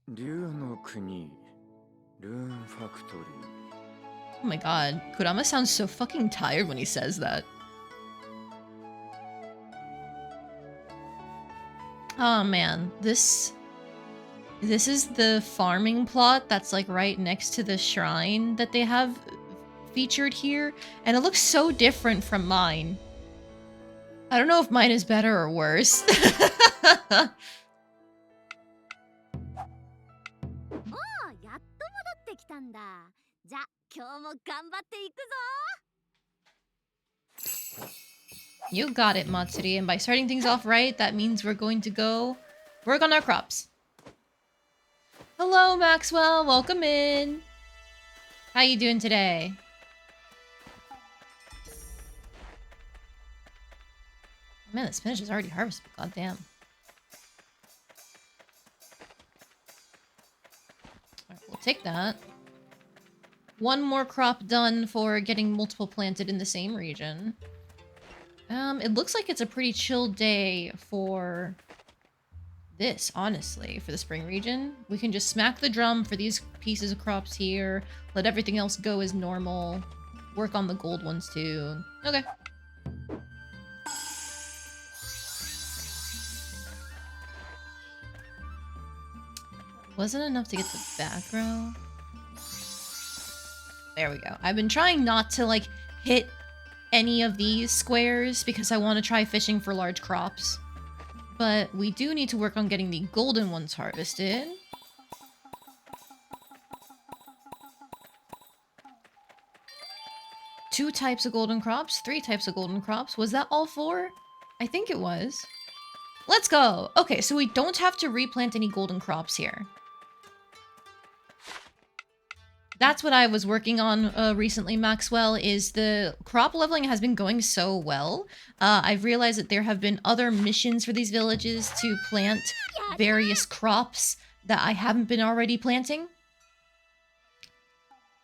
Oh my god, Kurama sounds so fucking tired when he says that. Oh man, this is the farming plot that's like right next to the shrine that they have featured here, and it looks so different from mine. I don't know if mine is better or worse. You got it, Matsuri, and by starting things off right, that means we're going to go work on our crops. Hello, Maxwell. Welcome in. How you doing today? Man, the spinach is already harvested. God damn. Alright, we'll take that. One more crop done for getting multiple planted in the same region. It looks like it's a pretty chill day for this, honestly, for the spring region. We can just smack the drum for these pieces of crops here, let everything else go as normal, work on the gold ones too. Okay. Wasn't enough to get the back row. There we go. I've been trying not to, like, hit any of these squares because I want to try fishing for large crops. But we do need to work on getting the golden ones harvested. Two types of golden crops, 3 types of golden crops. Was that all 4? I think it was. Let's go! Okay, so we don't have to replant any golden crops here. That's what I was working on recently, Maxwell, is the crop leveling has been going so well. I've realized that there have been other missions for these villages to plant various crops that I haven't been already planting.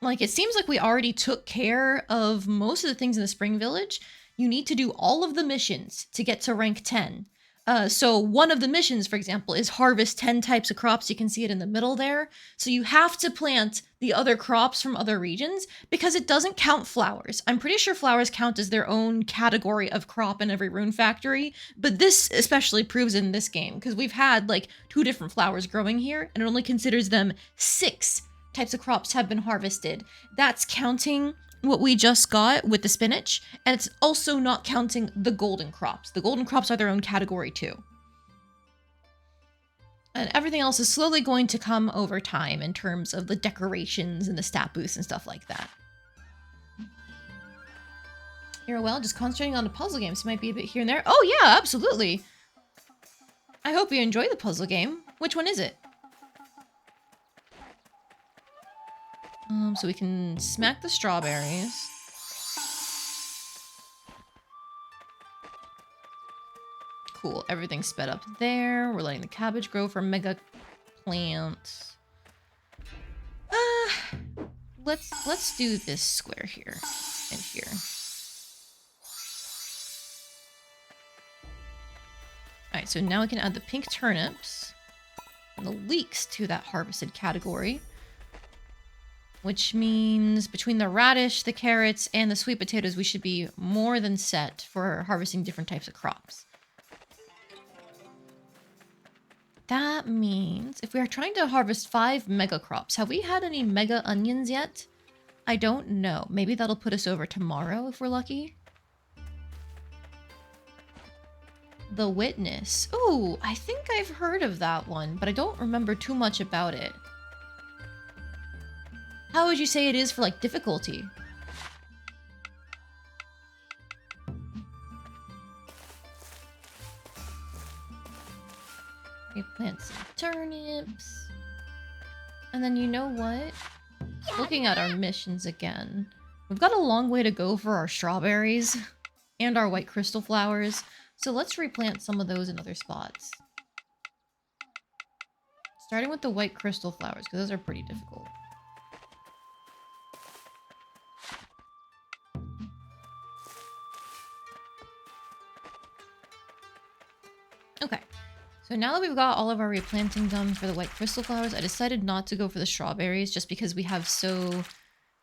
Like, it seems like we already took care of most of the things in the Spring Village. You need to do all of the missions to get to rank 10. So one of the missions, for example, is harvest 10 types of crops. You can see it in the middle there. So you have to plant the other crops from other regions because it doesn't count flowers. I'm pretty sure flowers count as their own category of crop in every rune factory, but this especially proves in this game because we've had like 2 different flowers growing here and it only considers them 6 types of crops have been harvested. That's counting what we just got with the spinach, and it's also not counting the golden crops. The golden crops are their own category too. And everything else is slowly going to come over time in terms of the decorations and the stat boosts and stuff like that. You're well, just concentrating on the puzzle games might be a bit here and there. Oh yeah, absolutely. I hope you enjoy the puzzle game. Which one is it? So we can smack the strawberries. Cool, everything's sped up there. We're letting the cabbage grow for mega plants. Let's do this square here and here. Alright, so now we can add the pink turnips and the leeks to that harvested category. Which means between the radish, the carrots, and the sweet potatoes, we should be more than set for harvesting different types of crops. That means if we are trying to harvest 5 mega crops, have we had any mega onions yet? I don't know. Maybe that'll put us over tomorrow if we're lucky. The Witness. Ooh, I think I've heard of that one, but I don't remember too much about it. How would you say it is for, like, difficulty? We plant some turnips. And then you know what? Looking at our missions again. We've got a long way to go for our strawberries and our white crystal flowers. So let's replant some of those in other spots. Starting with the white crystal flowers, because those are pretty difficult. Okay, So now that we've got all of our replanting done for the white crystal flowers, I decided not to go for the strawberries just because we have so...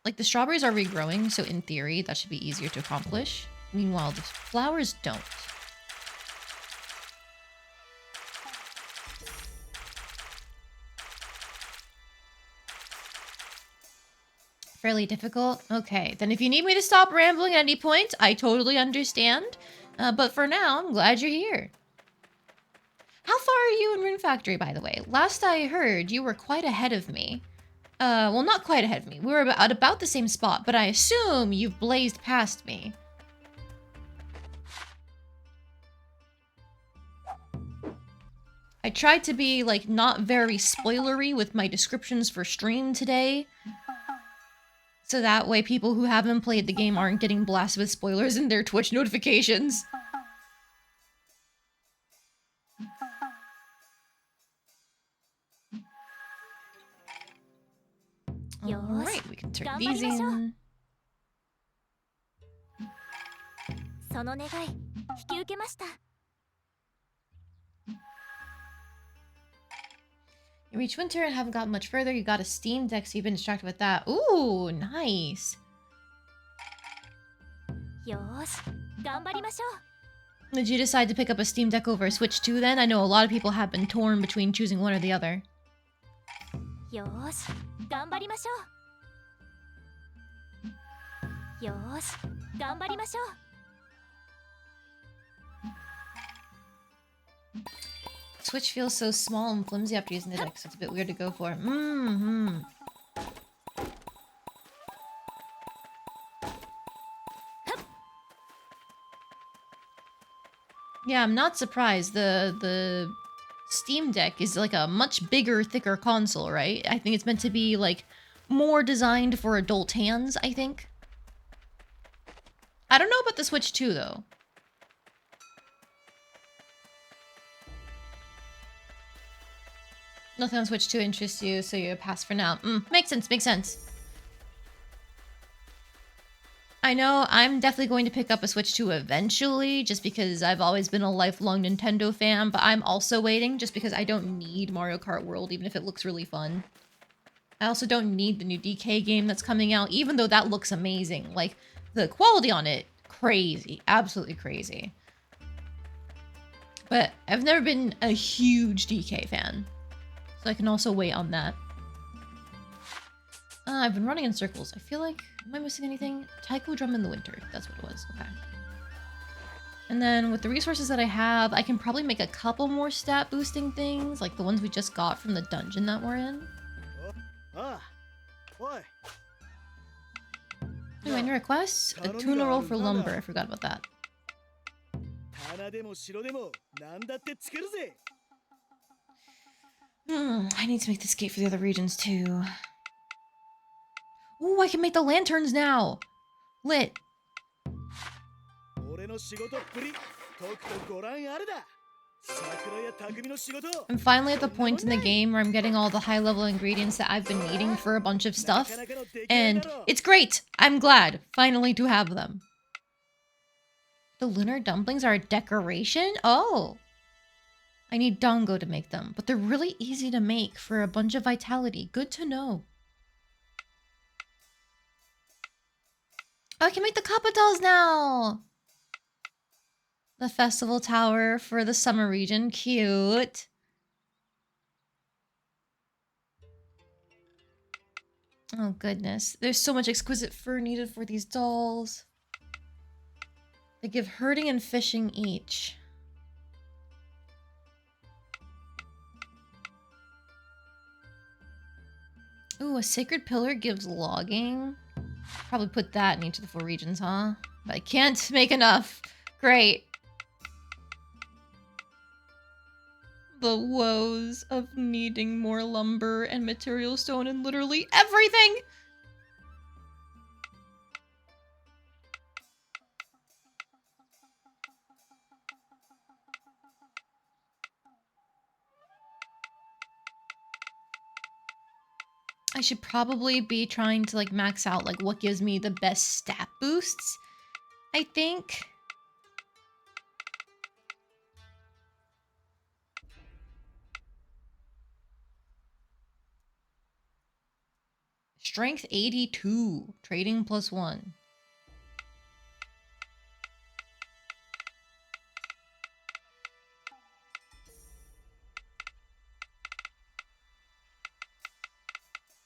Like, the strawberries are regrowing, so in theory, that should be easier to accomplish. Meanwhile, the flowers don't. Fairly difficult? Okay, then if you need me to stop rambling at any point, I totally understand. But for now, I'm glad you're here. How far are you in Rune Factory, by the way? Last I heard, you were quite ahead of me. Well, not quite ahead of me. We were at about the same spot, but I assume you've blazed past me. I tried to be, like, not very spoilery with my descriptions for stream today. So that way people who haven't played the game aren't getting blasted with spoilers in their Twitch notifications. Alright, we can turn these in. You reach winter and haven't gotten much further. You got a Steam Deck, so you've been distracted with that. Ooh, nice. Did you decide to pick up a Steam Deck over a Switch 2 then? I know a lot of people have been torn between choosing one or the other. Switch feels so small and flimsy after using the deck, so it's a bit weird to go for. Yeah, I'm not surprised. The Steam Deck is like a much bigger, thicker console, right? I think it's meant to be like more designed for adult hands, I think. I don't know about the Switch 2 though. Nothing on Switch 2 interests you, so you pass for now. Makes sense, makes sense. I know I'm definitely going to pick up a Switch 2 eventually, just because I've always been a lifelong Nintendo fan, but I'm also waiting just because I don't need Mario Kart World, even if it looks really fun. I also don't need the new DK game that's coming out, even though that looks amazing. Like, the quality on it, crazy. Absolutely crazy. But I've never been a huge DK fan, so I can also wait on that. I've been running in circles. I feel like... Am I missing anything? Taiko Drum in the Winter. That's what it was. Okay. And then with the resources that I have, I can probably make a couple more stat boosting things, like the ones we just got from the dungeon that we're in. Ooh, any requests? A tuna roll for lumber. I forgot about that. I need to make this gate for the other regions too. Ooh, I can make the lanterns now! Lit. I'm finally at the point in the game where I'm getting all the high-level ingredients that I've been needing for a bunch of stuff. And it's great! I'm glad, finally, to have them. The lunar dumplings are a decoration? Oh! I need Dongo to make them, but they're really easy to make for a bunch of vitality. Good to know. Oh, I can make the Kappa dolls now! The festival tower for the summer region. Cute. Oh, goodness. There's so much exquisite fur needed for these dolls. They give herding and fishing each. Ooh, a sacred pillar gives logging. Probably put that in each of the 4 regions, huh? But I can't make enough. Great. The woes of needing more lumber and material stone and literally everything! I should probably be trying to like max out like what gives me the best stat boosts, I think. Strength 82. Trading +1.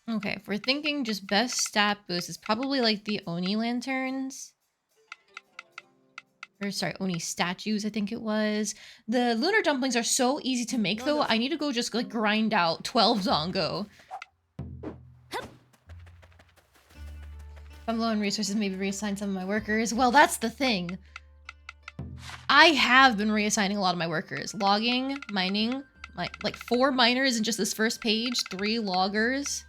Okay, if we're thinking just best stat boost, it's probably like the Oni lanterns. Or sorry, Oni statues, I think it was. The lunar dumplings are so easy to make though. I need to go just like grind out 12 Zongo. If I'm low on resources, maybe reassign some of my workers. Well, that's the thing. I have been reassigning a lot of my workers. Logging, mining, like 4 miners in just this first page, 3 loggers.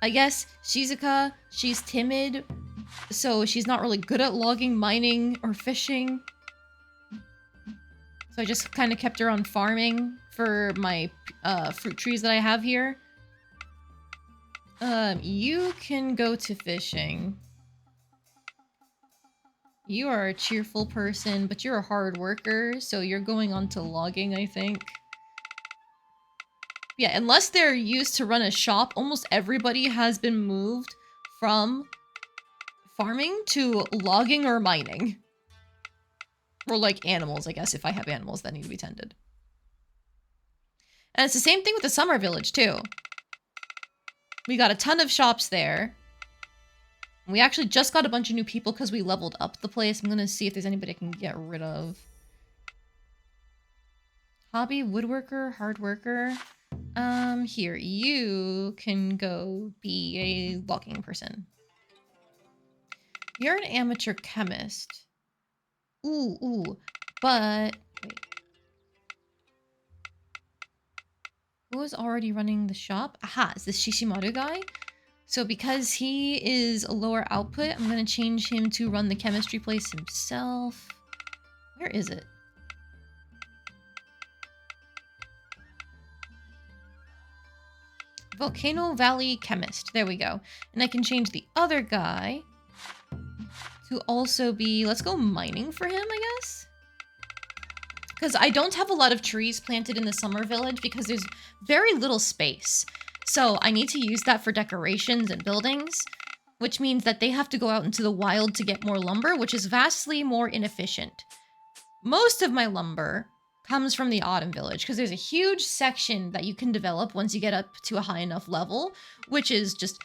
I guess Shizuka, she's timid, so she's not really good at logging, mining, or fishing. So I just kind of kept her on farming for my fruit trees that I have here. You can go to fishing. You are a cheerful person, but you're a hard worker, so you're going on to logging, I think. Yeah, unless they're used to run a shop, almost everybody has been moved from farming to logging or mining. Or like animals, I guess, if I have animals that need to be tended. And it's the same thing with the summer village, too. We got a ton of shops there. We actually just got a bunch of new people because we leveled up the place. I'm gonna see if there's anybody I can get rid of. Hobby, woodworker, hard worker. Here, you can go be a logging person. You're an amateur chemist. Ooh, but... Wait. Who is already running the shop? Aha, it's this Shishimaru guy. So because he is a lower output, I'm going to change him to run the chemistry place himself. Where is it? Volcano Valley Chemist. There we go. And I can change the other guy to also be... Let's go mining for him, I guess? Because I don't have a lot of trees planted in the summer village because there's very little space. So I need to use that for decorations and buildings, which means that they have to go out into the wild to get more lumber, which is vastly more inefficient. Most of my lumber comes from the autumn village because there's a huge section that you can develop once you get up to a high enough level, which is just,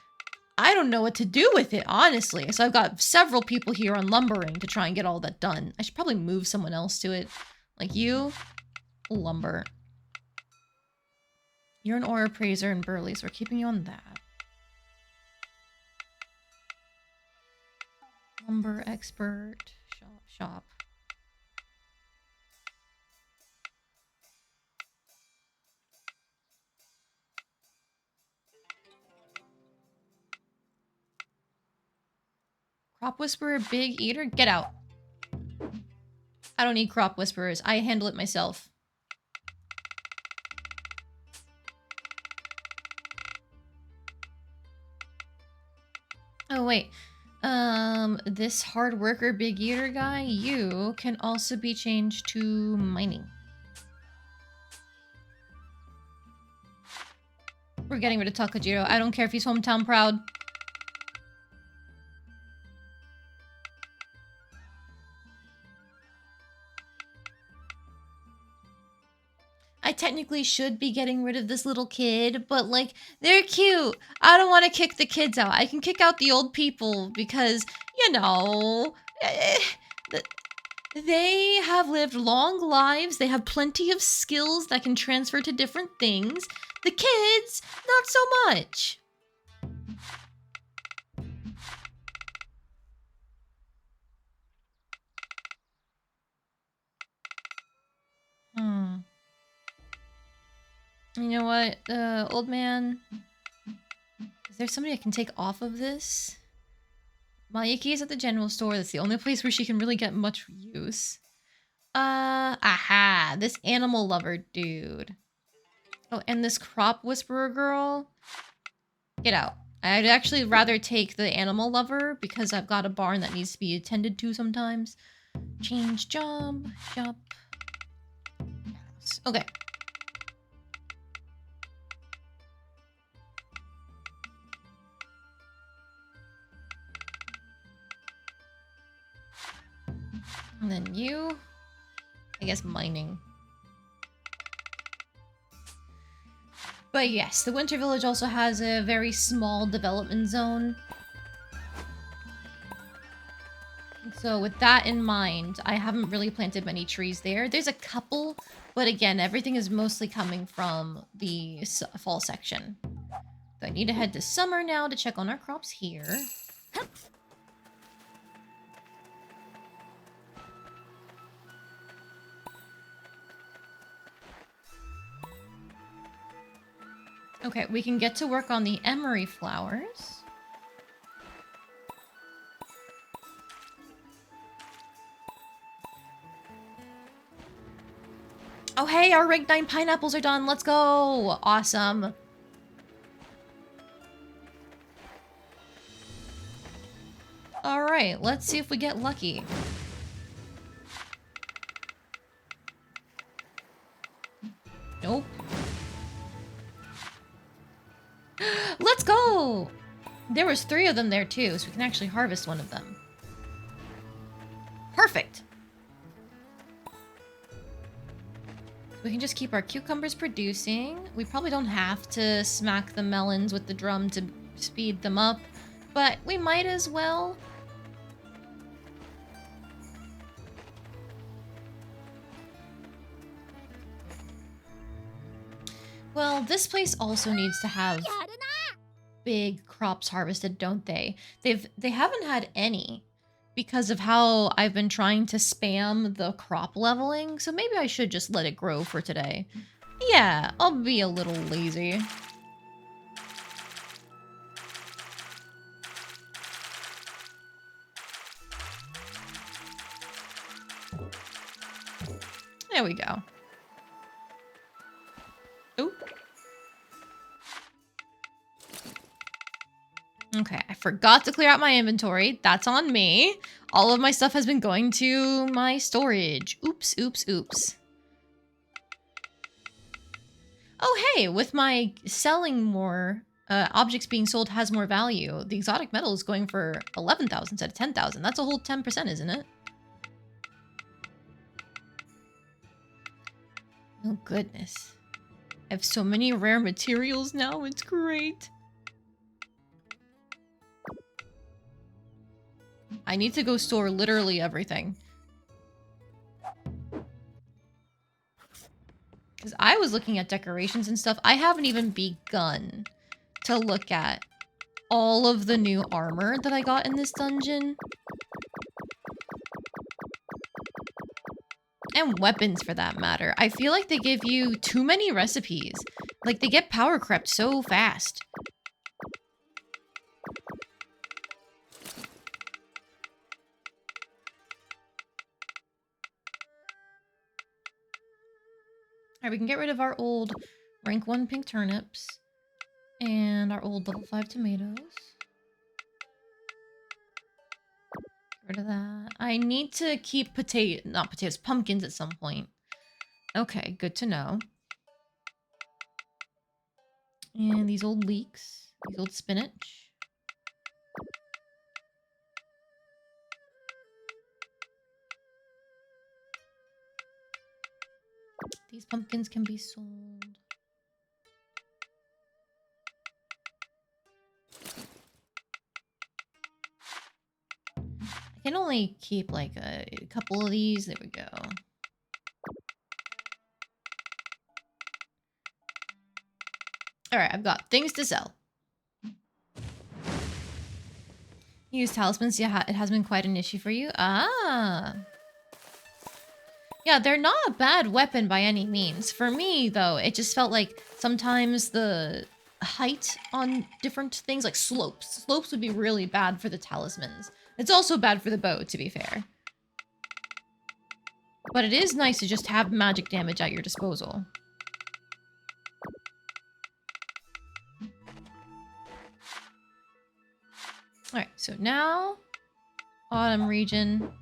I don't know what to do with it, honestly. So I've got several people here on lumbering to try and get all that done. I should probably move someone else to it. Like you, lumber. You're an ore appraiser in Burley, so we're keeping you on that. Lumber expert, shop. Crop whisperer, big eater, get out. I don't need crop whisperers. I handle it myself. Oh, wait. This hard worker, big eater guy, you can also be changed to mining. We're getting rid of Takajiro. I don't care if he's hometown proud. I technically should be getting rid of this little kid, but like, they're cute. I don't want to kick the kids out. I can kick out the old people because, you know, they have lived long lives. They have plenty of skills that can transfer to different things. The kids, not so much. You know what, old man? Is there somebody I can take off of this? Mayuki is at the general store. That's the only place where she can really get much use. Aha! This animal lover dude. Oh, and this crop whisperer girl. Get out. I'd actually rather take the animal lover because I've got a barn that needs to be attended to sometimes. Change job. Shop. Okay. And then you, I guess mining. But yes, the Winter Village also has a very small development zone. So with that in mind, I haven't really planted many trees there. There's a couple, but again, everything is mostly coming from the fall section. So I need to head to summer now to check on our crops here. Okay, we can get to work on the emery flowers. Oh hey, our rank 9 pineapples are done. Let's go. Awesome. All right, let's see if we get lucky. Nope. Let's go! There was 3 of them there too, so we can actually harvest one of them. Perfect! We can just keep our cucumbers producing. We probably don't have to smack the melons with the drum to speed them up, but we might as well. Well, this place also needs to have big crops harvested, don't they? They haven't had any because of how I've been trying to spam the crop leveling, so maybe I should just let it grow for today. Yeah, I'll be a little lazy. There we go. Oh. Okay, I forgot to clear out my inventory. That's on me. All of my stuff has been going to my storage. Oops, oops, oops. Oh, hey, with my selling more, objects being sold has more value. The exotic metal is going for 11,000 instead of 10,000. That's a whole 10%, isn't it? Oh, goodness. I have so many rare materials now. It's great. I need to go store literally everything. Because I was looking at decorations and stuff. I haven't even begun to look at all of the new armor that I got in this dungeon. And weapons, for that matter. I feel like they give you too many recipes. Like, they get power crept so fast. Alright, we can get rid of our old rank 1 pink turnips. And our old level 5 tomatoes. Get rid of that. I need to keep pumpkins at some point. Okay, good to know. And these old leeks. These old spinach. These pumpkins can be sold. I can only keep like a couple of these. There we go. Alright, I've got things to sell. Use talismans. Yeah, it has been quite an issue for you. Ah. Yeah, they're not a bad weapon by any means. For me, though, it just felt like sometimes the height on different things, like slopes. Slopes would be really bad for the talismans. It's also bad for the bow, to be fair. But it is nice to just have magic damage at your disposal. Alright, so now... Autumn region.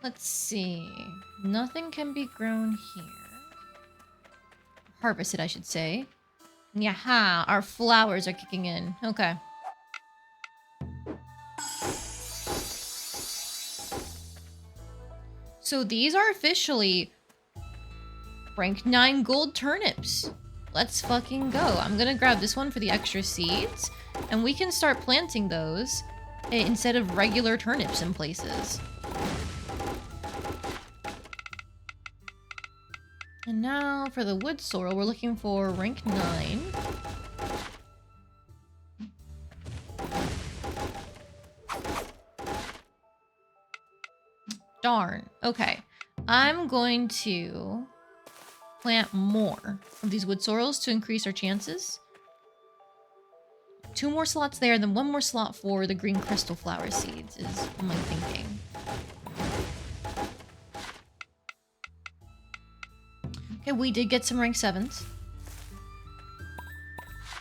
Let's see. Nothing can be grown here. harvested, I should say. Yaha, our flowers are kicking in. Okay. So these are officially rank 9 gold turnips. Let's fucking go. I'm gonna grab this one for the extra seeds, and we can start planting those instead of regular turnips in places. And now for the wood sorrel, we're looking for rank 9. Darn. Okay. I'm going to plant more of these wood sorrels to increase our chances. 2 more slots there, then 1 more slot for the green crystal flower seeds is my thinking. Okay, we did get some rank 7s.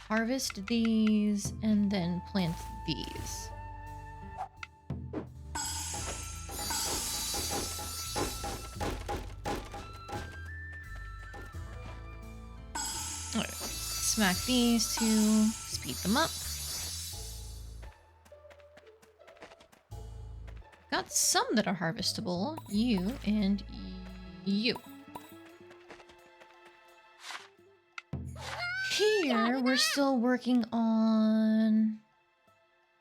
Harvest these and then plant these. Alright, smack these to speed them up. Got some that are harvestable. You and you. Here, we're still working on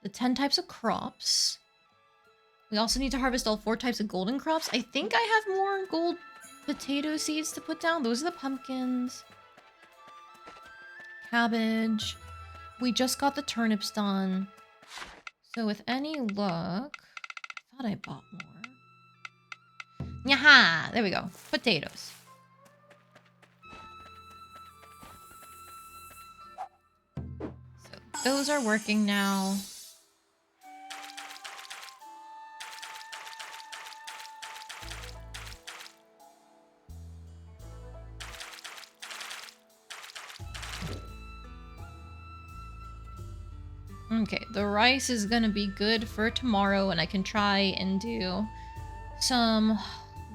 the 10 types of crops. We also need to harvest all 4 types of golden crops. I think I have more gold potato seeds to put down. Those are the pumpkins. Cabbage. We just got the turnips done. So with any luck... I thought I bought more. Yaha! There we go. Potatoes. So those are working now. Okay, the rice is gonna be good for tomorrow, and I can try and do some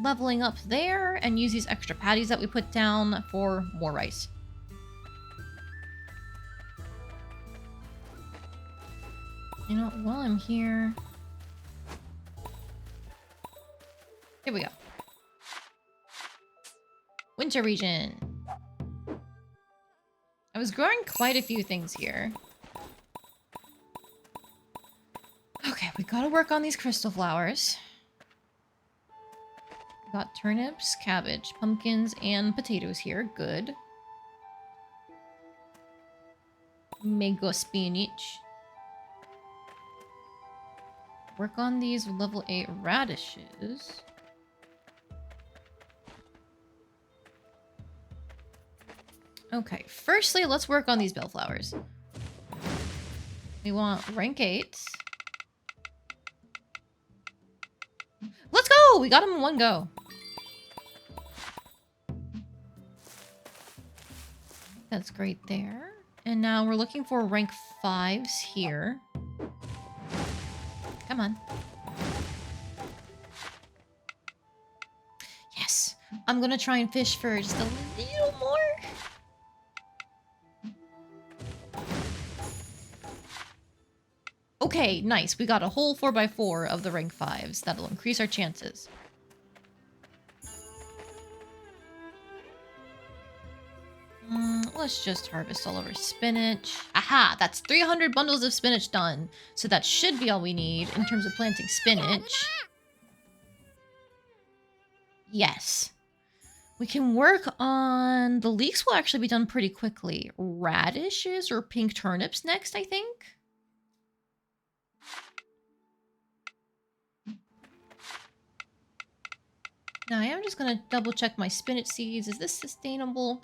leveling up there and use these extra patties that we put down for more rice. You know, while I'm here... Here we go. Winter region. I was growing quite a few things here. Okay, we gotta work on these crystal flowers. Got turnips, cabbage, pumpkins, and potatoes here. Good. Mango spinach. Work on these level 8 radishes. Okay, firstly, let's work on these bellflowers. We want rank 8. Let's go! We got them in one go. That's great there. And now we're looking for rank 5s here. Come on. Yes! I'm gonna try and fish for just a little more. Okay, nice. We got a whole 4x4 of the rank 5s. That'll increase our chances. Let's just harvest all of our spinach. Aha! That's 300 bundles of spinach done. So that should be all we need in terms of planting spinach. Yes. We can work on... The leeks will actually be done pretty quickly. Radishes or pink turnips next, I think. Now I am just going to double check my spinach seeds. Is this sustainable?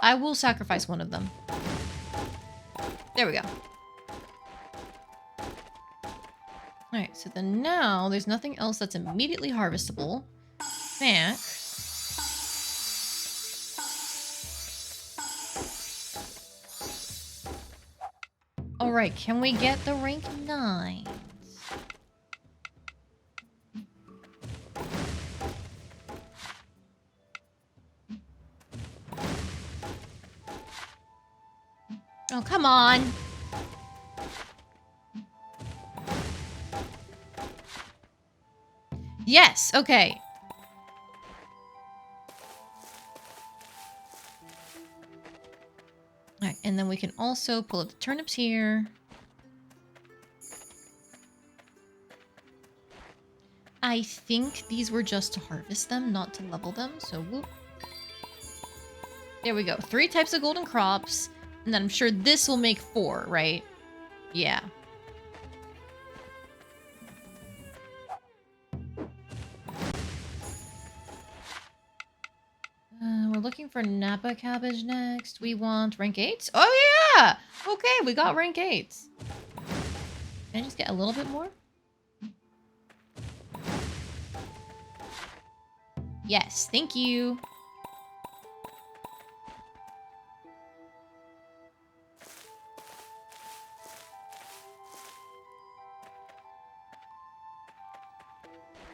I will sacrifice one of them. There we go. Alright, so then now there's nothing else that's immediately harvestable. Back. Alright, can we get the rank 9? Oh, come on. Yes, okay. Alright, and then we can also pull up the turnips here. I think these were just to harvest them, not to level them, so whoop. There we go. 3 types of golden crops, and then I'm sure this will make 4, right? Yeah. We're looking for Napa cabbage next. We want rank 8s. Oh, yeah! Okay, we got rank 8s. Can I just get a little bit more? Yes, thank you.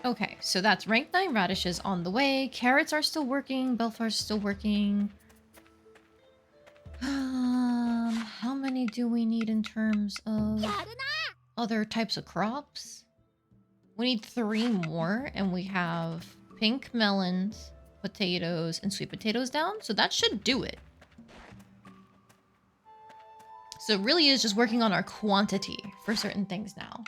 Okay, so that's rank 9 radishes on the way. Carrots are still working. Bellflower's still working. How many do we need in terms of other types of crops? We need 3 more, and we have pink melons, potatoes, and sweet potatoes down. So that should do it. So it really is just working on our quantity for certain things now.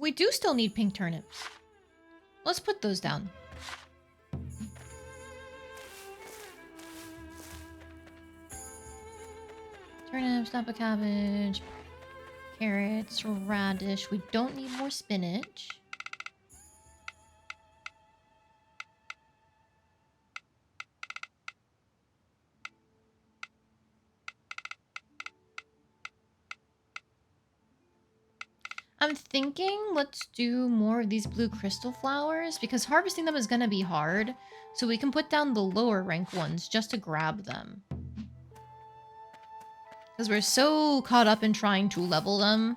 We do still need pink turnips. Let's put those down. Turnips, Napa cabbage, carrots, radish. We don't need more spinach. I'm thinking let's do more of these blue crystal flowers because harvesting them is going to be hard. So we can put down the lower rank ones just to grab them. Because we're so caught up in trying to level them.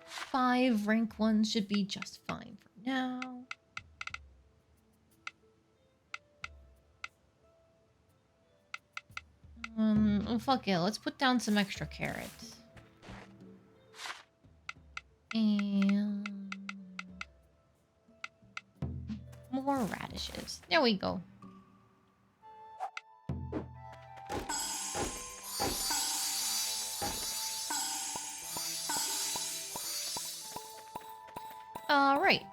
5 rank ones should be just fine for now. Oh, fuck it. Let's put down some extra carrots. And more radishes. There we go. Alright.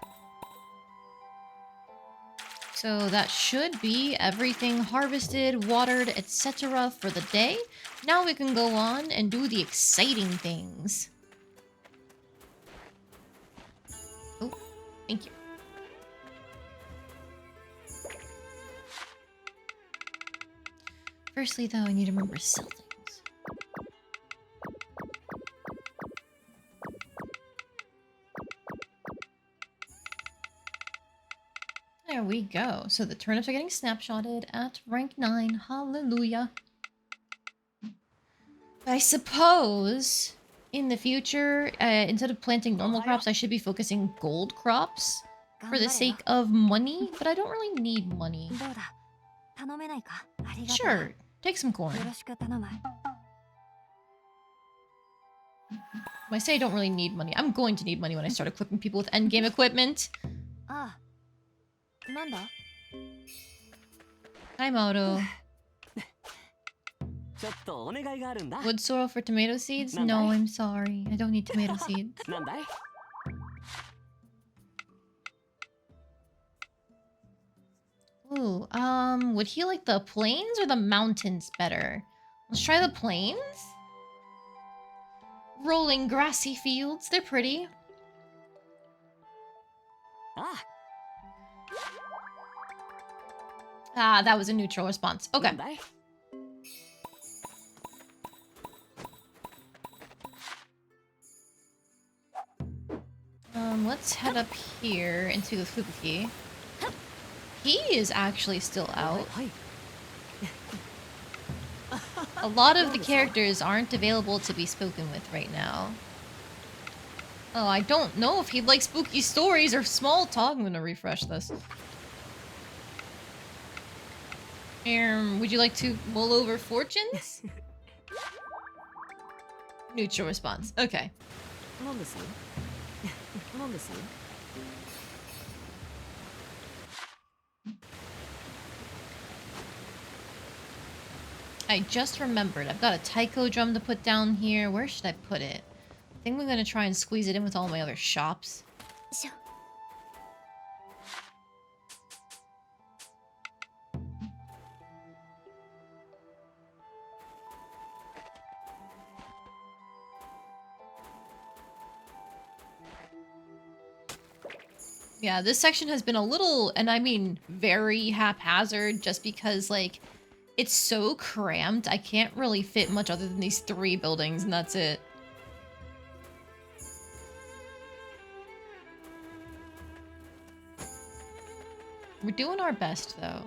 So that should be everything harvested, watered, etc. for the day. Now we can go on and do the exciting things. Oh, thank you. Firstly, though, I need to remember to sell things. There we go. So the turnips are getting snapshotted at rank 9. Hallelujah. I suppose in the future, instead of planting normal crops, I should be focusing gold crops for the sake of money, but I don't really need money. Sure, take some corn. When I say I don't really need money, I'm going to need money when I start equipping people with endgame equipment. Hi, Moto. Wood sorrel for tomato seeds? No, I'm sorry. I don't need tomato seeds. Ooh, would he like the plains or the mountains better? Let's try the plains. Rolling grassy fields, they're pretty. Ah, that was a neutral response. Okay. Let's head up here into the Fubuki. He is actually still out. A lot of the characters aren't available to be spoken with right now. Oh, I don't know if he'd like spooky stories or small talk. I'm gonna refresh this. Would you like to mull over fortunes? Neutral response. Okay. I just remembered. I've got a taiko drum to put down here. Where should I put it? I think I'm gonna try and squeeze it in with all my other shops. Yeah, this section has been a little, and I mean very haphazard, just because, like, it's so cramped. I can't really fit much other than these 3 buildings, and that's it. We're doing our best, though.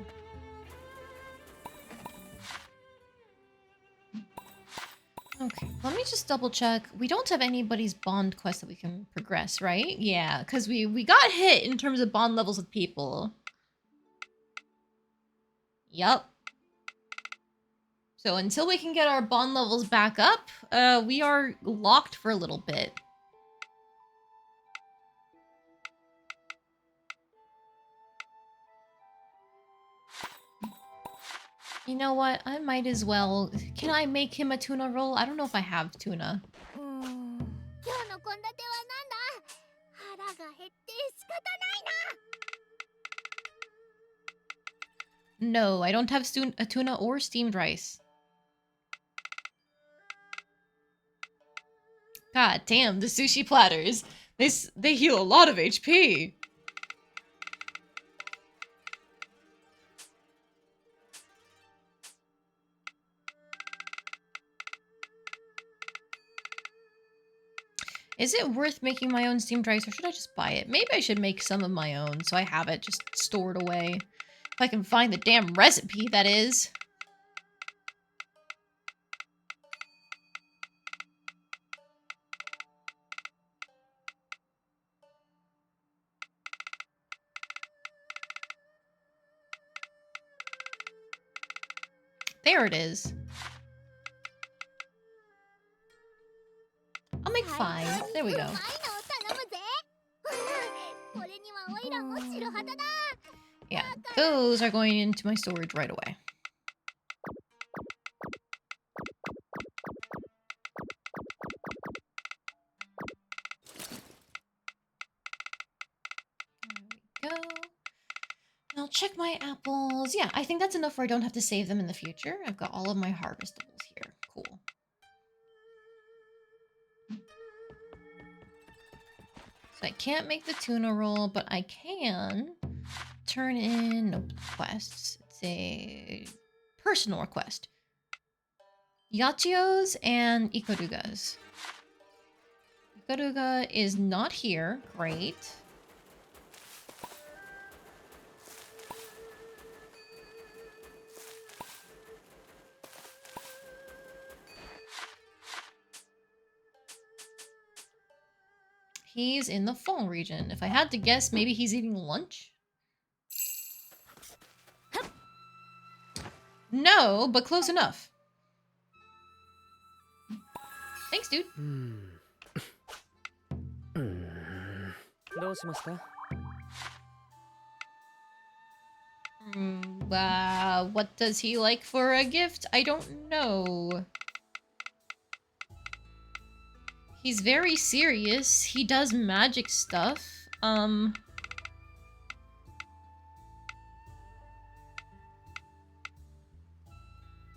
Okay, let me just double check. We don't have anybody's bond quest that we can progress, right? Yeah, because we got hit in terms of bond levels with people. Yup. So until we can get our bond levels back up, we are locked for a little bit. You know what? I might as well. Can I make him a tuna roll? I don't know if I have tuna. No, I don't have a tuna or steamed rice. God damn, the sushi platters. They heal a lot of HP. Is it worth making my own steamed rice, or should I just buy it? Maybe I should make some of my own so I have it just stored away. If I can find the damn recipe, that is. There it is. I'll make 5. There we go. Yeah, those are going into my storage right away. There we go. I'll check my apples. Yeah, I think that's enough where I don't have to save them in the future. I've got all of my harvestables here. Cool. So I can't make the tuna roll, but I can turn in quests. It's a personal request. Yachios and Ikodugas. Ikoduga is not here. Great. He's in the fall region. If I had to guess, maybe he's eating lunch? No, but close enough. Thanks, dude. What does he like for a gift? I don't know. He's very serious. He does magic stuff.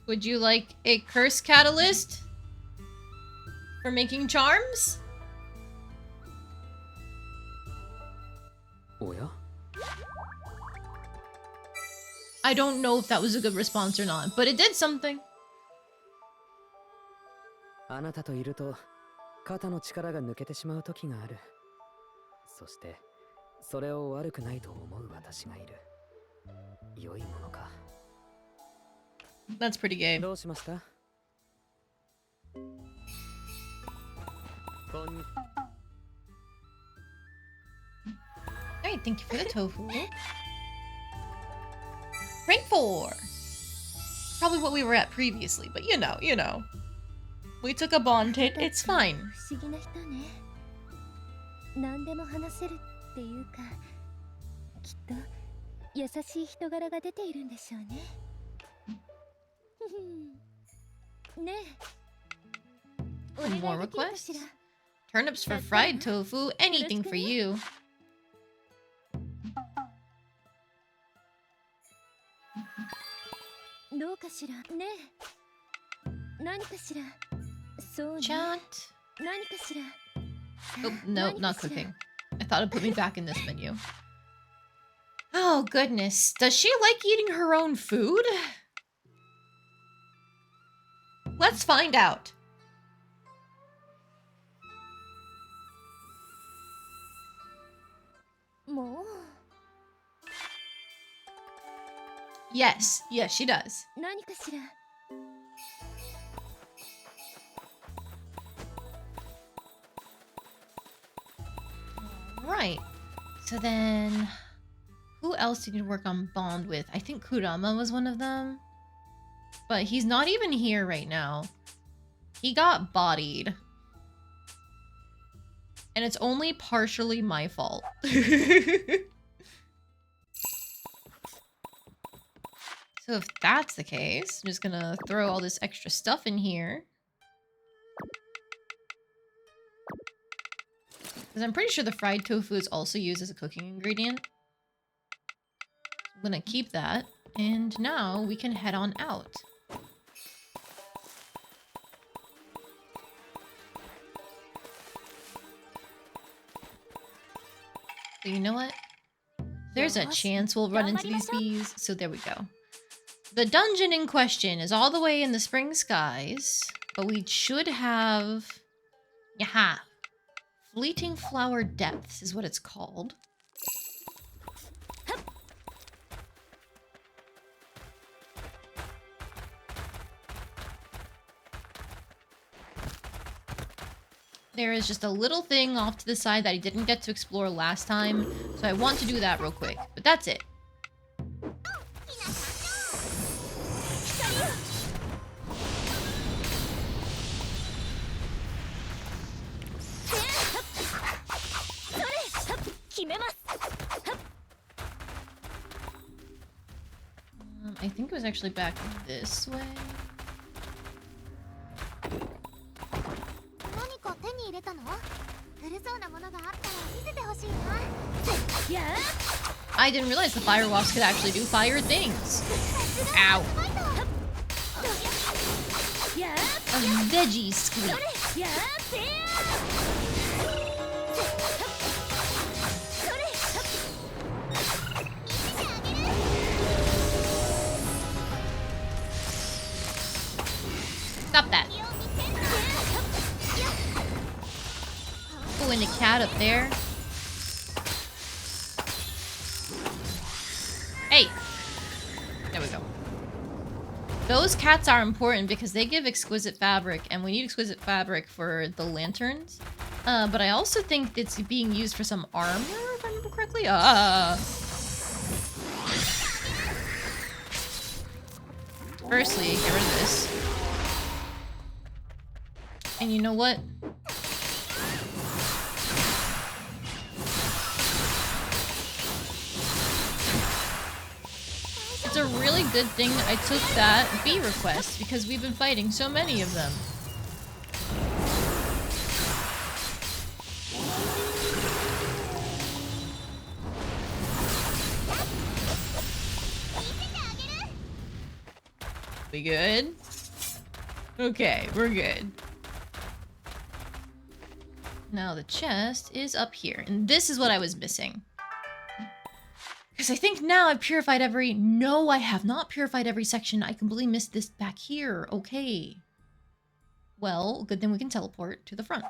Would you like a curse catalyst for making charms? Oh yeah? I don't know if that was a good response or not, but it did something. あなたといると肩の力が抜けてしまう時がある。そしてそれを悪くないと思う私がいる。良いものか。 That's pretty gay. どうしました？こんに Alright, thank you for the tofu. Rank 4! Probably what we were at previously, but you know. We took a bond hit, it's fine. 不思議な人ね。何でも話せるっていうか、きっと優しい人柄が出ているんでしょうね。ねえ、お More 願いできるか requests? しら。 Turnips for fried tofu, anything for you. どうかしらねえ。何かしら。そうね。 Chat. 何かしら。 Oh, no, not cooking. I thought it put me back in this menu. Oh, goodness. Does she like eating her own food? Let's find out. Yes, she does. 何かしら。 Right. So then, who else you can work on bond with? I think Kurama was one of them. But he's not even here right now. He got bodied. And it's only partially my fault. So if that's the case, I'm just gonna throw all this extra stuff in here. Because I'm pretty sure the fried tofu is also used as a cooking ingredient. I'm gonna keep that. And now we can head on out. So you know what? There's a chance we'll run into these bees, so there we go. The dungeon in question is all the way in the spring skies, but we should have... Yaha! Fleeting Flower Depths is what it's called. There is just a little thing off to the side that I didn't get to explore last time, so I want to do that real quick. But that's it. I think it was actually back this way. I didn't realize the fire wasps could actually do fire things. Ow. A veggie squeak. Stop that. Oh, and the cat up there. Hey! There we go. Those cats are important because they give exquisite fabric, and we need exquisite fabric for the lanterns. But I also think it's being used for some armor, if I remember correctly. Firstly, get rid of this. And you know what? It's a really good thing I took that bee request because we've been fighting so many of them. We good? Okay, we're good. Now the chest is up here, and this is what I was missing. Because I think now I've purified every... No, I have not purified every section. I completely missed this back here. Okay. Well, good thing we can teleport to the front.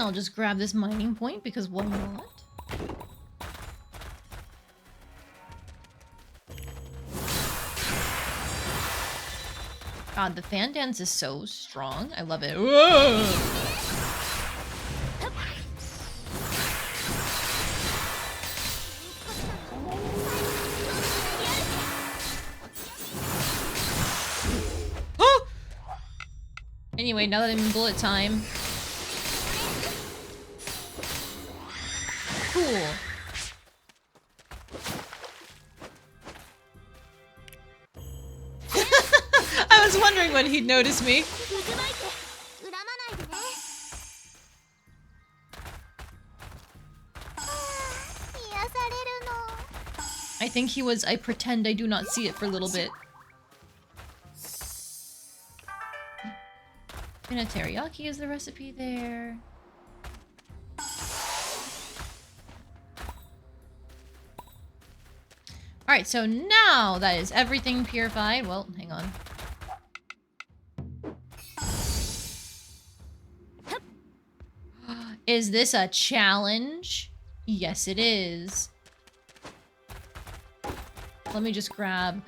I'll just grab this mining point because why not? God, the fan dance is so strong. I love it. Whoa! Oh! Anyway, now that I'm in bullet time. Cool. I was wondering when he'd notice me. I think he was, I pretend I do not see it for a little bit. Tuna teriyaki is the recipe there. Alright, so now that is everything purified. Well, hang on. Is this a challenge? Yes, it is. Let me just grab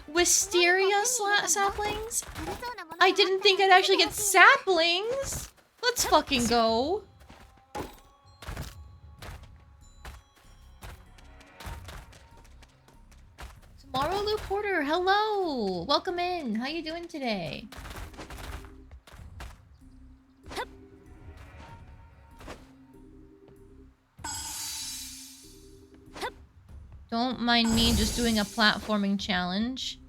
wisteria saplings. I didn't think I'd actually get saplings. Let's fucking go. Tomorrow, Lou Porter. Hello. Welcome in. How you doing today? Don't mind me just doing a platforming challenge.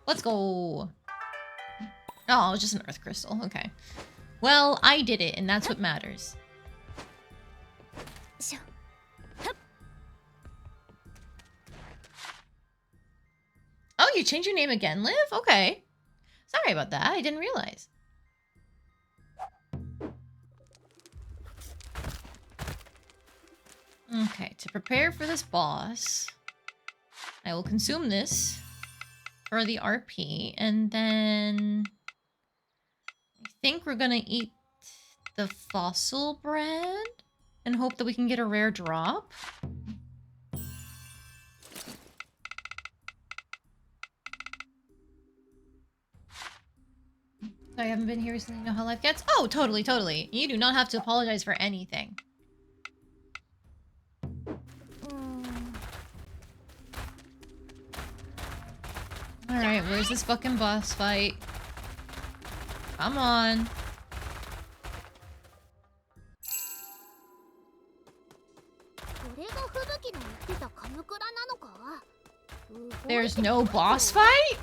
Let's go. Oh, it was just an earth crystal. Okay. Well, I did it, and that's what matters. Oh, you changed your name again, Liv? Okay. Sorry about that. I didn't realize. Okay, to prepare for this boss, I will consume this for the RP, and then I think we're gonna eat the fossil bread and hope that we can get a rare drop. I haven't been here recently. You know how life gets? Oh, totally, totally. You do not have to apologize for anything. Alright, where's this fucking boss fight? Come on. There's no boss fight?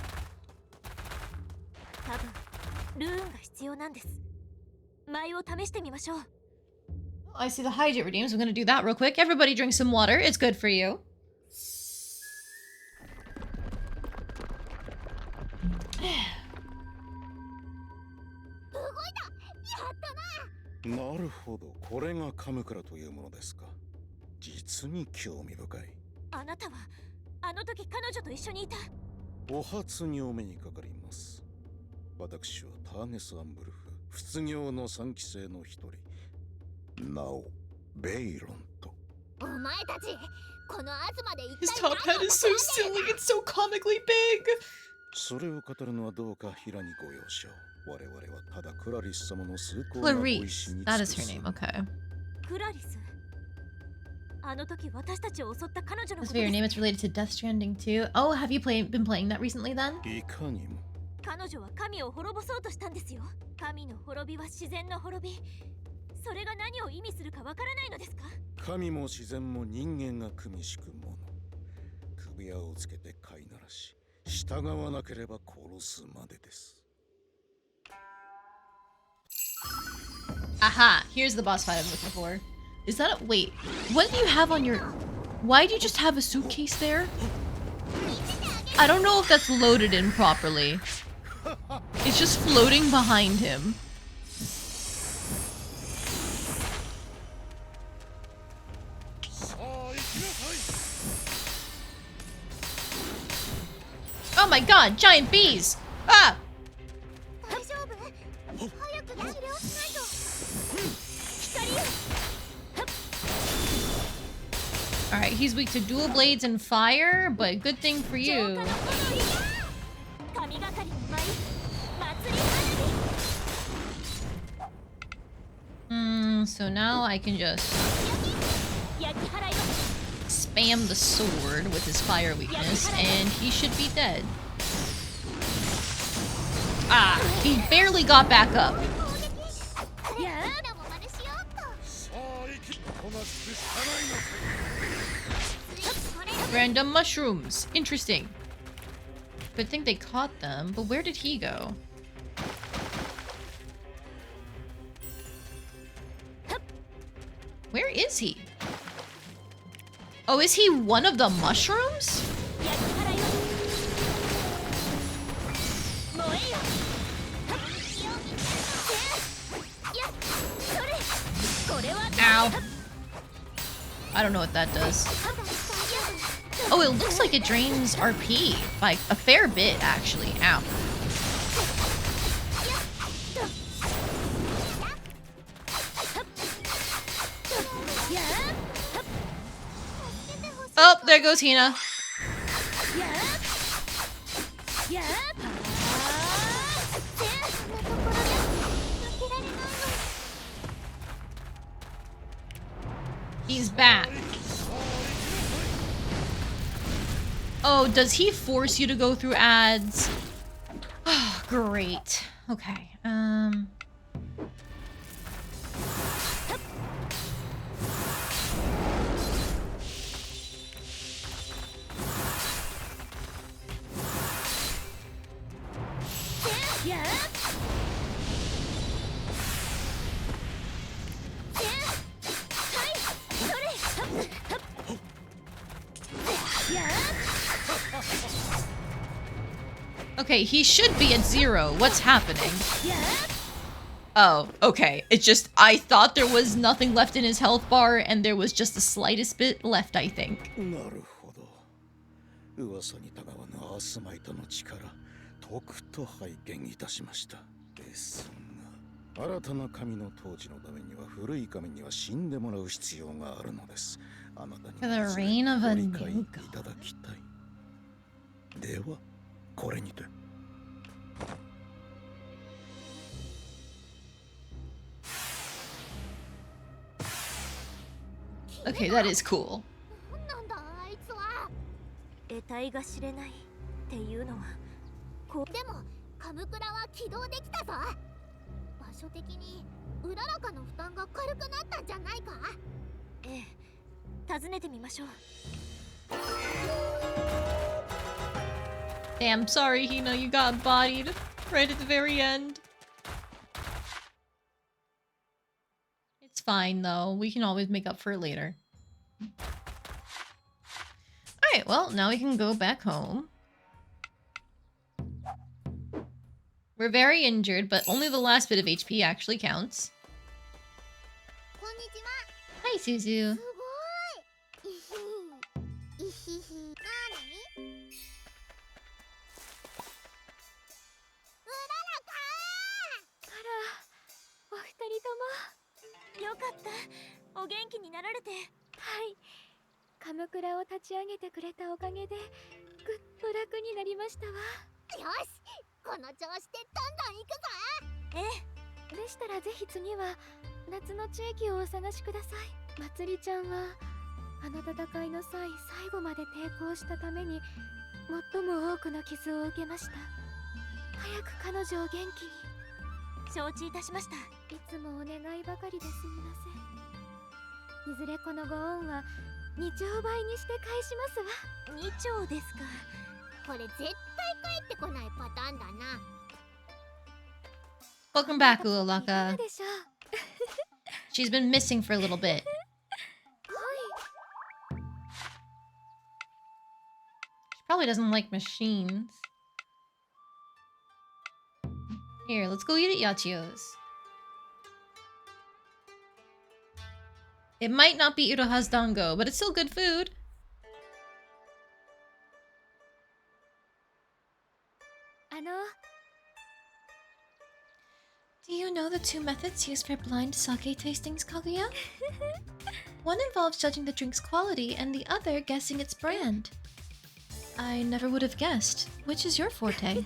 I see the hydrate redeems. I'm gonna do that real quick. Everybody drink some water. It's good for you. His top hat is so silly. It's so comically big. Clarice. That is her name. Okay. This is your name. It's related to Death Stranding too. Oh, have you been playing that recently then? Aha! Here's the boss fight I'm looking for. Is that a- wait. What do you have on your- Why do you just have a suitcase there? I don't know if that's loaded in properly. It's just floating behind him. Oh my god, giant bees! Ah! 大丈夫早く治療しないと光 Alright, he's weak to dual blades and fire, but good thing for you. 神がかりの舞い祭り花火 So now I can just 焼き払い spam the sword with his fire weakness, and he should be dead. Ah, he barely got back up. いやーも真似しようっと Random mushrooms. Interesting. Good thing they caught them, but where did he go? Where is he? Oh, is he one of the mushrooms? 焼き払い燃えよいやそれこれは Ow. I don't know what that does. Oh, it looks like it drains RP by a fair bit, actually. Ow. Oh, there goes Hina. He's back. Oh, does he force you to go through ads? Oh, great. Okay. Okay, he should be at 0. What's happening? Oh, okay. It's just, I thought there was nothing left in his health bar, and there was just the slightest bit left, I think. なるほど。噂にたがわぬアースマイトの力、とくと拝見いたしました。ですが、新たな神の統治のためには古い神には死んでもらう必要があるのです。あなたに The reign of a ご理解 new いただきたい。では、これにて。Okay, that is cool. なんだあいつは得体が知れないっていうのはこうでもカムクラは起動できたぞ場所的にうららかの負担が軽くなったんじゃないかええ訪ねてみましょう Damn, sorry, Hina, you got bodied right at the very end. It's fine, though. We can always make up for it later. Alright, well, now we can go back home. We're very injured, but only the last bit of HP actually counts. こんにちは Hi, Suzu. すごいいひひなにうららかあらお二人ともよかったお元気になられてはいカムクラを立ち上げてくれたおかげでぐっと楽になりましたわよしこの調子でどんどん行くぞええでしたらぜひ次は夏の地域をお探しくださいまつりちゃんはあの戦いの際最後まで抵抗したために最も多くの傷を受けました早く彼女を元気に承知いたしましたいつもお願いばかりですみませんいずれこのご恩は2兆倍にして返しますわ2兆ですかこれ絶対帰ってこないパターンだな Welcome back, いか Ululaka. がでしょう She's been missing for a little bit. She probably doesn't like machines. Here, let's go eat at Yachio's. It might not be Iroha's dango, but it's still good food. あの Do you know the two methods used for blind sake tastings, Kaguya? One involves judging the drink's quality, and the other guessing its brand. I never would have guessed. Which is your forte?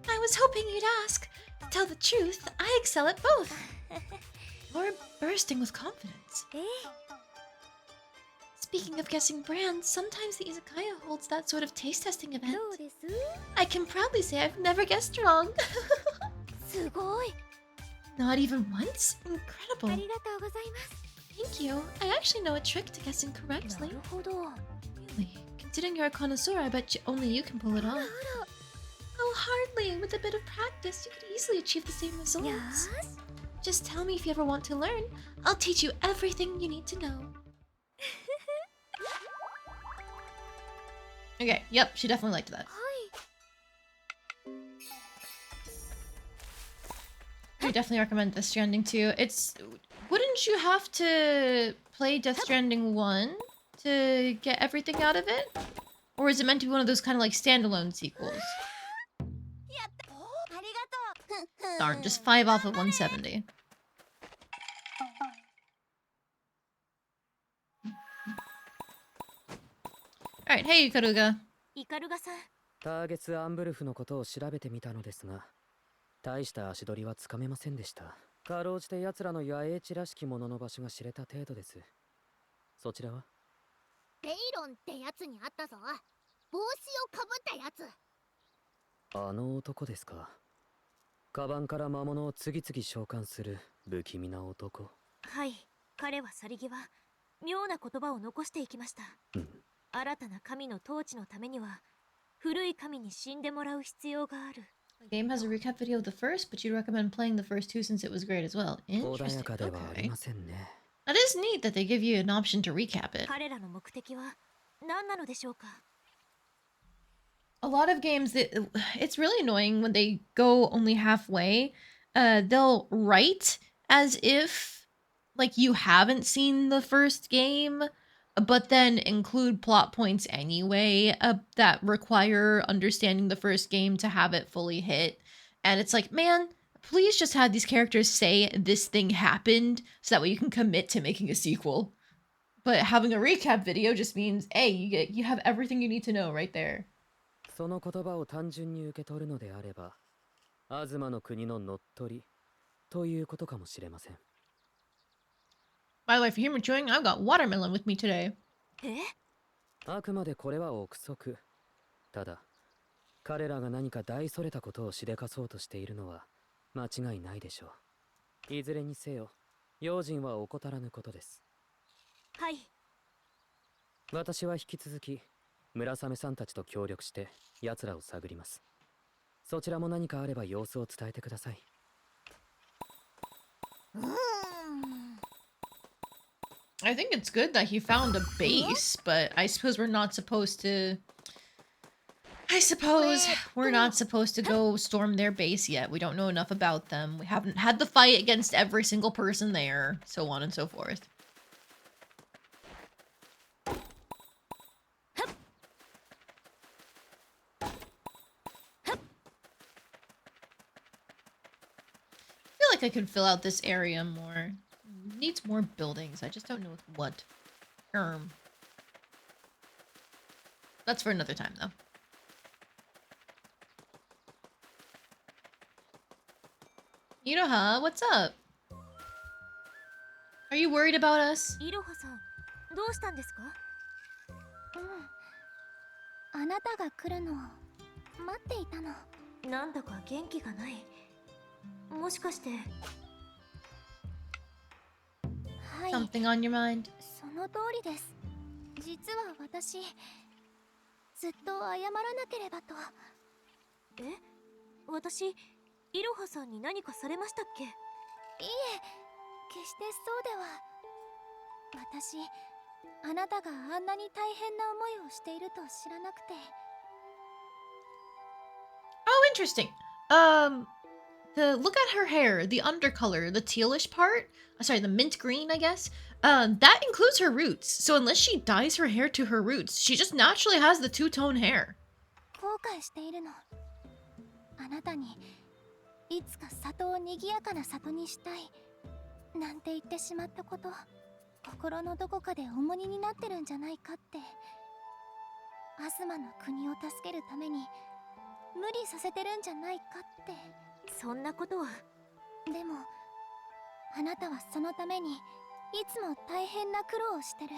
I was hoping you'd ask. To tell the truth, I excel at both. You're bursting with confidence. え Speaking of guessing brands, sometimes the izakaya holds that sort of taste testing event. どうです I can proudly say I've never guessed wrong. すごい Not even once? あ Incredible. りがとうございます Thank you. I actually know a trick to guessing な correctly. るほど Really? Considering you're a connoisseur, I bet only you can pull it off. Oh, hardly. With a bit of practice, you could easily achieve the same よ results. し Just tell me if you ever want to learn. I'll teach you everything you need to know. Okay, yep, she definitely liked that. はい I definitely recommend Death Stranding 2. Wouldn't you have to play Death Stranding 1 to get everything out of it? Or is it meant to be one of those kind of like standalone sequels? やったありがとう Darn, just 5 off of 170. Alright, hey Karuga. イカルガさんターゲツ・アンブルフのことを調べてみたのですが、大した足取りはつかめませんでした。かろうじて奴らの野営地らしきものの場所が知れた程度です。そちらは？レイロンってやつに会ったぞ帽子をかぶったやつあの男ですか。カバンから魔物を次々召喚する不気味な男。はい彼は去り際妙な言葉を残していきました、うん。新たな神の統治のためには古い神に死んでもらう必要がある The game has a recap video of the first, but you'd recommend playing the first two since it was great as well. 穏や Interesting. かではあり Okay. ませんね。 That is neat that they give you an option to recap it. 彼らの目的は何なのでしょうか A lot of games it's really annoying when they go only halfway. They'll write as if like you haven't seen the first game, but then include plot points anyway that require understanding the first game to have it fully hit. And it's like, man, please just have these characters say this thing happened so that way you can commit to making a sequel. But having a recap video just means, hey, you have everything you need to know right there. その言葉を単純に受け取るのであれば、アズマの国の乗っ取りということかもしれません。By the way, for humor chewing, I've got watermelon with me today. えあくまでこれは憶測。ただ、彼らが何か大それたことをしでかそうとしているのは間違いないでしょう。いずれにせよ、用心は怠らぬことです。はい私は引き続き、村雨さんたちと協力して奴らを探ります。そちらも何かあれば様子を伝えてください。I think it's good that he found a base, but I suppose we're not supposed to... I suppose we're not supposed to go storm their base yet. We don't know enough about them. We haven't had the fight against every single person there, so on and so forth. I feel like I could fill out this area more. Needs more buildings. I just don't know with what. That's for another time, though. Iroha, what's up? Are you worried about us? イロハさんどうしたんですかあなたが来るのを待っていたの。なんだか元気がないもしかしてはい、 Something on your mind? その通りです。実は私、ずっと謝らなければと。え私イロハさんに何かされましたっけいいえ、決してそうでは。私、あなたがあんなに大変な思いをしていると知らなくて。Oh, interesting. Look at her hair, the undercolor, the tealish part. Sorry, the mint green, I guess. That includes her roots. So unless she dyes her hair to her roots, she just naturally has the two-tone hair. 後悔しているの。あなたにいつか里を賑やかな里にしたいなんて言ってしまったこと、心のどこかで重荷になってるんじゃないかって。東の国を助けるために無理させてるんじゃないかって。そんなことは。でもあなたはそのためにいつも大変な苦労をしてる。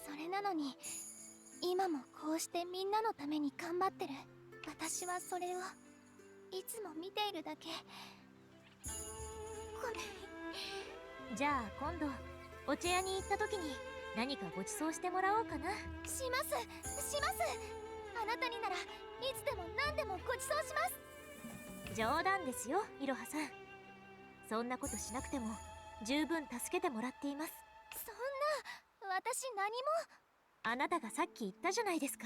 それなのに今もこうしてみんなのために頑張ってる。私はそれをいつも見ているだけ。ごめん。じゃあ今度お茶屋に行った時に何かご馳走してもらおうかな。しますします。あなたにならいつでも何でもご馳走します。冗談ですよ、いろはさん。そんなことしなくても十分助けてもらっています。そんな、私何も。あなたがさっき言ったじゃないですか。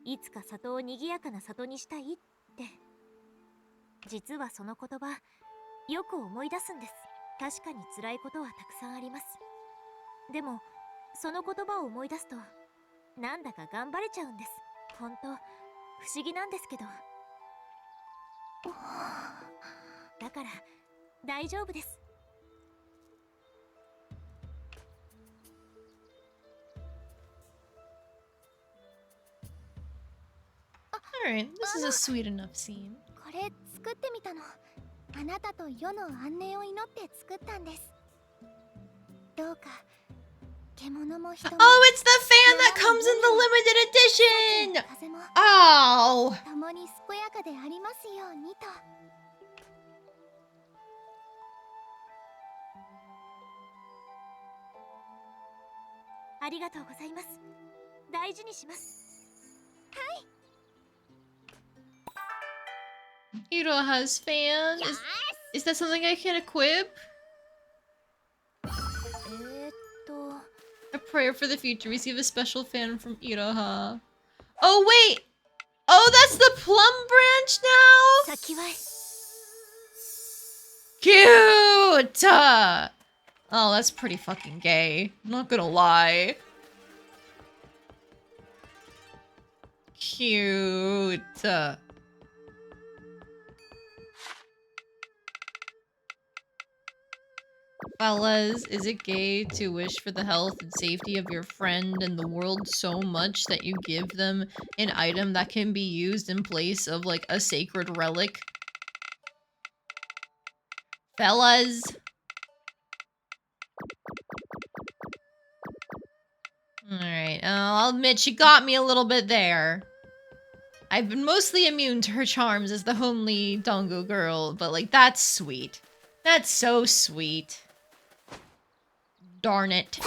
いつか里を賑やかな里にしたいって。実はその言葉よく思い出すんです。確かに辛いことはたくさんあります。でもその言葉を思い出すとなんだか頑張れちゃうんです。ほんと不思議なんですけど。だから大丈夫です。Alright, this is a sweet enough scene. これ作ってみたの。あなたと世の安寧を祈って作ったんです。どうか獣も人も Oh, it's the fan that comes in the limited edition! 風も Oh! 共に健やかでありますようにと。ありがとうございます。大事にします。Iroha's fan? Is that something I can equip? A prayer for the future. Receive a special fan from Iroha. Oh, wait! Oh, that's the plum branch now? 先は Cute! Oh, that's pretty fucking gay. Not gonna lie. Cute. Fellas, is it gay to wish for the health and safety of your friend and the world so much that you give them an item that can be used in place of, like, a sacred relic? Fellas? Alright, I'll admit she got me a little bit there. I've been mostly immune to her charms as the homely Dongo girl, but, like, that's sweet. That's so sweet. Darn it.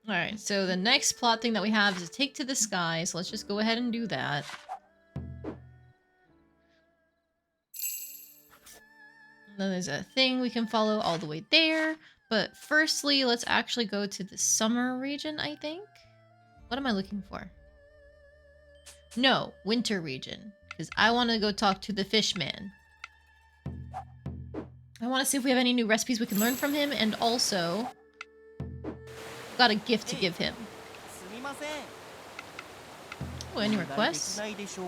Alright, so the next plot thing that we have is to take to the sky, so let's just go ahead and do that. And then there's a thing we can follow all the way there, but firstly, let's actually go to the summer region, I think? What am I looking for? No, winter region. Because I want to go talk to the fish man. I want to see if we have any new recipes we can learn from him, and also got a gift to give him. Oh, any requests?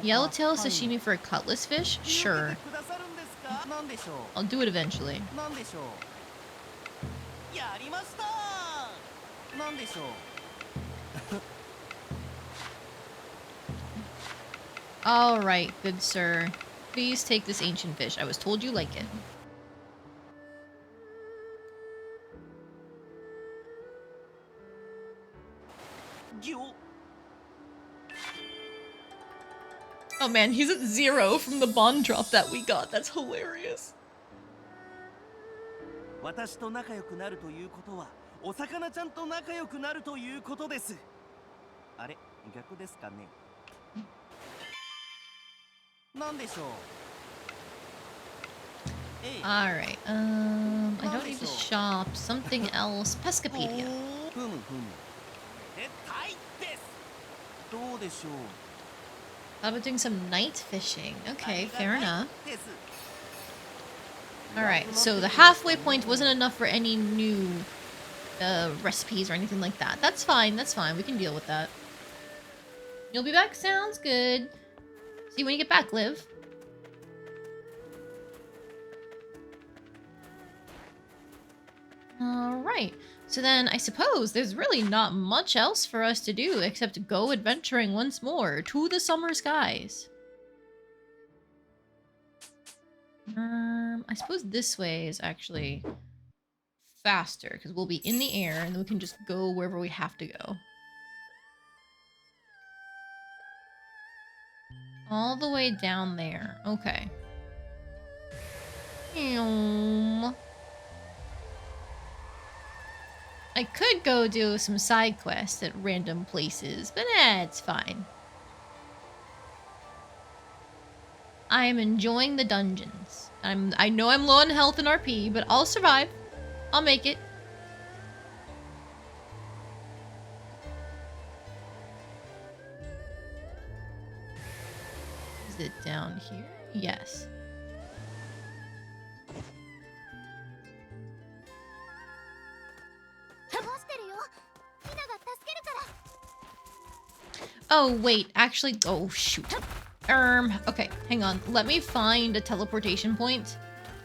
Yellowtail sashimi for a cutlass fish? Sure. I'll do it eventually. Alright, good sir. Please take this ancient fish. I was told you like it. Oh man, he's at 0 from the bond drop that we got. That's hilarious. 私と仲良くなるということはお魚ちゃんと仲良くなるということです。あれ、逆ですかね。なんでしょう。Alright, I don't need to shop. Something else. Pescapedia. ふむふむ。めでたいです。どうでしょう。 How about doing some night fishing? Okay, fair enough. Alright, so the halfway point wasn't enough for any new recipes or anything like that. That's fine. That's fine. We can deal with that. You'll be back. Sounds good. See you when you get back, Liv. Alright. So then I suppose there's really not much else for us to do except go adventuring once more to the summer skies. I suppose this way is actually faster because we'll be in the air and then we can just go wherever we have to go. All the way down there. Okay. I could go do some side quests at random places, but it's fine. I am enjoying the dungeons. I know I'm low on health and RP, but I'll survive. I'll make it. Is it down here? Yes. Oh, wait. Actually, oh, shoot. Okay, hang on. Let me find a teleportation point.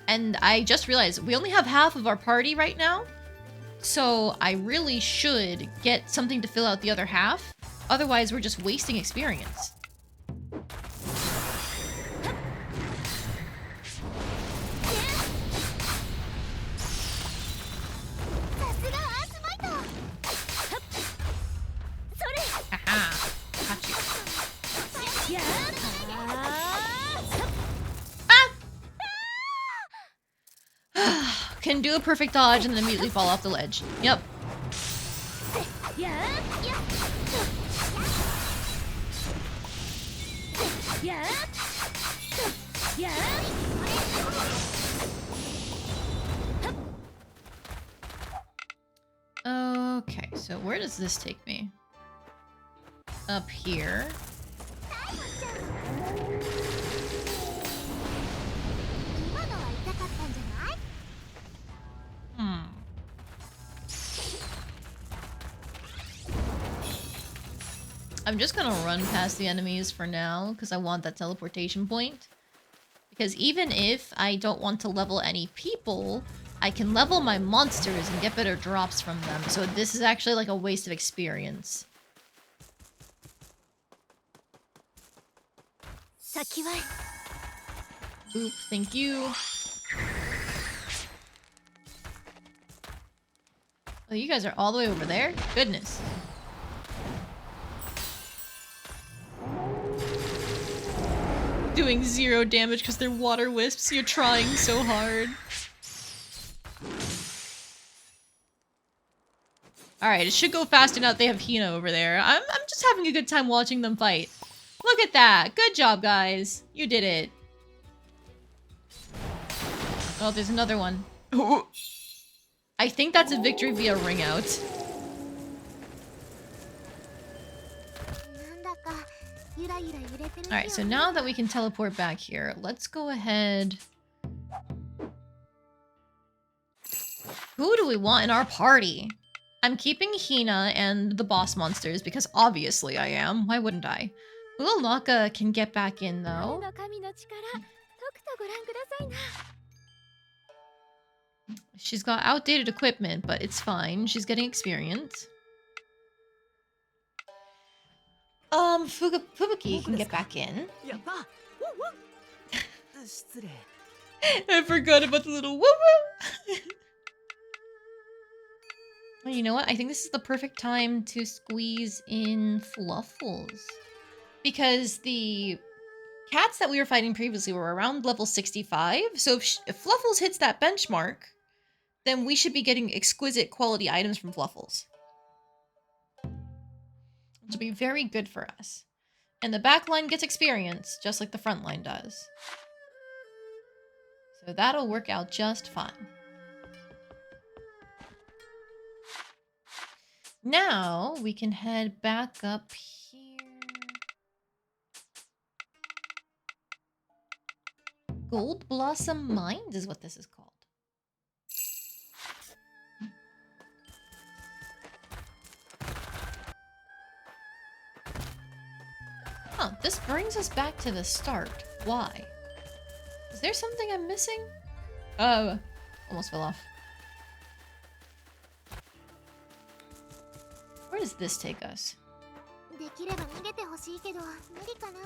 And I just realized we only have half of our party right now. So I really should get something to fill out the other half. Otherwise, we're just wasting experience. Aha. Got you. Ah! Can do a perfect dodge and then immediately fall off the ledge. Yep. Okay, so where does this take me? Up here. I'm just gonna run past the enemies for now, because I want that teleportation point. Because even if I don't want to level any people, I can level my monsters and get better drops from them. So this is actually like a waste of experience. Oop, thank you. Oh, you guys are all the way over there? Goodness. Doing 0 damage because they're water wisps. You're trying so hard. Alright, it should go fast enough. They have Hina over there. I'm just having a good time watching them fight. Look at that. Good job, guys. You did it. Oh, there's another one. I think that's a victory via ring out. Alright, so now that we can teleport back here, let's go ahead. Who do we want in our party? I'm keeping Hina and the boss monsters because obviously I am. Why wouldn't I? Ulonaka can get back in though. She's got outdated equipment, but it's fine. She's getting experience. Fubuki can get back in. I forgot about the little woo-woo! Well, you know what? I think this is the perfect time to squeeze in Fluffles. Because the cats that we were fighting previously were around level 65, so if Fluffles hits that benchmark, then we should be getting exquisite quality items from Fluffles. Which will be very good for us. And the back line gets experience, just like the front line does. So that'll work out just fine. Now, we can head back up here. Gold Blossom Mines is what this is called. Huh, this brings us back to the start. Why? Is there something I'm missing? Oh, almost fell off. Where does this take us? できれば逃げてほしいけど無理かな。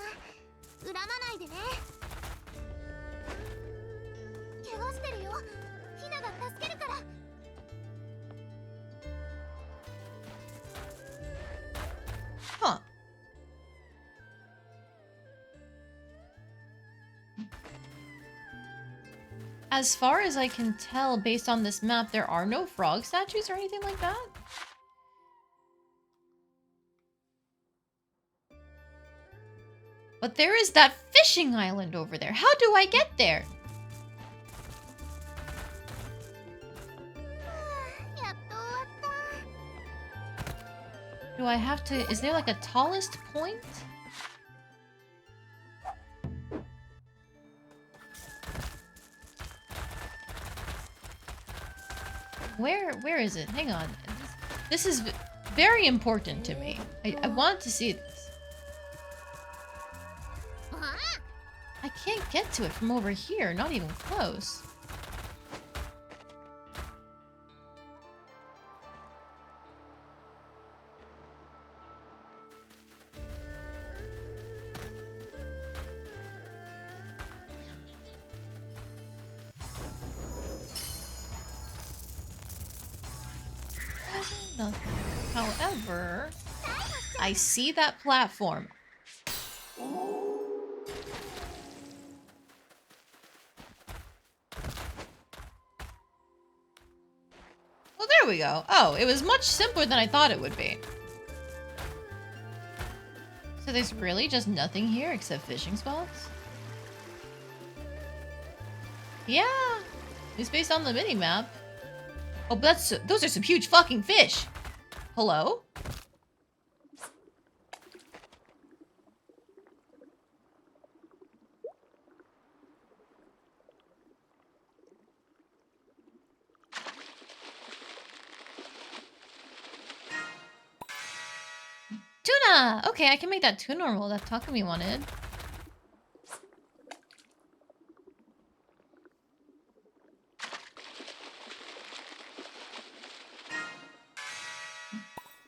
恨まないでね。怪我してるよ。ヒナが助けるから。 Huh. As far as I can tell, based on this map, there are no frog statues or anything like that. But there is that fishing island over there. How do I get there? やっと終わった。 Do I have to... Is there like a tallest point? Where is it? Hang on. This is very important to me. I want to see this. あ I can't get to it from over here. Not even close. Nothing. However, I see that platform. Well, there we go. Oh, it was much simpler than I thought it would be. So there's really just nothing here except fishing spots? Yeah, it's based on the mini-map. Oh, but those are some huge fucking fish. Hello? Tuna! Okay, I can make that tuna roll that Takumi wanted.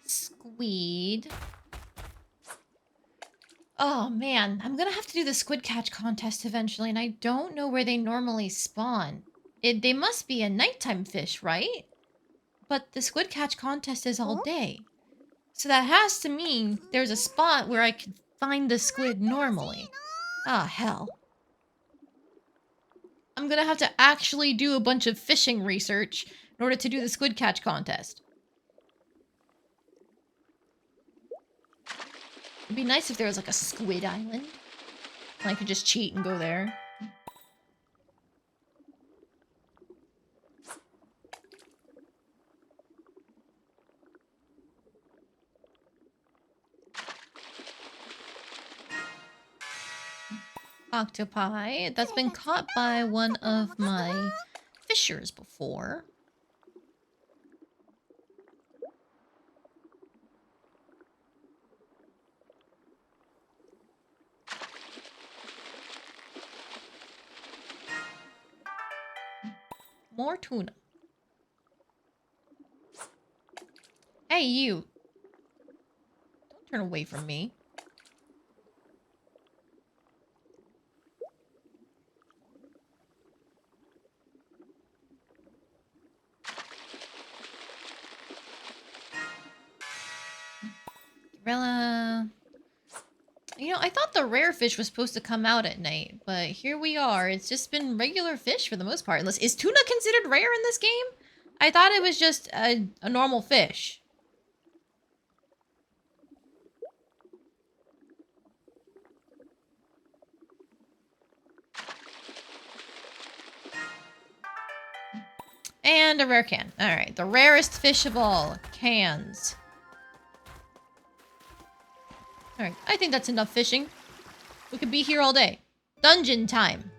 Squid. Oh man, I'm gonna have to do the squid catch contest eventually, and I don't know where they normally spawn. They must be a nighttime fish, right? But the squid catch contest is all day. So that has to mean there's a spot where I could find the squid normally. Ah, hell. I'm gonna have to actually do a bunch of fishing research in order to do the squid catch contest. It'd be nice if there was like a squid island. And I could just cheat and go there. Octopi. That's been caught by one of my fishers before. More tuna. Hey, you. Don't turn away from me. Gorilla. You know, I thought the rare fish was supposed to come out at night, but here we are. It's just been regular fish for the most part. Unless, is tuna considered rare in this game? I thought it was just a normal fish. And a rare can. Alright, the rarest fish of all. Cans. Alright, I think that's enough fishing. We could be here all day. Dungeon time.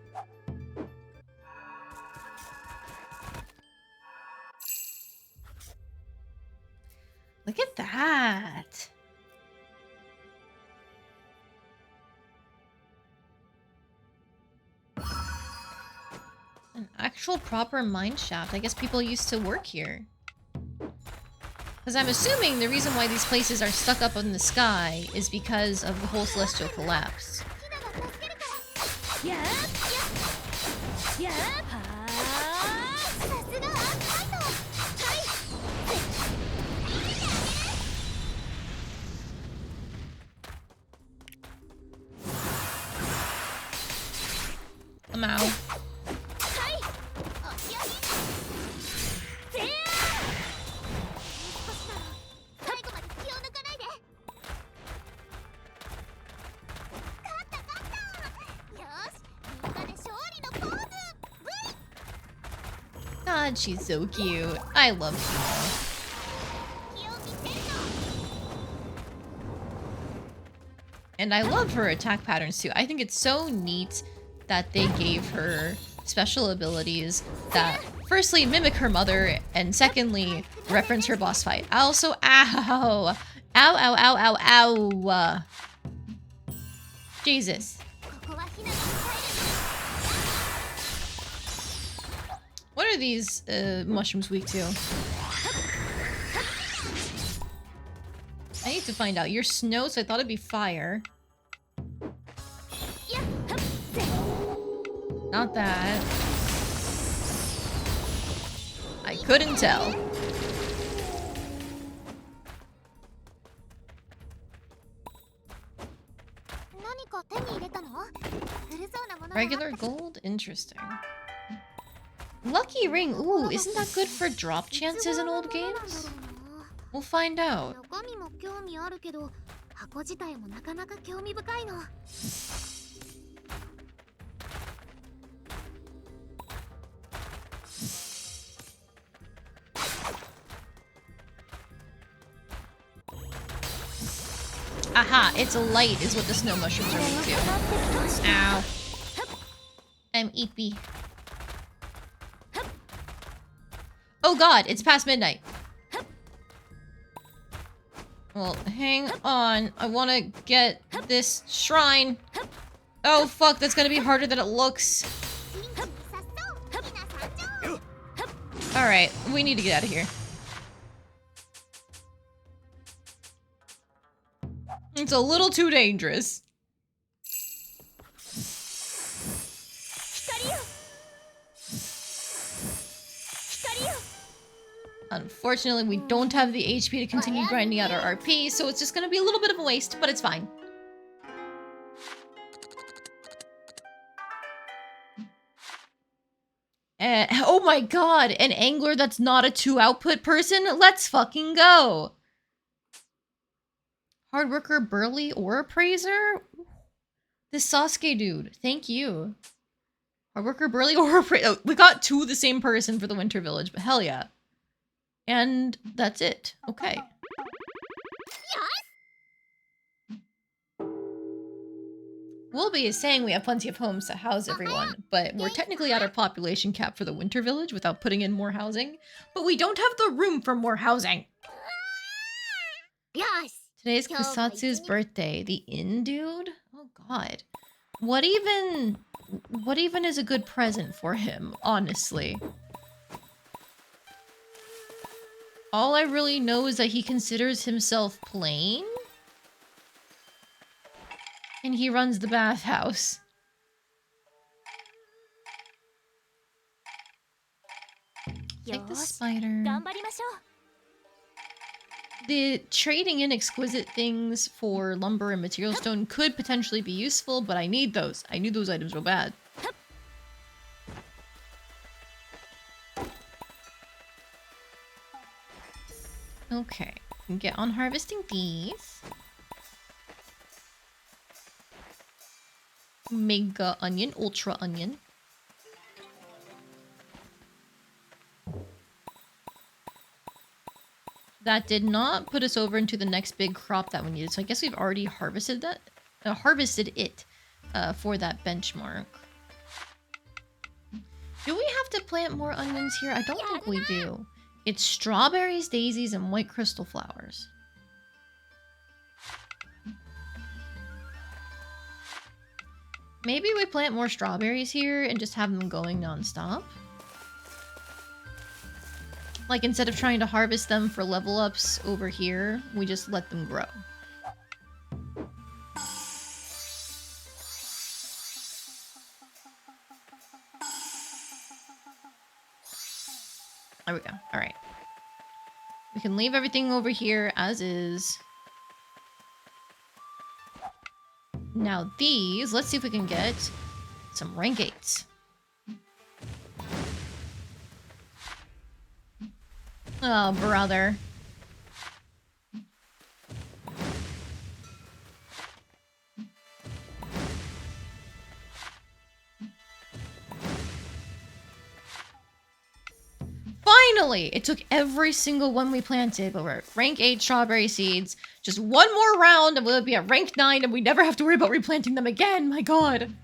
Look at that. actual proper mine shaft. I guess people used to work here. Because I'm assuming the reason why these places are stuck up in the sky is because of the whole celestial collapse. やっやっはーさすがアークナイトはい I'm out. はいあやりぜー少しだろ最後まで気を抜かないで勝った勝ったよーしみんなで勝利のポーズ God, she's so cute. I love Rune. 気を見せるの And I love her attack patterns too. I think it's so neat that they gave her special abilities that firstly mimic her mother and secondly reference her boss fight. I also ow. Ow ow ow ow ow. Jesus. ここはヒナが抑える What are these mushrooms weak to? I need to find out. You're snow, so I thought it'd be fire. やっはっぜ Not that. I couldn't tell. 何か手に入れたの古そうなものが Regular gold? Interesting. Lucky ring. Ooh, isn't that good for drop chances in old games? We'll find out. 中身も興味あるけど箱自体もなかなか興味深いの Aha, it's light is what the snow mushrooms are weak to. Ow. I'm eepy. Oh god, it's past midnight. Well, hang on. I want to get this shrine. Oh fuck, that's gonna be harder than it looks. Alright, we need to get out of here. It's a little too dangerous. 光よ光よ Unfortunately, we don't have the HP to continue grinding out our RP, so it's just gonna be a little bit of a waste, but it's fine. Oh my god, an angler that's not a 2-output person? Let's fucking go! Hard worker, burly, or appraiser? This Sasuke dude, thank you. Hard worker, burly, or appraiser. Oh, we got two of the same person for the Winter Village, but hell yeah. And that's it. Okay. Wilby is saying we have plenty of homes to house everyone, but we're technically at our population cap for the Winter Village without putting in more housing. But we don't have the room for more housing. よし Today's Kusatsu's birthday. The inn dude? Oh god. What even is a good present for him, honestly? All I really know is that he considers himself plain. And he runs the bathhouse. Take the よし spider. 頑張りましょう The trading in exquisite things for lumber and material stone could potentially be useful, but I need those. I need those items real bad. Okay, we can get on harvesting these. Mega onion, ultra onion. That did not put us over into the next big crop that we needed, so I guess we've already harvested that, for that benchmark. Do we have to plant more onions here? I don't think we do. It's strawberries, daisies, and white crystal flowers. Maybe we plant more strawberries here and just have them going non-stop. Like, instead of trying to harvest them for level ups over here, we just let them grow. There we go. Alright. We can leave everything over here as is. Now these, let's see if we can get some rank 8s. Oh, brother. Finally! It took every single one we planted, but we're at rank 8 strawberry seeds. Just one more round and we'll be at rank 9 and we never have to worry about replanting them again. My god.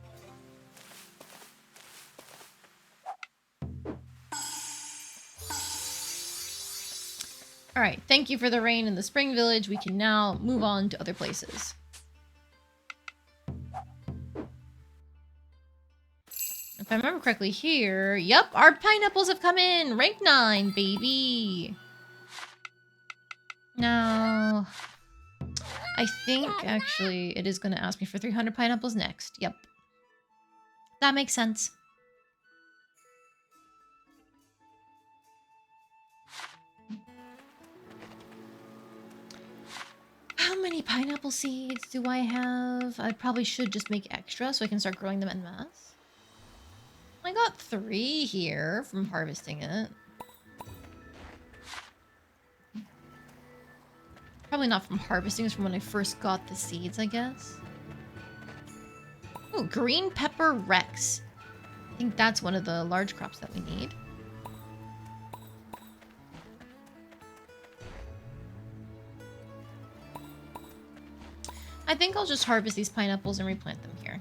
Alright, thank you for the rain in the spring village. We can now move on to other places. If I remember correctly here, yep, our pineapples have come in! Rank 9, baby! Now, I think actually it is going to ask me for 300 pineapples next. Yep. That makes sense. How many pineapple seeds do I have? I probably should just make extra so I can start growing them en masse. I got 3 here from harvesting it. Probably not from harvesting, it's from when I first got the seeds, I guess. Oh, green pepper Rex. I think that's one of the large crops that we need. I think I'll just harvest these pineapples and replant them here.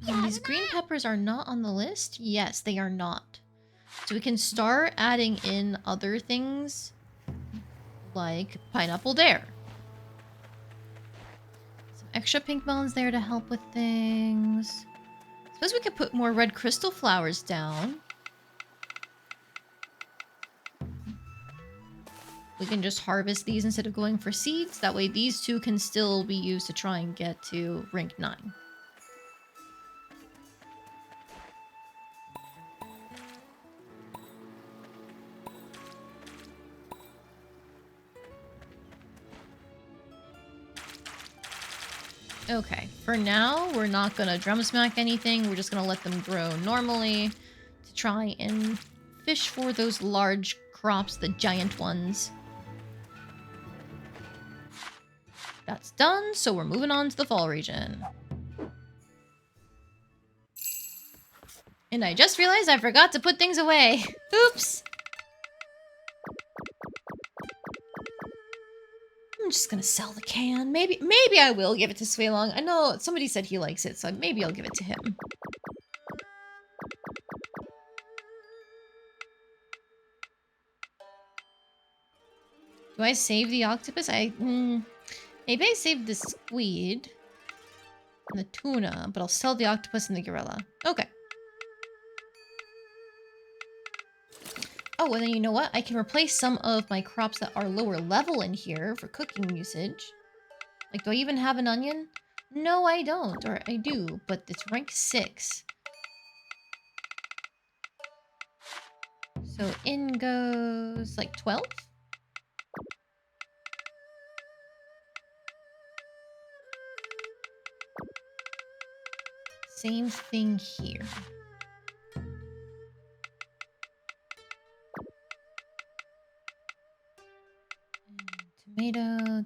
And these green peppers are not on the list? Yes, they are not. So we can start adding in other things like pineapple dare. Some extra pink melons there to help with things. Suppose we could put more red crystal flowers down. We can just harvest these instead of going for seeds. That way these two can still be used to try and get to rank 9. Okay, for now, we're not gonna drum smack anything. We're just gonna let them grow normally to try and fish for those large crops, the giant ones. That's done, so we're moving on to the fall region. And I just realized I forgot to put things away. Oops! I'm just gonna sell the can. Maybe I will give it to Suelong. I know somebody said he likes it, so maybe I'll give it to him. Do I save the octopus? Maybe I saved the squid and the tuna, but I'll sell the octopus and the gorilla. Okay. Oh, and then you know what? I can replace some of my crops that are lower level in here for cooking usage. Like, do I even have an onion? No, I don't. Or I do, but it's rank 6. So in goes, like, 12? Same thing here. Tomato.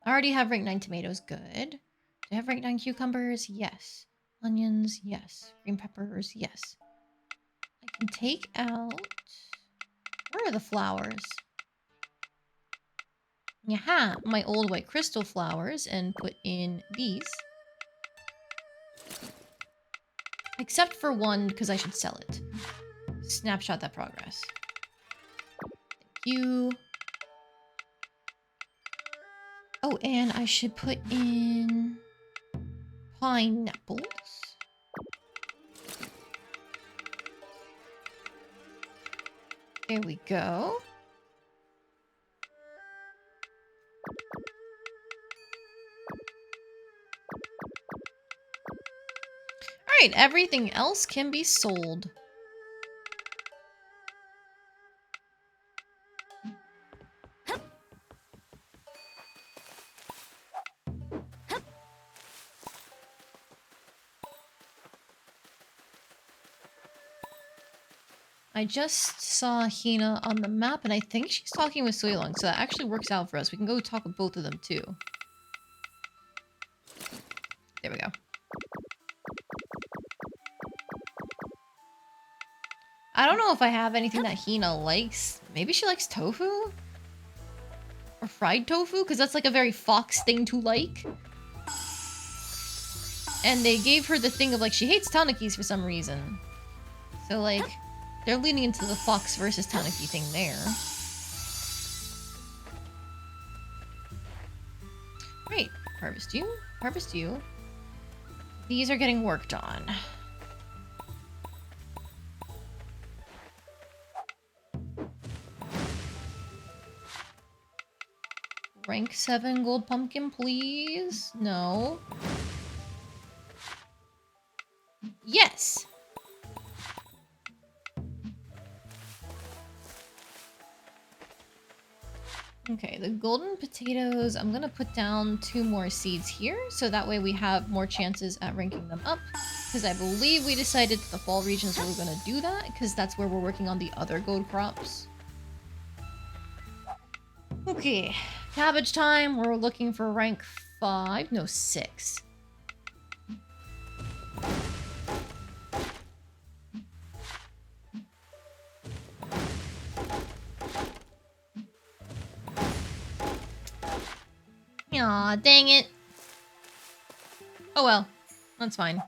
I already have rank 9 tomatoes. Good. Do I have rank 9 cucumbers? Yes. Onions? Yes. Green peppers? Yes. I can take out... Where are the flowers? Yaha! My old white crystal flowers and put in these. Except for one, because I should sell it. Snapshot that progress. Thank you. Oh, and I should put in pineapples. There we go. Alright, everything else can be sold. I just saw Hina on the map, and I think she's talking with Suilong, so that actually works out for us. We can go talk with both of them, too. There we go. I don't know if I have anything that Hina likes. Maybe she likes tofu? Or fried tofu? Because that's like a very fox thing to like. And they gave her the thing of like, she hates tanukis for some reason. So like, they're leaning into the fox versus tanuki thing there. Great. Harvest you. Harvest you. These are getting worked on. Rank 7 gold pumpkin, please. No. Yes! Okay, the golden potatoes, I'm gonna put down 2 more seeds here, so that way we have more chances at ranking them up. Because I believe we decided that the fall regions we were gonna do that, because that's where we're working on the other gold crops. Okay, cabbage time, we're looking for rank 5, no 6. Aw, dang it. Oh well, that's fine.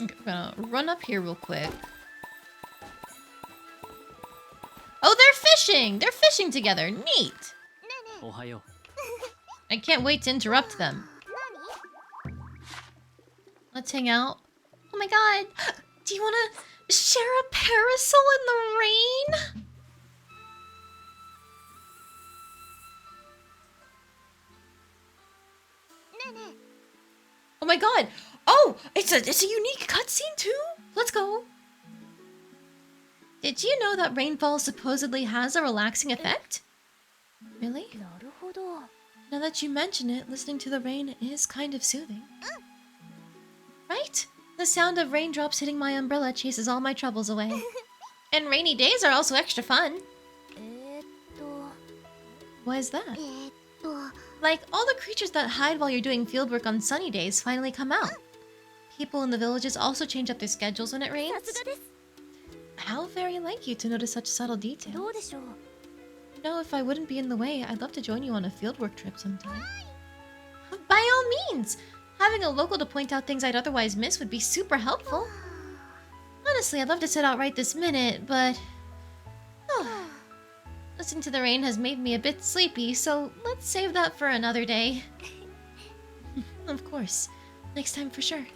Okay, I'm gonna run up here real quick. Oh, they're fishing! They're fishing together! Neat! Ohayo. I can't wait to interrupt them. Let's hang out. Oh my god! Do you wanna share a parasol in the rain? Oh my god! Oh! It's a unique cutscene too? Let's go! Did you know that rainfall supposedly has a relaxing effect? Really? なるほど。 Now that you mention it, listening to the rain is kind of soothing. Right? The sound of raindrops hitting my umbrella chases all my troubles away. And rainy days are also extra fun. と Why is that? と Like, all the creatures that hide while you're doing fieldwork on sunny days finally come out. People in the villages also change up their schedules when it さ rains. すがです。 How very like you to notice such subtle details. どうでしょう。 You know, if I wouldn't be in the way, I'd love to join you on a fieldwork trip sometime. By all means! Having a local to point out things I'd otherwise miss would be super helpful. Honestly, I'd love to set out right this minute, but... listening to the rain has made me a bit sleepy, so let's save that for another day. Of course. Next time for sure.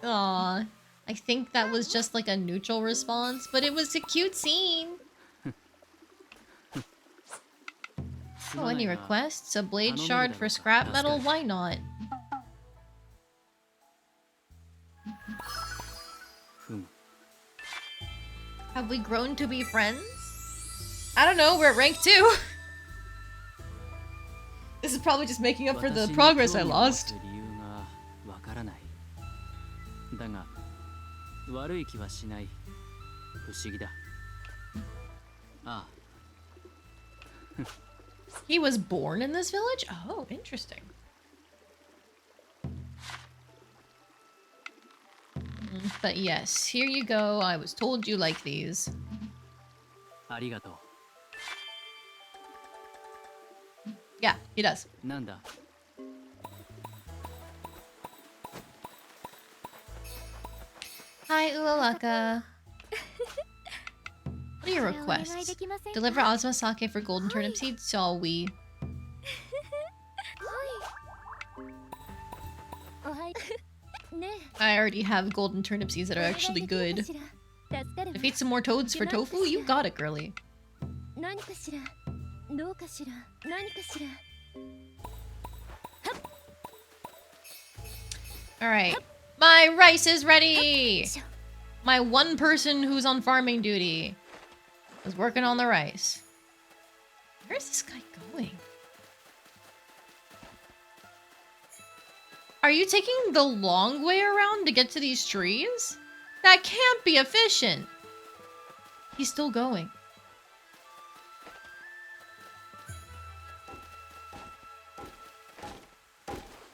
Aww. I think that was just like a neutral response, but it was a cute scene. Oh, any requests? A blade shard for scrap metal? Why not? Have we grown to be friends? I don't know, we're at rank 2. This is probably just making up for the progress I lost. だが悪い気はしない。不思議だ。ああ。 He was born in this village? Oh, interesting. But yes, here you go. I was told you like these. ありがとう。 Yeah, he does. なんだ。Hi, Ulalaka. What are your requests? Deliver Azuma sake for golden turnip seeds? Shall we? I already have golden turnip seeds that are actually good. Defeat some more toads for tofu? You got it, girly. Alright. My rice is ready! My one person who's on farming duty is working on the rice. Where's this guy going? Are you taking the long way around to get to these trees? That can't be efficient. He's still going.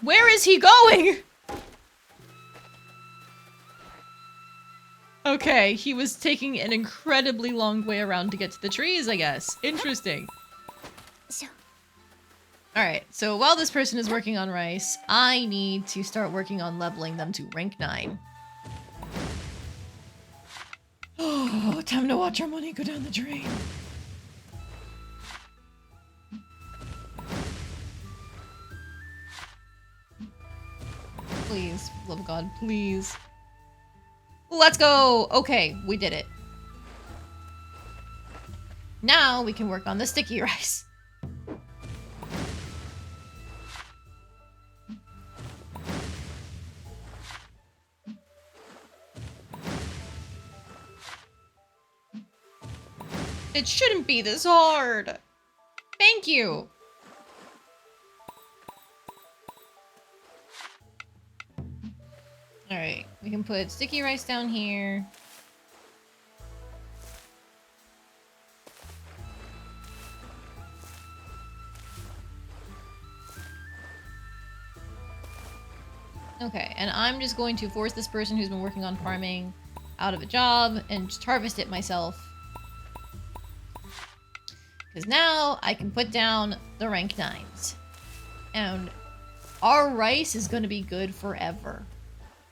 Where is he going? Okay, he was taking an incredibly long way around to get to the trees, I guess. Interesting. Alright, so while this person is working on rice, I need to start working on leveling them to rank 9. Oh, time to watch our money go down the drain. Please, love of God, please. Let's go! Okay, we did it. Now we can work on the sticky rice. It shouldn't be this hard. Thank you. Alright, we can put sticky rice down here. Okay, and I'm just going to force this person who's been working on farming out of a job and just harvest it myself. Because now I can put down the rank 9s. And our rice is going to be good forever.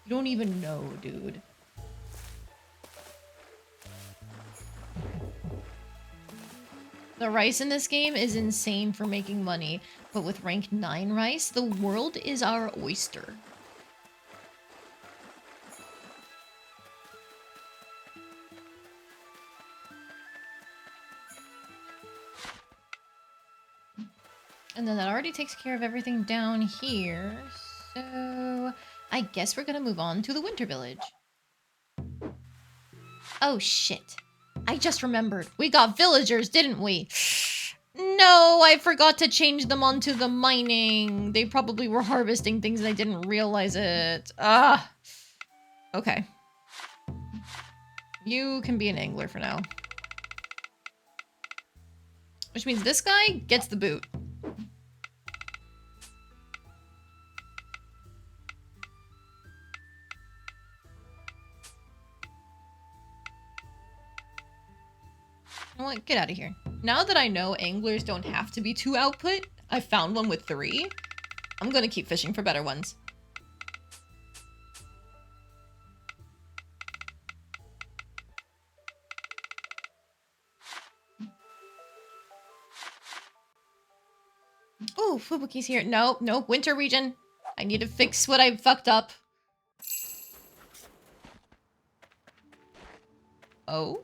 You don't even know, dude. The rice in this game is insane for making money, but with rank 9 rice, the world is our oyster. And then that already takes care of everything down here. So I guess we're gonna move on to the winter village. Oh shit. I just remembered. We got villagers, didn't we? No, I forgot to change them onto the mining. They probably were harvesting things and I didn't realize it. Ah. Okay. You can be an angler for now. Which means this guy gets the boot. You know what? Get out of here. Now that I know anglers don't have to be 2 output, I found one with 3. I'm gonna keep fishing for better ones. Oh, Fubuki's here. No, no, winter region. I need to fix what I fucked up. Oh?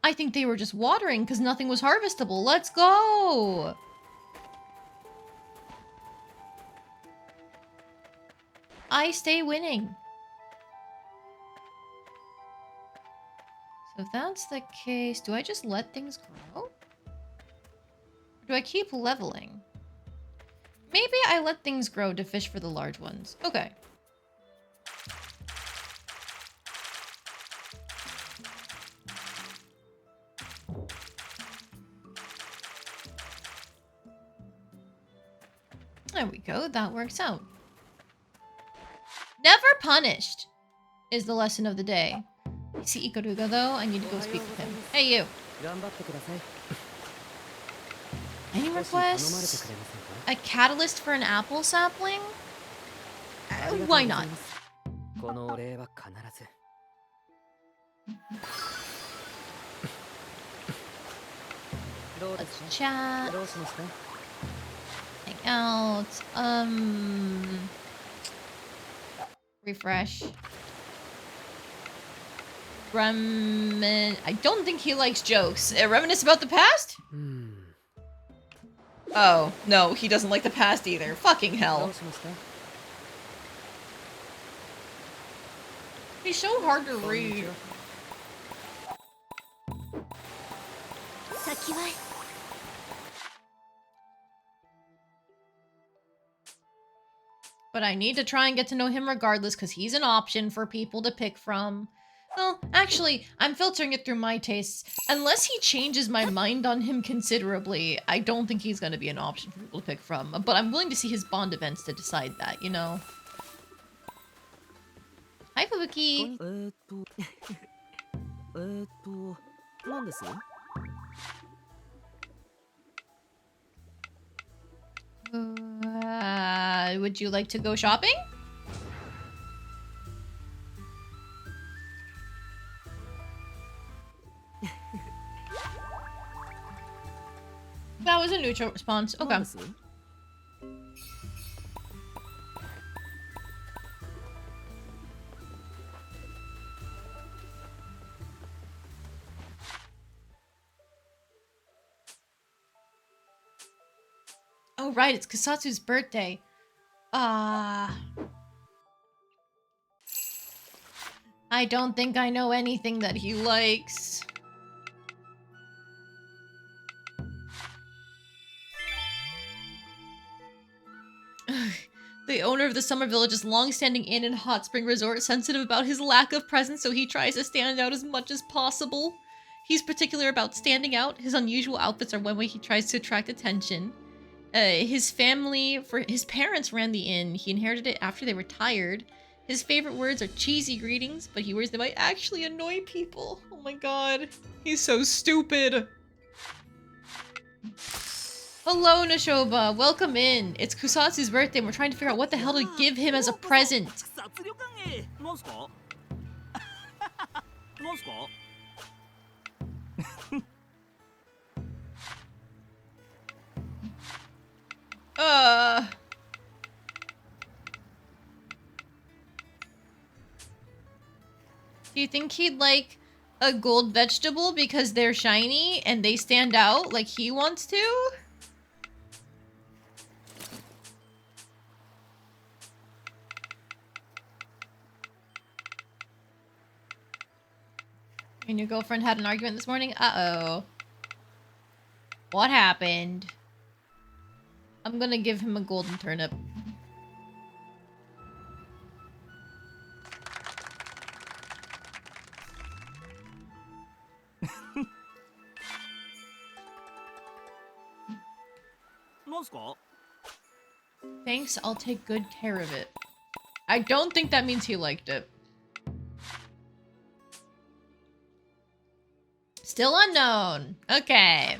I think they were just watering because nothing was harvestable. Let's go! I stay winning. So if that's the case, do I just let things grow? Or do I keep leveling? Maybe I let things grow to fish for the large ones. Okay. There we go, that works out. Never punished is the lesson of the day. I see Ikaruga though, I need to go speak with him. Hey you! Any requests? A catalyst for an apple sapling? Why not? このお礼は必ず。どうで Let's すか chat. どうしました Hang out. Refresh. I don't think he likes jokes. Reminisce about the past? うーん Oh, no, he doesn't like the past either. Fucking ど hell. うしました He's so hard to read. 先は But I need to try and get to know him regardless because he's an option for people to pick from. Well, actually, I'm filtering it through my tastes. Unless he changes my mind on him considerably, I don't think he's going to be an option for people to pick from. But I'm willing to see his Bond events to decide that, you know? Hi, Fubuki. 何です Would you like to go shopping? That was a neutral response. 何 Okay. です Oh, right, it's Kusatsu's birthday. I don't think I know anything that he likes. The owner of the Summer Village's long-standing inn and hot spring resort, sensitive about his lack of presence, so he tries to stand out as much as possible. He's particular about standing out. His unusual outfits are one way he tries to attract attention. His parents ran the inn. He inherited it after they retired. His favorite words are cheesy greetings, but he worries they might actually annoy people. Oh my god. He's so stupid. Hello, Nashoba. Welcome in. It's Kusatsu's birthday and we're trying to figure out what the hell to give him as a present. 殺旅館へなんすかなんすか Do you think he'd like a gold vegetable because they're shiny and they stand out like he wants to? And your girlfriend had an argument this morning? Uh-oh. What happened? I'm gonna give him a golden turnip. Thanks, I'll take good care of it. I don't think that means he liked it. Still unknown. Okay.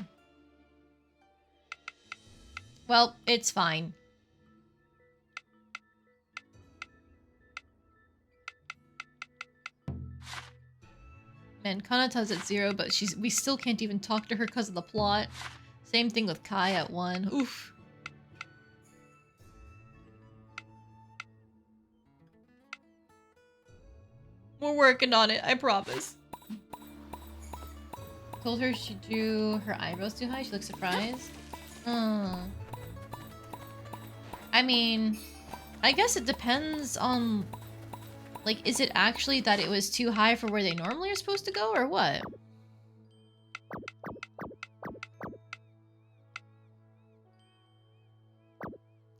Well, it's fine. Man, Kanata's at 0, but we still can't even talk to her because of the plot. Same thing with Kai at 1. Oof. We're working on it, I promise. Told her she drew her eyebrows too high. She looks surprised. I mean, I guess it depends on... Like, is it actually that it was too high for where they normally are supposed to go, or what?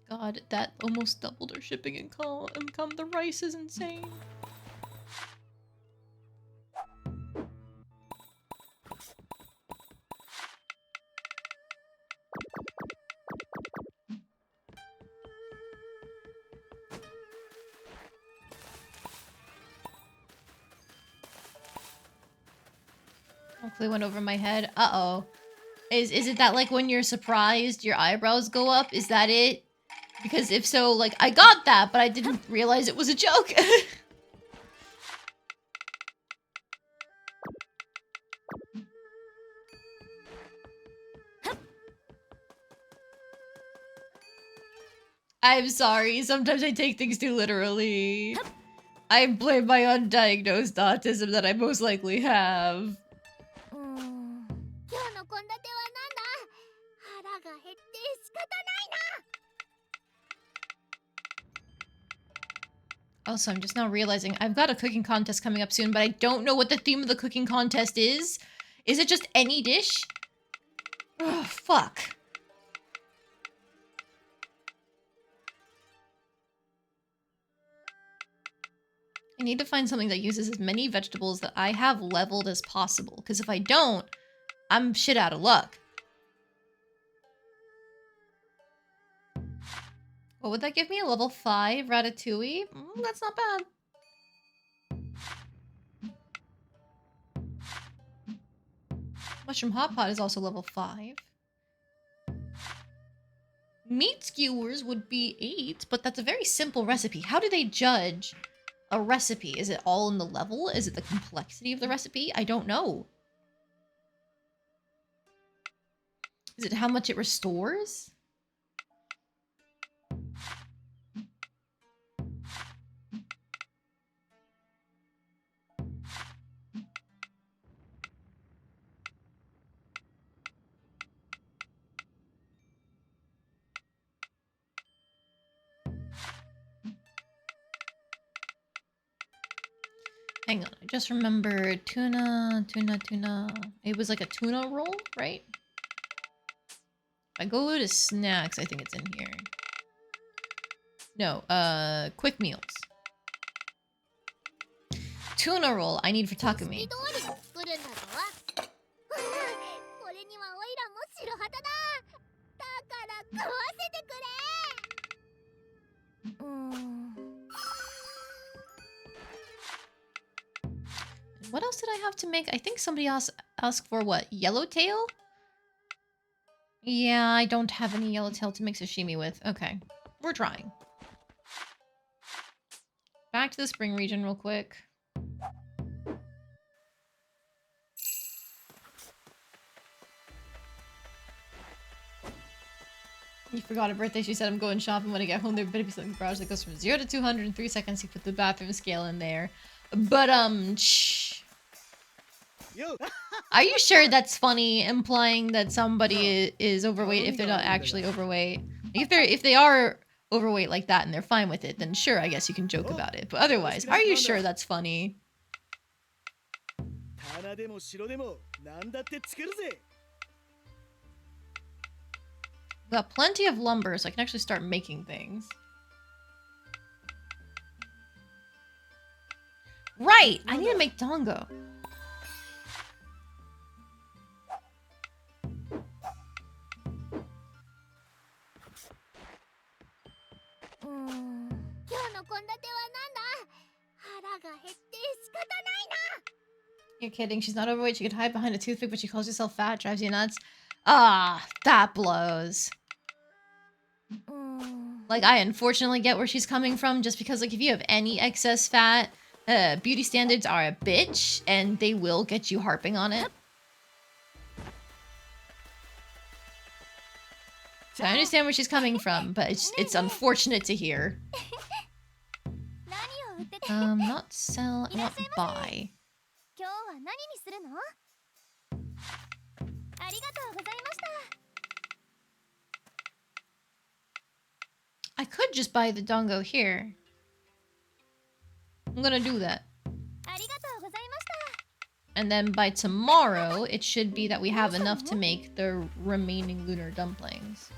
God, that almost doubled our shipping income. The rice is insane. Hopefully went over my head. Uh-oh. Is it that, like, when you're surprised, your eyebrows go up? Is that it? Because if so, like, I got that, but I didn't realize it was a joke. I'm sorry. Sometimes I take things too literally. I blame my undiagnosed autism that I most likely have. 今日の献立はなんだ？腹が減って仕方ないな。 Also, I'm just now realizing I've got a cooking contest coming up soon, but I don't know what the theme of the cooking contest is. Is it just any dish? Oh, fuck. I need to find something that uses as many vegetables that I have leveled as possible, because if I don't, I'm shit out of luck. What would that give me? A level 5 ratatouille? That's not bad. Mushroom hot pot is also level 5. Meat skewers would be 8, but that's a very simple recipe. How do they judge a recipe? Is it all in the level? Is it the complexity of the recipe? I don't know. Is it how much it restores? Hang on, I just remembered tuna. It was like a tuna roll, right? If I go to snacks, I think it's in here. No, quick meals. Tuna roll, I need for Takumi. 通り作るんだぞ。これにはオイラも白旗だ。だから食わせてくれ。What else did I have to make? I think somebody else asked for what? Yellowtail? Yeah, I don't have any yellowtail to make sashimi with. Okay, we're trying. Back to the spring region real quick. You forgot her birthday. She said, I'm going shopping when I get home. There better be something in the garage that goes from 0 to 200 in 3 seconds. You put the bathroom scale in there. But, shh. Are you sure that's funny, implying that somebody is overweight if they're not actually overweight? If they are overweight like that and they're fine with it, then sure, I guess you can joke about it. But otherwise, are you sure that's funny? We've got plenty of lumber, so I can actually start making things. Right! I need to make dongo. You're kidding. She's not overweight. She could hide behind a toothpick, but she calls herself fat. Drives you nuts. Ah, that blows. Like, I unfortunately get where she's coming from, just because, like, if you have any excess fat, beauty standards are a bitch, and they will get you harping on it. So I understand where she's coming from, but it's unfortunate to hear. Not sell, I want buy. I could just buy the dongo here. I'm gonna do that. And then by tomorrow, it should be that we have enough to make the remaining lunar dumplings.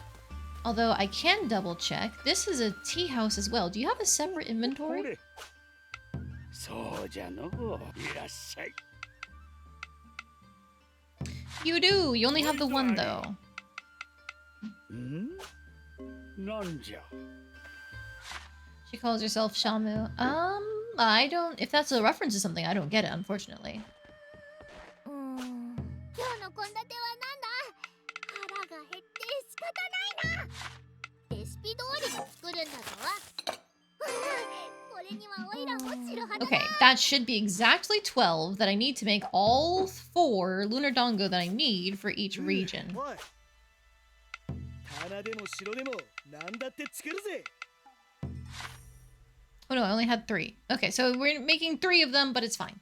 Although I can double check. This is a tea house as well. Do you have a separate inventory? You do. You only have the one though. She calls herself Shamu. I don't... If that's a reference to something, I don't get it, unfortunately. Okay, that should be exactly 12 that I need to make all 4 lunar dongo that I need for each region. Oh no, I only had 3. Okay, so we're making 3 of them, but it's fine.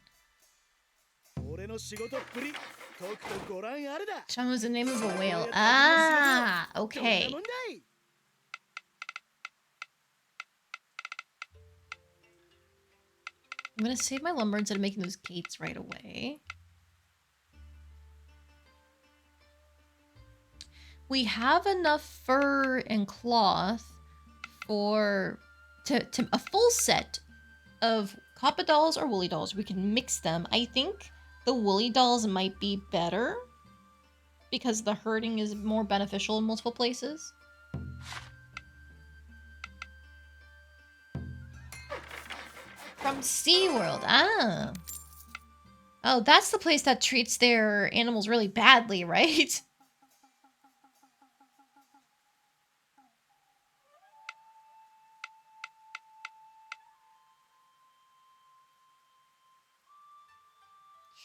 Shan was the name of a whale. Ah, okay. I'm gonna save my lumber instead of making those gates right away. We have enough fur and cloth for to a full set of Kappa dolls or woolly dolls. We can mix them. I think the woolly dolls might be better because the herding is more beneficial in multiple places. From SeaWorld. Ah. Oh, that's the place that treats their animals really badly, right?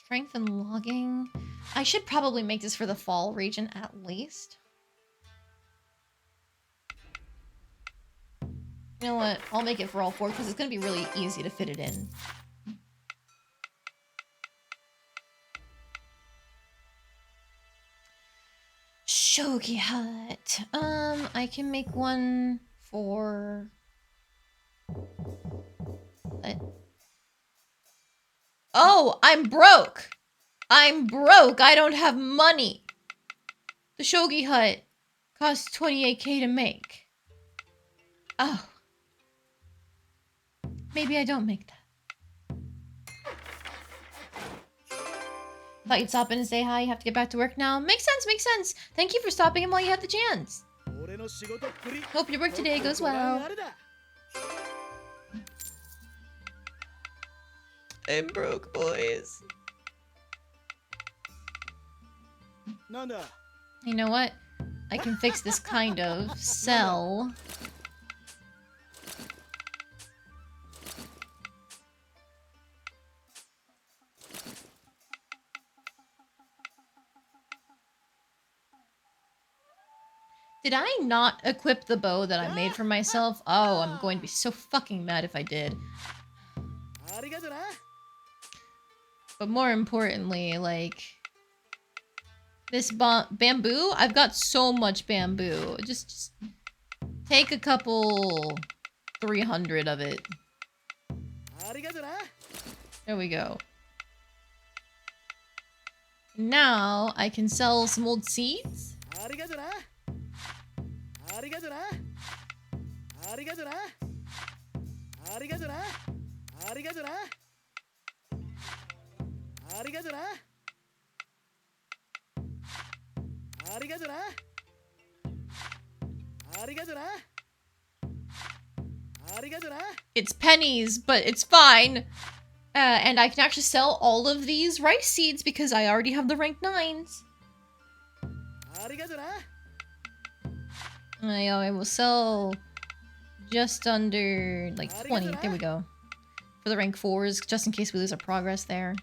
Strength and logging. I should probably make this for the fall region at least. You know what? I'll make it for all 4 because it's going to be really easy to fit it in. Shogi hut. I can make one for... What? Oh, I'm broke! I'm broke! I don't have money! The Shogi hut costs 28k to make. Oh. Maybe I don't make that. Thought you'd stop in and say hi. You have to get back to work now. Makes sense, makes sense. Thank you for stopping in while you have the chance. Hope your work today goes well. I'm broke, boys. You know what? I can fix this kind of. Sell. Did I not equip the bow that I made for myself? Oh, I'm going to be so fucking mad if I did. But more importantly, like... This bamboo? I've got so much bamboo. Just take a couple... 300 of it. There we go. Now, I can sell some old seeds. It's pennies, but it's fine. And I can actually sell all of these rice seeds because I already have the rank 9s. I will sell just under, like, 20. There we go. For the rank 4s, just in case we lose our progress there.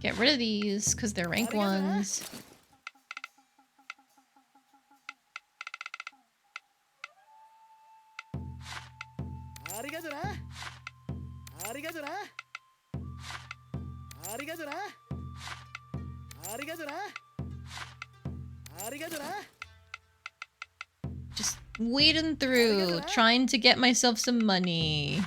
Get rid of these, because they're rank 1s. Just wading through, trying to get myself some money.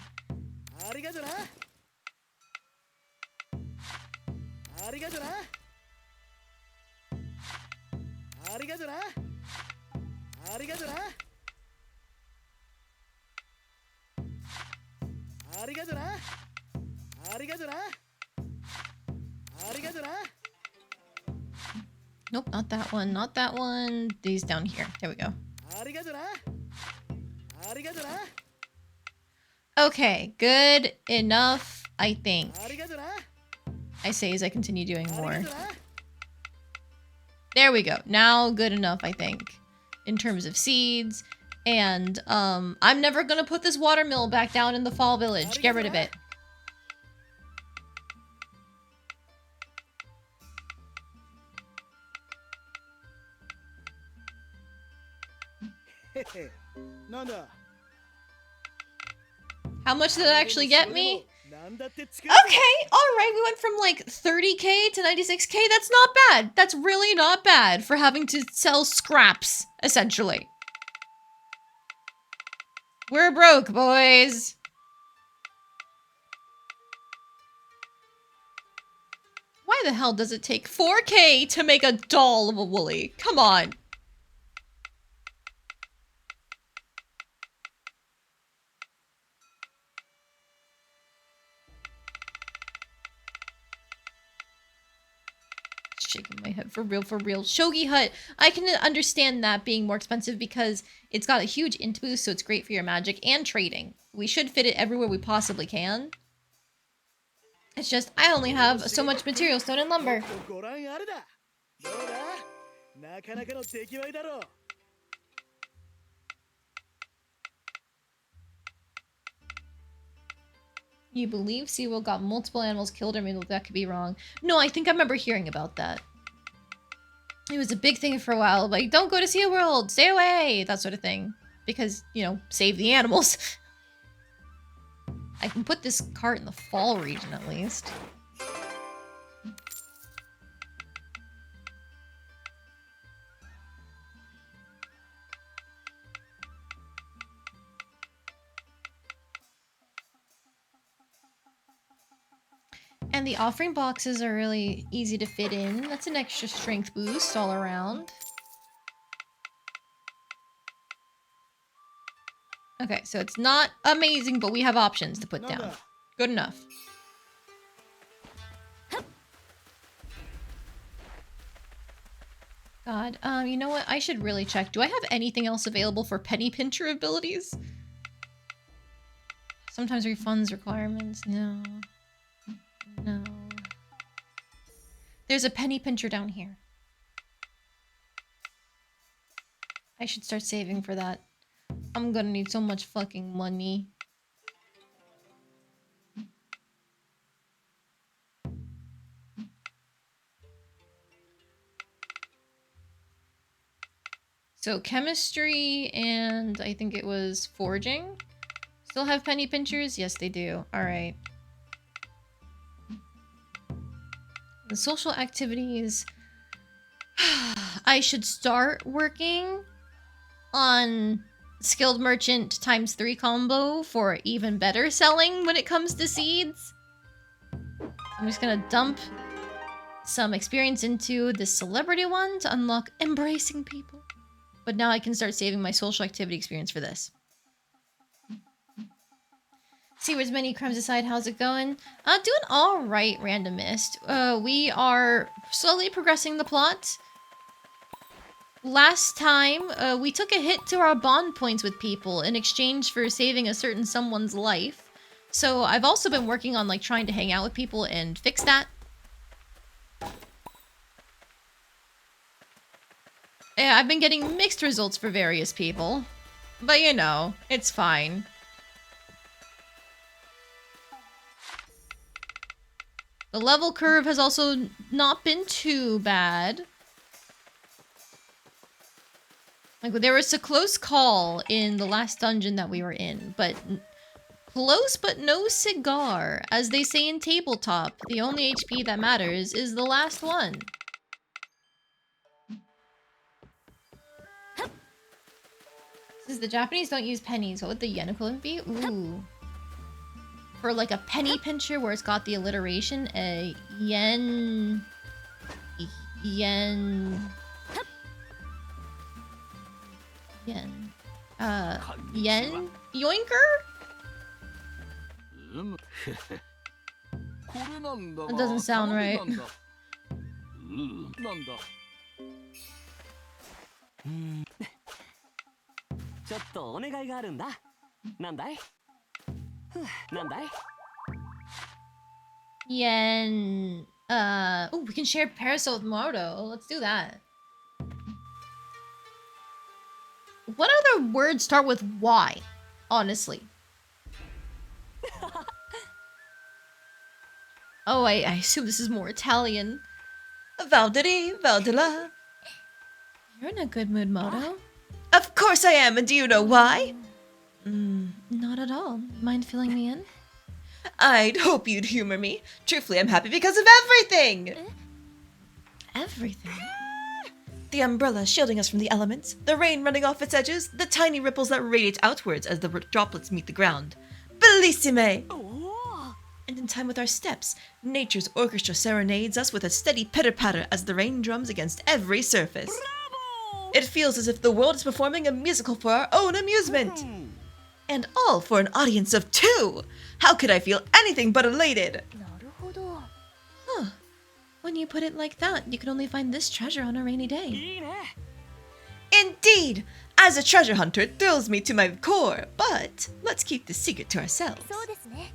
Nope, not that one, not that one. These down here. There we go. Okay, good enough, I think. I say as I continue doing more. There we go. Now good enough, I think. In terms of seeds. And I'm never gonna put this watermill back down in the fall village. Get rid of it. How much did it actually get me? Okay, alright, we went from like 30k to 96k. That's not bad. That's really not bad for having to sell scraps, essentially. We're broke, boys. Why the hell does it take 4k to make a doll of a Wooly? Come on. Shaking my head. For real, for real. Shogi Hut, I can understand that being more expensive because it's got a huge int boost, so it's great for your magic and trading. We should fit it everywhere we possibly can. It's just, I only have so much material, stone and lumber. You believe SeaWorld got multiple animals killed or maybe that could be wrong. No, I think I remember hearing about that. It was a big thing for a while, like, don't go to SeaWorld, stay away, that sort of thing. Because, you know, save the animals. I can put this cart in the fall region at least. And the offering boxes are really easy to fit in. That's an extra strength boost all around. Okay, so it's not amazing, but we have options to put down. Good enough. God, you know what? I should really check. Do I have anything else available for penny pincher abilities? Sometimes refunds requirements. No. No. There's a penny pincher down here. I should start saving for that. I'm gonna need so much fucking money. So chemistry and I think it was forging. Still have penny pinchers? Yes, they do. Alright. The social activities. I should start working on skilled merchant ×3 combo for even better selling when it comes to seeds. I'm just gonna dump some experience into the celebrity one to unlock embracing people. But now I can start saving my social activity experience for this. See where's many crimes aside, how's it going? Doing alright, randomist. We are slowly progressing the plot. Last time, we took a hit to our bond points with people in exchange for saving a certain someone's life. So I've also been working on like trying to hang out with people and fix that. Yeah, I've been getting mixed results for various people. But you know, it's fine. The level curve has also not been too bad. Like, there was a close call in the last dungeon that we were in, but close but no cigar. As they say in tabletop, the only HP that matters is the last one. Says the Japanese don't use pennies. What would the yen equivalent be? Ooh. For like a penny pincher where it's got the alliteration, a yen... Yen... Yen. Yen? Yoinker? That doesn't sound right. ちょっとお願いがあるんだ。なんだい？ふう、なんだい？ Yen. Oh, we can share parasol with Mordo. Let's do that. What other words start with Y? Honestly. Oh, I assume this is more Italian. Valderi, Valdela. You're in a good mood, Moto. Of course I am, and do you know why? Not at all. Mind filling me in? I'd hope you'd humor me. Truthfully, I'm happy because of everything! Everything? The umbrella shielding us from the elements, the rain running off its edges, the tiny ripples that radiate outwards as the droplets meet the ground. Bellissime! And in time with our steps, nature's orchestra serenades us with a steady pitter-patter as the rain drums against every surface. It feels as if the world is performing a musical for our own amusement. And all for an audience of 2! How could I feel anything but elated? なるほど。 Huh. When you put it like that, you can only find this treasure on a rainy day. いいね。 Indeed! As a treasure hunter, it thrills me to my core, but let's keep the secret to ourselves. そうですね。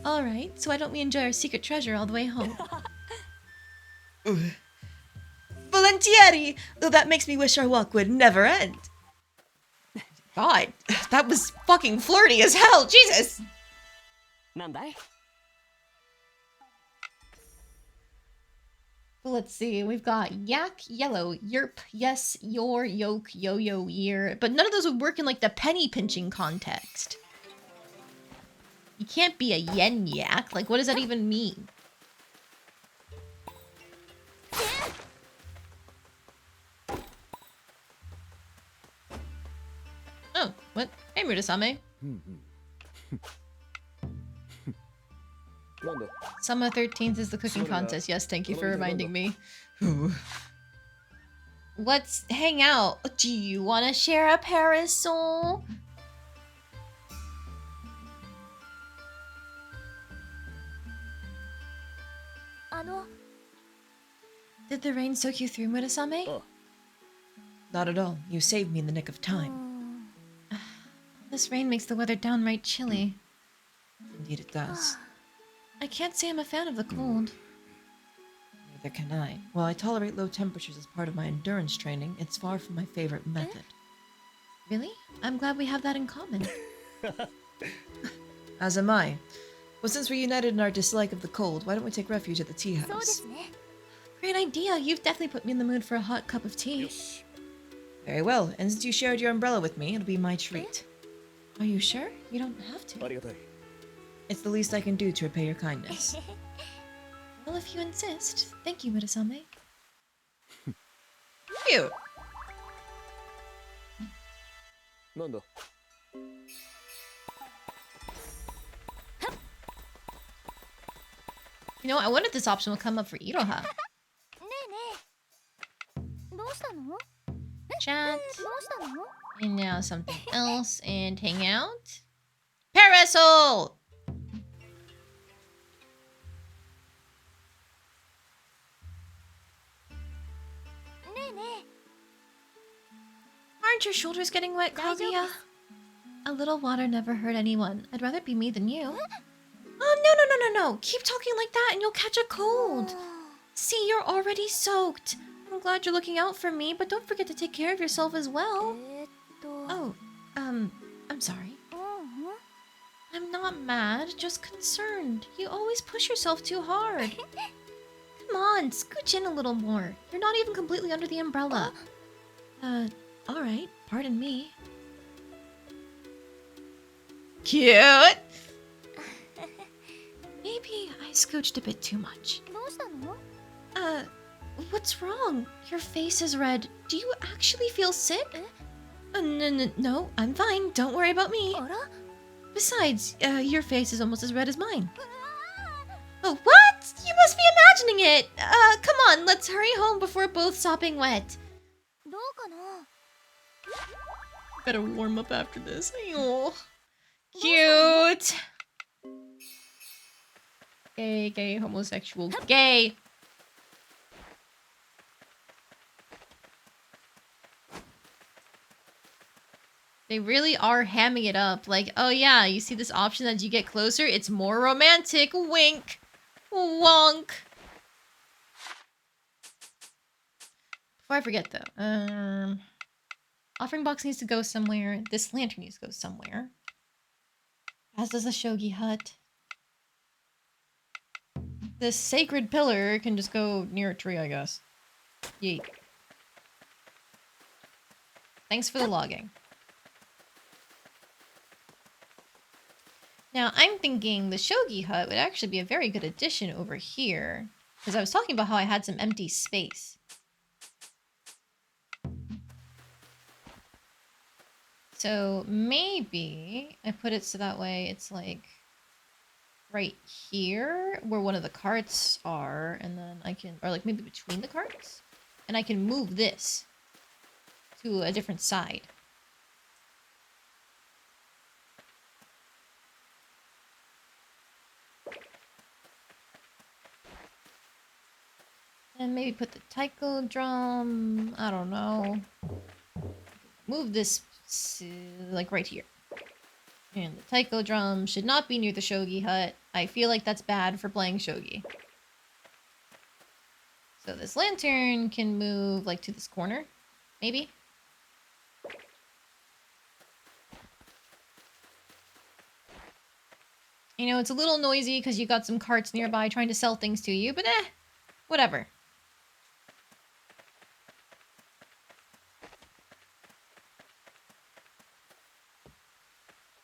Alright, so why don't we enjoy our secret treasure all the way home? Volentieri! Though that makes me wish our walk would never end. God, that was fucking flirty as hell, Jesus! なんだい？ Let's see, we've got yak, yellow, yerp, yes, your, yoke, yo-yo, year, but none of those would work in like the penny pinching context. You can't be a yen yak, like what does that even mean? Oh, what? Hey, Murasame. なんだ Summer 13th is the cooking contest. Yes, thank you for reminding me. Let's hang out. Do you want to share a parasol? Did the rain soak you through, Murasame? Oh. Not at all. You saved me in the nick of time. This rain makes the weather downright chilly. Indeed it does. I can't say I'm a fan of the cold. Neither can I. While I tolerate low temperatures as part of my endurance training, it's far from my favorite method. Really? I'm glad we have that in common. As am I. Well, since we're united in our dislike of the cold, why don't we take refuge at the tea そうで house? すね。 Great idea. You've definitely put me in the mood for a hot cup of tea. Very well. And since you shared your umbrella with me, it'll be my treat. Are you sure? You don't have あ to. りがたい It's the least I can do to repay your kindness. Well, if you insist. Thank you, Murasame. Cute. なんだ You know, I wonder if this option will come up for Iroha. ねえねえ。どうしたの？ Chat. どうしたの？ And now something else. And hang out. Parasol! ねえねえ。 Aren't your shoulders getting wet, Kaguya? A little water never hurt anyone. I'd rather it be me than you. Oh, no. Keep talking like that and you'll catch a cold. See, you're already soaked. I'm glad you're looking out for me, but don't forget to take care of yourself as well. Oh, I'm sorry. うんうん。 I'm not mad, just concerned. You always push yourself too hard. Come on, scooch in a little more. You're not even completely under the umbrella. Alright, pardon me. Cute! Maybe I scooched a bit too much. どうしたの？ What's wrong? Your face is red. Do you actually feel sick? No, I'm fine. Don't worry about me. あら？ Besides, your face is almost as red as mine. Oh, what? You must be imagining it! Come on, let's hurry home before we're both sopping wet. どうかな？ Better warm up after this. Oh, cute! Gay, homosexual, gay! They really are hamming it up. Like, oh yeah, you see this option as you get closer? It's more romantic. Wink. Wonk. Before I forget though, Offering box needs to go somewhere. This lantern needs to go somewhere. As does the shogi hut. This sacred pillar can just go near a tree, I guess. Yeet. Thanks for the logging. Now, I'm thinking the shogi hut would actually be a very good addition over here. Because I was talking about how I had some empty space. So maybe I put it so that way it's like right here where one of the carts are, and then I can, or like maybe between the carts, and I can move this to a different side. And maybe put the taiko drum, I don't know. Move this like right here. And the taiko drum should not be near the shogi hut. I feel like that's bad for playing shogi. So this lantern can move like to this corner, maybe. You know, it's a little noisy because you got some carts nearby trying to sell things to you, but whatever.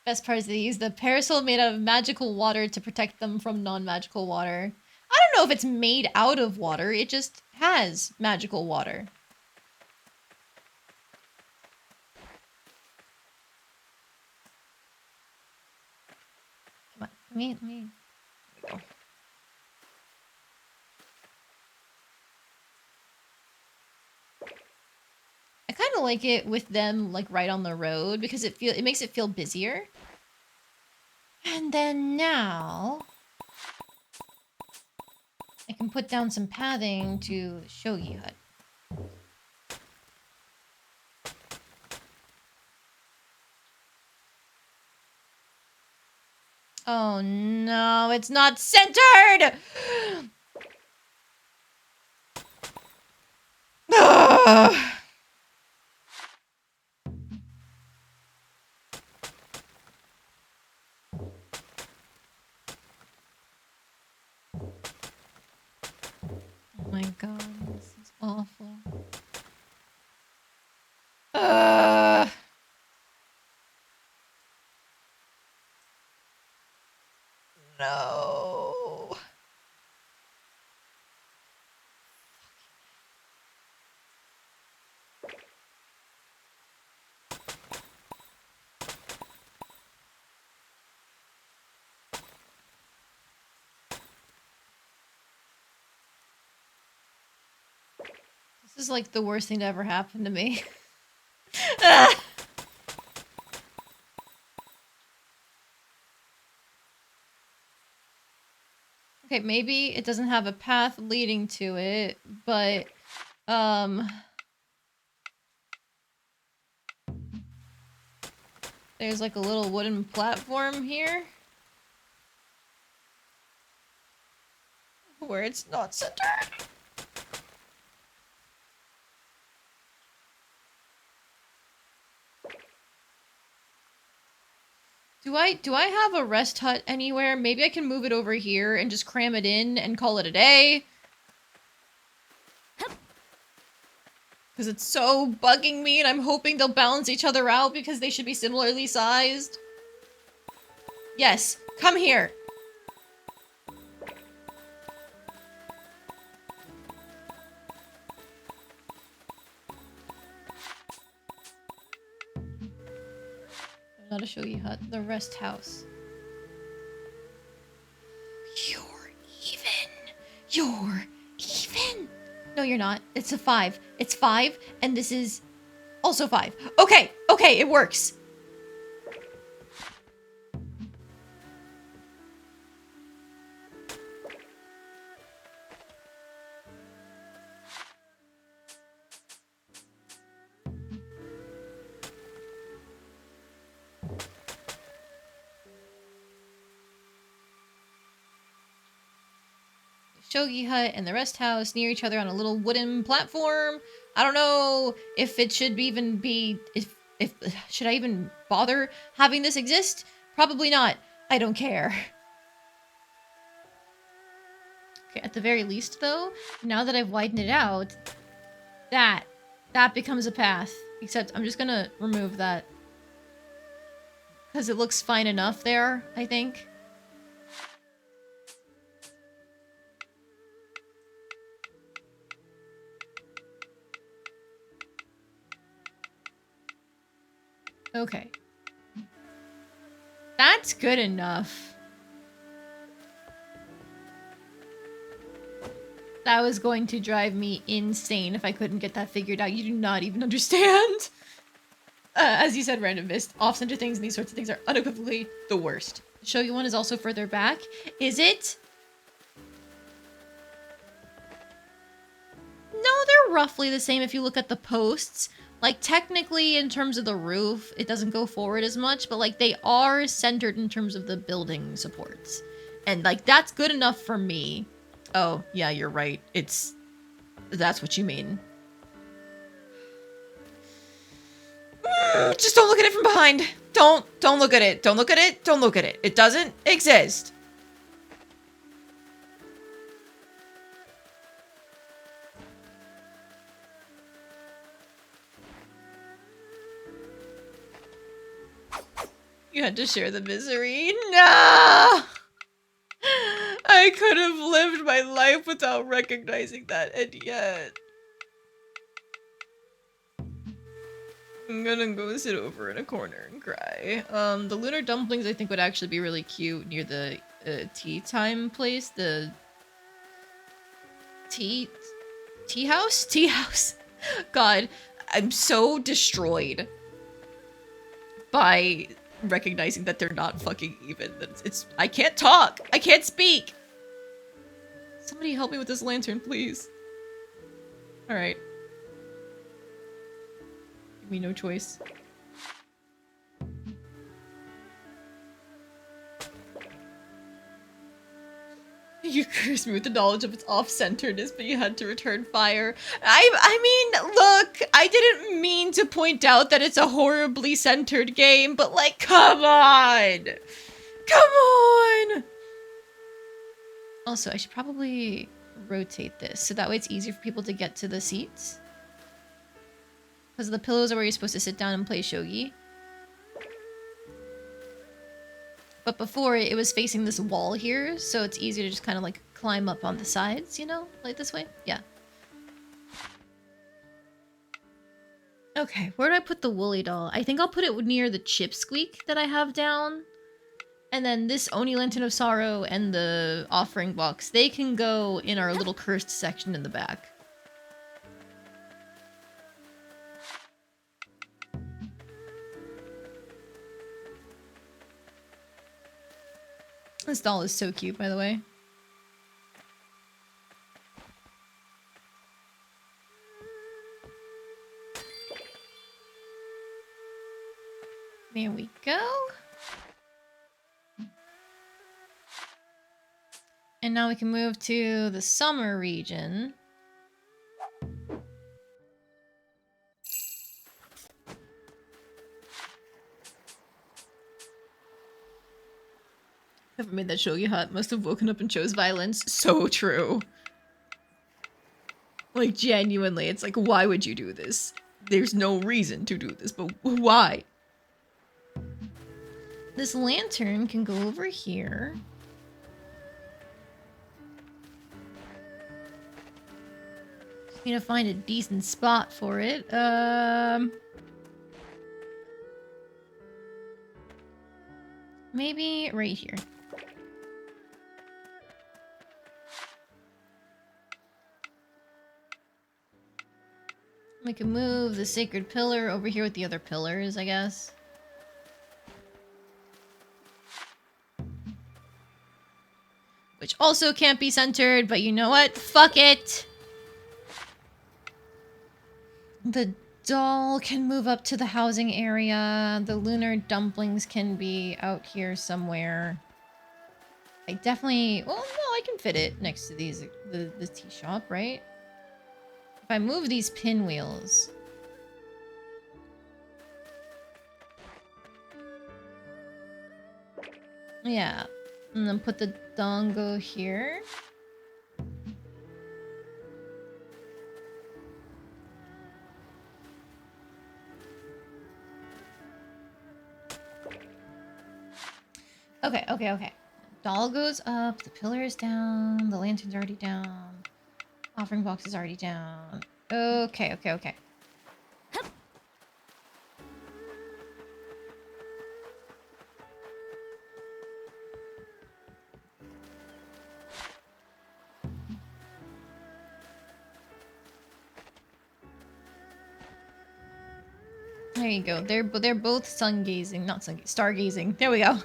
Best part is they use the parasol made out of magical water to protect them from non-magical water. I don't know if it's made out of water, it just has magical water. Come on, let me. There we go. I kind of like it with them like right on the road because it makes it feel busier. And then now I can put down some pathing to the shogi hut. Oh no, it's not centered! Ugh. Oh my god, this is awful. No. This is like the worst thing to ever happen to me. Okay, maybe it doesn't have a path leading to it, but there's like a little wooden platform here where it's not centered. Do I have a rest hut anywhere? Maybe I can move it over here and just cram it in and call it a day. Because it's so bugging me and I'm hoping they'll balance each other out because they should be similarly sized. Yes, come here. Not a shogi hut, the rest house. You're even. You're even. No, you're not. It's a 5. It's 5, and this is also 5. Okay, okay, it works. Shogi hut and the rest house near each other on a little wooden platform. I don't know if it should even be if should I even bother having this exist? Probably not. I don't care. Okay, at the very least though, now that I've widened it out, that becomes a path. Except I'm just gonna remove that. Because it looks fine enough there, I think. Okay. That's good enough. That was going to drive me insane if I couldn't get that figured out. You do not even understand. As you said, Random Mist, off-center things and these sorts of things are unequivocally the worst. The Shogi one is also further back. Is it? No, they're roughly the same if you look at the posts. Like, technically, in terms of the roof, it doesn't go forward as much, but, like, they are centered in terms of the building supports. And, like, that's good enough for me. Oh, yeah, you're right. That's what you mean. Just don't look at it from behind. Don't look at it. Don't look at it. Don't look at it. It doesn't exist. You had to share the misery. No! I could have lived my life without recognizing that, and yet... I'm gonna go sit over in a corner and cry. The lunar dumplings I think would actually be really cute near the tea time place. The... Tea house? Tea house. God, I'm so destroyed by recognizing that they're not fucking even. It's I can't talk. I can't speak. Somebody help me with this lantern, please. All right. Give me no choice. You cursed me with the knowledge of its off-centeredness, but you had to return fire. I mean, look, I didn't mean to point out that it's a horribly centered game, but like, come on! Come on! Also, I should probably rotate this, so that way it's easier for people to get to the seats. Because the pillows are where you're supposed to sit down and play shogi. But before, it was facing this wall here, so it's easier to just kind of like climb up on the sides, you know? Like this way? Yeah. Okay, where do I put the woolly doll? I think I'll put it near the chip squeak that I have down. And then this Oni Lantern of Sorrow and the offering box, they can go in our little cursed section in the back. This doll is so cute, by the way. There we go. And now we can move to the summer region. Whoever made that shogi hut must have woken up and chose violence. So true. Like, genuinely, it's like, why would you do this? There's no reason to do this, but why? This lantern can go over here. Just need to find a decent spot for it. Maybe right here. We can move the sacred pillar over here with the other pillars, I guess. Which also can't be centered, but you know what? Fuck it! The doll can move up to the housing area. The lunar dumplings can be out here somewhere. I definitely... Well, no, I can fit it next to these the tea shop, right? If I move these pinwheels... Yeah. And then put the dongo here. Okay, okay, okay. Doll goes up, the pillar is down, the lantern's already down, offering box is already down. Okay, okay, okay. There you go. They're both sun gazing, not sun stargazing. There we go.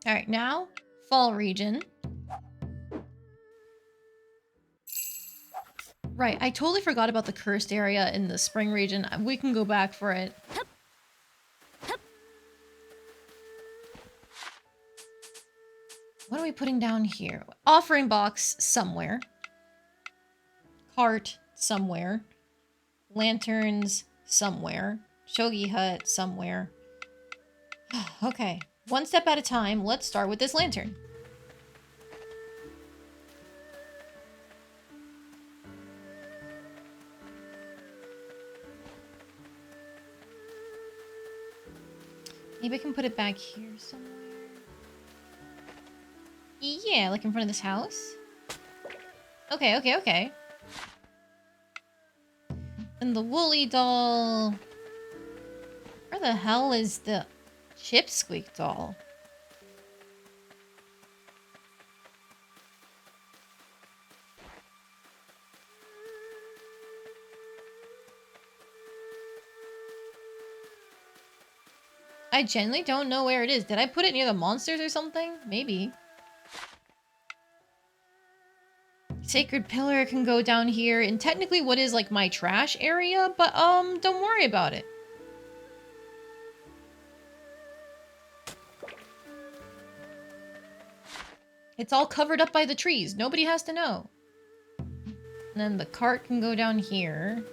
All right, now fall region. Right, I totally forgot about the cursed area in the spring region. We can go back for it. What are we putting down here? Offering box somewhere. Cart somewhere. Lanterns somewhere. Shogi hut somewhere. Okay, one step at a time. Let's start with this lantern. Maybe I can put it back here somewhere. Yeah, like in front of this house. Okay, okay, okay. And the woolly doll... Where the hell is the Chipsqueak doll? I genuinely don't know where it is. Did I put it near the monsters or something? Maybe. Sacred pillar can go down here in technically what is like my trash area, but don't worry about it. It's all covered up by the trees. Nobody has to know. And then the cart can go down here.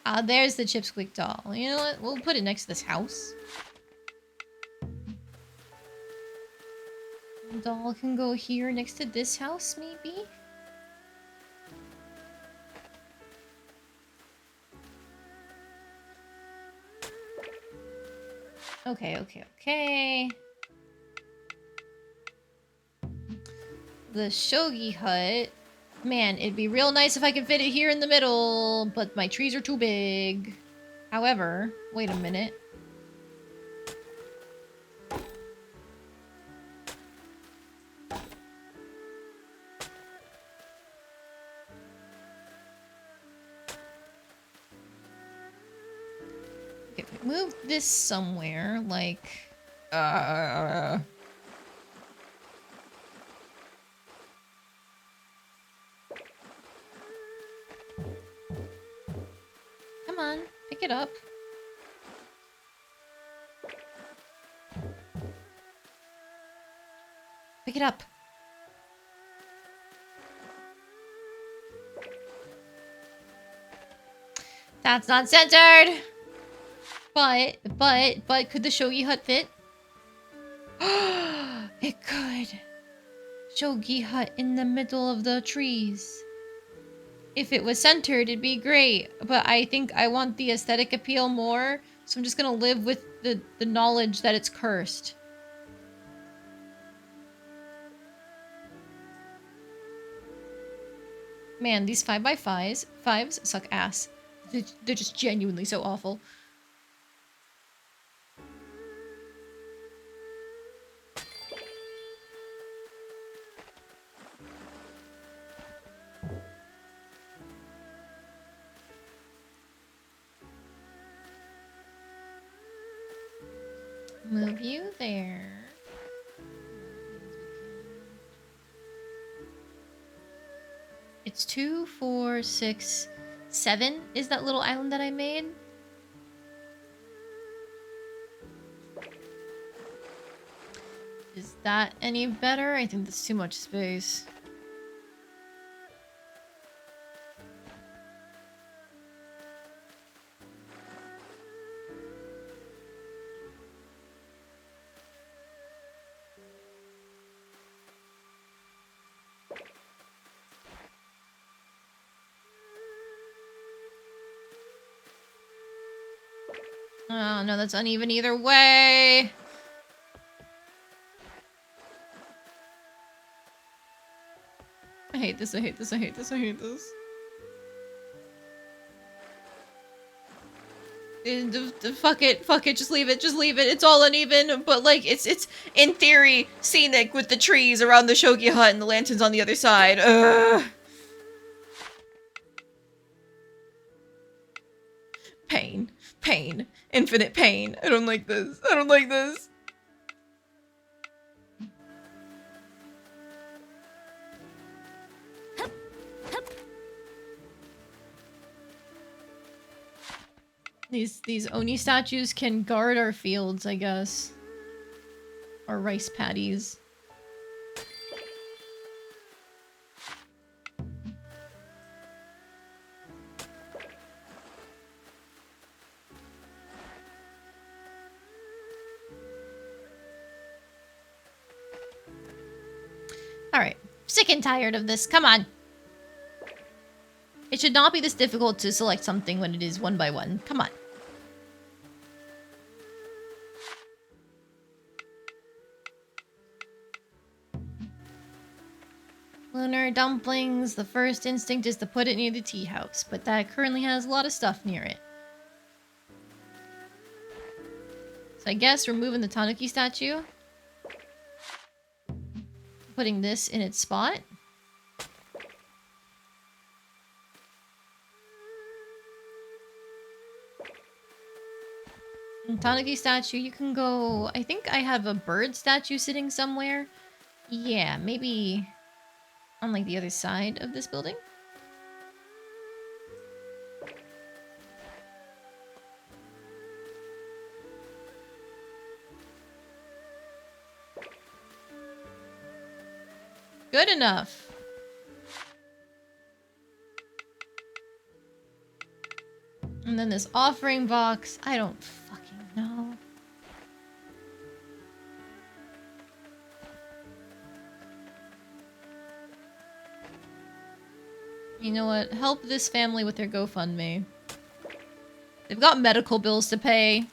Ah, there's the Chipsqueak doll. You know what? We'll put it next to this house. The doll can go here next to this house, maybe? Okay, okay, okay. The Shogi hut. Man, it'd be real nice if I could fit it here in the middle, but my trees are too big. However, wait a minute. Okay, move this somewhere, like... Come on, pick it up. Pick it up. That's not centered! But, could the Shogi hut fit? It could. Shogi hut in the middle of the trees. If it was centered, it'd be great. But I think I want the aesthetic appeal more, so I'm just gonna live with the knowledge that it's cursed. Man, these 5x5s suck ass. They're just genuinely so awful. Move you there. It's 2, 4, 6, 7 is that little island that I made. Is that any better? I think that's too much space. Oh, no, that's uneven either way. I hate this, I hate this, I hate this, I hate this. Fuck it, just leave it, it's all uneven, but like, it's in theory, scenic with the trees around the shogi hut and the lanterns on the other side. Ugh. Pain. Pain. Infinite pain. I don't like this. I don't like this. These Oni statues can guard our fields, I guess. Our rice paddies. Alright. Sick and tired of this. Come on. It should not be this difficult to select something when it is one by one. Come on. Lunar dumplings. The first instinct is to put it near the tea house, but that currently has a lot of stuff near it. So I guess removing the Tanuki statue. Putting this in its spot. And Tanuki statue, you can go... I think I have a bird statue sitting somewhere. Yeah, maybe on like the other side of this building. Good enough. And then this offering box. I don't fucking know. You know what? Help this family with their GoFundMe. They've got medical bills to pay.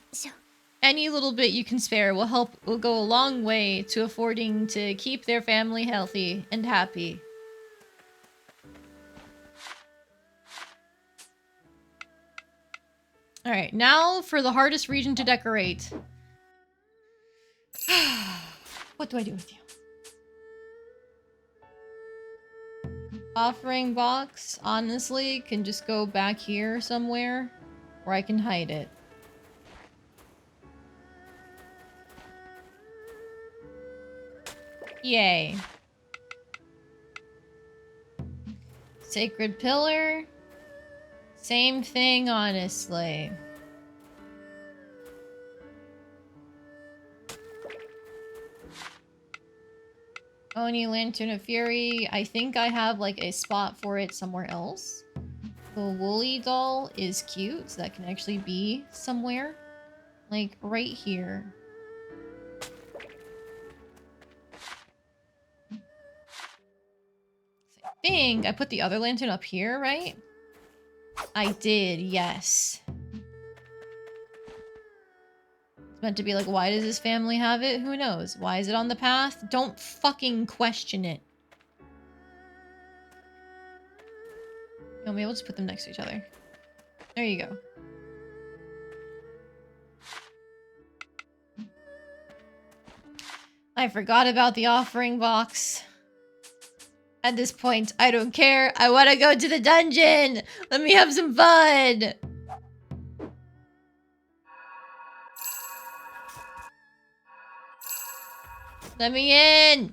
Any little bit you can spare will go a long way to affording to keep their family healthy and happy. Alright, now for the hardest region to decorate. What do I do with you? Offering box, honestly, can just go back here somewhere where I can hide it. Yay. Sacred pillar. Same thing, honestly. Oni Lantern of Fury. I think I have like a spot for it somewhere else. The woolly doll is cute, so that can actually be somewhere. Like right here. I think I put the other lantern up here, right? I did, yes. It's meant to be like, why does this family have it? Who knows? Why is it on the path? Don't fucking question it. No, maybe we'll just put them next to each other. There you go. I forgot about the offering box. At this point, I don't care. I want to go to the dungeon. Let me have some fun. Let me in.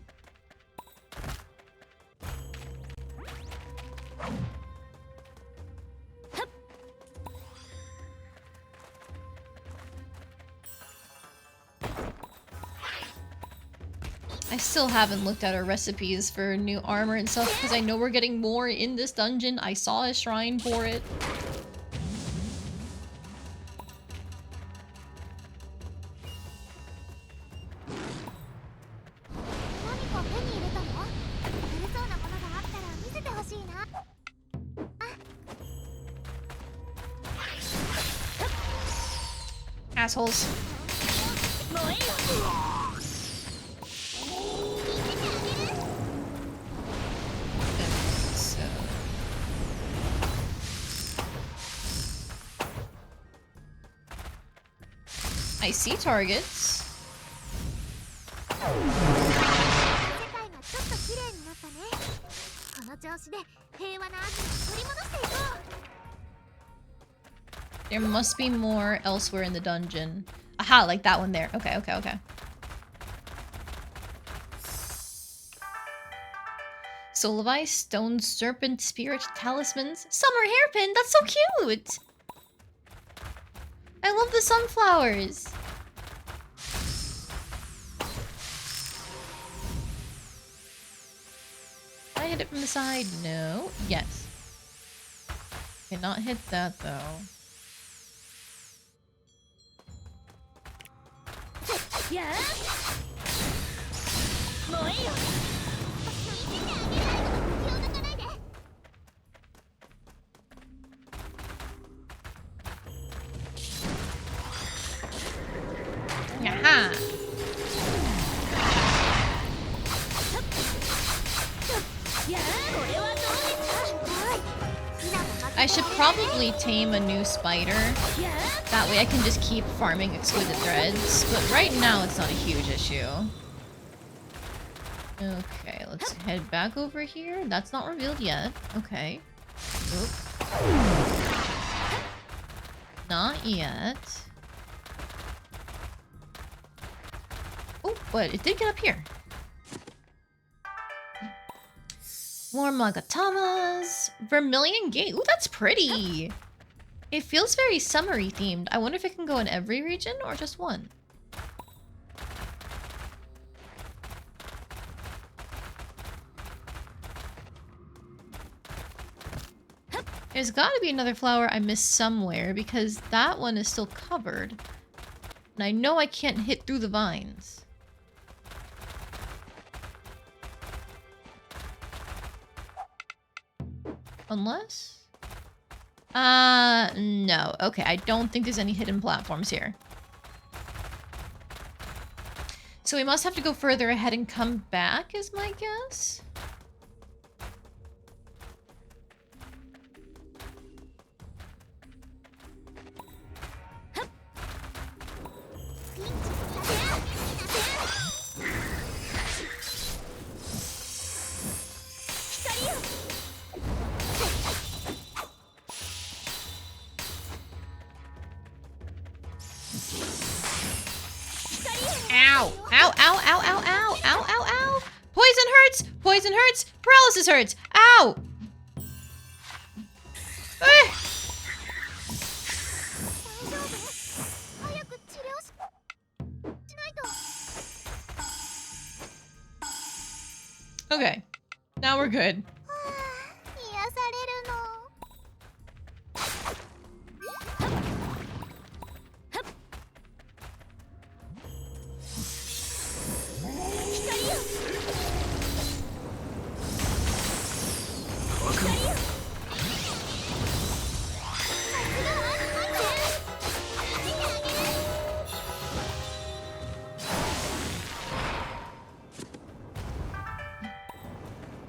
I still haven't looked at our recipes for new armor and stuff because I know we're getting more in this dungeon. I saw a shrine for it. Assholes. So... I see targets. There must be more elsewhere in the dungeon. Aha, like that one there. Okay, okay, okay. Soul of Ice, Stone Serpent, Spirit, Talismans, Summer Hairpin! That's so cute! I love the sunflowers! Can I hit it from the side? No. Yes. Cannot hit that though. Yeah. Aha! I should probably tame a new spider. That way I can just keep farming exquisite threads. But right now it's not a huge issue. Okay, let's head back over here. That's not revealed yet. Okay. Oop. Not yet. Oh, but it did get up here. More Magatamas. Vermilion Gate. Ooh, that's pretty. It feels very summery themed. I wonder if it can go in every region or just one. There's got to be another flower I missed somewhere because that one is still covered. And I know I can't hit through the vines. Unless? No. Okay, I don't think there's any hidden platforms here. So we must have to go further ahead and come back, is my guess? Ow! Ow, ow, ow, ow, ow, ow, ow, ow! Poison hurts! Poison hurts! Paralysis hurts! Ow! Eh. Okay. Now we're good.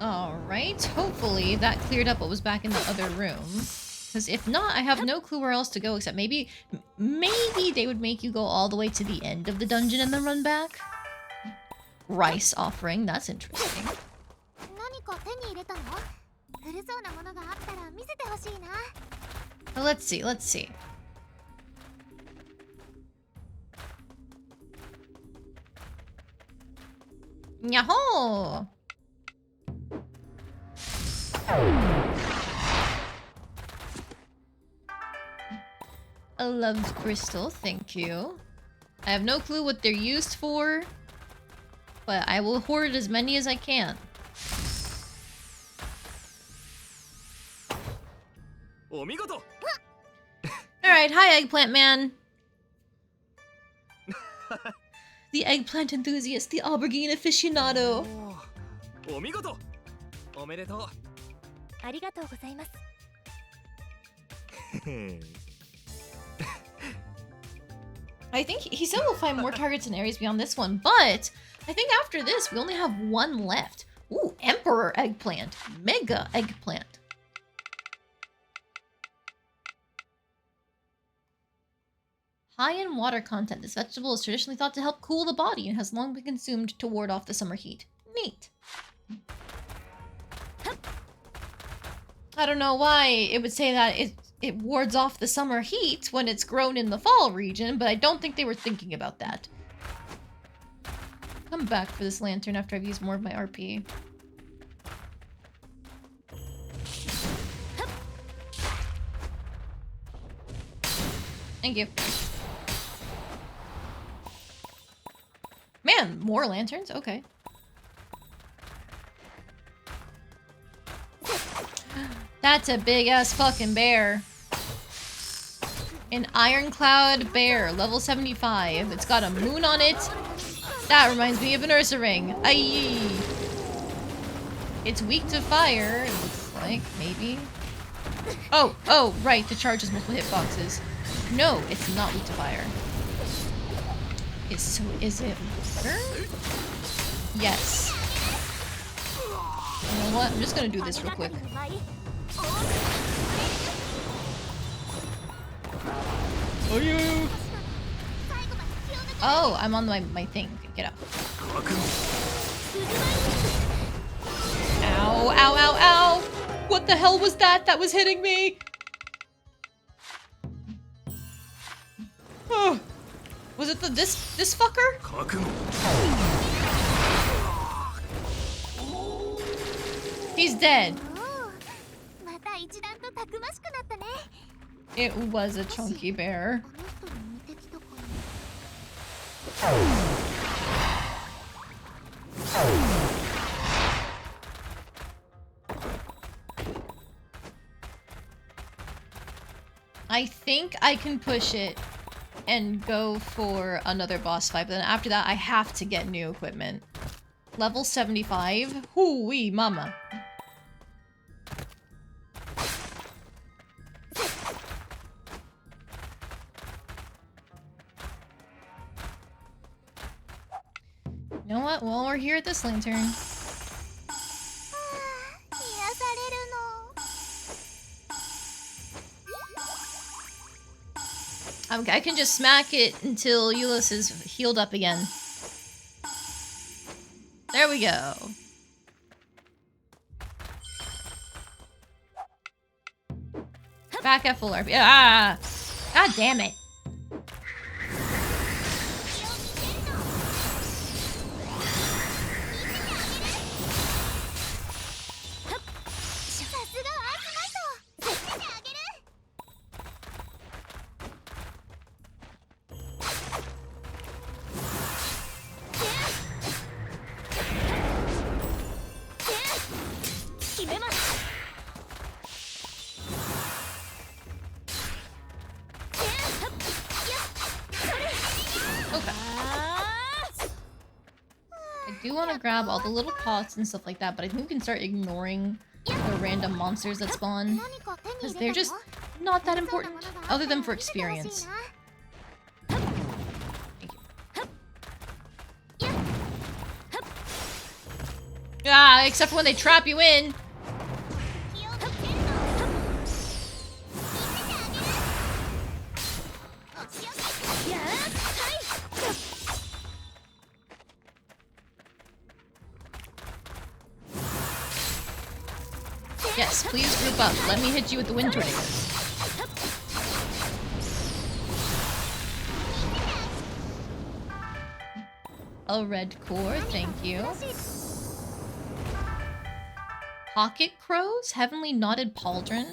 Alright, hopefully that cleared up what was back in the other room. Because if not, I have no clue where else to go except maybe they would make you go all the way to the end of the dungeon and then run back. Rice offering, that's interesting. Well, let's see, let's see. Yahoo! A loved crystal, thank you. I have no clue what they're used for. But I will hoard as many as I can. Alright, hi Eggplant Man. The eggplant enthusiast, the aubergine aficionado. お見事おめでとうありがとうございます。 I think he said we'll find more targets and areas beyond this one, but I think after this we only have one left. Ooh, Emperor Eggplant. Mega Eggplant. High in water content, this vegetable is traditionally thought to help cool the body and has long been consumed to ward off the summer heat. Neat. I don't know why it would say that it wards off the summer heat when it's grown in the fall region, but I don't think they were thinking about that. Come back for this lantern after I've used more of my RP. Thank you. Man, more lanterns? Okay. That's a big-ass fucking bear. An ironclad bear, level 75. It's got a moon on it. That reminds me of an Ursa ring. Aye. It's weak to fire, it looks like, maybe. Oh, right, the charge has multiple hitboxes. No, it's not weak to fire. Is it water? Yes. You know what? I'm just gonna do this real quick. Oh, I'm on my thing. Okay, get up. Ow, ow, ow, ow! What the hell was that? That was hitting me! Oh. Was it this fucker? He's dead. また一段とたくましくなったね。 It was a chunky bear. あの人に似てきたかな。 I think I can push it and go for another boss fight, but then after that I have to get new equipment. Level 75? Hoo-wee mama. You know what? Well, we're here at this lantern. 癒されるの。 I can just smack it until Euless is healed up again. There we go. Back at full RP. Ah! God damn it. Grab all the little pots and stuff like that, but I think we can start ignoring the random monsters that spawn because they're just not that important other than for experience. Thank you. Ah, except for when they trap you in. Yes, please group up. Let me hit you with the wind tornadoes. A red core, thank you. Pocket crows? Heavenly knotted pauldron?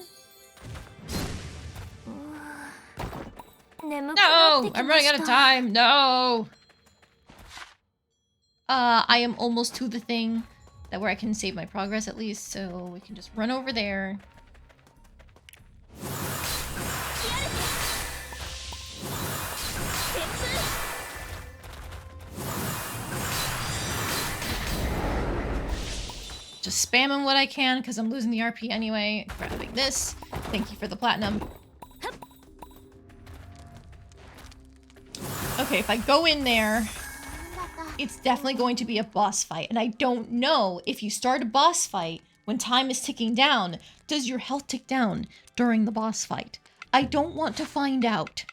No! I'm running out of time! No! I am almost to the thing that where I can save my progress at least, so we can just run over there. Just spamming what I can because I'm losing the RP anyway. Grabbing this. Thank you for the platinum. Okay, if I go in there, it's definitely going to be a boss fight. And I don't know if you start a boss fight when time is ticking down, does your health tick down during the boss fight? I don't want to find out.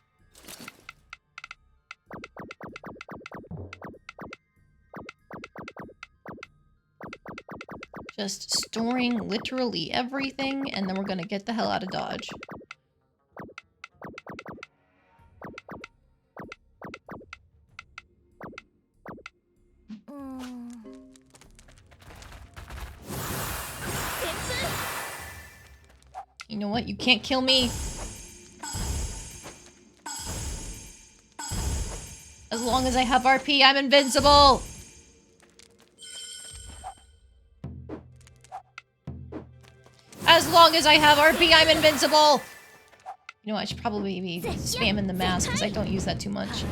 Just storing literally everything, and then we're gonna get the hell out of Dodge. You know what? You can't kill me. As long as I have RP, I'm invincible! As long as I have RP, I'm invincible! You know, I should probably be spamming the mask because I don't use that too much.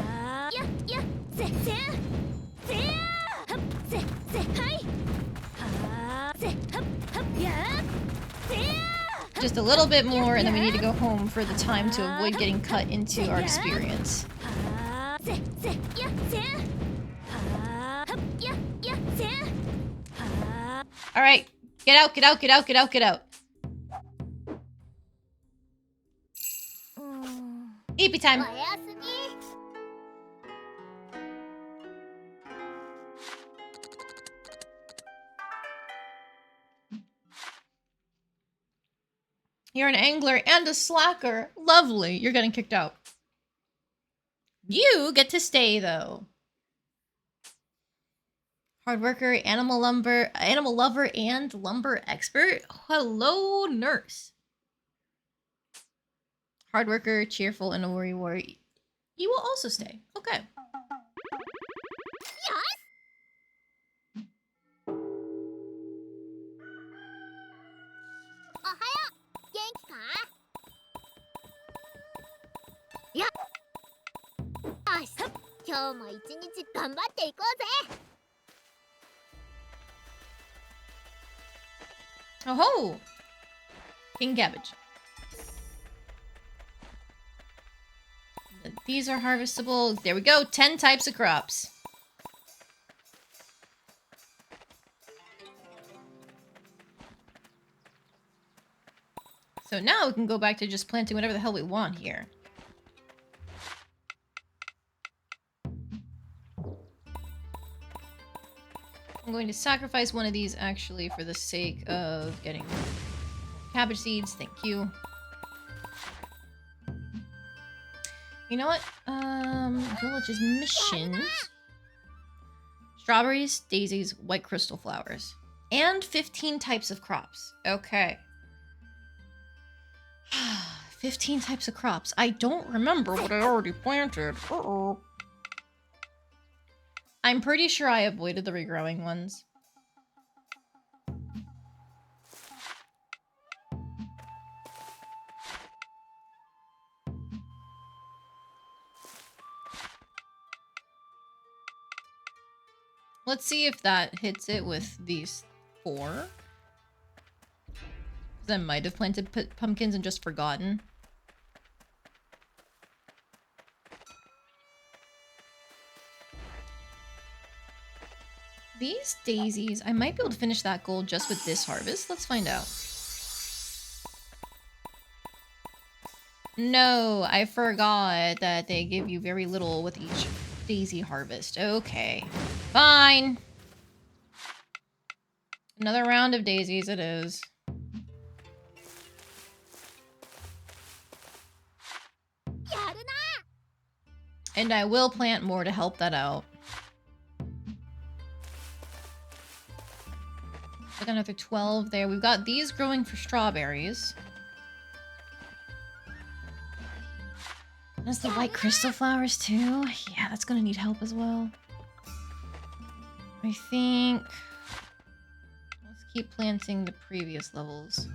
Just a little bit more, and then we need to go home for the time to avoid getting cut into our experience. Alright, get out, get out, get out, get out, get out. EP time. You're an angler and a slacker. Lovely. You're getting kicked out. You get to stay, though. Hard worker, animal lover, and lumber expert. Hello, nurse. Hard worker, cheerful, and a worry warrior. You will also stay. Okay. Oh ho! King cabbage. These are harvestable. There we go. 10 types of crops. So now we can go back to just planting whatever the hell we want here. I'm going to sacrifice one of these actually for the sake of getting cabbage seeds. Thank you. You know what? Village's missions. Strawberries, daisies, white crystal flowers. And 15 types of crops. Okay. 15 types of crops. I don't remember what I already planted. Uh-oh. I'm pretty sure I avoided the regrowing ones. Let's see if that hits it with these 4. I might have planted pumpkins and just forgotten. These daisies, I might be able to finish that goal just with this harvest. Let's find out. No, I forgot that they give you very little with each daisy harvest. Okay, fine. Another round of daisies it is. And I will plant more to help that out. Like another 12 there. We've got these growing for strawberries. There's the white crystal flowers too. Yeah, that's gonna need help as well. I think... Let's keep planting the previous levels.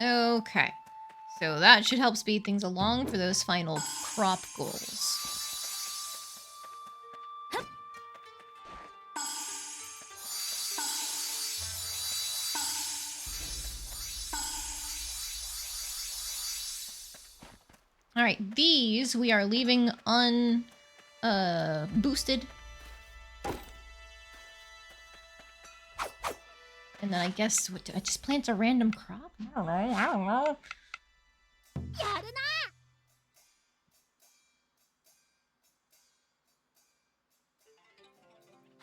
Okay. So that should help speed things along for those final crop goals. All right, these we are leaving boosted. And then I guess, what, do I just plant a random crop? I don't know.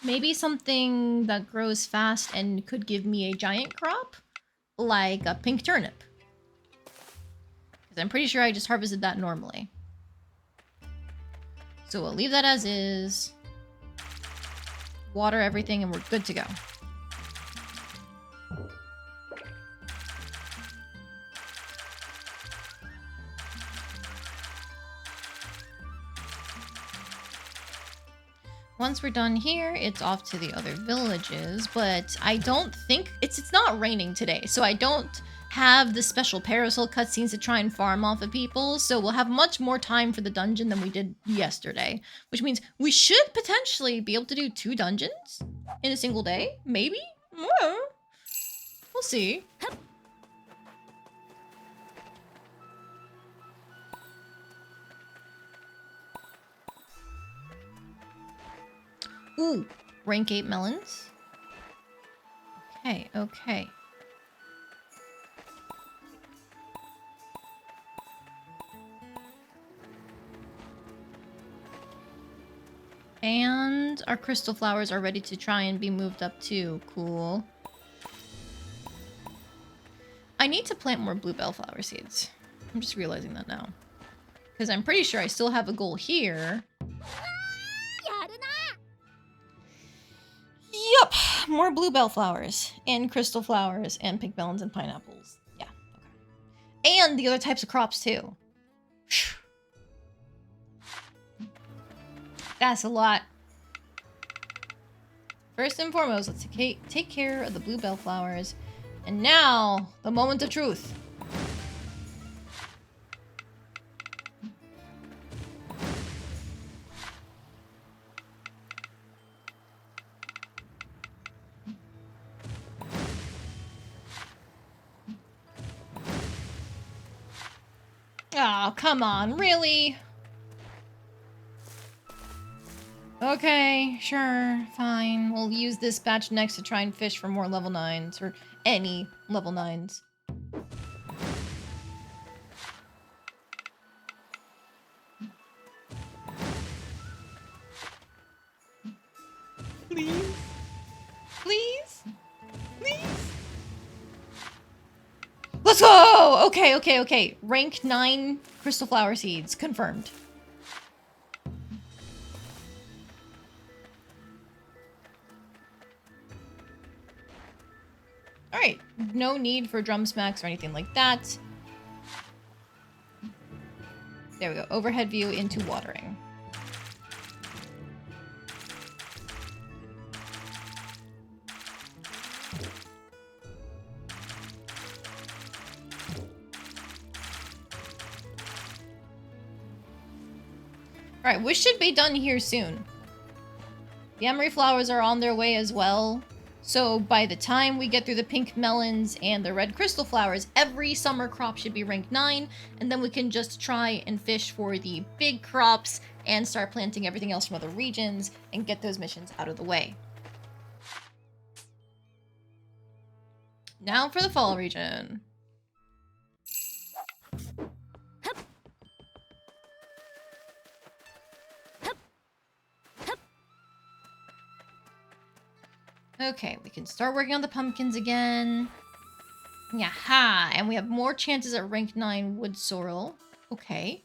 Maybe something that grows fast and could give me a giant crop? Like a pink turnip. Because I'm pretty sure I just harvested that normally. So we'll leave that as is. Water everything and we're good to go. Once we're done here, it's off to the other villages, but I don't think... It's not raining today, so I don't have the special parasol cutscenes to try and farm off of people, so we'll have much more time for the dungeon than we did yesterday, which means we should potentially be able to do 2 dungeons in a single day, maybe? We'll see. Ooh, rank 8 melons. Okay, okay. And our crystal flowers are ready to try and be moved up too. Cool. I need to plant more bluebell flower seeds. I'm just realizing that now. Because I'm pretty sure I still have a goal here. Yup! More bluebell flowers. And crystal flowers. And pink melons and pineapples. Yeah, okay. And the other types of crops too. That's a lot. First and foremost, let's take care of the bluebell flowers. And now, the moment of truth. Oh, come on, really? Okay, sure, fine. We'll use this batch next to try and fish for more level 9s, or any level 9s. Please? Please? Please? Let's go! Okay, okay, okay. Rank 9 crystal flower seeds, confirmed. Alright, no need for drum smacks or anything like that. There we go, overhead view into watering. Alright, we should be done here soon. The emery flowers are on their way as well. So by the time we get through the pink melons and the red crystal flowers, every summer crop should be rank 9, and then we can just try and fish for the big crops and start planting everything else from other regions and get those missions out of the way. Now for the fall region. Okay, we can start working on the pumpkins again. Yaha! And we have more chances at rank 9 wood sorrel. Okay.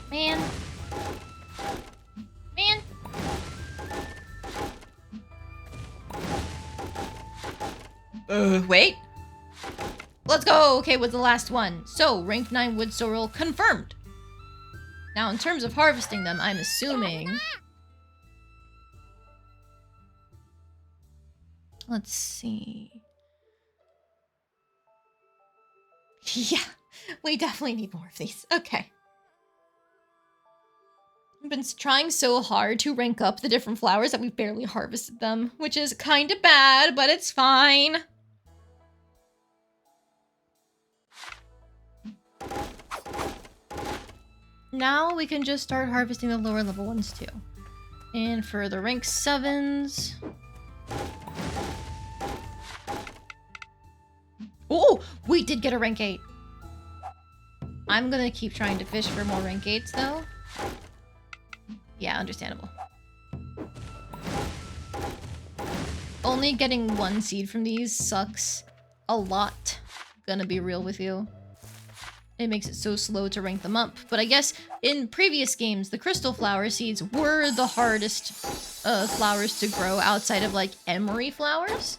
Man. Man. Wait. Let's go. Okay, what's the last one? So, rank 9 wood sorrel confirmed. Now, in terms of harvesting them, I'm assuming... Let's see. Yeah, we definitely need more of these. Okay. I've been trying so hard to rank up the different flowers that we've barely harvested them, which is kind of bad, but it's fine. Now we can just start harvesting the lower level ones too. And for the rank 7s... Oh, we did get a rank 8. I'm gonna keep trying to fish for more rank 8s though. Yeah, understandable. Only getting 1 seed from these sucks a lot. Gonna be real with you. It makes it so slow to rank them up. But I guess in previous games, the crystal flower seeds were the hardest flowers to grow outside of like emery flowers.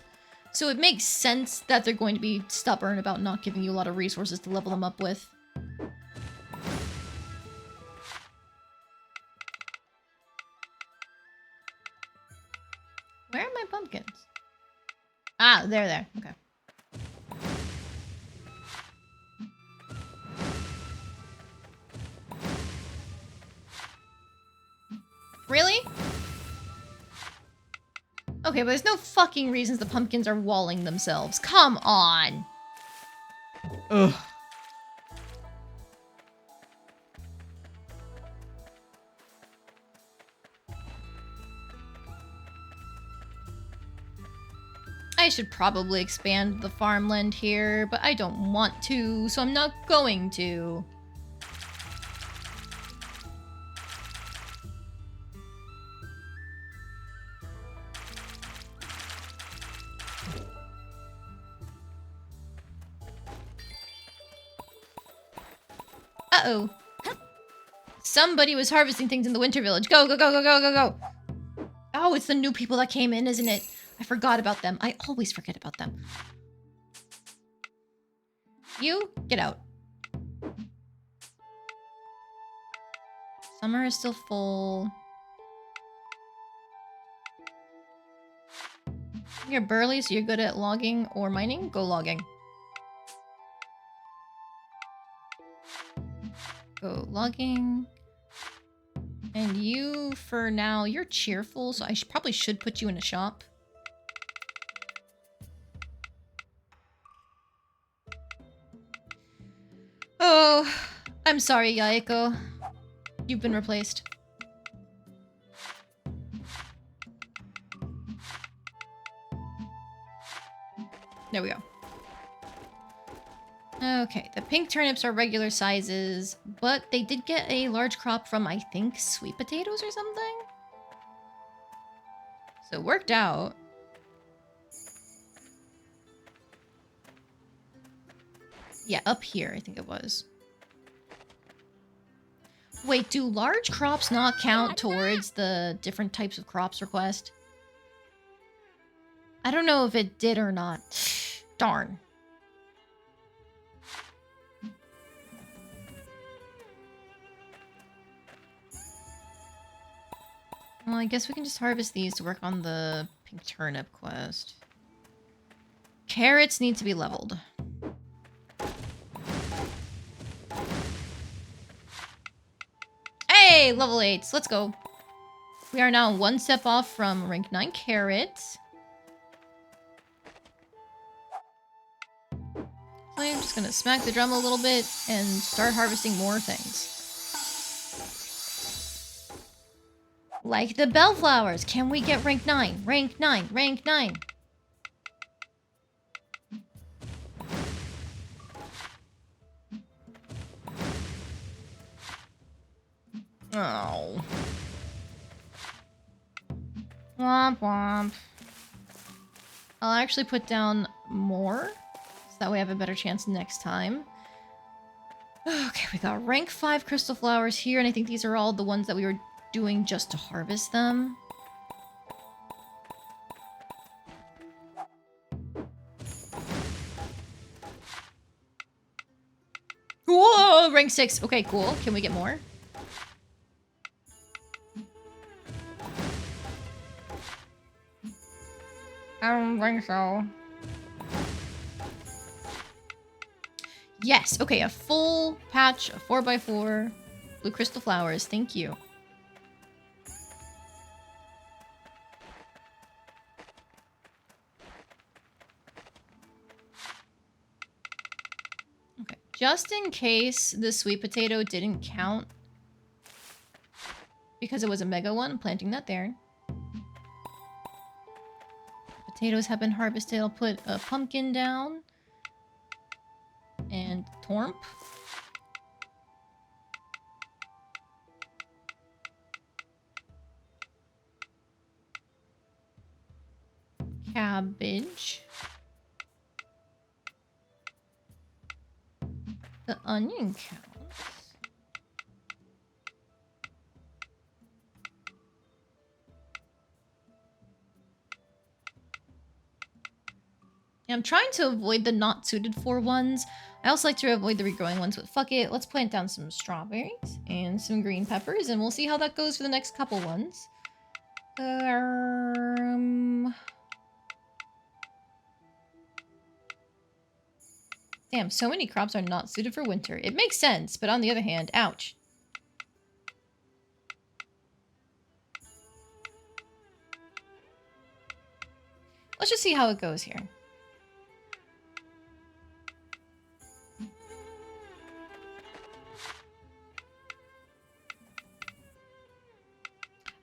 So it makes sense that they're going to be stubborn about not giving you a lot of resources to level them up with. Where are my pumpkins? Ah, there. Okay. Really? Okay, but there's no fucking reasons the pumpkins are walling themselves. Come on! Ugh. I should probably expand the farmland here, but I don't want to, so I'm not going to. Uh-oh. Somebody was harvesting things in the winter village. Go, go, go, go, go, go, go. Oh, it's the new people that came in, isn't it? I forgot about them. I always forget about them. You, get out. Summer is still full. You're burly, so you're good at logging or mining? Go logging. Go logging. And you, for now, you're cheerful, so I probably should put you in a shop. Oh, I'm sorry, Yaeko. You've been replaced. There we go. Okay, the pink turnips are regular sizes, but they did get a large crop from, I think, sweet potatoes or something? So it worked out. Yeah, up here, I think it was. Wait, do large crops not count towards the different types of crops request? I don't know if it did or not. Darn. Well, I guess we can just harvest these to work on the pink turnip quest. Carrots need to be leveled. Hey, level 8s. Let's go. We are now 1 step off from rank 9 carrots. So I'm just gonna smack the drum a little bit and start harvesting more things. Like the bellflowers. Can we get rank 9? Rank 9. Rank 9. Oh. Womp womp. I'll actually put down more, so that way I have a better chance next time. Okay, we got rank 5 crystal flowers here, and I think these are all the ones that we were doing just to harvest them. Whoa, rank 6. Okay, cool. Can we get more? I don't think so. Yes, okay, a full patch of 4x4 blue crystal flowers. Thank you. Okay, just in case the sweet potato didn't count because it was a mega one, I'm planting that there. Potatoes have been harvested. I'll put a pumpkin down. And Tormp. Cabbage. The onion counts. Yeah, I'm trying to avoid the not suited for ones. I also like to avoid the regrowing ones, but fuck it. Let's plant down some strawberries and some green peppers, and we'll see how that goes for the next couple ones. Damn, so many crops are not suited for winter. It makes sense, but on the other hand, ouch. Let's just see how it goes here.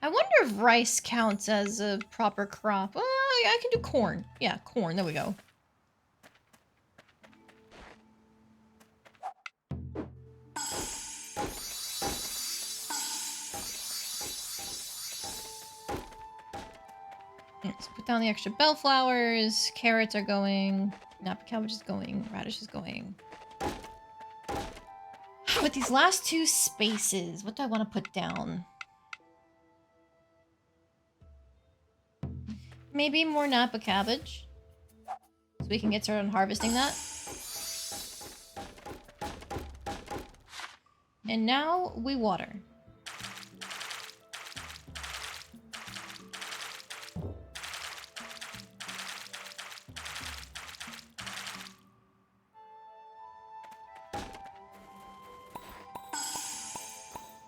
I wonder if rice counts as a proper crop. Oh, yeah, I can do corn. Yeah, corn. There we go. Let's put down the extra bellflowers. Carrots are going. Napa cabbage is going. Radish is going. With these last two spaces, what do I want to put down? Maybe more Napa cabbage. So we can get started on harvesting that. And now we water.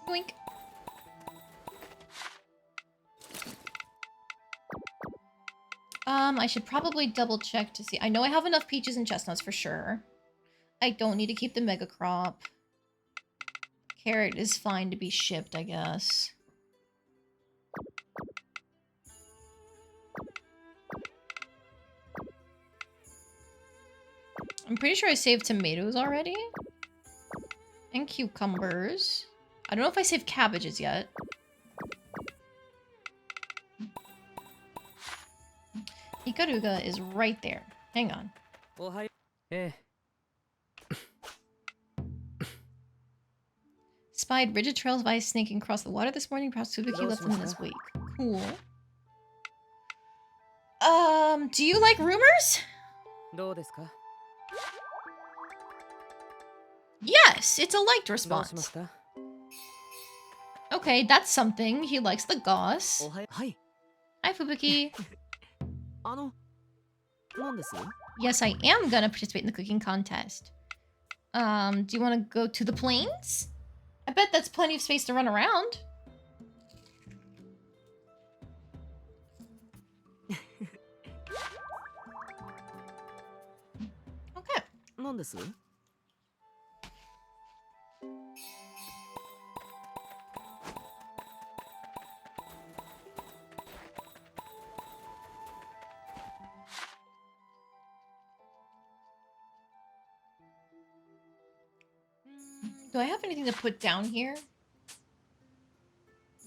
Boink. I should probably double check to see. I know I have enough peaches and chestnuts for sure. I don't need to keep the mega crop. Carrot is fine to be shipped, I guess. I'm pretty sure I saved tomatoes already. And cucumbers. I don't know if I saved cabbages yet. Ikaruga is right there. Hang on. Spied rigid trails of ice snaking across the water this morning. Perhaps Tsubuki left them in this week. Cool. Do you like rumors? Yes, it's a liked response. Okay, that's something. He likes the goss. Hi, Fubuki. Yes, I am gonna participate in the cooking contest. Do you want to go to the plains? I bet that's plenty of space to run around. Okay. Do I have anything to put down here?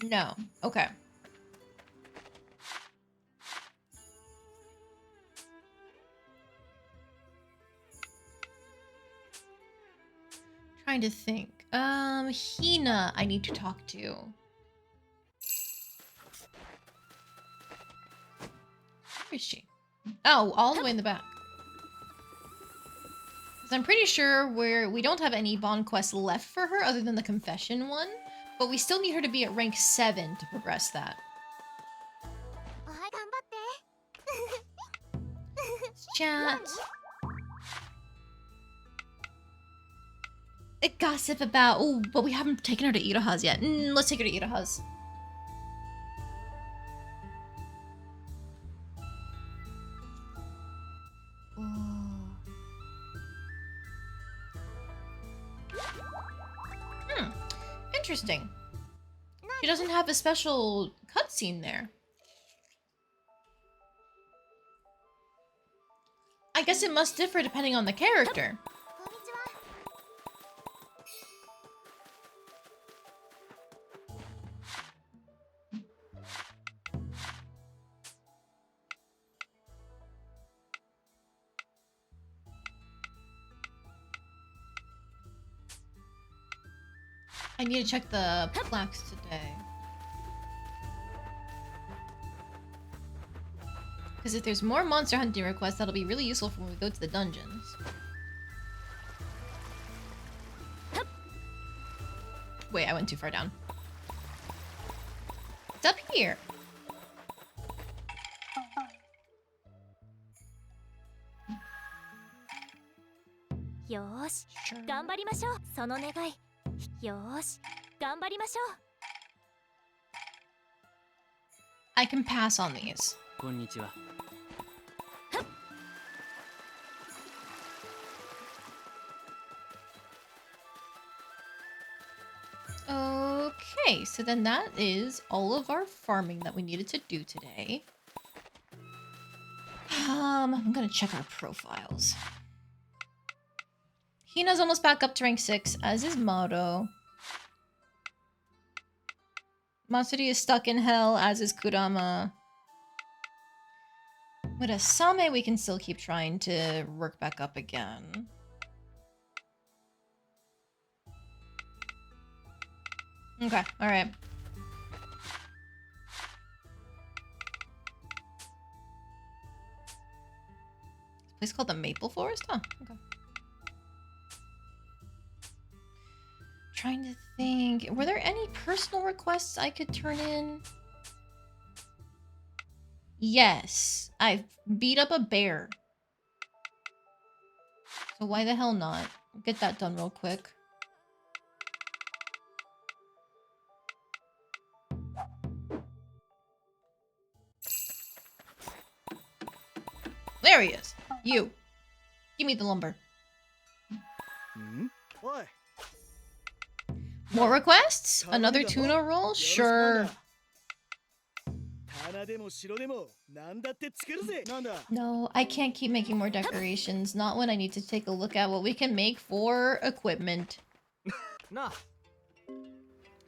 No. Okay. Trying to think. Hina, I need to talk to. Where is she? Oh, all the way in the back. Because I'm pretty sure we don't have any bond quests left for her other than the confession one, but we still need her to be at rank 7 to progress that. おはい頑張って Chat. A gossip about... Oh, but we haven't taken her to Iraha's yet. Let's take her to Iraha's. Interesting. She doesn't have a special cutscene there. I guess it must differ depending on the character. こんにちは I need to check the plaques today. Because if there's more monster hunting requests, that'll be really useful for when we go to the dungeons. Wait, I went too far down. It's up here. よーし頑張りましょうその願いよーし頑張りましょう I can pass on these. こんにちは。 Okay, so then that is all of our farming that we needed to do today. I'm gonna check our profiles. Hina's almost back up to rank 6, as is Mado. Matsuri is stuck in hell, as is Kurama. With Asame, we can still keep trying to work back up again. Okay, alright. This place called the Maple Forest? Huh, okay. Trying to think. Were there any personal requests I could turn in? Yes. I beat up a bear. So why the hell not? Get that done real quick. There he is. You. Give me the lumber. More requests? Another tuna roll? Sure. No, I can't keep making more decorations. Not when I need to take a look at what we can make for equipment.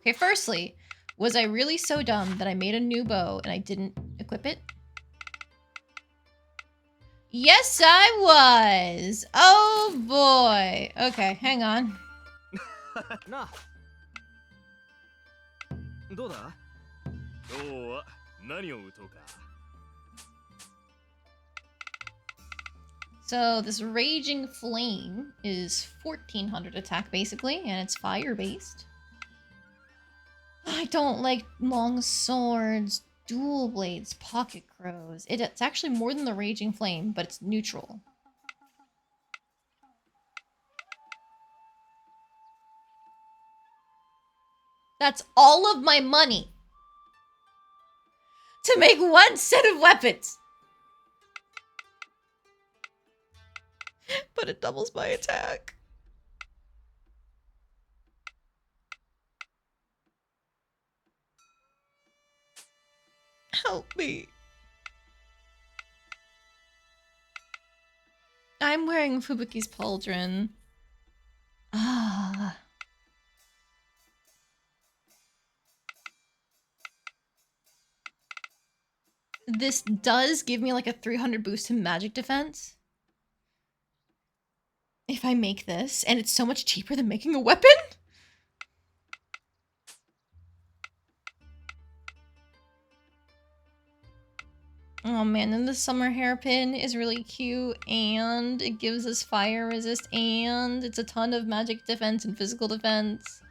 Okay, firstly, was I really so dumb that I made a new bow and I didn't equip it? Yes, I was! Oh boy! Okay, hang on. どうだ今日は何を打とうか So this Raging Flame is 1400 attack basically, and it's fire-based. I don't like long swords, dual blades, pocket crows. It's actually more than the Raging Flame, but it's neutral. That's all of my money to make one set of weapons. But it doubles my attack. Help me. I'm wearing Fubuki's pauldron. Ah. This does give me like a 300 boost to magic defense. if I make this, and it's so much cheaper than making a weapon? Oh man, and the summer hairpin is really cute, and it gives us fire resist, and it's a ton of magic defense and physical defense.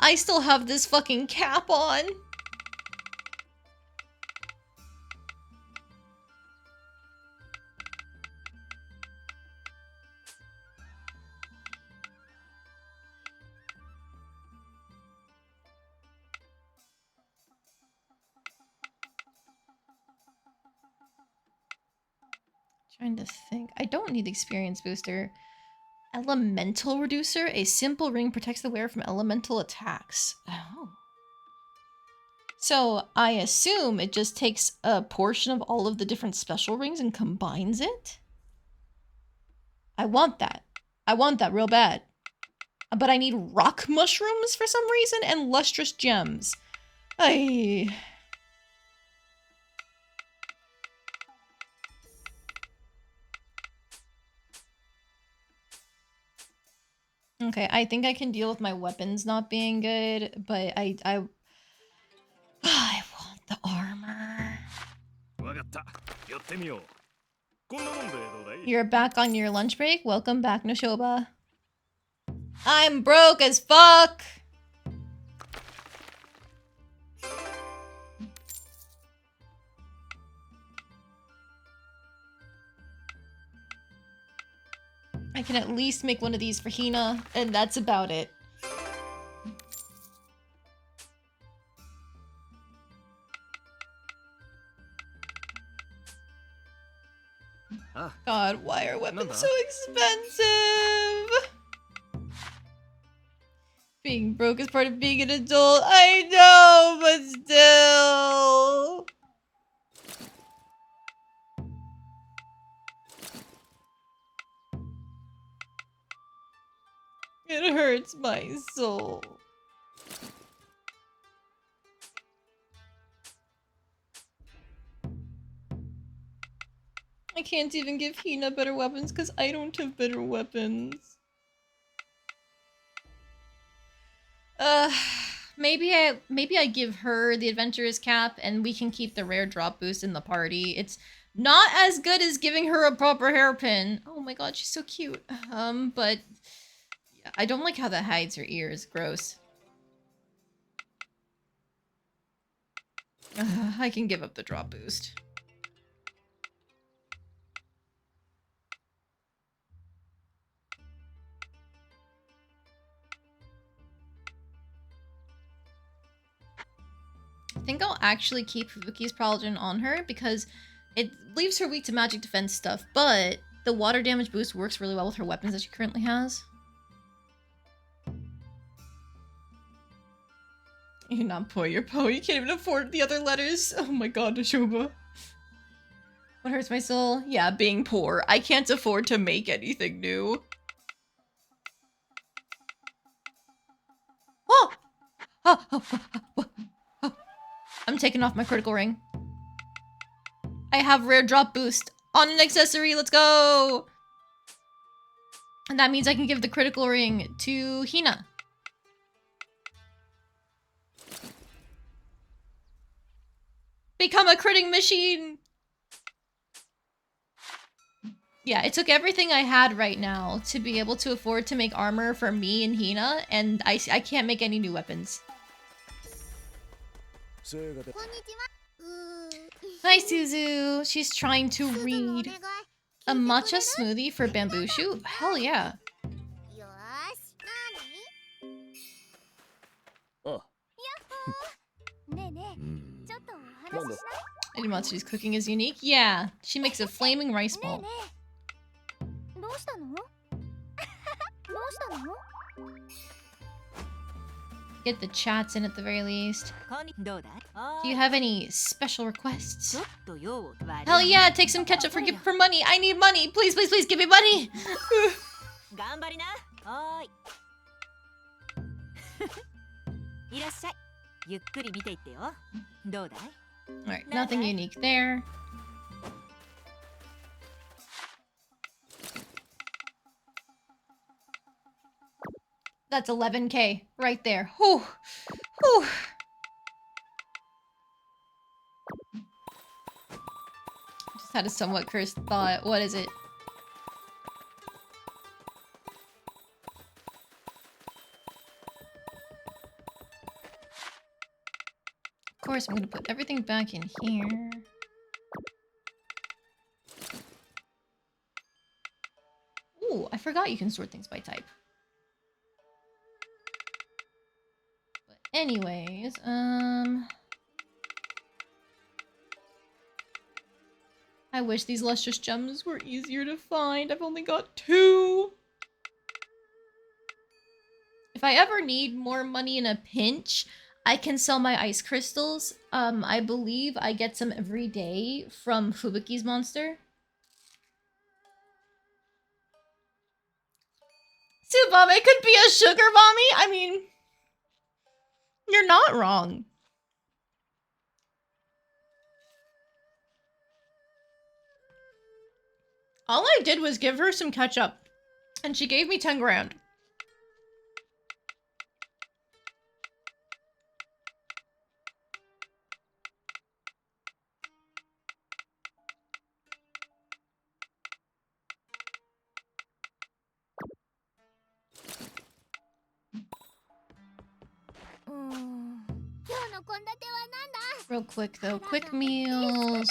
I still have this fucking cap on. Trying to think. I don't need the experience booster. Elemental reducer. A simple ring protects the wearer from elemental attacks. Oh. So I assume it just takes a portion of all of the different special rings and combines it? I want that. I want that real bad. But I need rock mushrooms for some reason and lustrous gems. Okay, I think I can deal with my weapons not being good, but I want the armor. わかった。やってみよう。こんなもんでどうだい？ You're back on your lunch break? Welcome back, Noshoba. I'm broke as fuck! I can at least make one of these for Hina, and that's about it. God, why are weapons so expensive? Being broke is part of being an adult. I know, but still. It hurts my soul. I can't even give Hina better weapons because I don't have better weapons. Maybe I give her the adventurer's cap and we can keep the rare drop boost in the party. It's not as good as giving her a proper hairpin. Oh my god, she's so cute. But yeah, I don't like how that hides her ears. Gross. I can give up the drop boost. I think I'll actually keep Fubuki's Paladin on her because it leaves her weak to magic defense stuff, but the water damage boost works really well with her weapons that she currently has. You're not poor, you're poor. You can't even afford the other letters. Oh my god, Ashoba. What hurts my soul? Yeah, being poor. I can't afford to make anything new. Oh! I'm taking off my critical ring. I have rare drop boost on an accessory. Let's go! And that means I can give the critical ring to Hina. Become a critting machine! Yeah, it took everything I had right now to be able to afford to make armor for me and Hina, and I can't make any new weapons. Hi, Suzu. She's trying to read. A matcha smoothie for bamboo shoot? Hell yeah. Matsu's cooking is unique? Yeah. She makes a flaming rice bowl. Get the chats in at the very least. Do you have any special requests? Hell yeah, take some ketchup for money. I need money. Please, please, please give me money. Alright, nothing unique there. That's 11k right there. Whew. Whew. Just had a somewhat cursed thought. What is it? Of course, I'm gonna put everything back in here. Ooh, I forgot you can sort things by type. But anyways, I wish these lustrous gems were easier to find. I've only got 2. If I ever need more money in a pinch, I can sell my ice crystals. I believe I get some every day from Fubuki's monster. Tsubame could be a sugar mommy? I mean, you're not wrong. All I did was give her some ketchup, and she gave me 10 grand. Real quick though, quick meals.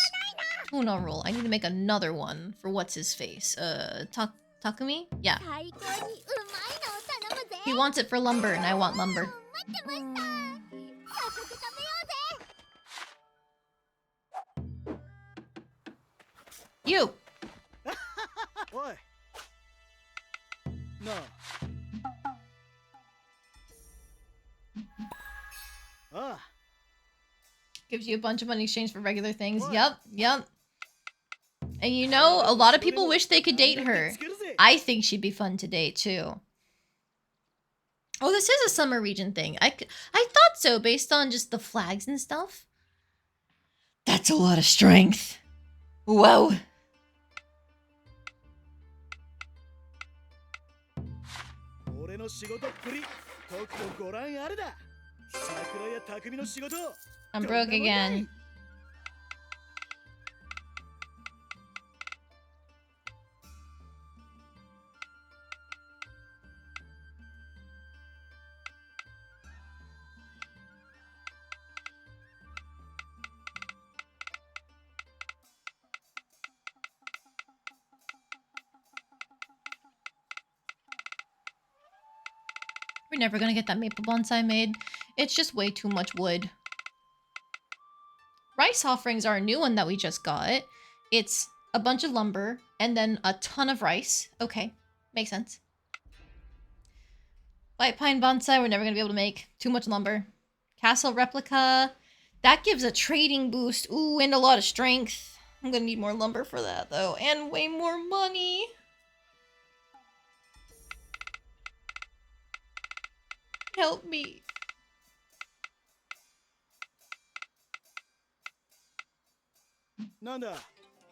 Tuna roll. I need to make another one for what's his face. Takumi? Yeah. He wants it for lumber, and I want lumber. You! Oi. No. Ah. Gives you a bunch of money in exchange for regular things. Yep, yep. And you know, a lot of people wish they could date her. I think she'd be fun to date, too. Oh, this is a summer region thing. I thought so, based on just the flags and stuff. That's a lot of strength. Whoa. I'm broke again. We're never gonna get that maple bonsai made. It's just way too much wood. Rice offerings are a new one that we just got. It's a bunch of lumber and then a ton of rice. Okay, makes sense. White pine bonsai, we're never gonna be able to make. Too much lumber. Castle replica. That gives a trading boost. Ooh, and a lot of strength. I'm gonna need more lumber for that, though. And way more money. Help me. Nanda.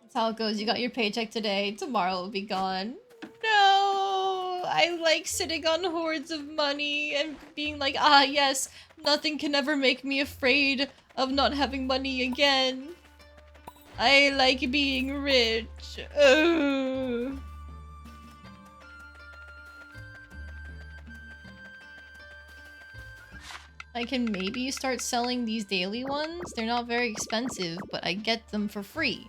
That's how it goes. You got your paycheck today. Tomorrow it'll be gone. No! I like sitting on hordes of money and being like, ah, yes, nothing can ever make me afraid of not having money again. I like being rich. Ugh. I can maybe start selling these daily ones. They're not very expensive, but I get them for free.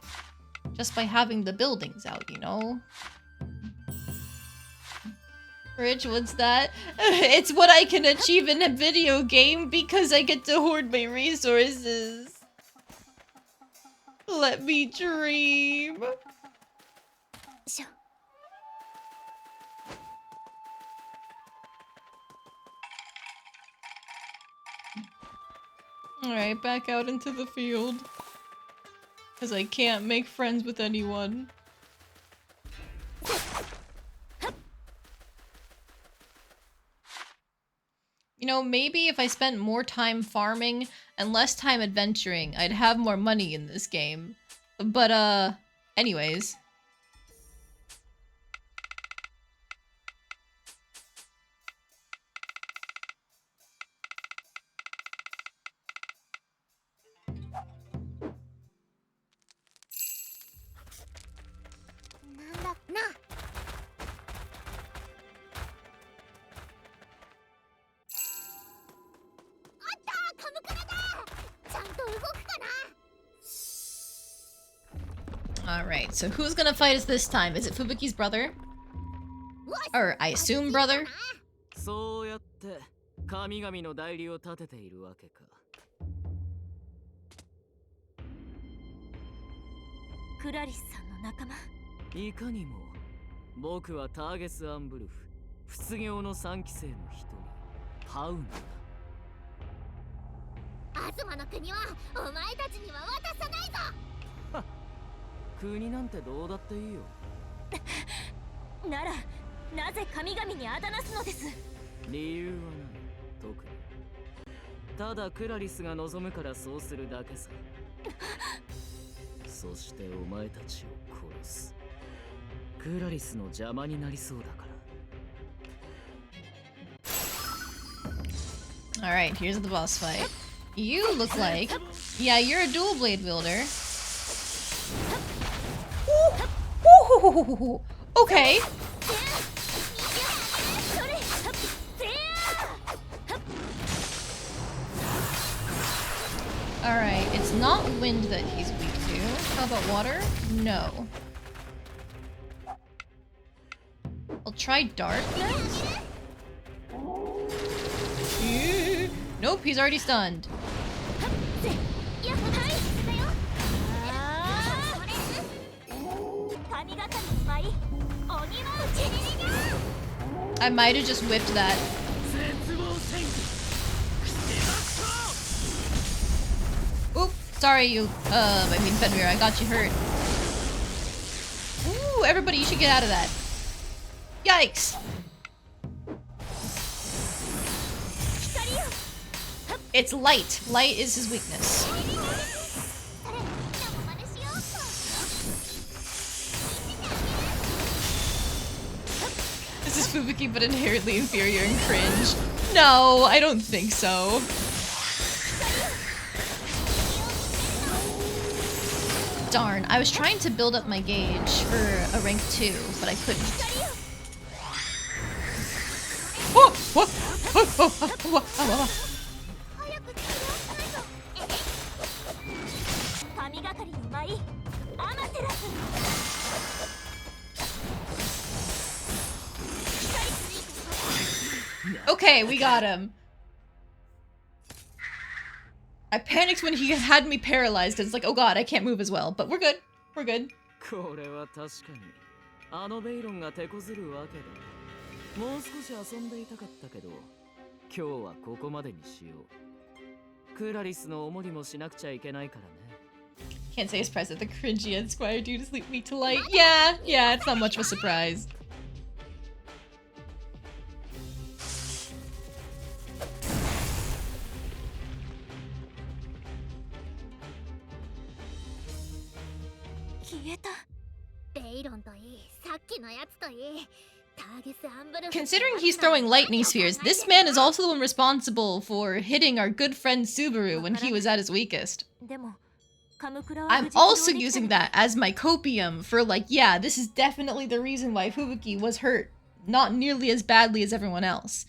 Just by having the buildings out, you know? Rich, what's that? It's what I can achieve in a video game because I get to hoard my resources. Let me dream. Alright, back out into the field. Because I can't make friends with anyone. You know, maybe if I spent more time farming and less time adventuring, I'd have more money in this game. But, anyways. Alright, so who's gonna fight us this time? Is it Fubuki's brother? Or, I assume brother? そうやって神々の代理を立てているわけか。クラリスさんの仲間。いかにも僕はターゲス・アンブルフ失業の3期生の一人ハウンドだ。アズマの国はお前たちには渡さないぞ。国なんてどうだっていいよ。ならなぜ神々にあだなすのです。理由はない特に。ただクラリスが望むからそうするだけさ。そしてお前たちを殺す。クラリスの邪魔になりそうだから。Alright, here's the boss fight. You look like... Yeah, you're a dual blade wielder. Ooh. Okay. Alright, it's not wind that he's weak to. How about water? No. I'll try dark next. Nope, he's already stunned. I might have just whipped that. Oop, sorry you, I mean Fenrir, I got you hurt. Ooh, everybody, you should get out of that. Yikes! It's light. Light is his weakness. This is Fubuki, but inherently inferior and cringe. No, I don't think so. Darn, I was trying to build up my gauge for a rank 2, but I couldn't. Okay, we got him. I panicked when he had me paralyzed because it's like, oh god, I can't move as well. But we're good. We're good. これは確かにあのベイロンが手こずるわけだ。もう少し遊んでいたかったけど、今日はここまでにしよう。クラリスのおもりもしなくちゃいけないからね。Can't say it's present. The cringy and squire dude is weak to light. Yeah, it's not much of a surprise. Considering he's throwing lightning spheres, this man is also the one responsible for hitting our good friend Subaru when he was at his weakest. I'm also using that as my copium for like, yeah, this is definitely the reason why Fubuki was hurt. Not nearly as badly as everyone else.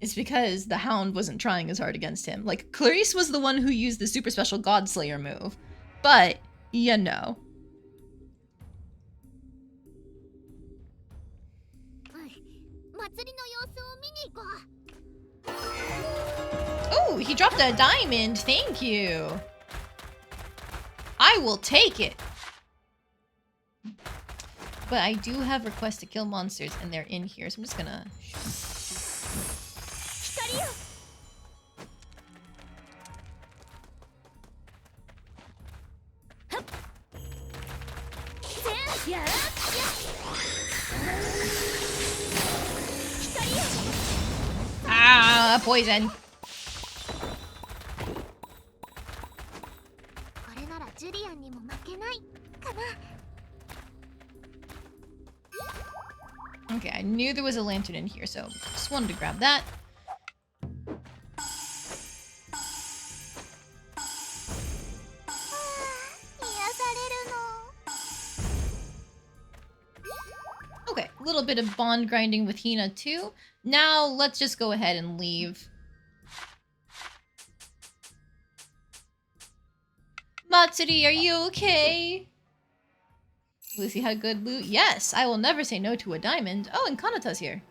It's because the Hound wasn't trying as hard against him. Like, Clarice was the one who used the super special Godslayer move. But, you know. Oh, he dropped a diamond. Thank you. I will take it. But I do have requests to kill monsters, and they're in here, so I'm just gonna... Ah, poison. Okay, I knew there was a lantern in here, so just wanted to grab that. Okay, a little bit of bond grinding with Hina too. Now let's just go ahead and leave. Matsuri, are you okay? Lucy had good loot. Yes, I will never say no to a diamond. Oh, and Kanata's here.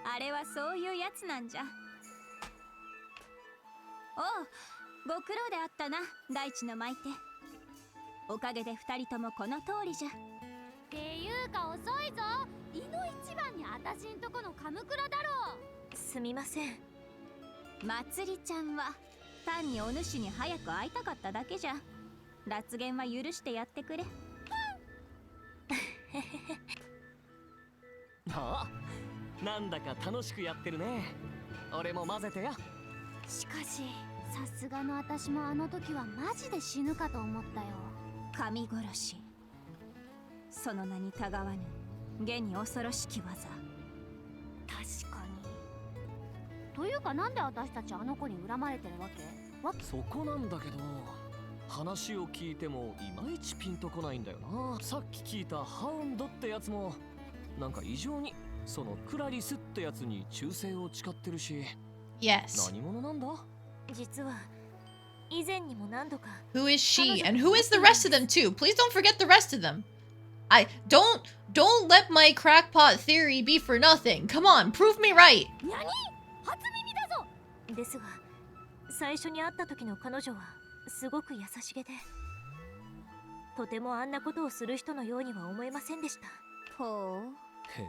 あれはそういうやつなんじゃ。おう、ご苦労であったな、大地の舞手。おかげで二人ともこの通りじゃ。っていうか遅いぞ。いの一番にあたしんとこのカムクラだろ。すみません。まつりちゃんは単にお主に早く会いたかっただけじゃ。脱言は許してやってくれ。あ、なんだか楽しくやってるね。俺も混ぜてや。しかしさすがのあたしもあの時はマジで死ぬかと思ったよ。神殺し、その名にたがわぬ現に恐ろしき技。確かに。というかなんで私たちあの子に恨まれてるわけ？そこなんだけど、話を聞いてもいまいちピンとこないんだよな。さっき聞いたハウンドってやつもなんか異常にそのクラリスってやつに忠誠を誓ってるし。 Yes. 何者なんだ？実は以前にも何度か。 Who is she? And who is the rest of them too? Please don't forget the rest of them. Don't let my crackpot theory be for nothing. Come on, prove me right. 何？初耳だぞ。ですが最初に会った時の彼女はすごく優しげで、とてもあんなことをする人のようには思えませんでした。ほう。へ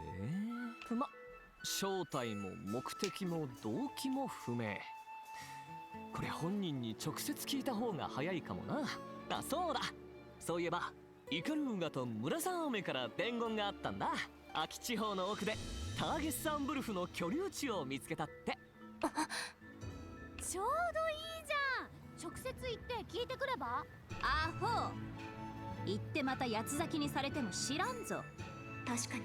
え。ま、正体も目的も動機も不明。これ本人に直接聞いた方が早いかもな。あ、そうだ。そういえばイカルーガとムラサーメから伝言があったんだ。秋地方の奥でターゲッサンブルフの居留地を見つけたって。ちょうどいいじゃん。直接行って聞いてくれば？アホ。言ってまた八つ咲きにされても知らんぞ。確かに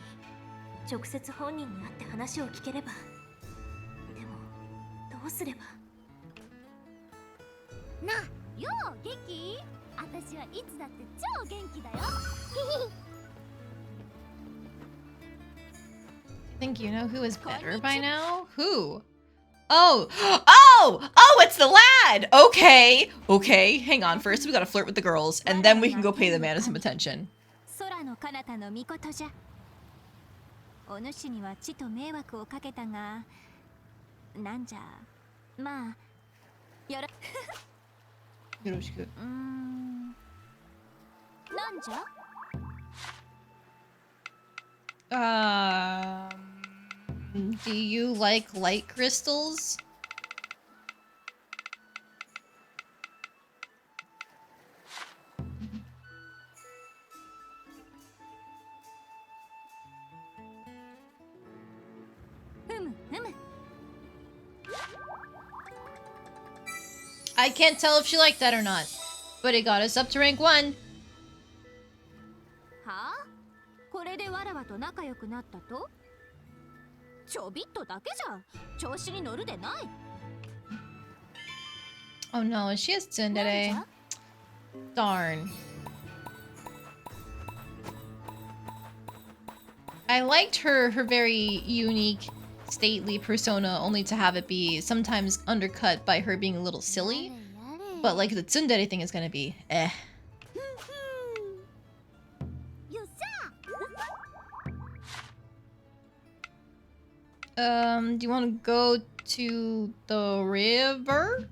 直接本人に会って話を聞ければ。でもどうすれば。なあ、よう元気？私はいつだって超元気だよ。Think you know who is better by now? Who? Oh, it's the lad. Okay. Hang on. First, we gotta flirt with the girls, and then we can go pay the man some attention. 空の彼方の御事じゃ。お主にはちと迷惑をかけたが、なんじゃ、まあ、よろ。なんじゃ。Do you like light crystals? I can't tell if she liked that or not, but it got us up to rank 1. はあ？これでわらわと仲良くなったと？ちょびっとだけじゃ調子に乗るでない。 Oh no, she has tsundere. Darn. I liked her very unique, stately persona, only to have it be sometimes undercut by her being a little silly. But like the tsundere thing is gonna be eh. Do you want to go to the river?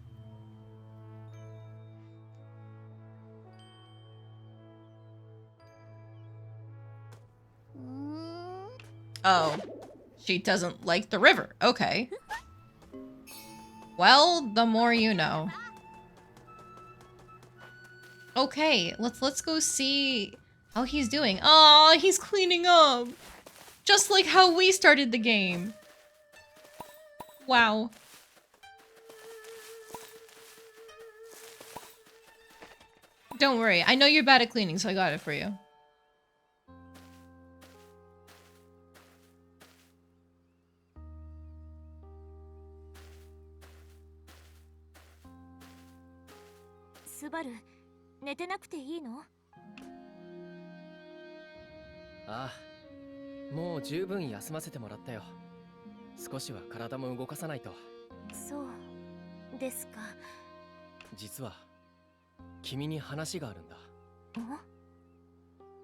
Oh, she doesn't like the river. Okay. Well, the more you know. Okay, let's go see how he's doing. Aw, he's cleaning up. Just like how we started the game. Wow. Don't worry, I know you're bad at cleaning, so I got it for you. Subaru, 寝てなくていいの？ああ、もう十分休ませてもらったよ。少しは体も動かさないと。そうですか。実は君に話があるんだ。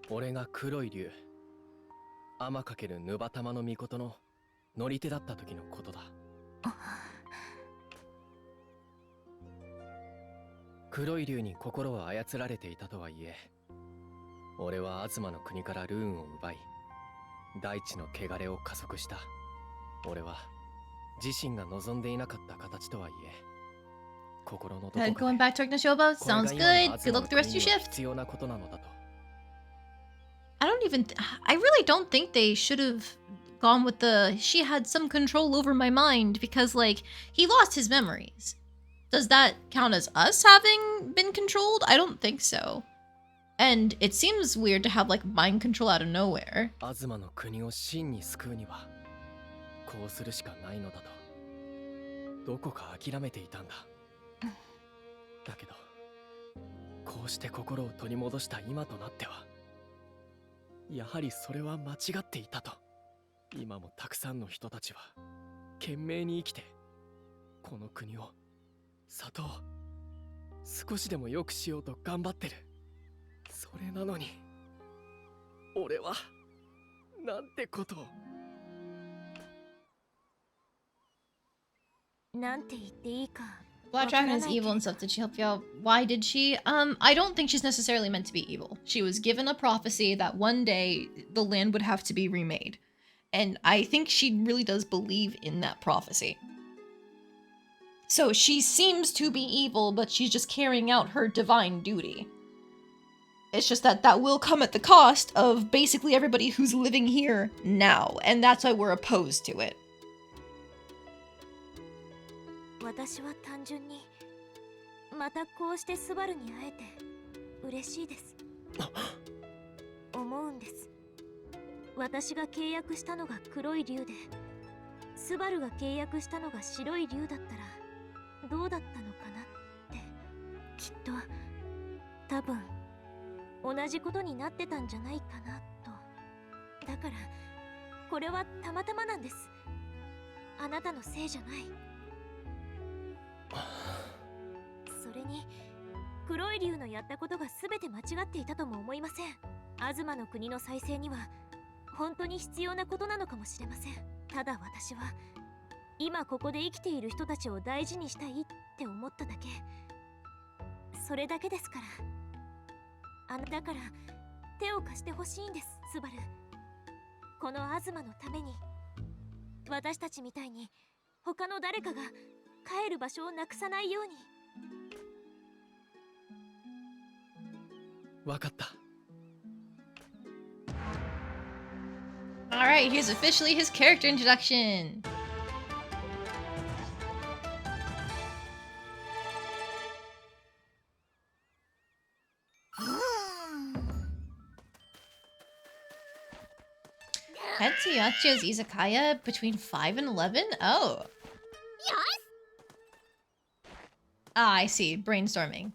俺が黒い竜、天×ぬばたまの御事の乗り手だった時のことだ。黒い竜に心を操られていたとはいえ、俺は東の国からルーンを奪い、大地の汚れを加速した。俺は自身が望んでいなかった形とはいえ、心のどこかで Going back to Ignoshoba? これが Sounds 今の good. 東 Good の luck with the rest of 国 your には shift. 必要なことなのだと。I don't even. I really don't think they should have gone with the. She had some control over my mind because, like, he lost his memories. Does that count as us having been controlled? I don't think so. And it seems weird to have, like, mind control out of nowhere. 東の国を真に救うにはこうするしかないのだとどこか諦めていたんだ。だけどこうして心を取り戻した今となっては、やはりそれは間違っていたと。今もたくさんの人たちは懸命に生きてこの国を、里を少しでも良くしようと頑張ってる。それなのに俺はなんてことを。なんて言っていいか Black Dragon is evil and stuff. Did she help you out? Why did she? I don't think she's necessarily meant to be evil. She was given a prophecy that one day the land would have to be remade. And I think she really does believe in that prophecy. So she seems to be evil, but she's just carrying out her divine duty. It's just that that will come at the cost of basically everybody who's living here now. And that's why we're opposed to it. 私は単純にまたこうしてスバルに会えて嬉しいです思うんです。私が契約したのが黒い竜で、スバルが契約したのが白い竜だったらどうだったのかなって。きっと多分同じことになってたんじゃないかなと。だからこれはたまたまなんです。あなたのせいじゃない。それに黒い竜のやったことが全て間違っていたとも思いません。東の国の再生には本当に必要なことなのかもしれません。ただ私は今ここで生きている人たちを大事にしたいって思っただけ。それだけですから。だから手を貸してほしいんです、スバル。この東のために。私たちみたいに他の誰かが帰る場所をなくさないように。わかった。Alright, here's officially his character introduction. Head to Yachiyo's izakaya between 5 and 11? Oh. Ah, I see. Brainstorming.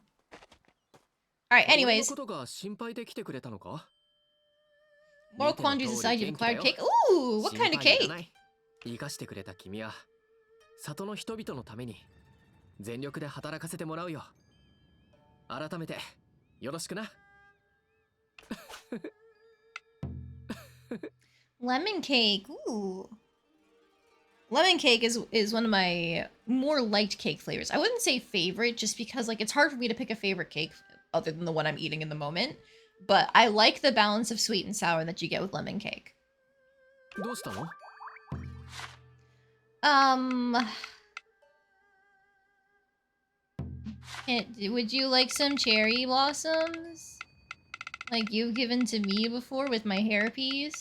Alright, anyways. このことが心配で来てくれたのか? Moral quandaries aside, you've acquired cake. Ooh, what kind of cake? 生かしてくれた君は里の人々のために全力で働かせてもらうよ。改めてよろしくな。Lemon cake. Ooh. Lemon cake is one of my more liked cake flavors. I wouldn't say favorite just because like it's hard for me to pick a favorite cake other than the one I'm eating in the moment. But I like the balance of sweet and sour that you get with lemon cake. どうしたの? Would you like some cherry blossoms? Like you've given to me before with my hairpiece?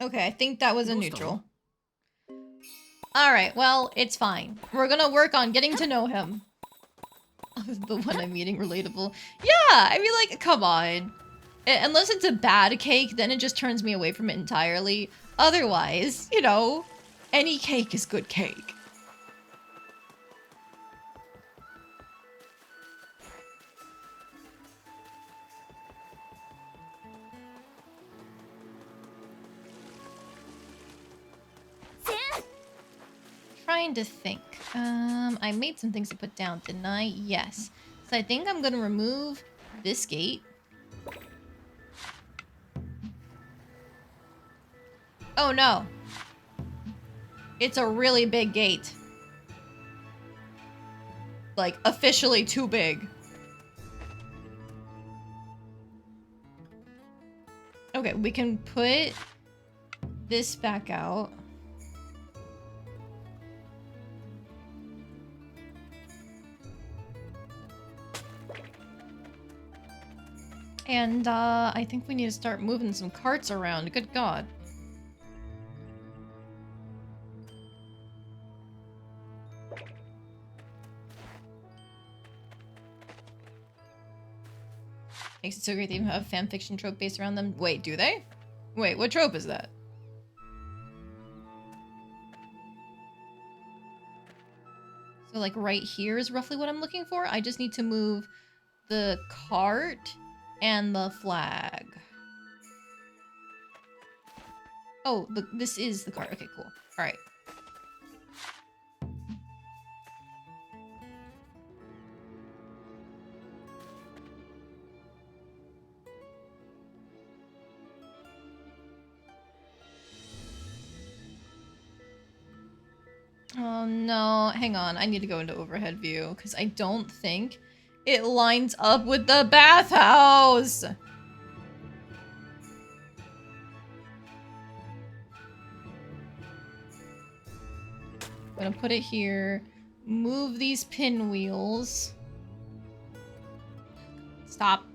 Okay, I think that was a neutral. Alright, well, it's fine. We're gonna work on getting to know him. The one I'm eating relatable. Yeah, I mean, like, come on. Unless it's a bad cake, then it just turns me away from it entirely. Otherwise, you know, any cake is good cake. trying to think. I made some things to put down, didn't I? Yes. So I think I'm gonna remove this gate. Oh no. It's a really big gate. Like, officially too big. Okay, we can put this back out. And, I think we need to start moving some carts around. Good God. Makes it so great they even have a fanfiction trope based around them. Wait, do they? Wait, what trope is that? So, like, right here is roughly what I'm looking for. I just need to move the cart and the flag. Oh, this is the cart. Okay, cool. All right. Oh no, hang on. I need to go into overhead view because I don't think it lines up with the bathhouse. I'm gonna put it here. Move these pinwheels. Stop.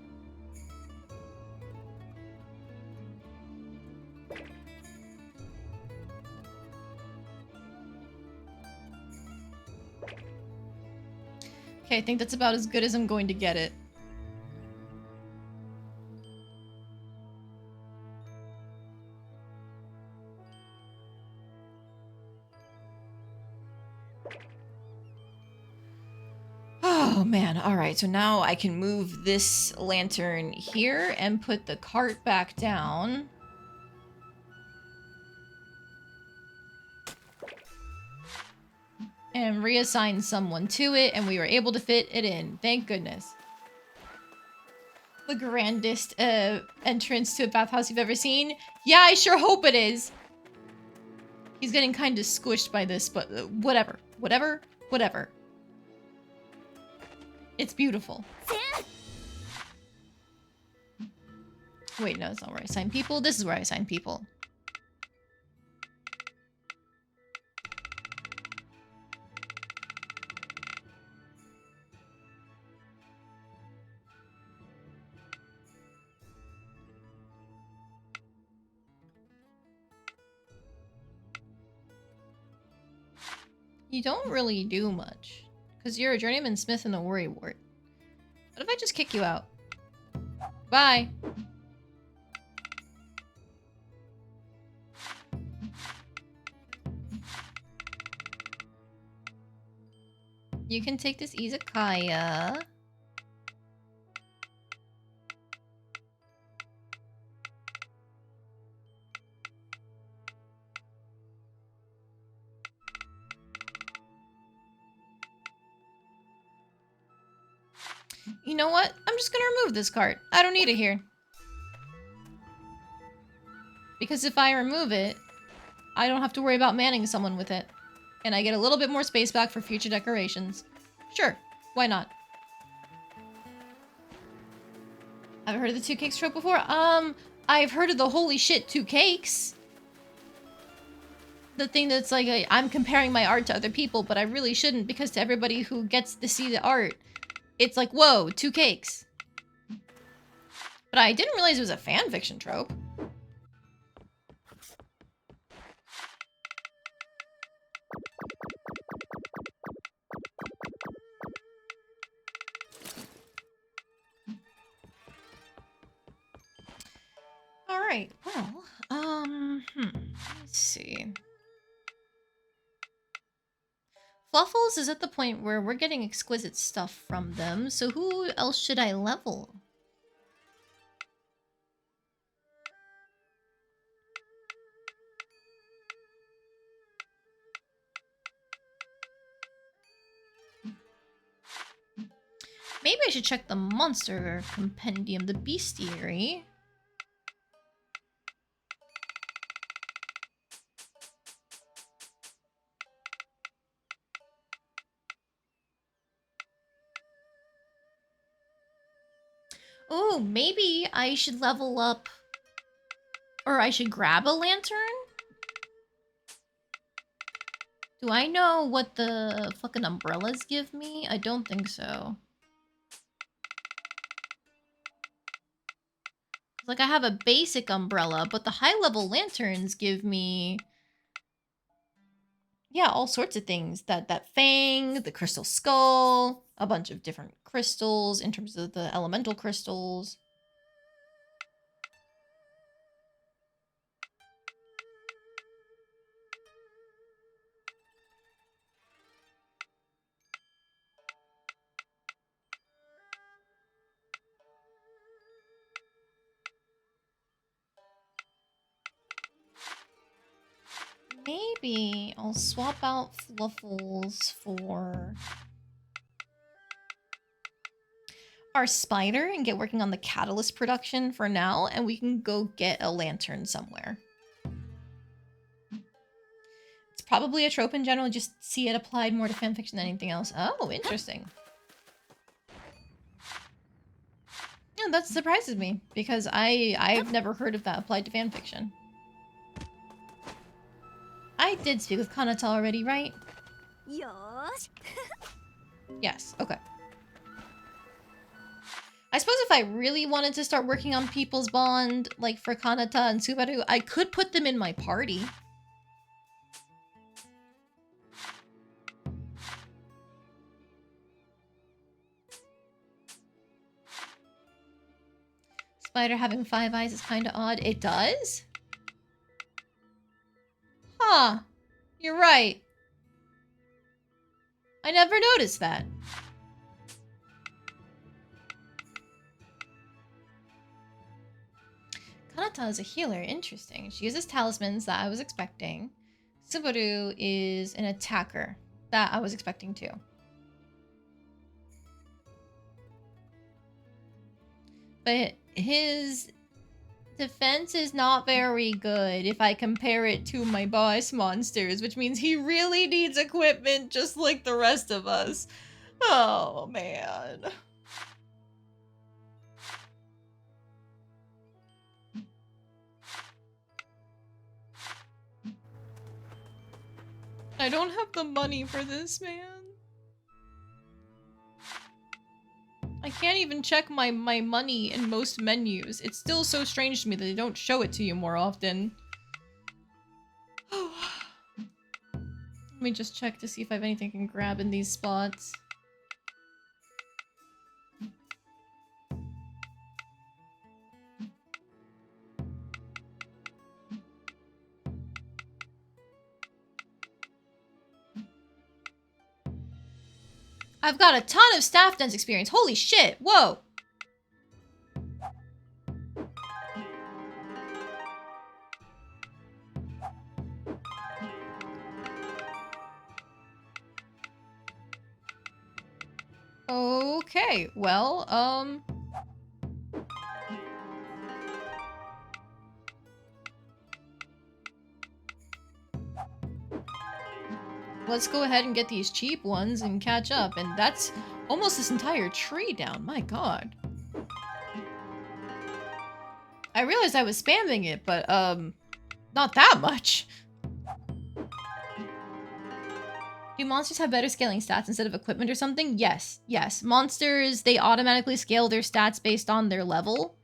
Okay, I think that's about as good as I'm going to get it. Oh man, alright, so now I can move this lantern here and put the cart back down. And reassign someone to it, and we were able to fit it in. Thank goodness. The grandest entrance to a bathhouse you've ever seen? Yeah, I sure hope it is. He's getting kind of squished by this, but whatever. Whatever. Whatever. It's beautiful. Wait, no, that's not where I assign people. This is where I assign people. You don't really do much. Because you're a journeyman smith and a worrywart. What if I just kick you out? Bye. You can take this izakaya. You know what? I'm just gonna remove this cart. I don't need it here. Because if I remove it, I don't have to worry about manning someone with it. And I get a little bit more space back for future decorations. Sure, why not? I've heard of the 2 cakes trope before. I've heard of the holy shit 2 cakes. The thing that's like, I'm comparing my art to other people, but I really shouldn't because to everybody who gets to see the art, it's like, whoa, 2 cakes. But I didn't realize it was a fanfiction trope. Alright, well, let's see. Fluffles is at the point where we're getting exquisite stuff from them, so who else should I level? I should check the monster compendium, the bestiary. Oh, maybe I should level up, or I should grab a lantern? Do I know what the fucking umbrellas give me? I don't think so. Like, I have a basic umbrella, but the high-level lanterns give me... yeah, all sorts of things. That fang, the crystal skull, a bunch of different crystals in terms of the elemental crystals. Maybe I'll swap out Fluffles for our spider and get working on the catalyst production for now, and we can go get a lantern somewhere. It's probably a trope in general, just see it applied more to fanfiction than anything else. Oh, interesting. Yeah, that surprises me, because I've never heard of that applied to fanfiction. I did speak with Kanata already, right? Yosh. Yes, okay. I suppose if I really wanted to start working on People's Bond, like for Kanata and Subaru, I could put them in my party. Spider having 5 eyes is kinda odd. It does? Huh. You're right. I never noticed that. Kanata is a healer. Interesting. She uses talismans that I was expecting. Subaru is an attacker that I was expecting too. But his defense is not very good if I compare it to my boss monsters, which means he really needs equipment just like the rest of us. Oh, man. I don't have the money for this, man. I can't even check my money in most menus. It's still so strange to me that they don't show it to you more often. Let me just check to see if I have anything I can grab in these spots. I've got a ton of staff dance experience. Holy shit. Whoa. Okay, well, let's go ahead and get these cheap ones and catch up. And that's almost this entire tree down. My god. I realized I was spamming it, but, not that much. Do monsters have better scaling stats instead of equipment or something? Yes, yes. Monsters, they automatically scale their stats based on their level,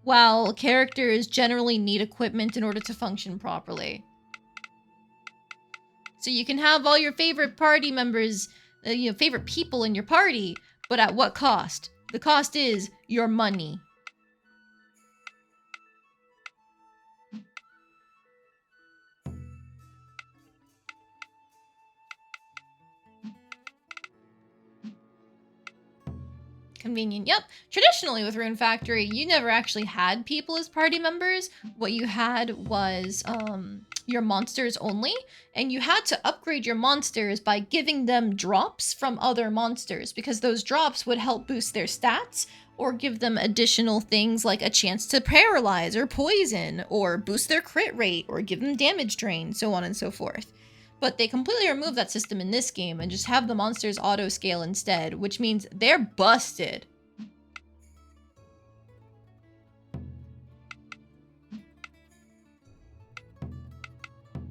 while characters generally need equipment in order to function properly. So you can have all your favorite party members, favorite people in your party, but at what cost? The cost is your money. convenient. Yep. Traditionally with Rune Factory, you never actually had people as party members. What you had was your monsters only, and you had to upgrade your monsters by giving them drops from other monsters, because those drops would help boost their stats or give them additional things like a chance to paralyze or poison or boost their crit rate or give them damage drain, so on and so forth. But they completely removed that system in this game and just have the monsters auto-scale instead, which means they're busted.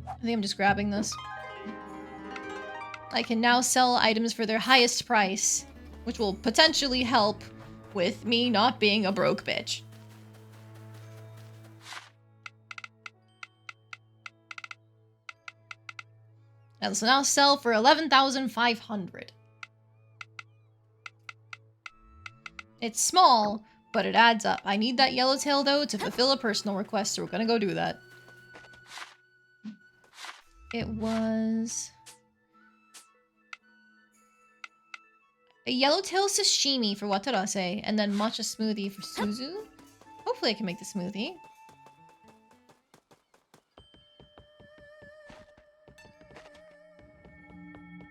I think I'm just grabbing this. I can now sell items for their highest price, which will potentially help with me not being a broke bitch. And so now sell for 11,500. It's small, but it adds up. I need that yellowtail though to fulfill a personal request, so we're gonna go do that. It was a yellowtail sashimi for Watarase, and then matcha smoothie for Suzu. Hopefully I can make the smoothie.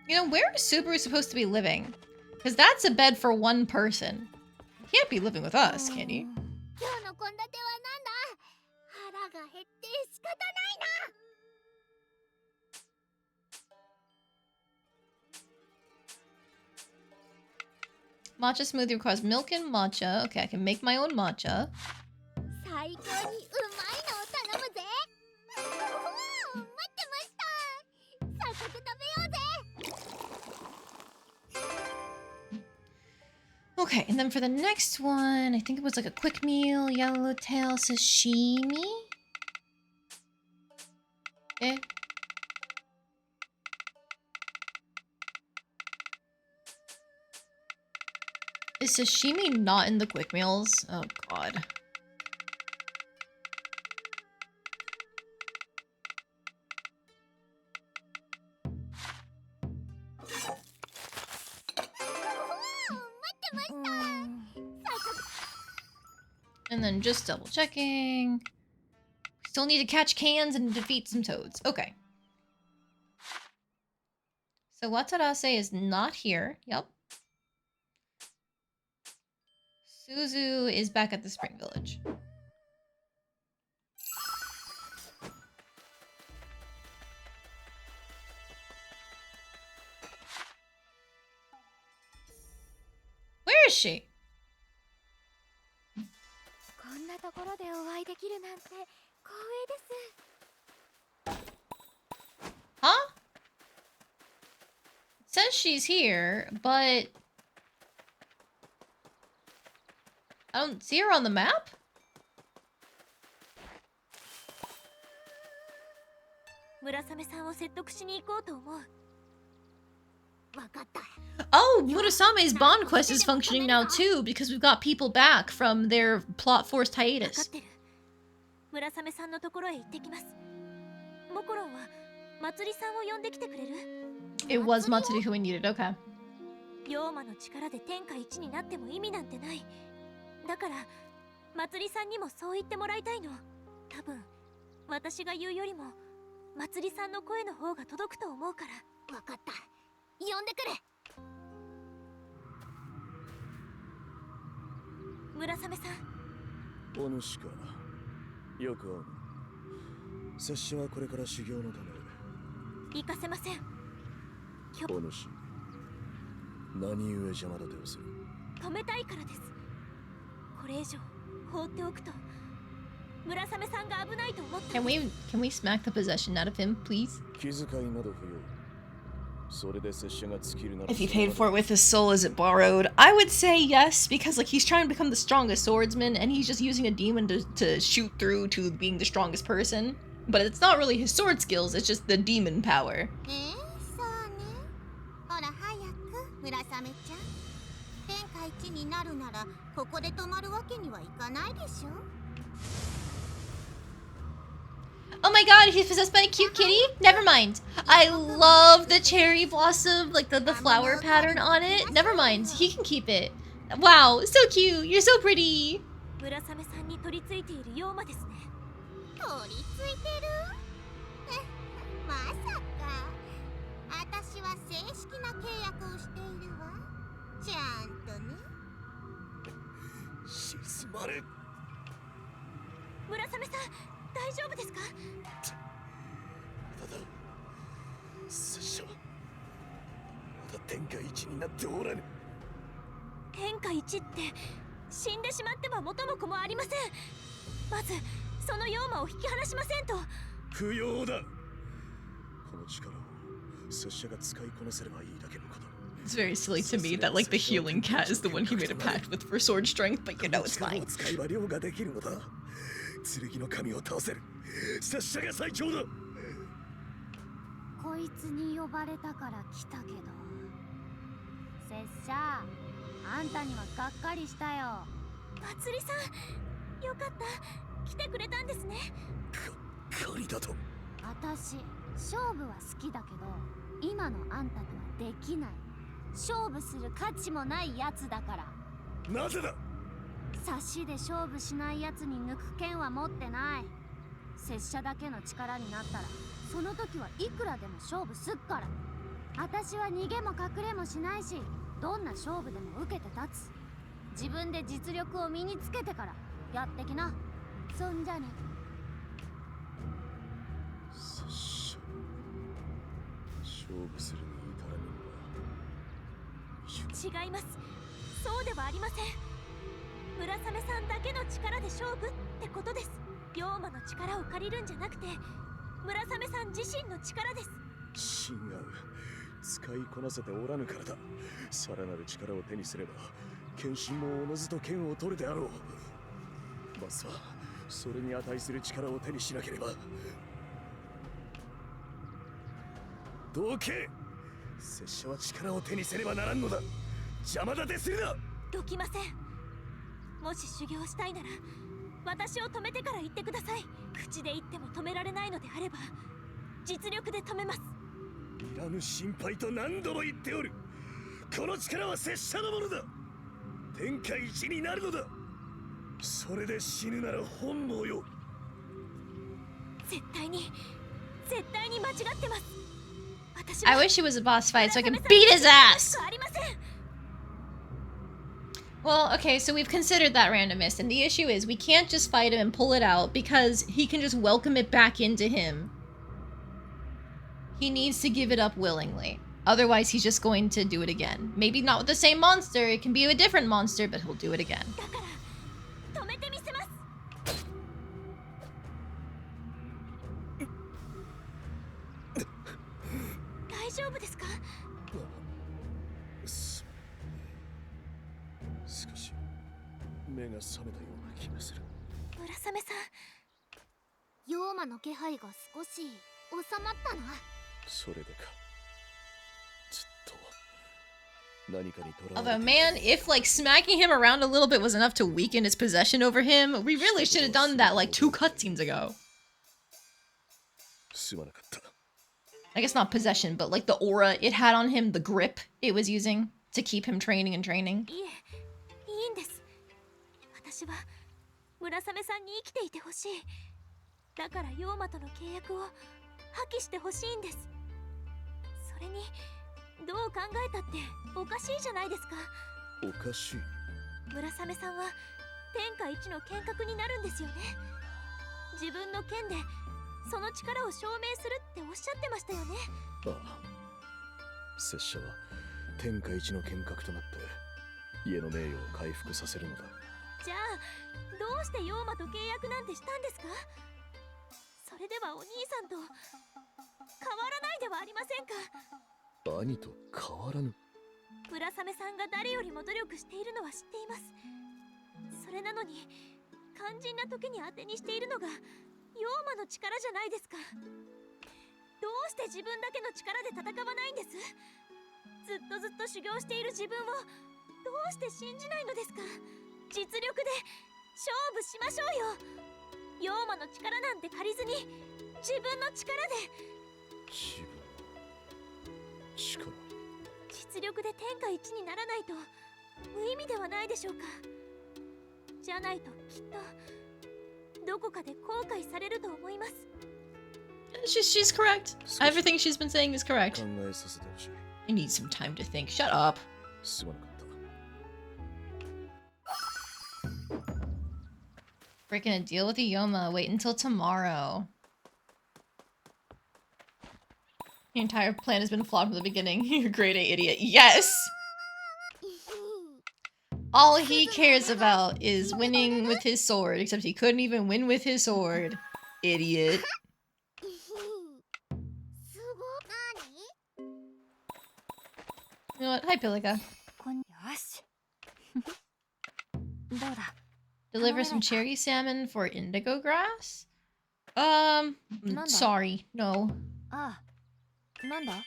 You know, where is Subaru supposed to be living? Because that's a bed for one person. He can't be living with us, can he? 今日の献立はなんだ？腹が減って仕方ないな。 Matcha smoothie requires milk and matcha. Okay, I can make my own matcha. 最高にうまいのを頼むぜ。待ってました。早速食べようぜ。 Okay, and then for the next one, I think it was like a quick meal, yellowtail sashimi. Eh. Is sashimi not in the quick meals? Oh god. And then just double checking. Still need to catch cans and defeat some toads. Okay. So Watarase is not here. Yep. Suzu is back at the Spring Village. Where is she? こんなところでお会いできるなんて光栄です。 Huh? It says she's here, but I don't see her on the map? 村雨さんを説得しに行こうと思う。わかった。 Oh, Murasame's bond quest is functioning now too, because we've got people back from their plot forced わかっ hiatus. てる。村雨さんのところへ行ってきます。モコロンはまつりさんを呼んできてくれる？ It was Matsuri who we needed, okay. 妖魔の力で天下一になっても意味なんてない。だからまつりさんにもそう言ってもらいたいの。多分私が言うよりもまつりさんの声の方が届くと思うから。わかった。呼んでくる。村雨さん。お主か。よく会うな。拙者はこれから修行のため。行かせません。お主、何故邪魔立てをする？止めたいからです。これ以上放っておくと村雨さんが危ないと思って。 Can we smack the possession out of him, please? 気遣いなど不要。それで拙者が尽きるなら。 If he paid for it with his soul, is it borrowed? I would say yes, because like he's trying to become the strongest swordsman and he's just using a demon to shoot through to being the strongest person. But it's not really his sword skills, it's just the demon power. そうね。ほら早く村雨ちゃん。天下一になるならここで止まるわけにはいかないでしょ。 Oh my god, he's possessed by a cute kitty? Never mind. I love the cherry blossom, like the flower pattern on it. Never mind, he can keep it. Wow, so cute. You're so pretty. 村雨さんに取り付いている妖魔ですね。取り付いてるまさか。私は正式な契約をしているわ。ちゃんとね。静まれ。村雨さん、大丈夫ですか？ただ拙者はまだ天下一になっておらぬ。天下一って死んでしまっては元も子もありません。まずその妖魔を引き離しませんと。不要だ。この力を拙者が使いこなせればいいだけのこと。 It's very silly to me that like the healing cat is the one he made a pact with for sword strength, but you know it's 力 fine. を使えば量ができるのだ。剣の神を倒せる。拙者が最強だ。こいつに呼ばれたから来たけど、拙者あんたにはがっかりしたよ。まつりさん、よかった、来てくれたんですね。がっかりだと。私勝負は好きだけど、今のあんたとはできない。勝負する価値もないやつだから。なぜだ。差しで勝負しないやつに抜く剣は持ってない。拙者だけの力になったら、その時はいくらでも勝負すっから。私は逃げも隠れもしないし、どんな勝負でも受けて立つ。自分で実力を身につけてからやってきな。そんじゃね。拙者勝負するに至らぬのは違います。そうではありません。村雨さんだけの力で勝負ってことです。妖魔の力を借りるんじゃなくて、村雨さん自身の力です。違う。使いこなせておらぬからだ。さらなる力を手にすれば剣心もおのずと剣を取るであろう。まずはそれに値する力を手にしなければ。どけ。拙者は力を手にせねばならんのだ。邪魔立てするな。どきません。もし修行したいなら私を止めてから言ってください。口で言っても止められないのであれば実力で止めます。いらぬ心配と何度も言っておる。この力は拙者のものだ。天下一になるのだ。それで死ぬなら本望よ。絶対に間違ってます。私 I は wish it was a boss fight so I can beat his ass! ありません。 Well, okay, so we've considered that randomness, and the issue is we can't just fight him and pull it out because he can just welcome it back into him. He needs to give it up willingly. Otherwise, he's just going to do it again. Maybe not with the same monster, it can be a different monster, but he'll do it again. だから止めてみせます。大丈夫ですか？少し目が覚めたような気がする。村雨さん、妖魔の気配が少し収まったな。それでか。ずっと何かにとらわ Although, れて man, if like smacking him around a little bit was enough to weaken his possession over him, we really should have done that like 2 cutscenes ago. すまなかった。 I guess not possession, but like the aura it had on him, the grip it was using to keep him training and training. いいんです。私は村雨さんに生きていてほしい。だから妖魔との契約を破棄してほしいんです。それにどう考えたっておかしいじゃないですか。おかしい。村雨さんは天下一の剣客になるんですよね。自分の剣でその力を証明するっておっしゃってましたよね。ああ。拙者は天下一の剣客となって家の名誉を回復させるのだ。じゃあどうして妖魔と契約なんてしたんですか？それではお兄さんと変わらないではありませんか。兄と変わらぬ。村雨さんが誰よりも努力しているのは知っています。それなのに肝心な時に当てにしているのが妖魔の力じゃないですか。どうして自分だけの力で戦わないんです？ずっと修行している自分をどうして信じないのですか？実力で勝負しましょうよ。妖魔の力なんて借りずに自分の力で。自分の力。実力で天下一にならないと無意味ではないでしょうか。じゃないときっとどこかで後悔されると思います。She's correct. Everything she's been saying is correct. 考えさせてほしい。 I need some time to think. Shut up. すまなかった。 Breaking a deal with Ioma. Wait until tomorrow. The entire plan has been flawed from the beginning. You're a grade A idiot. Yes! All he cares about is winning with his sword, except he couldn't even win with his sword. Idiot. You know what? Hi, Pilika. よしどうだ Deliver some cherry salmon for indigo grass? Sorry, no. ああなんだ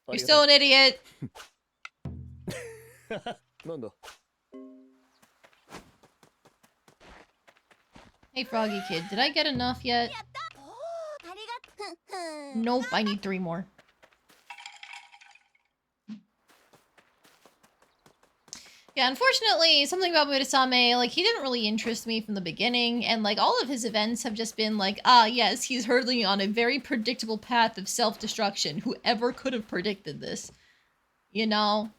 You're still an idiot. なんだ Hey, Froggy Kid, did I get enough yet? ありがとう Nope, I need 3 more. Yeah, unfortunately, something about Murasame, like, he didn't really interest me from the beginning, and, like, all of his events have just been like, ah, yes, he's hurtling on a very predictable path of self-destruction. Whoever could have predicted this? You know?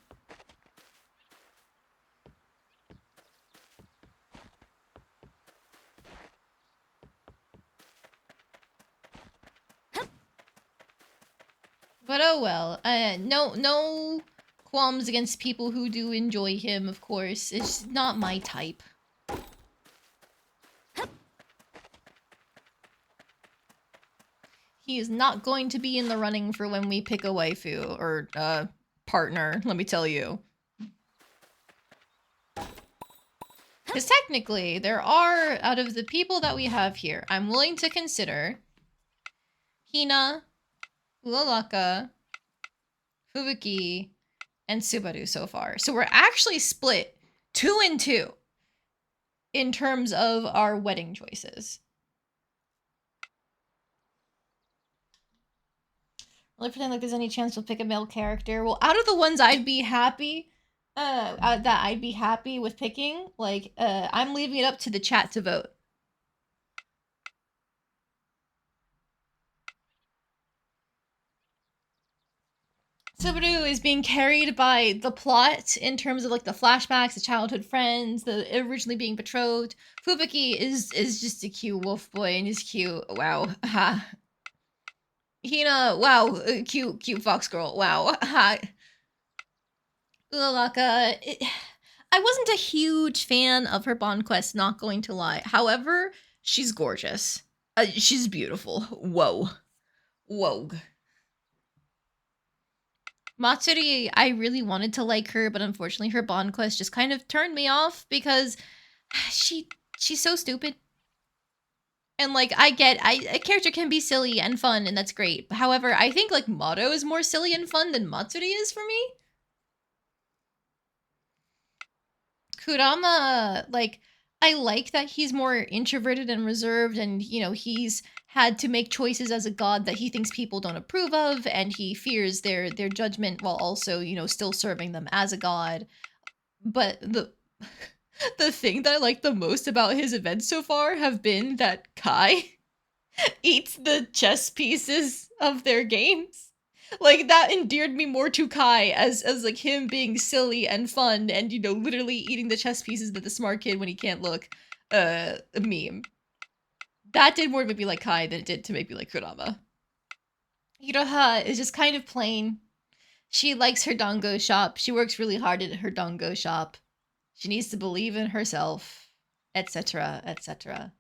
But oh well, no qualms against people who do enjoy him, of course. It's not my type. He is not going to be in the running for when we pick a waifu, or, partner, let me tell you. Because technically, there are, out of the people that we have here, I'm willing to consider Hina, Uraraka, Fubuki, and Subaru so far. So we're actually split 2 and 2 in terms of our wedding choices. Really pretend like there's any chance we'll pick a male character. Well, out of the ones I'd be happy, that I'd be happy with picking, like, I'm leaving it up to the chat to vote. Subaru is being carried by the plot in terms of like the flashbacks, the childhood friends, the originally being betrothed. Fubuki is just a cute wolf boy and he's cute. Wow. Ha. Hina, wow, cute fox girl. Wow. Ha. Uraraka, I wasn't a huge fan of her Bond quest, not going to lie. However, she's gorgeous. She's beautiful. Whoa. Whoa. Matsuri, I really wanted to like her, but unfortunately her Bond quest just kind of turned me off because she's so stupid. And like, I get, a character can be silly and fun, and that's great. However, I think like Mato is more silly and fun than Matsuri is for me. Kurama, like, I like that he's more introverted and reserved, and, you know, he's had to make choices as a god that he thinks people don't approve of, and he fears their judgment while also, you know, still serving them as a god. But the thing that I like the most about his events so far have been that Kai eats the chess pieces of their games. Like, that endeared me more to Kai as like him being silly and fun and, you know, literally eating the chess pieces that the smart kid when he can't look meme. That did more to make me like Kai than it did to make me like Kurama. Hiroha is just kind of plain. She likes her dango shop. She works really hard at her dango shop. She needs to believe in herself, etc., etc.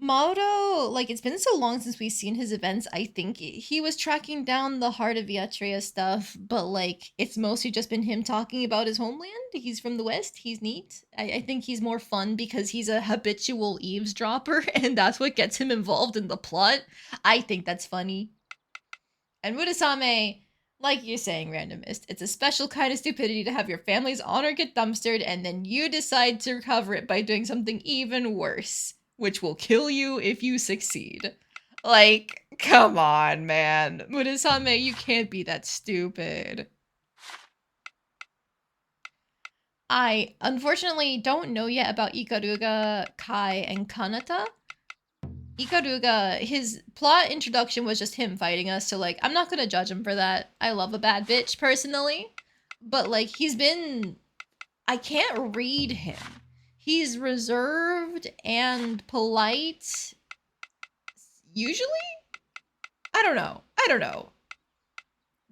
Mauro, like, it's been so long since we've seen his events, I think he was tracking down the Heart of Viatria stuff, but, like, it's mostly just been him talking about his homeland. He's from the West, he's neat. I think he's more fun because he's a habitual eavesdropper, and that's what gets him involved in the plot. I think that's funny. And Murasame, like you're saying, Randomist, it's a special kind of stupidity to have your family's honor get dumpstered, and then you decide to recover it by doing something even worse, which will kill you if you succeed. Like, Come on, man. Murasame, you can't be that stupid. I unfortunately don't know yet about Ikaruga, Kai, and Kanata. Ikaruga, his plot introduction was just him fighting us, so like, I'm not gonna judge him for that. I love a bad bitch, personally. But like, I can't read him. He's reserved and polite. Usually? I don't know.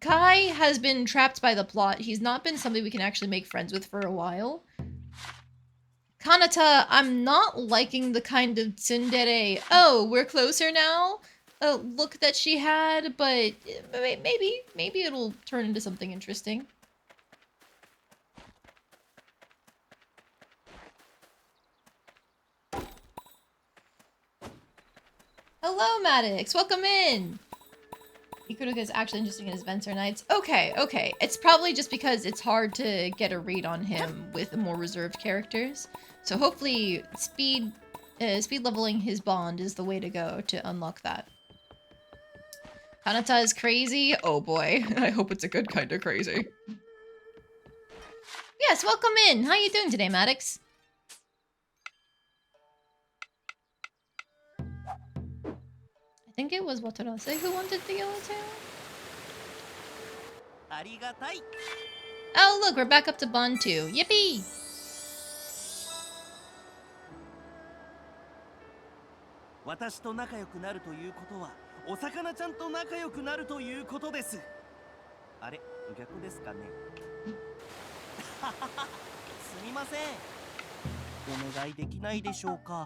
Kai has been trapped by the plot. He's not been somebody we can actually make friends with for a while. Kanata, I'm not liking the kind of tsundere, oh, we're closer now, look that she had, but maybe it'll turn into something interesting. Hello, Maddox. Welcome in. Ikuruga is actually interesting in his Venture Nights. Okay. It's probably just because it's hard to get a read on him with the more reserved characters. So hopefully speed leveling his bond is the way to go to unlock that. Kanata is crazy. Oh boy. I hope it's a good kind of crazy. Yes, welcome in. How you doing today, Maddox? I think it was Watarase who wanted the yellow tail. Oh, look, we're back up to Bond 2. Yippee!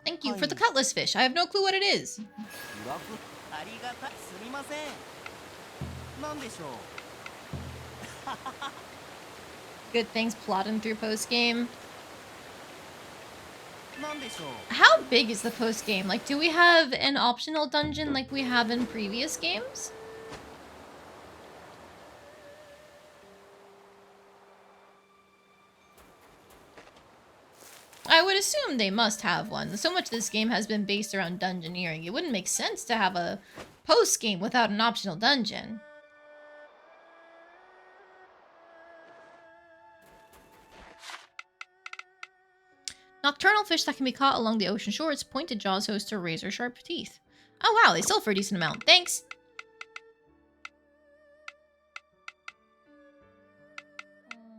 Thank you for the cutlass fish. I have no clue what it is. Good things plotting through post-game. How big is the post-game? Like, do we have an optional dungeon like we have in previous games? I would assume they must have one. So much of this game has been based around dungeoneering. It wouldn't make sense to have a post-game without an optional dungeon. Nocturnal fish that can be caught along the ocean shore. Its pointed jaws host to razor-sharp teeth. Oh wow, they sell for a decent amount. Thanks!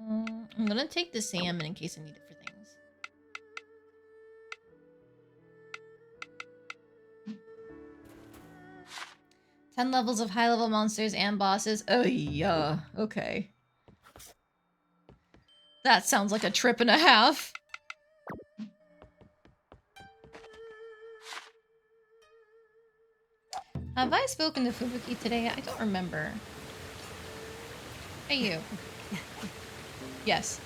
I'm gonna take the salmon in case I need it for things. Ten levels of high-level monsters and bosses. Oh yeah, okay. That sounds like a trip and a half. Have I spoken to Fubuki today? I don't remember. Hey, you. Yes.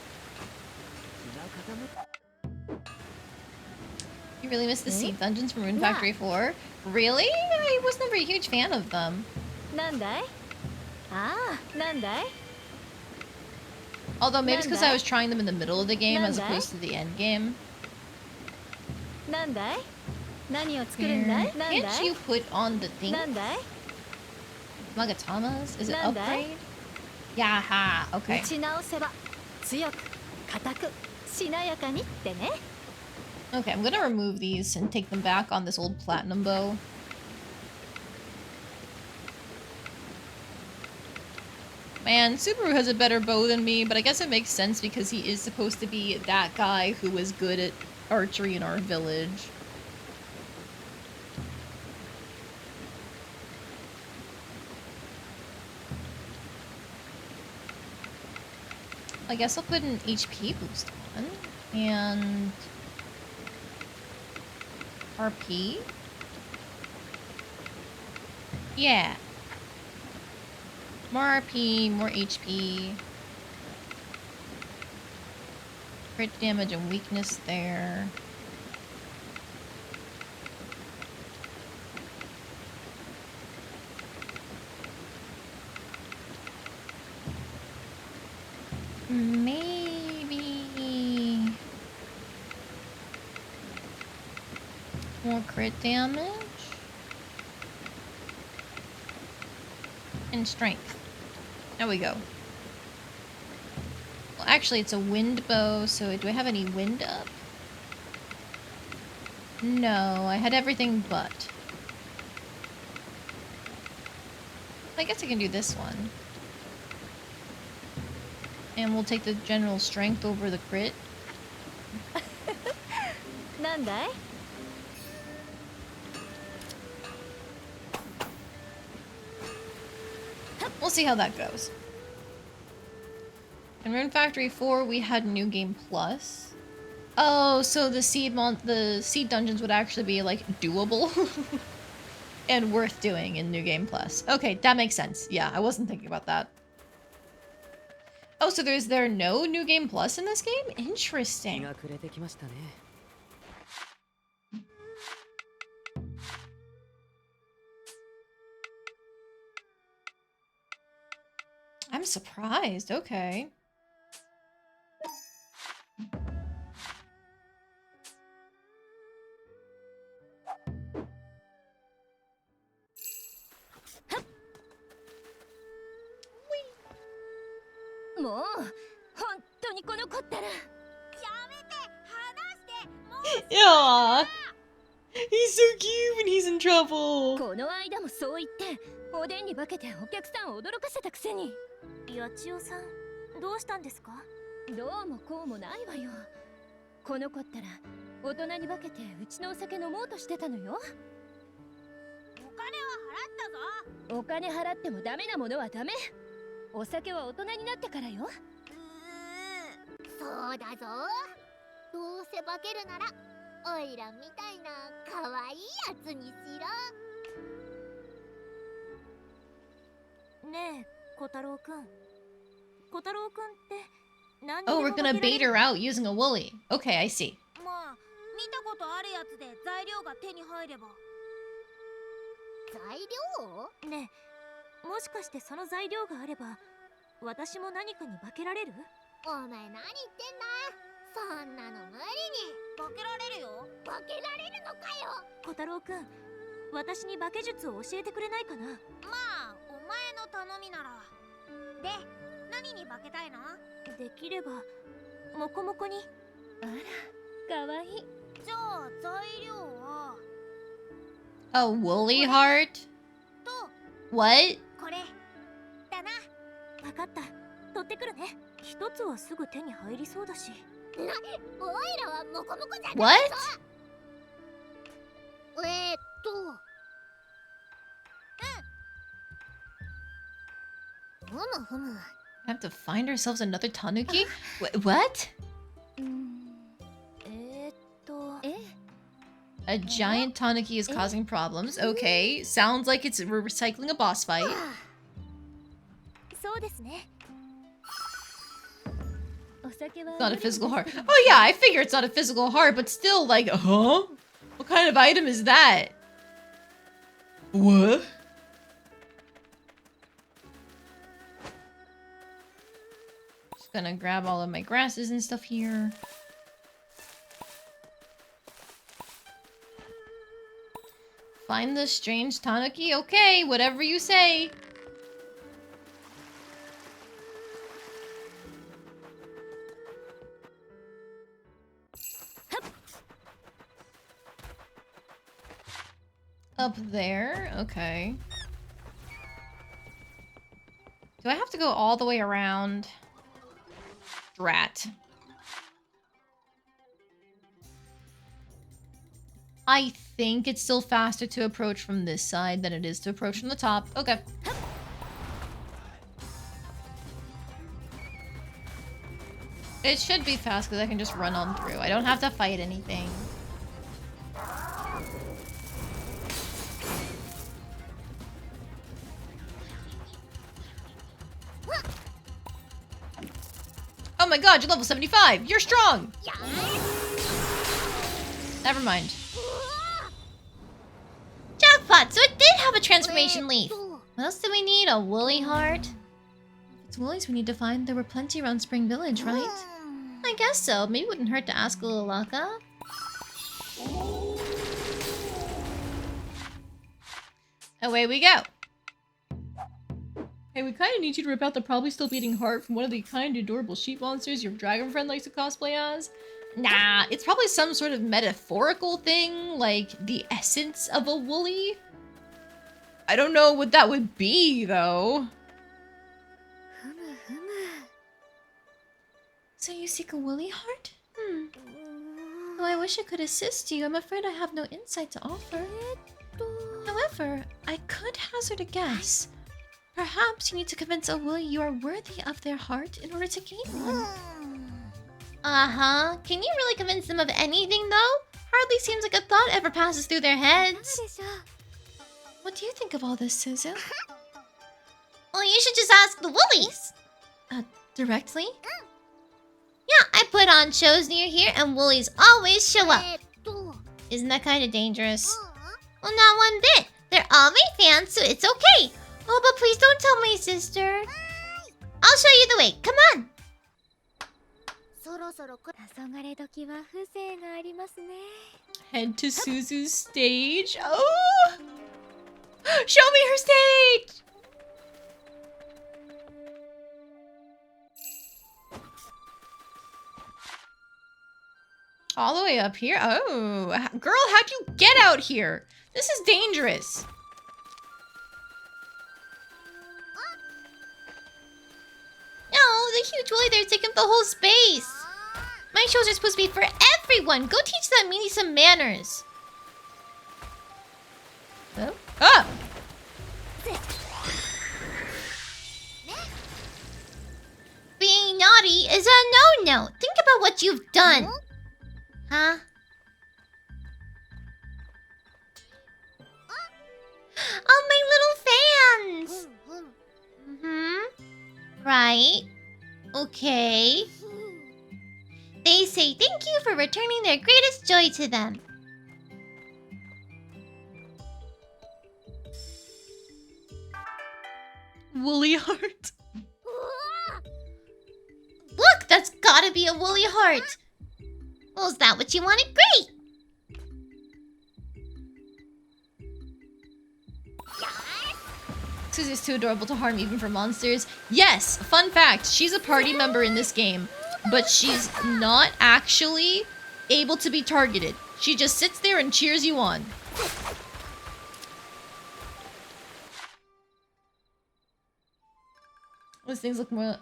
You really missed the seed dungeons from Rune Factory 4? Really? I was never a huge fan of them. Although maybe it's because I was trying them in the middle of the game as opposed to the end game. Can't you put on the thing? Magatamas? Is it upgrade? Yaha, okay. Okay, I'm gonna remove these and take them back on this old platinum bow. Man, Subaru has a better bow than me, but I guess it makes sense because he is supposed to be that guy who was good at archery in our village. I guess I'll put an HP boost on. And... RP? Yeah. More RP, more HP. Crit damage and weakness there. Maybe more crit damage. and strength. There we go. Well, actually, it's a wind bow, so do I have any wind up? No, I had everything but. I guess I can do this one. And we'll take the general strength over the crit. なんだい We'll see how that goes. In Rune Factory 4, we had New Game Plus. Oh, so the seed dungeons would actually be like doable and worth doing in New Game Plus. Okay, that makes sense. Yeah, I wasn't thinking about that. Oh, so is there no New Game Plus in this game? 日 Interesting. が暮れてきましたね。 I'm surprised. Okay. Whee! もう本当にこの子ったらやめて離してもう Yeah. He's so cute when he's in trouble. この間もそう言っておでんに化けてお客さんを驚かせたくせに八千代さんどうしたんですかどうもこうもないわよこの子ったら大人に化けてうちのお酒飲もうとしてたのよお金は払ったぞお金払ってもダメなものはダメお酒は大人になってからよそうだぞどうせ化けるならオイラみたいな可愛いやつにしろねえ小太郎くん小太郎くんって何 Oh, we're gonna bait her out using a woolly. Okay, I see. まあ見たことあるやつで材料が手に入れば材料ねえもしかしてその材料があれば私も何かに化けられるお前何言ってんだそんなの無理に化けられるよ化けられるのかよ小太郎くん私に化け術を教えてくれないかなまあお前の頼みならで何に化けたいのできればモコモコにあらかわいいじゃあ材料は A woolly heart? と What? これだな分かった取ってくるね一つはすぐ手に入りそうだしオイラはモコモコじゃないぞ What? ふむふむ We have to find ourselves another tanuki? What? え A giant tanuki is causing problems. Okay, sounds like we're recycling a boss fight. そうですねお酒は It's not a physical heart. Oh yeah, I figure it's not a physical heart, but still, like, huh? What kind of item is that? What? Just gonna grab all of my grasses and stuff here. Find the strange tanuki? Okay, whatever you say. Up there? Okay. Do I have to go all the way around? Drat. I think it's still faster to approach from this side than it is to approach from the top. Okay. It should be fast because I can just run on through. I don't have to fight anything. Oh my god, you're level 75! You're strong! Never mind. Jackpot! So it did have a transformation leaf! What else do we need? A woolly heart? If it's woolies we need to find, there were plenty around Spring Village, right? I guess so. Maybe it wouldn't hurt to ask a little Laka. Away we go! Hey, we kind of need you to rip out the probably still beating heart from one of the kind adorable sheep monsters your dragon friend likes to cosplay as. Nah, it's probably some sort of metaphorical thing, like the essence of a woolly. I don't know what that would be, though. So you seek a woolly heart? Though I wish I could assist you, I'm afraid I have no insight to offer. However, I could hazard a guess. Perhaps you need to convince a woolly you are worthy of their heart in order to gain one. Uh-huh. Can you really convince them of anything, though? Hardly seems like a thought ever passes through their heads. What do you think of all this, Suzu? Well, you should just ask the woolies. Directly? Yeah, I put on shows near here and woolies always show up. Isn't that kind of dangerous? Well, not one bit. They're all my fans, so it's okay. Oh, but please don't tell my sister. I'll show you the way. Come on. Head to Suzu's stage. Oh! Show me her stage! All the way up here? Oh, girl, how'd you get out here? This is dangerous. No, the huge woolly there's taking up the whole space. My shows are supposed to be for everyone. Go teach that meanie some manners. Oh. Ah! Being naughty is a no-no. Think about what you've done. Huh? Oh, my little fans! Right. Okay. They say thank you for returning their greatest joy to them. Woolly heart. Look, that's gotta be a woolly heart. Well, is that what you wanted? Great! Suzu's too adorable to harm even for monsters. Yes, fun fact, she's a party member in this game, but she's not actually able to be targeted. She just sits there and cheers you on. Those things look more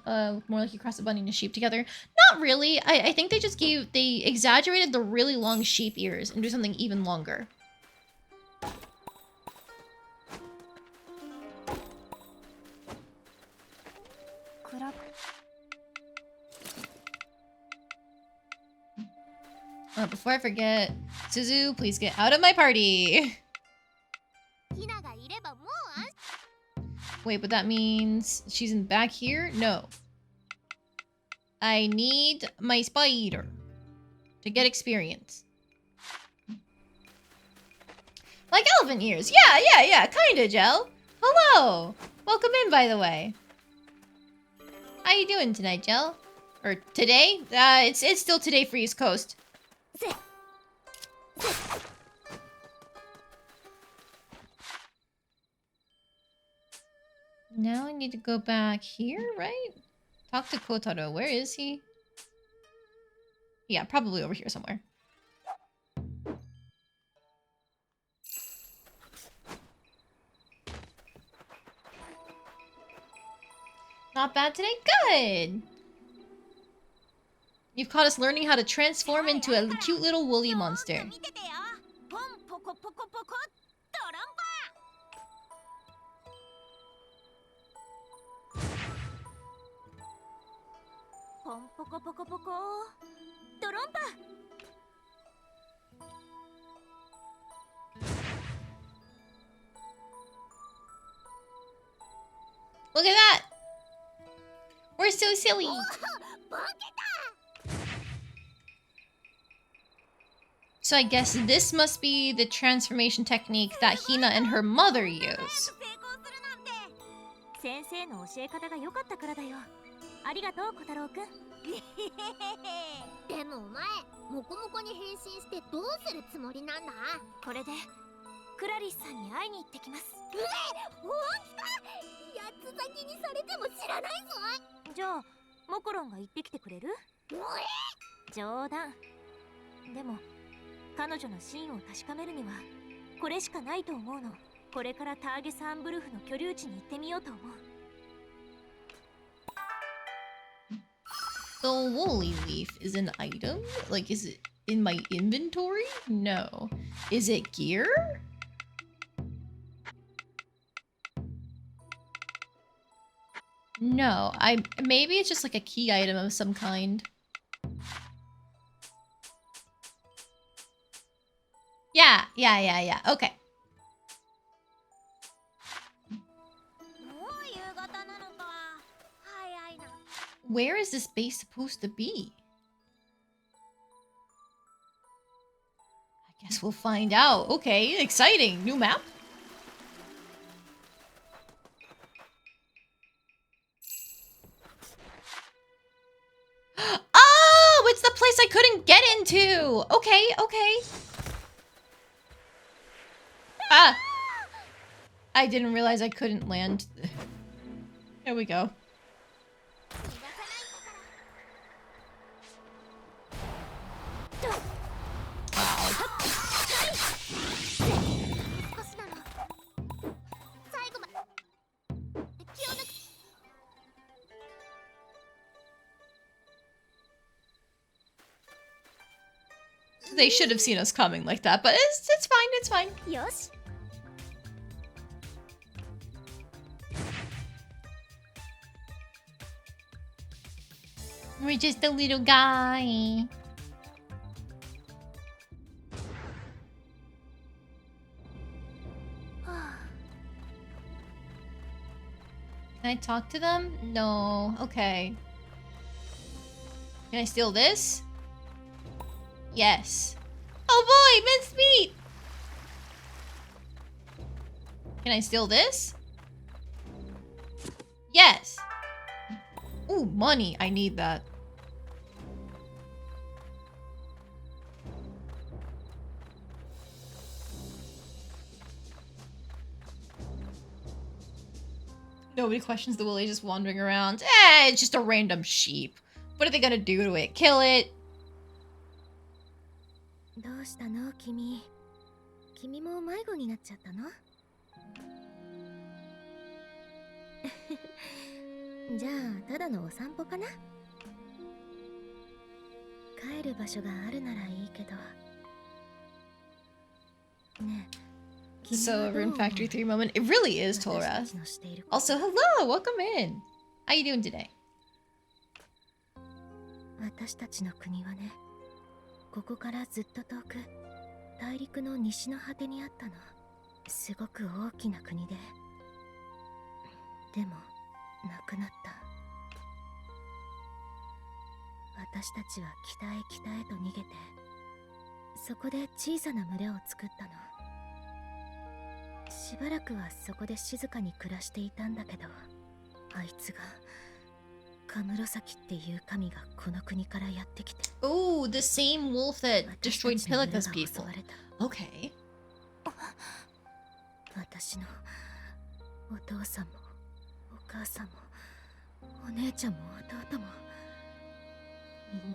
like you cross a bunny and a sheep together. Not really. I think they exaggerated the really long sheep ears and do something even longer. Before I forget, Suzu, please get out of my party. Wait, but that means she's in back here? No. I need my spider to get experience. Like elephant ears. Yeah, kinda, Jel. Hello. Welcome in, by the way. How you doing tonight, Jel? Or today? It's still today for East Coast. Now I need to go back here, right? Talk to Kotaro. Where is he? Yeah, probably over here somewhere. Not bad today? Good! You've caught us learning how to transform into a cute little woolly monster. Look at that! We're so silly! So I guess this must be the transformation technique that Hina and her mother use. 先生の教え方が良かったからだよ。ありがとう、小太郎くん。でもお前、モコモコに変身してどうするつもりなんだ？これでクラリスさんに会いに行ってきます。本当？やっ先にされても知らないぞ。じゃあモコロンが行ってきてくれる？冗談。でも彼女の真を確かめるにはこれしかないと思うの。これからターゲス・アンブルフの居留地に行ってみようと思う。 The woolly leaf is an item? Like, is it in my inventory? No. Is it gear? No, maybe it's just like a key item of some kind. Yeah. Okay. もう夕方なのか。早いな。 Where is this base supposed to be? I guess we'll find out. Okay, exciting. New map? Oh, it's the place I couldn't get into. Okay. Ah. I didn't realize I couldn't land. Here we go. Wow. They should have seen us coming like that, but it's fine, it's fine. よし。 We're just a little guy. Can I talk to them? No. Okay. Can I steal this? Yes. Oh boy, minced meat! Can I steal this? Yes. Ooh, money. I need that. Nobody questions the Willy just wandering around. It's just a random sheep. What are they gonna do to it? Kill it? どうしたの君。君も迷子になっちゃったの？じゃあただのお散歩かな？帰る場所があるならいいけど。ねえ。 So, Rune Factory 3 moment. It really is Toras. Also, hello! Welcome in! How you doing today? 私たちの国はね、ここからずっと遠く、大陸の西の果てにあったの。すごく大きな国で。でも、なくなった。私たちは北へ北へと逃げて、そこで小さな群れを作ったの。 しばらくはそこで静かに暮らしていたんだけど、あいつがカムロサキっていう神がこの国からやってきて。 Oh, the same wolf that destroyed Pilika's people. Okay. 私のお父さんもお母さんもお姉ちゃんも弟も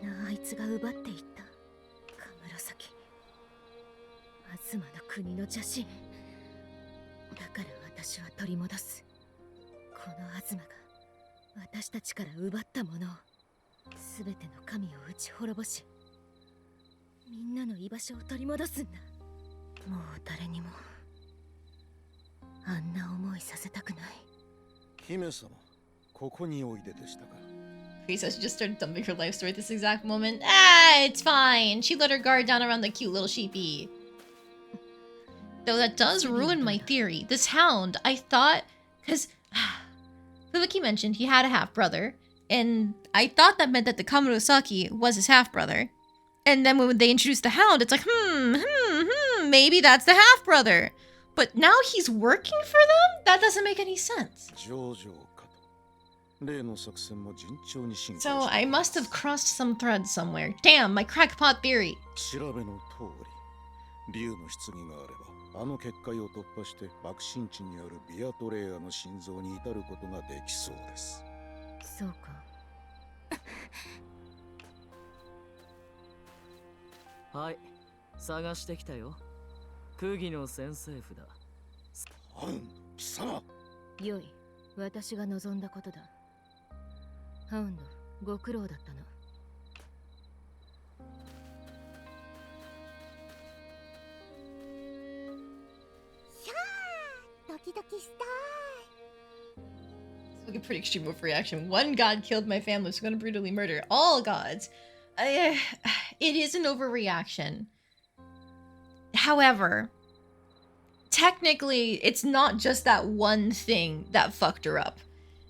みんなあいつが奪っていった。カムロサキ、アズマの国の邪神。 だから私は取り戻す。このアズマが私たちから奪ったものを、すべての神を打ち滅ぼし、みんなの居場所を取り戻すんだ。もう誰にもあんな思いさせたくない。姫様、ここにおいででしたか。 Princess just started dumping her life story at this exact moment. Ah, it's fine. She let her guard down around the cute little sheepy. Though that does ruin my theory. This hound, I thought, because Fubuki mentioned he had a half-brother, and I thought that meant that the Kamurosaki was his half-brother. And then when they introduced the hound, it's like, maybe that's the half-brother. But now he's working for them? That doesn't make any sense. So I must have crossed some threads somewhere. Damn, my crackpot theory. 調べの通り、竜の棺があればあの結界を突破して爆心地にあるビアトレイアの心臓に至ることができそうです。そうか。はい、探してきたよ。空義の先生札。貴様。よい、私が望んだことだ。ハウンド、ご苦労だったな。ドキドキした。 It's like a pretty extreme overreaction. One god killed my family, so I'm gonna brutally murder all gods. It is an overreaction. However, technically, it's not just that one thing that fucked her up.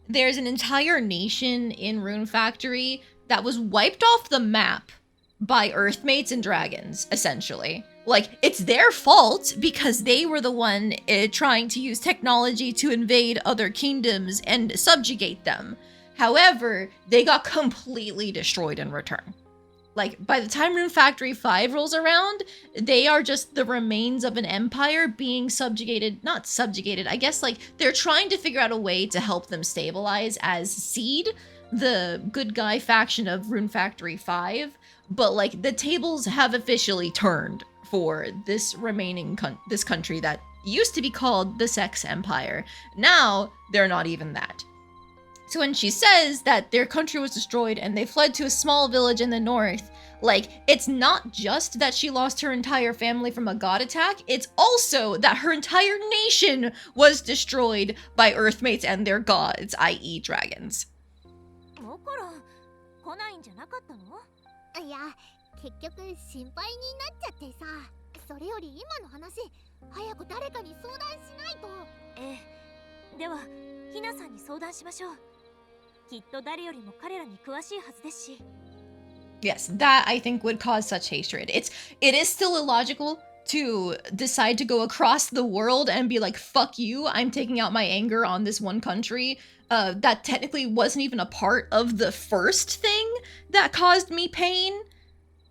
There's an entire nation in Rune Factory that was wiped off the map by Earthmates and dragons, essentially. Like, it's their fault because they were the one trying to use technology to invade other kingdoms and subjugate them. However, they got completely destroyed in return. Like, by the time Rune Factory 5 rolls around, they are just the remains of an empire being subjugated. Not subjugated, I guess, like, they're trying to figure out a way to help them stabilize as Seed, the good guy faction of Rune Factory 5. But, like, the tables have officially turned for this remaining this country that used to be called the Sex Empire. Now, they're not even that. So when she says that their country was destroyed and they fled to a small village in the north, like, it's not just that she lost her entire family from a god attack, it's also that her entire nation was destroyed by Earthmates and their gods, i.e. dragons. モコロン、来ないんじゃなかったの？いや、結局心配になっちゃってさ。それより今の話、早く誰かに相談しないと。ええ、ではひなさんに相談しましょう。きっと誰よりも彼らに詳しいはずですし。Yes, that I think would cause such hatred. It is still illogical to decide to go across the world and be like, fuck you, I'm taking out my anger on this one country. That technically wasn't even a part of the first thing that caused me pain.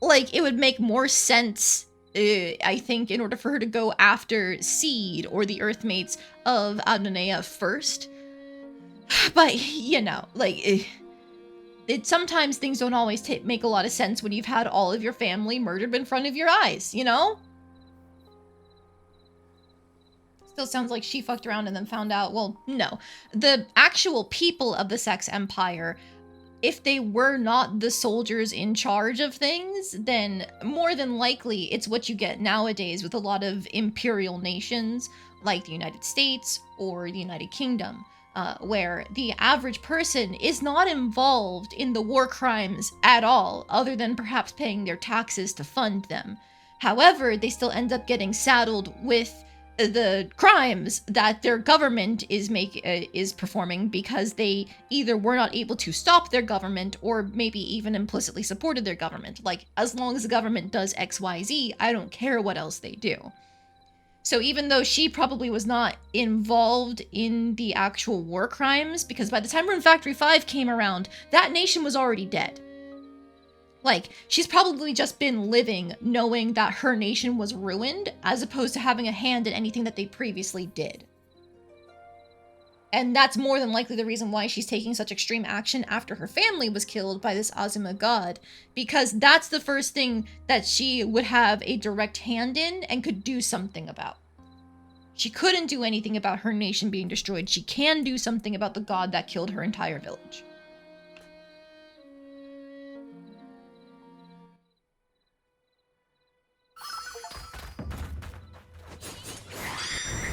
Like, it would make more sense, I think, in order for her to go after Seed or the Earthmates of Adonea first. But, you know, like, sometimes things don't always make a lot of sense when you've had all of your family murdered in front of your eyes, you know? Still sounds like she fucked around and then found out, well, no. The actual people of the Sex Empire, if they were not the soldiers in charge of things, then more than likely it's what you get nowadays with a lot of imperial nations, like the United States or the United Kingdom. Where the average person is not involved in the war crimes at all, other than perhaps paying their taxes to fund them. However, they still end up getting saddled with the crimes that their government is performing because they either were not able to stop their government or maybe even implicitly supported their government. Like, as long as the government does XYZ, I don't care what else they do. So even though she probably was not involved in the actual war crimes, because by the time Rune Factory 5 came around, that nation was already dead. Like, she's probably just been living knowing that her nation was ruined, as opposed to having a hand in anything that they previously did. And that's more than likely the reason why she's taking such extreme action after her family was killed by this Azuma god, because that's the first thing that she would have a direct hand in and could do something about. She couldn't do anything about her nation being destroyed. She can do something about the god that killed her entire village.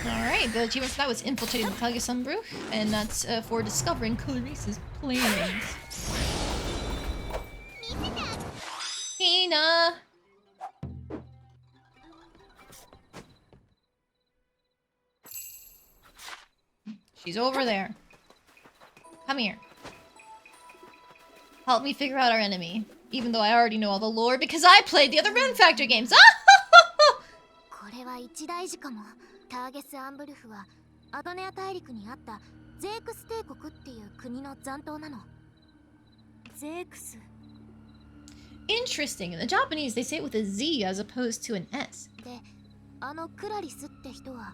Alright, the achievement for that was infiltrating the Kalga Sunbrew, and that's for discovering Clarice's plans. Hina! She's over there. Come here. Help me figure out our enemy, even though I already know all the lore because I played the other Rune Factory games. これは一大事かも。ターゲス・アンブルフはアドネア大陸にあったゼークス帝国っていう国の残党なの。ゼークス。Interesting. In the Japanese, they say it with a Z as opposed to an S. で、あのクラリスって人は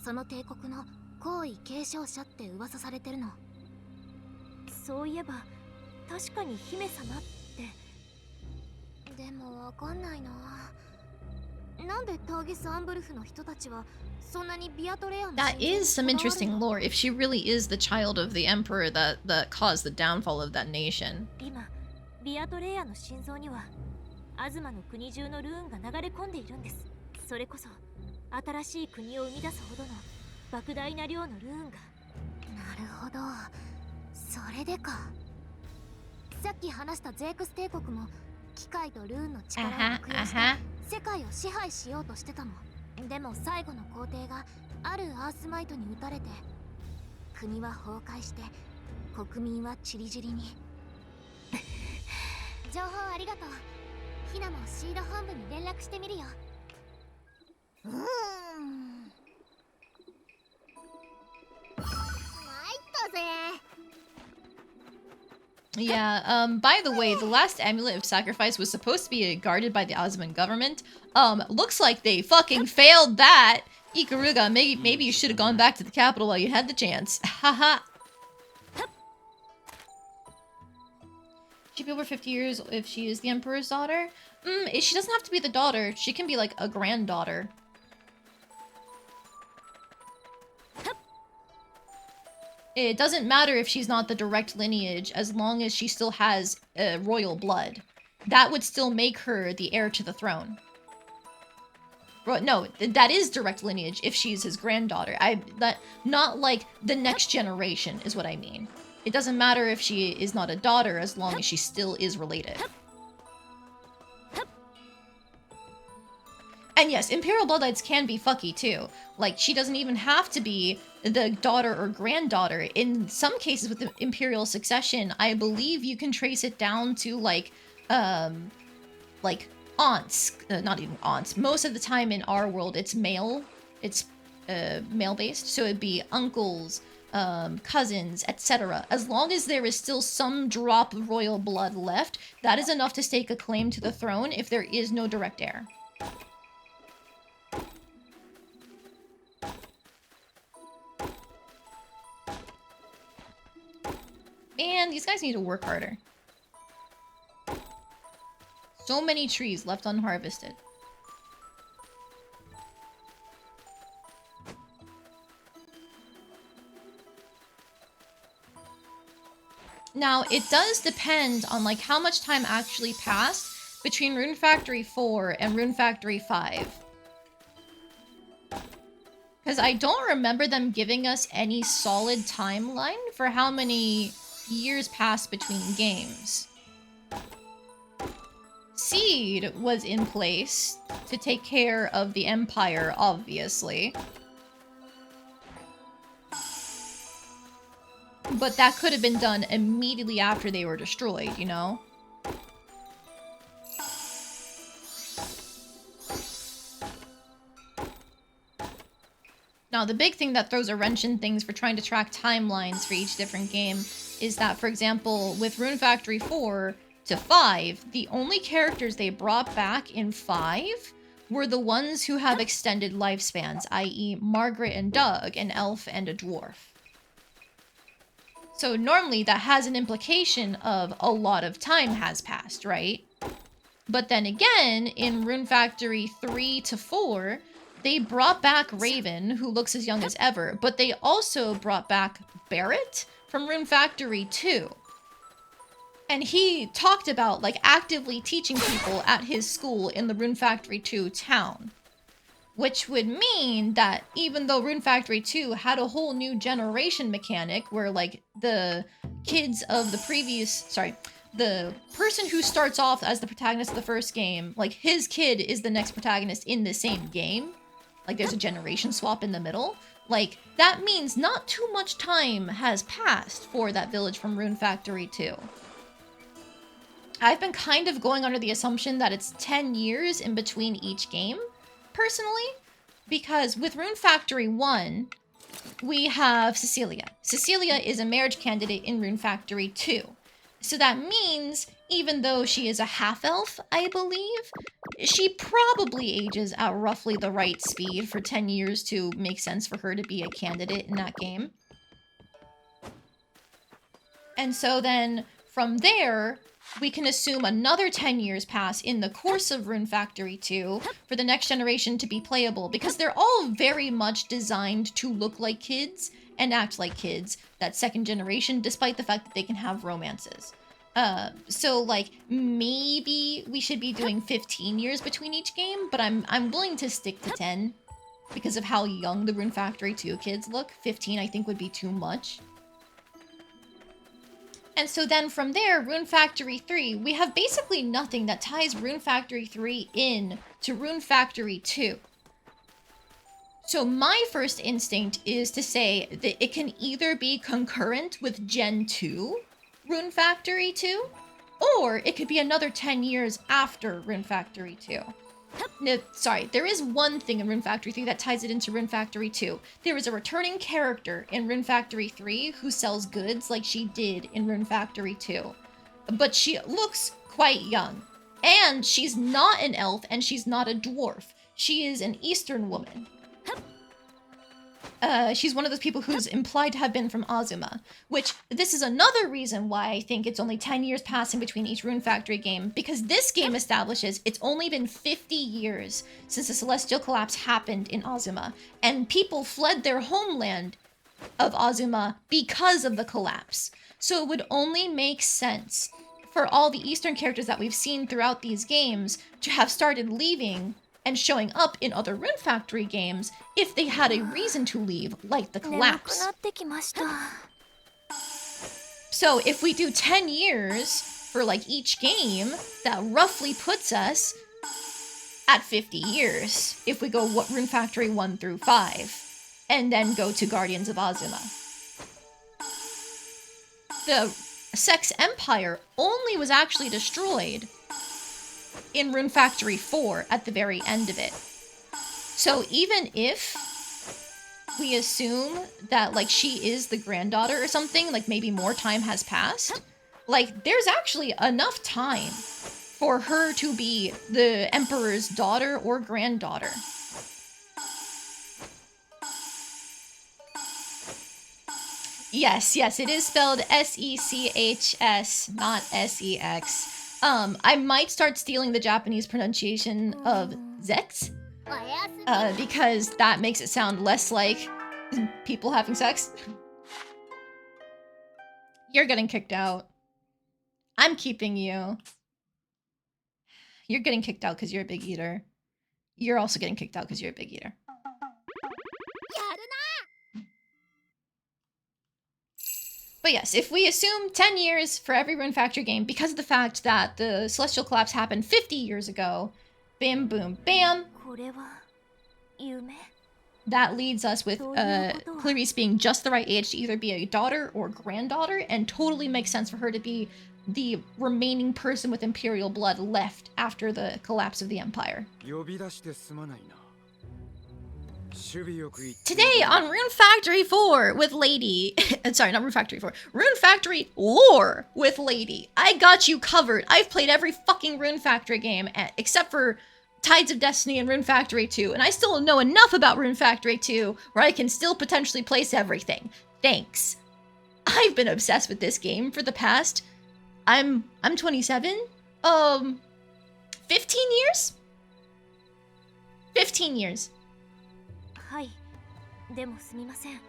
その帝国の皇位継承者って噂されてるの。そういえば確かに姫様って。でもわかんないな。なんでターゲス・アンブルフの人たちはそんなにビアトレアの That is some interesting lore if she really is the child of the emperor that caused the downfall of that nation. 今ビアトレアの心臓にはアズマの国中のルーンが流れ込んでいるんです。それこそ新しい国を生み出すほどの莫大な量のルーンが。なるほど、それでか。さっき話したゼークス帝国も機械とルーンの力を悪用して世界を支配しようとしてたの。でも最後の皇帝があるアースマイトに撃たれて国は崩壊して国民はチリジリに。情報ありがとう。ヒナもシード本部に連絡してみるよ。参ったぜ。Yeah, by the way, the last amulet of sacrifice was supposed to be guarded by the Azuman government. Looks like they fucking failed that. Ikaruga, maybe you should have gone back to the capital while you had the chance. Haha. She'd be over 50 years if she is the Emperor's daughter? She doesn't have to be the daughter. She can be like a granddaughter. It doesn't matter if she's not the direct lineage as long as she still has royal blood. That would still make her the heir to the throne. No, that is direct lineage if she's his granddaughter. Not like the next generation is what I mean. It doesn't matter if she is not a daughter as long as she still is related. And yes, Imperial Bloodlights can be fucky too. Like, she doesn't even have to be the daughter or granddaughter. In some cases with the Imperial succession, I believe you can trace it down to like aunts. Not even aunts. Most of the time in our world, it's male. It's male-based. So it'd be uncles, cousins, etc. As long as there is still some drop of royal blood left, that is enough to stake a claim to the throne if there is no direct heir. Man, these guys need to work harder. So many trees left unharvested. Now, it does depend on like how much time actually passed between Rune Factory 4 and Rune Factory 5. Because I don't remember them giving us any solid timeline for how many years passed between games. Seed was in place to take care of the Empire, obviously. But that could have been done immediately after they were destroyed, you know? Now, the big thing that throws a wrench in things for trying to track timelines for each different game is that, for example, with Rune Factory 4 to 5, the only characters they brought back in 5 were the ones who have extended lifespans, i.e. Margaret and Doug, an elf and a dwarf. So normally that has an implication of a lot of time has passed, right? But then again, in Rune Factory 3 to 4, they brought back Raven, who looks as young as ever, but they also brought back Barrett from Rune Factory 2. And he talked about, like, actively teaching people at his school in the Rune Factory 2 town. Which would mean that even though Rune Factory 2 had a whole new generation mechanic where, like, the kids of the the person who starts off as the protagonist of the first game, like, his kid is the next protagonist in the same game. Like, there's a generation swap in the middle. Like, that means not too much time has passed for that village from Rune Factory 2. I've been kind of going under the assumption that it's 10 years in between each game, personally, because with Rune Factory 1, we have Cecilia. Cecilia is a marriage candidate in Rune Factory 2. So that means even though she is a half-elf, I believe, she probably ages at roughly the right speed for 10 years to make sense for her to be a candidate in that game. And so then, from there, we can assume another 10 years pass in the course of Rune Factory 2 for the next generation to be playable, because they're all very much designed to look like kids and act like kids, that second generation, despite the fact that they can have romances. So like, maybe we should be doing 15 years between each game, but I'm willing to stick to 10 because of how young the Rune Factory 2 kids look. 15 I think would be too much. And so then from there, Rune Factory 3, we have basically nothing that ties Rune Factory 3 in to Rune Factory 2. So my first instinct is to say that it can either be concurrent with Gen 2 Rune Factory 2, or it could be another 10 years after Rune Factory 2. No, sorry, there is one thing in Rune Factory 3 that ties it into Rune Factory 2. There is a returning character in Rune Factory 3 who sells goods like she did in Rune Factory 2. But she looks quite young. And she's not an elf and she's not a dwarf. She is an Eastern woman. She's one of those people who's implied to have been from Azuma, which this is another reason why I think it's only 10 years passing between each Rune Factory game, because this game establishes it's only been 50 years since the Celestial Collapse happened in Azuma, and people fled their homeland of Azuma because of the collapse. So it would only make sense for all the Eastern characters that we've seen throughout these games to have started leaving and showing up in other Rune Factory games if they had a reason to leave, like the collapse. So if we do 10 years for like each game, that roughly puts us at 50 years if we go Rune Factory 1 through 5, and then go to Guardians of Azuma. The Sex Empire only was actually destroyed in Rune Factory 4 at the very end of it. So even if we assume that like she is the granddaughter or something, like maybe more time has passed, like there's actually enough time for her to be the Emperor's daughter or granddaughter. Yes, it is spelled S-E-C-H-S, not S-E-X. I might start stealing the Japanese pronunciation of Zex, because that makes it sound less like people having sex. You're getting kicked out. I'm keeping you. You're getting kicked out because you're a big eater. You're also getting kicked out because you're a big eater. But yes, if we assume 10 years for every Rune Factory game, because of the fact that the Celestial Collapse happened 50 years ago, bam, boom, bam, that leads us with Clarice being just the right age to either be a daughter or granddaughter, and totally makes sense for her to be the remaining person with Imperial blood left after the collapse of the Empire. Today on Rune Factory 4 with Lady. Sorry, not Rune Factory 4. Rune Factory Lore with Lady. I got you covered. I've played every fucking Rune Factory game except for Tides of Destiny and Rune Factory 2, and I still know enough about Rune Factory 2 where I can still potentially place everything. Thanks. I've been obsessed with this game for the past... I'm 27? 15 years? 15 years. はい。でもすみません。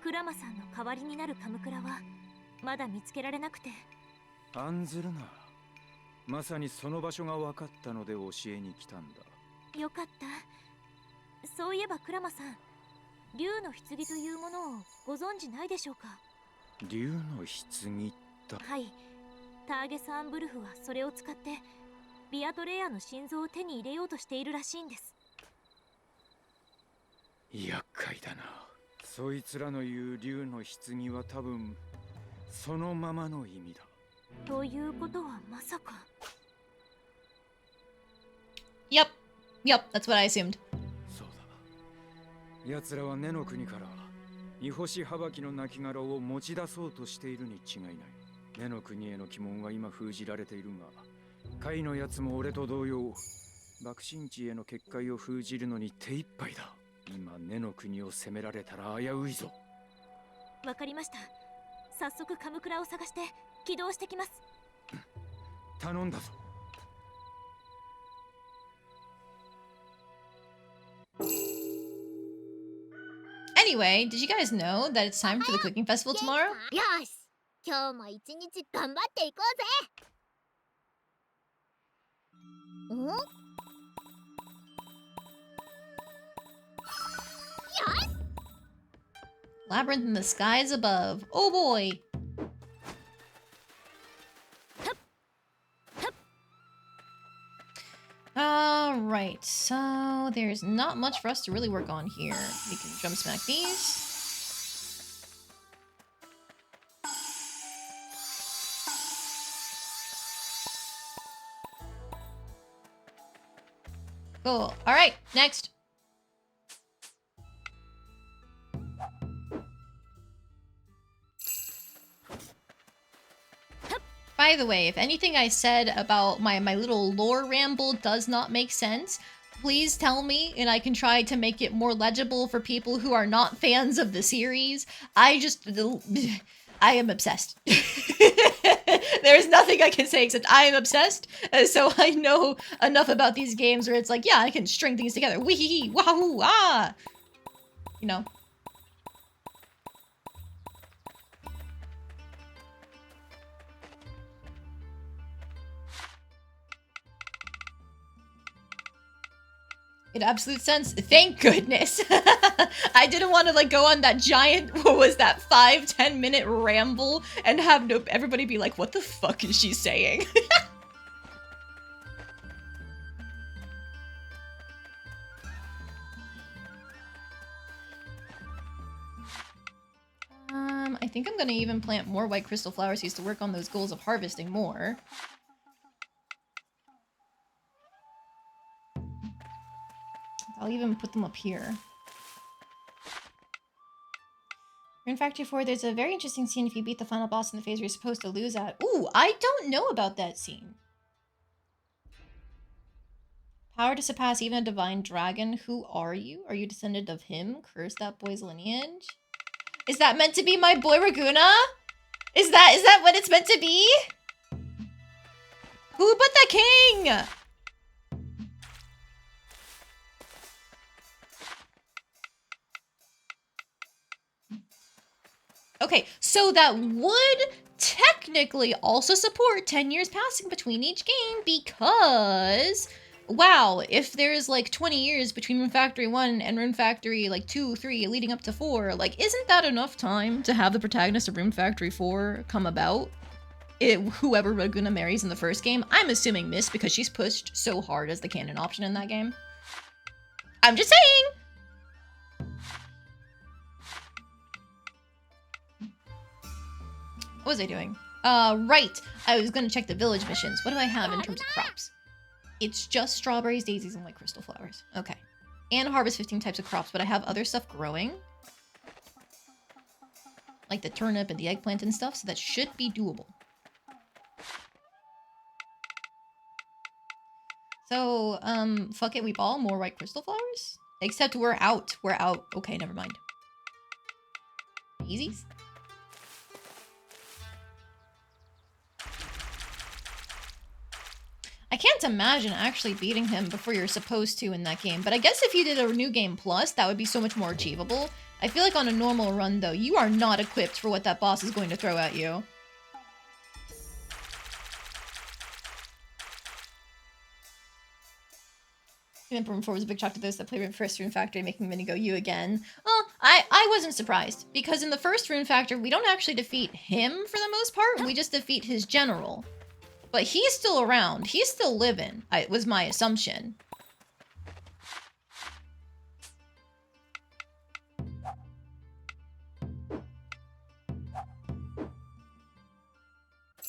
クラマさんの代わりになるカムクラはまだ見つけられなくて。案ずるな。まさにその場所が分かったので教えに来たんだ。よかった。そういえばクラマさん、竜の棺というものをご存知ないでしょうか。竜の棺だ。はい。ターゲス・アンブルフはそれを使ってビアトレイアの心臓を手に入れようとしているらしいんです。厄介だな。そいつらの言う竜の棺は多分そのままの意味だ。ということはまさか。Yep, that's what I assumed. そうだ。奴らは根の国から煮干しはばきの亡骸を持ち出そうとしているに違いない。根の国への鬼門は今封じられているが、海のやつも俺と同様、爆心地への結界を封じるのに手一杯だ。今根の国を攻められたら危ういぞ。わかりました。早速カムクラを探して起動してきます。頼んだぞ。Anyway, did you guys know that it's time for the cooking festival tomorrow? よし、今日も一日頑張っていこうぜ。ん？よし。 Labyrinth in the skies above. Oh boy. Alright, so there's not much for us to really work on here. We can jump smack these. Cool. Alright, next. By the way, if anything I said about my little lore ramble does not make sense, please tell me and I can try to make it more legible for people who are not fans of the series. I am obsessed. There's nothing I can say except I am obsessed. So I know enough about these games where it's like, yeah, I can string things together. Wee wahoo ah. You know. It absolute sense. Thank goodness. I didn't want to like go on that giant, what was that, 5-10 minute ramble and have everybody be like, what the fuck is she saying? I think I'm gonna even plant more white crystal flowers used to work on those goals of harvesting more. I'll even put them up here. In Factory 4, there's a very interesting scene if you beat the final boss in the phase you're supposed to lose at. Ooh, I don't know about that scene. Power to surpass even a divine dragon. Who are you? Are you descendant of him? Curse that boy's lineage. Is that meant to be my boy Raguna? Is that what it's meant to be? Who but the king? Okay, so that would technically also support 10 years passing between each game because, wow, if there's like 20 years between Rune Factory 1 and Rune Factory like 2, 3, leading up to 4, like isn't that enough time to have the protagonist of Rune Factory 4 come about? Whoever Raguna marries in the first game, I'm assuming Miss because she's pushed so hard as the canon option in that game. I'm just saying! What was I doing? Right. I was gonna check the village missions. What do I have in terms of crops? It's just strawberries, daisies, and white crystal flowers. Okay. And harvest 15 types of crops, but I have other stuff growing. Like the turnip and the eggplant and stuff, so that should be doable. So, fuck it, we ball more white crystal flowers? Except we're out. We're out. Okay, never mind. Daisies? I can't imagine actually beating him before you're supposed to in that game, but I guess if you did a new game plus, that would be so much more achievable. I feel like on a normal run, though, you are not equipped for what that boss is going to throw at you. Even Room 4 was a big shock to those that played Rune first Rune Factory, making Minnie go, you again. Well, I wasn't surprised, because in the first Rune Factory, we don't actually defeat him for the most part, we just defeat his general. But he's still around. He's still living, was my assumption.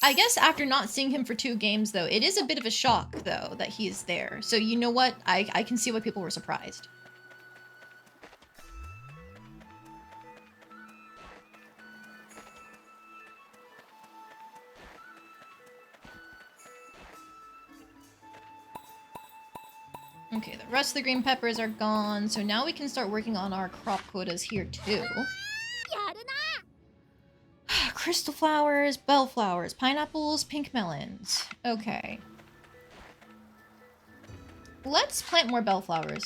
I guess after not seeing him for 2 games, though, it is a bit of a shock, though, that he's there. So you know what? I can see why people were surprised. Okay, the rest of the green peppers are gone, so now we can start working on our crop quotas here too. Crystal flowers, bellflowers, pineapples, pink melons. Okay. Let's plant more bellflowers.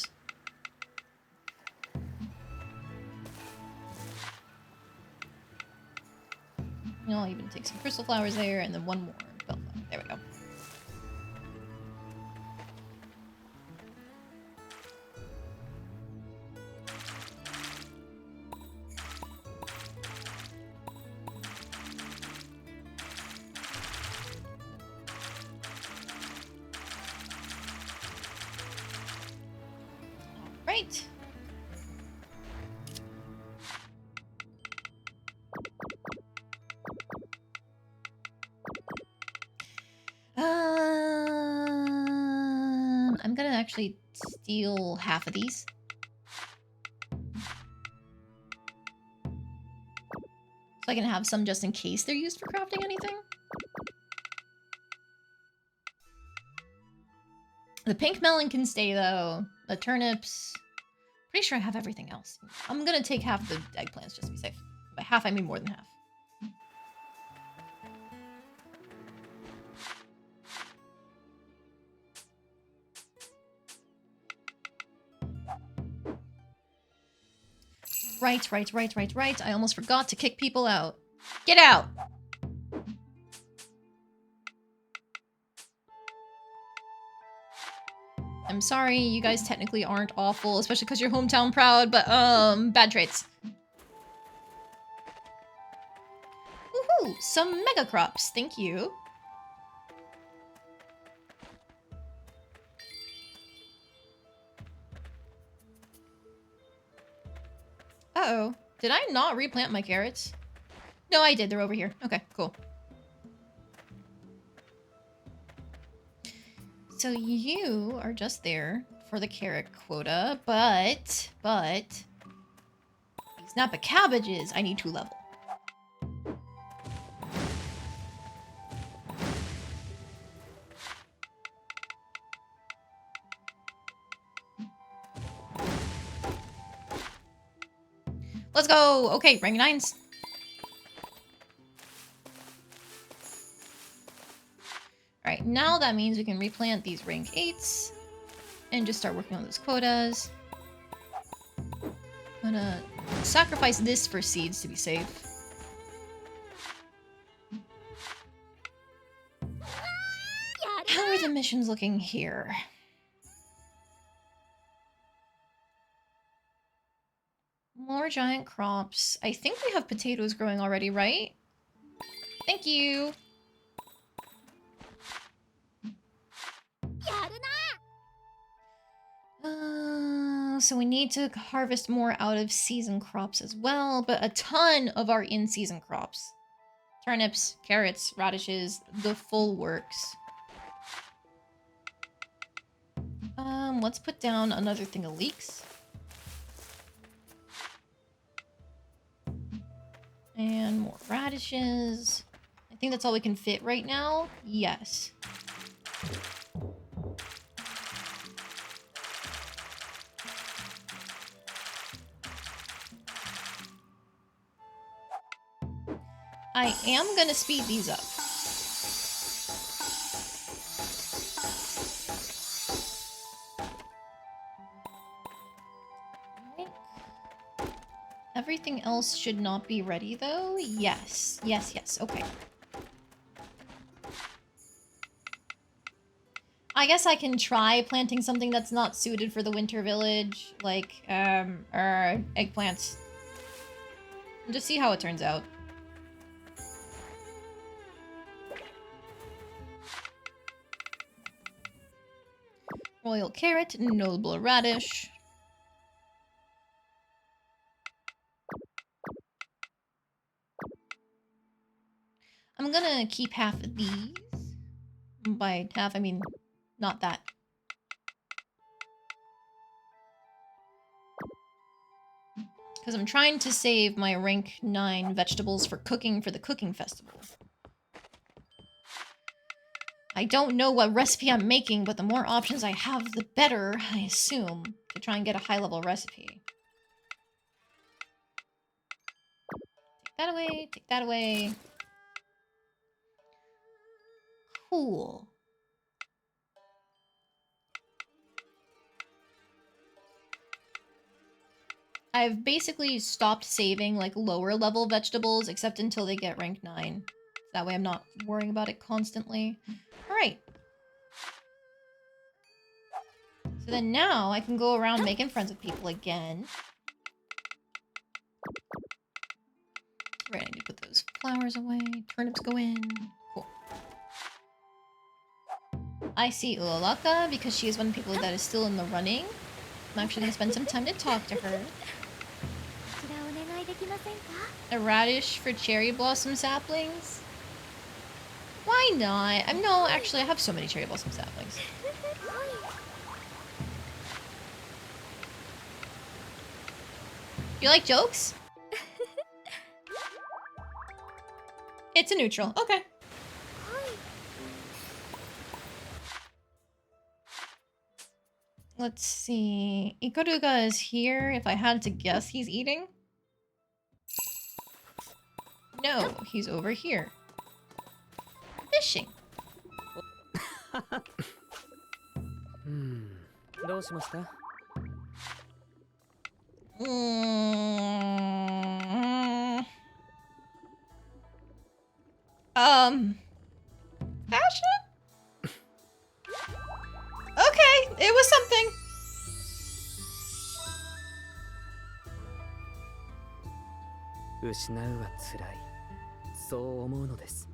I'll even take some crystal flowers there, and then one more bellflower. There we go. Right. I'm gonna actually steal half of these. So I can have some just in case they're used for crafting anything. The pink melon can stay though. The turnips. Pretty sure I have everything else. I'm gonna take half the eggplants just to be safe. By half I mean more than half. Right. I almost forgot to kick people out. Get out! I'm sorry, you guys technically aren't awful, especially because you're hometown proud, but, bad traits. Woohoo! Some mega crops, thank you. Uh-oh. Did I not replant my carrots? No, I did. They're over here. Okay, cool. So you are just there for the carrot quota, but these Napa cabbages, I need to level. Let's go! Okay, rank 9s. Alright, now that means we can replant these rank 8s and just start working on those quotas. I'm gonna sacrifice this for seeds to be safe. How are the missions looking here? More giant crops. I think we have potatoes growing already, right? Thank you! So we need to harvest more out of season crops as well, but a ton of our in-season crops. Turnips, carrots, radishes, the full works. Let's put down another thing of leeks. And more radishes. I think that's all we can fit right now. Yes. I am gonna speed these up. Everything else should not be ready though. Yes. Okay. I guess I can try planting something that's not suited for the winter village, like eggplants. And just see how it turns out. Royal carrot, noble radish. I'm gonna keep half of these. By half, I mean not that. Because I'm trying to save my rank 9 vegetables for cooking for the cooking festival. I don't know what recipe I'm making, but the more options I have, the better, I assume, to try and get a high-level recipe. Take that away, take that away. Cool. I've basically stopped saving, like, lower-level vegetables, except until they get rank 9. That way I'm not worrying about it constantly. Alright. So then now I can go around making friends with people again. Right, I need to put those flowers away. Turnips go in. Cool. I see Ulalaka because she is one of the people that is still in the running. I'm actually going to spend some time to talk to her. A radish for cherry blossom saplings? Why not? No, actually, I have so many cherry blossom saplings. You like jokes? It's a neutral. Okay. Let's see. Ikaruga is here. If I had to guess, he's eating? No, he's over here. Fishing. どうしました？ Fashion? Okay, it was something. 失うはつらい。そう思うのです。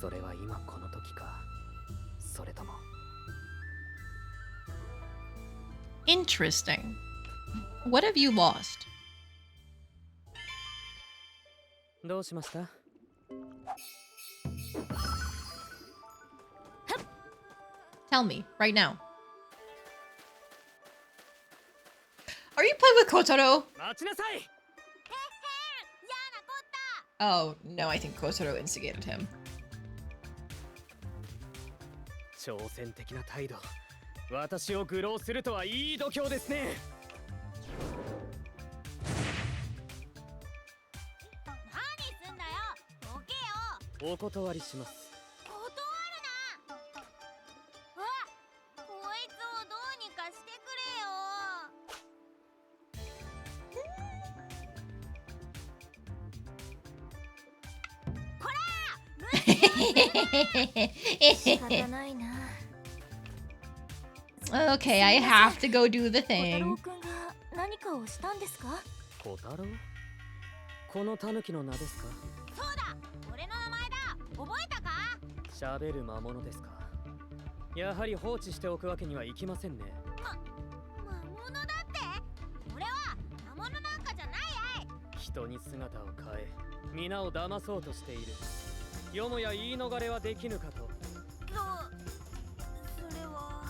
それは今この時か、それとも。Interesting. What have you lost? どうしました？ Tell me, right now. Are you playing with Kotaro? 待ちなさい。 Oh, no, I think Kotaro instigated him. 挑戦的な態度。私を愚弄するとはいい度胸ですね。何すんだよ。どけよ。お断りします。断るな。こいつをどうにかしてくれよ。仕方ないな。 Okay, I have to go do the 小太 thing. 郎くんが何かをしたんですか？小太郎？この狸の名ですか？そうだ、俺の名前だ。覚えたか？喋る魔物ですか？やはり放置しておくわけにはいきませんね。魔物だって？俺は魔物なんかじゃないやい。人に姿を変え、皆を騙そうとしている。よもや言い逃れはできぬかと。それは。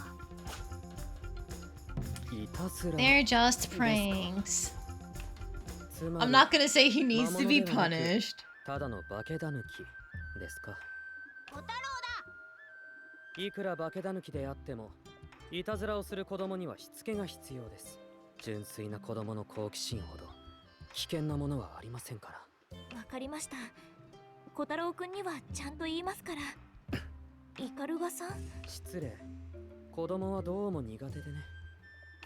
いたずら。 They're just pranks. つまり I'm not gonna say he needs to be 魔物ではなく punished. ただの化け狸ですか。小太郎だ。いくら化け狸であっても、いたずらをする子供にはしつけが必要です。純粋な子供の好奇心ほど危険なものはありませんから。わかりました。小太郎くんにはちゃんと言いますから。イカルガさん？失礼。子供はどうも苦手でね。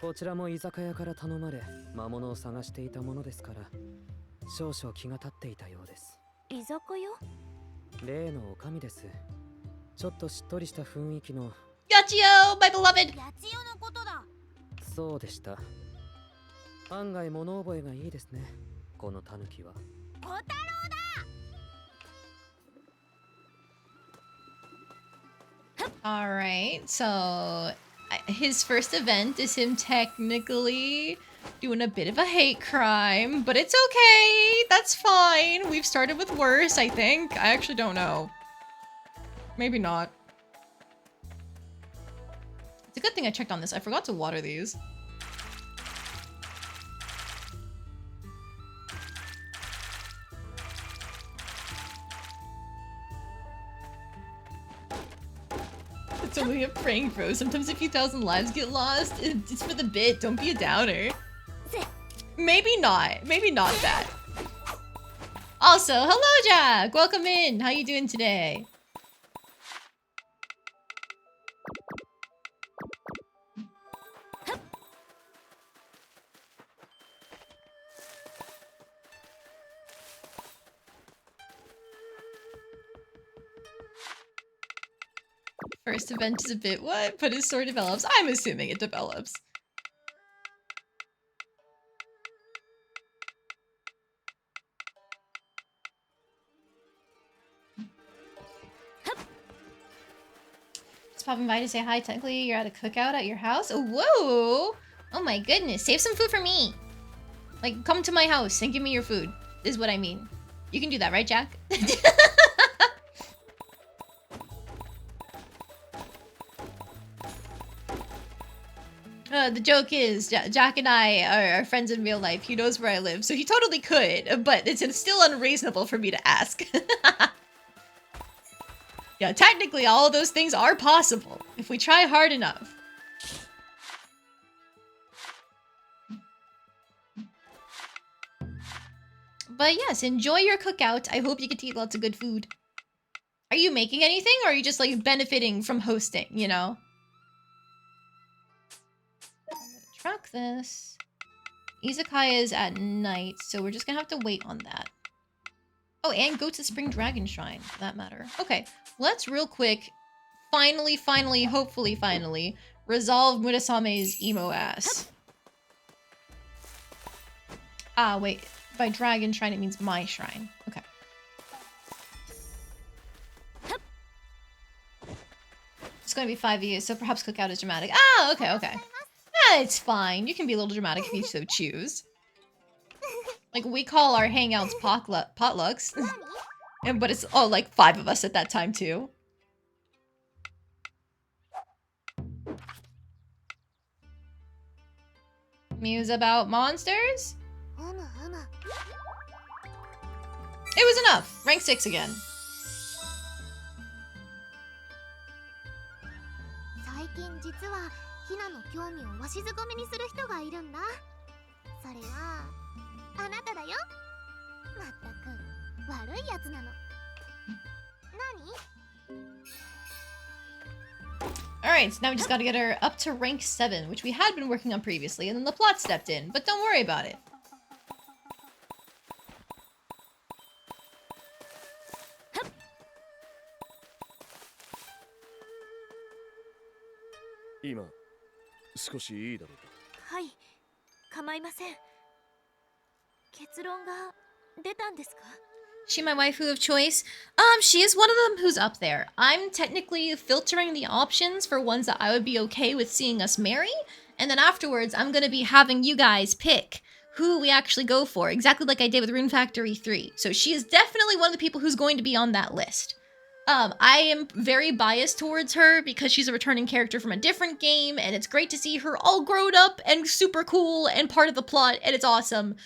こちらも居酒屋から頼まれ魔物を探していたものですから、少々気が立っていたようです。居酒屋？例の女将です。ちょっとしっとりした雰囲気の。 Yachio, my beloved! 八千代のことだ。そうでした。案外物覚えがいいですね、このタヌキは。小太郎だ。 Alright, so his first event is him technically doing a bit of a hate crime, but it's okay. That's fine. We've started with worse, I think. I actually don't know. Maybe not. It's a good thing I checked on this. I forgot to water these. we have praying bro. Sometimes a few thousand lives get lost. It's for the bit. Don't be a downer. Maybe not. Maybe not that. Also, hello Jack! Welcome in! How you doing today? First event is a bit what? But his story develops. I'm assuming it develops. Just popping by to say hi. Technically, you're at a cookout at your house. Oh, whoa! Oh my goodness. Save some food for me. Like, come to my house and give me your food, is what I mean. You can do that, right, Jack? The joke is, Jack and I are friends in real life. He knows where I live, so he totally could, but it's still unreasonable for me to ask. Yeah, technically all of those things are possible, if we try hard enough. But yes, enjoy your cookout. I hope you get to eat lots of good food. Are you making anything, or are you just, like, benefiting from hosting, you know? I'm gonna track this. Izakaya is at night, so we're just gonna have to wait on that. Oh, and go to Spring Dragon Shrine, for that matter. Okay, let's real quick, finally, hopefully finally, resolve Murasame's emo ass. Ah, wait. By Dragon Shrine, it means my shrine. Okay. It's going to be 5 years, so perhaps cookout is dramatic. Ah, okay, okay. Ah, it's fine. You can be a little dramatic if you so choose. Like, we call our hangouts potlucks. But it's, oh, like 5 of us at that time, too. Muse about monsters? It was enough! Rank 6 again. 最近実はヒナの興味をわしづかみにする人がいるんだ。それはあなただよ。まったく悪いやつなの。Alright, so now we just gotta get her up to rank 7, which we had been working on previously, and then the plot stepped in, but don't worry about it. Ima, 少しいいだろうか。はい、構いません。結論が出たんですか? She my waifu of choice? She is one of them who's up there. I'm technically filtering the options for ones that I would be okay with seeing us marry, and then afterwards I'm gonna be having you guys pick who we actually go for, exactly like I did with Rune Factory 3. So she is definitely one of the people who's going to be on that list. I am very biased towards her because she's a returning character from a different game, and it's great to see her all grown up and super cool and part of the plot, and it's awesome.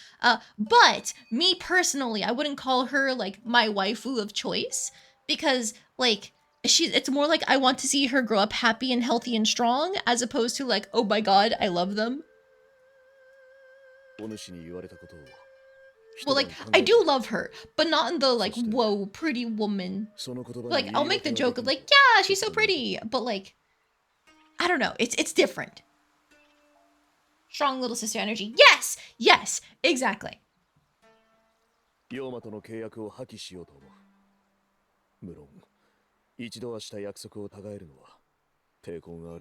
But me personally, I wouldn't call her like my waifu of choice because like it's more like I want to see her grow up happy and healthy and strong as opposed to like, oh my god, I love them. Well, like, I do love her, but not in the, like, whoa, pretty woman. Like, I'll make the joke of, like, yeah, she's so pretty, but, like, I don't know, it's different. Strong little sister energy. Yes! Yes! Exactly.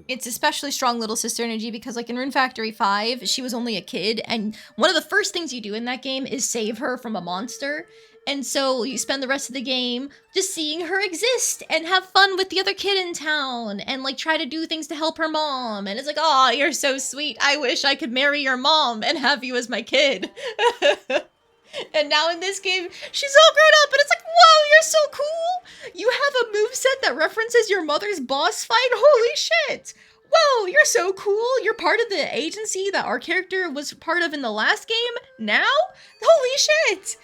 It's especially strong little sister energy because, like, in Rune Factory 5, she was only a kid, and one of the first things you do in that game is save her from a monster. And so you spend the rest of the game just seeing her exist and have fun with the other kid in town and, like, try to do things to help her mom. And it's like, oh, you're so sweet. I wish I could marry your mom and have you as my kid. And now in this game, she's all grown up, and it's like, whoa, you're so cool! You have a moveset that references your mother's boss fight? Holy shit! Whoa, you're so cool! You're part of the agency that our character was part of in the last game? Now? Holy shit!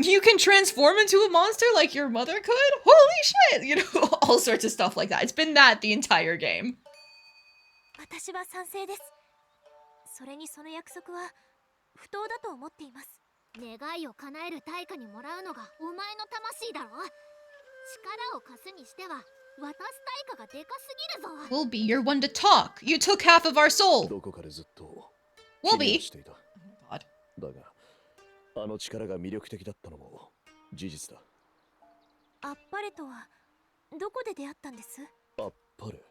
You can transform into a monster like your mother could? Holy shit! You know, all sorts of stuff like that. It's been that the entire game. 私は賛成です。それにその約束は不当だと思っています。願いを叶える対価にもらうのがお前の魂だろ。力を貸すにしては渡す対価がでかすぎるぞ。 Wolby, you're one to talk. You took half of our soul. どこかでずっと Wolby? していた。 Oh god. だが、あの力が魅力的だったのも事実だ。あっぱれとはどこで出会ったんです？あっぱれ。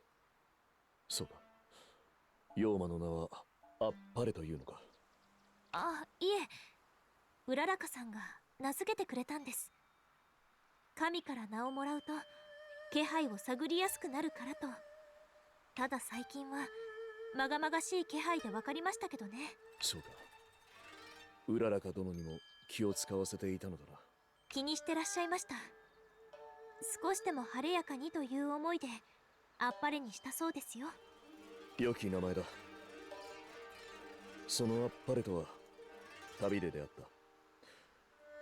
そうか。妖魔の名はあっぱれというのか。あ、いえ。うららかさんが名付けてくれたんです。神から名をもらうと気配を探りやすくなるからと。ただ最近はまがまがしい気配で分かりましたけどね。そうか。うららか殿にも気を使わせていたのだな。気にしてらっしゃいました。少しでも晴れやかにという思いであっぱれにしたそうですよ。良き名前だ。そのあっぱれとは旅で出会った。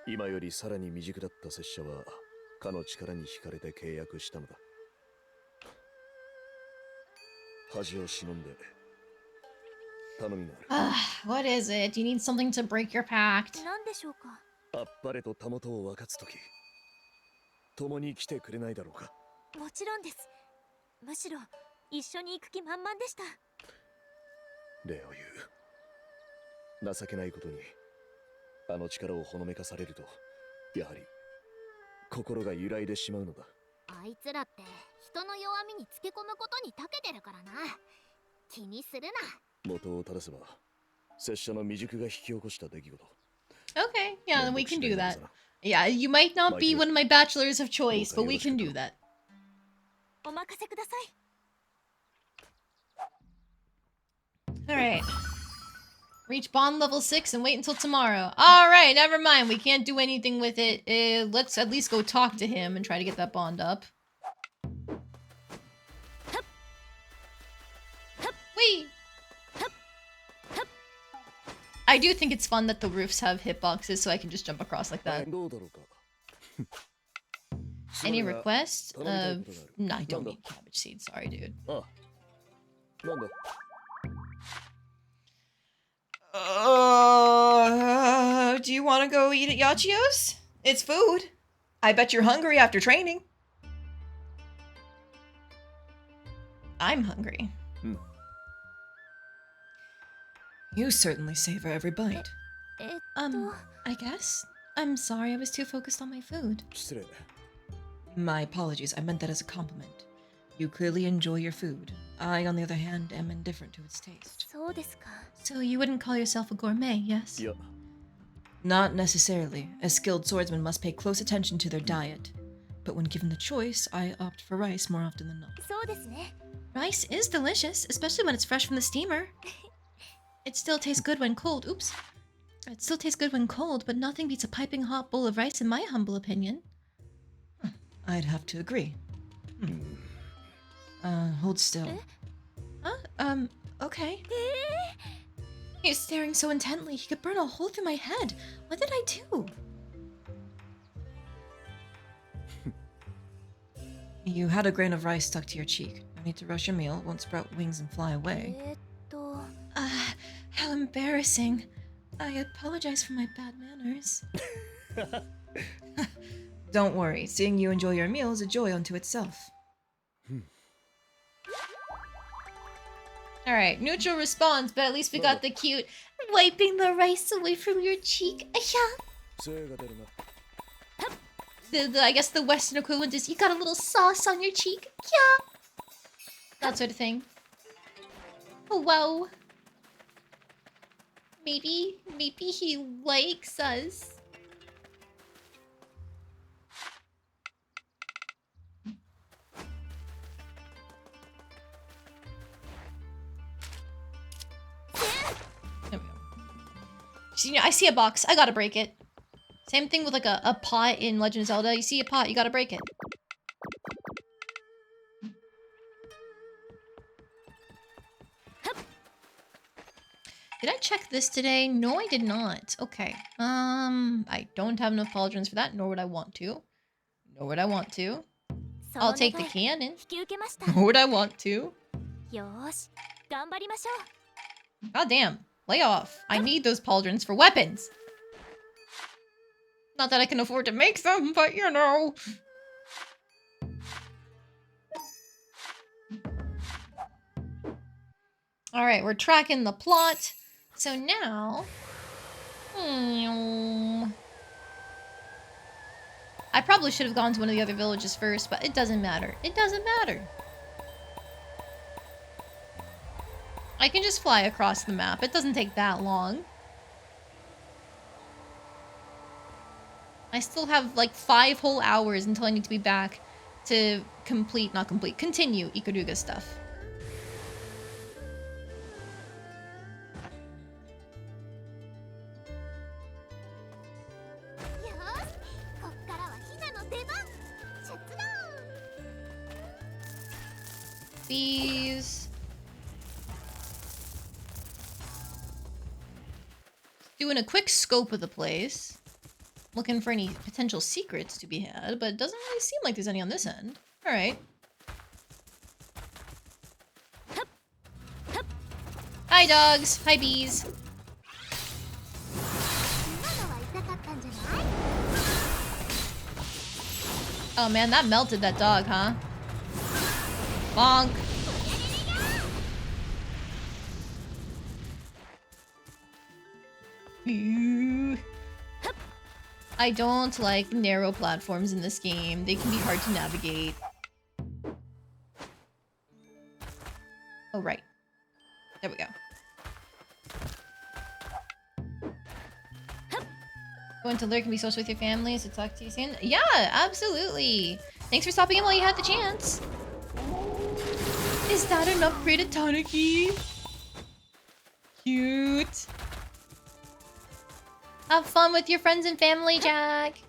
今よりさらに未熟だった拙者はかの力に惹かれて契約したのだ。恥を忍んで頼みがある。What is it? You need something to break your pact. 何でしょうか？あっぱれとたもとを分かつとき、共に来てくれないだろうか。もちろんです。むしろ一緒に行く気満々でした。礼を言う。情けないことにあの力をほのめかされるとやはり心が揺らいでしまうのだ。あいつらって人の弱みにつけ込むことに長けてるからな。気にするな。元を正せば拙者の未熟が引き起こした出来事。 Okay, yeah, then we can do that. Yeah, you might not be one of my bachelors of choice, but we can do that. お任せください。 Alright. Reach bond level 6 and wait until tomorrow. Alright, never mind. We can't do anything with it. Let's at least go talk to him and try to get that bond up. Whee! I do think it's fun that the roofs have hitboxes so I can just jump across like that. どうだろうか。 Any requests? No, I don't need cabbage seeds. Sorry, dude. ああ、なんだ。Do you want to go eat at Yachio's? It's food. I bet you're hungry after training. I'm hungry. You certainly savor every bite. I guess. I'm sorry I was too focused on my food. 失礼。 My apologies, I meant that as a compliment. You clearly enjoy your food. I, on the other hand, am indifferent to its taste. そうですか。 So you wouldn't call yourself a gourmet, yes? いや、 Not necessarily. A skilled swordsman must pay close attention to their diet. But when given the choice, I opt for rice more often than not. そうですね。 Rice is delicious, especially when it's fresh from the steamer. It still tastes good when cold. Oops. It still tastes good when cold, but nothing beats a piping hot bowl of rice in my humble opinion. I'd have to agree. Hold still. Huh? Okay. He's staring so intently, he could burn a hole through my head. What did I do? You had a grain of rice stuck to your cheek. No need to rush your meal. It won't sprout wings and fly away. How embarrassing. I apologize for my bad manners. Don't worry. Seeing you enjoy your meal is a joy unto itself. Alright, neutral response, but at least we got the cute wiping the rice away from your cheek. I guess the Western equivalent is you got a little sauce on your cheek. Yeah. That sort of thing. Oh, wow. Maybe he likes us. There we go. See, I see a box. I gotta break it. Same thing with like a pot in Legend of Zelda. You see a pot, you gotta break it. Did I check this today? No, I did not. Okay. I don't have enough pauldrons for that, nor would I want to. Nor would I want to. そ I'll の take 願 the い cannon. 引き受けました Nor would I want to. よーし頑張りましょう God damn. Lay off. I need those pauldrons for weapons. Not that I can afford to make them, but you know. Alright, we're tracking the plot. So now... I probably should have gone to one of the other villages first, but it doesn't matter. It doesn't matter. I can just fly across the map. It doesn't take that long. I still have like 5 whole hours until I need to be back to continue Ikaruga stuff. These. Doing a quick scope of the place. Looking for any potential secrets to be had, but it doesn't really seem like there's any on this end. Alright. Hi dogs! Hi bees! Oh man, that melted that dog, huh? Bonk! I don't like narrow platforms in this game. They can be hard to navigate. Oh, right. There we go. Going to lurk and be social with your family, so talk to you soon. Yeah, absolutely. Thanks for stopping in while you had the chance. Is that an upgraded Tanuki? Cute. Have fun with your friends and family, Jack.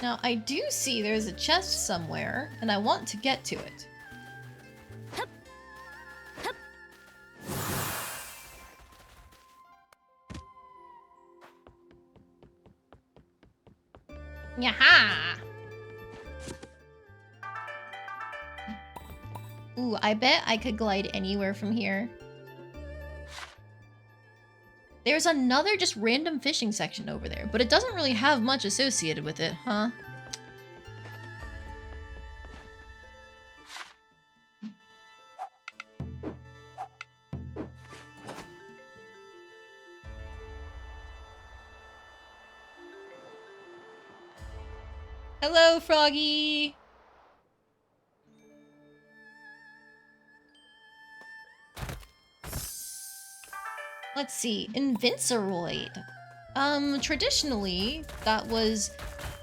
Now, I do see there's a chest somewhere, and I want to get to it. Yaha! Ooh, I bet I could glide anywhere from here. There's another just random fishing section over there, but it doesn't really have much associated with it, huh? Hello, Froggy! Let's see, Invinciroid. Traditionally, that was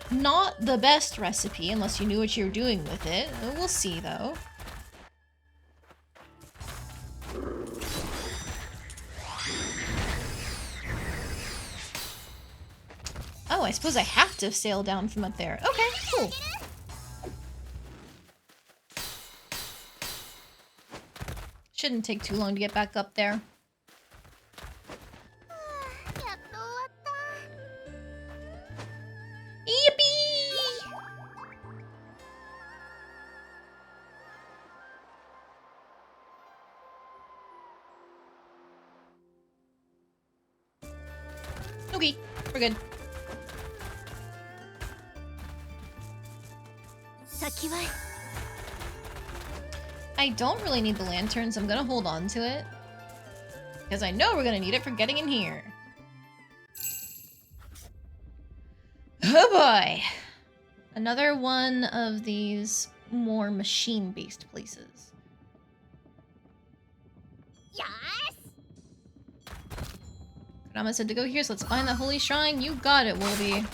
not the best recipe unless you knew what you were doing with it. We'll see, though. Oh, I suppose I have to sail down from up there. Okay, cool. Shouldn't take too long to get back up there. Yippee! Okay, we're good. I don't really need the lantern, so I'm gonna hold on to it. Because I know we're gonna need it for getting in here. Oh boy! Another one of these more machine-based places. Yes! Kurama said to go here, so let's find the holy shrine. You got it, Wolby.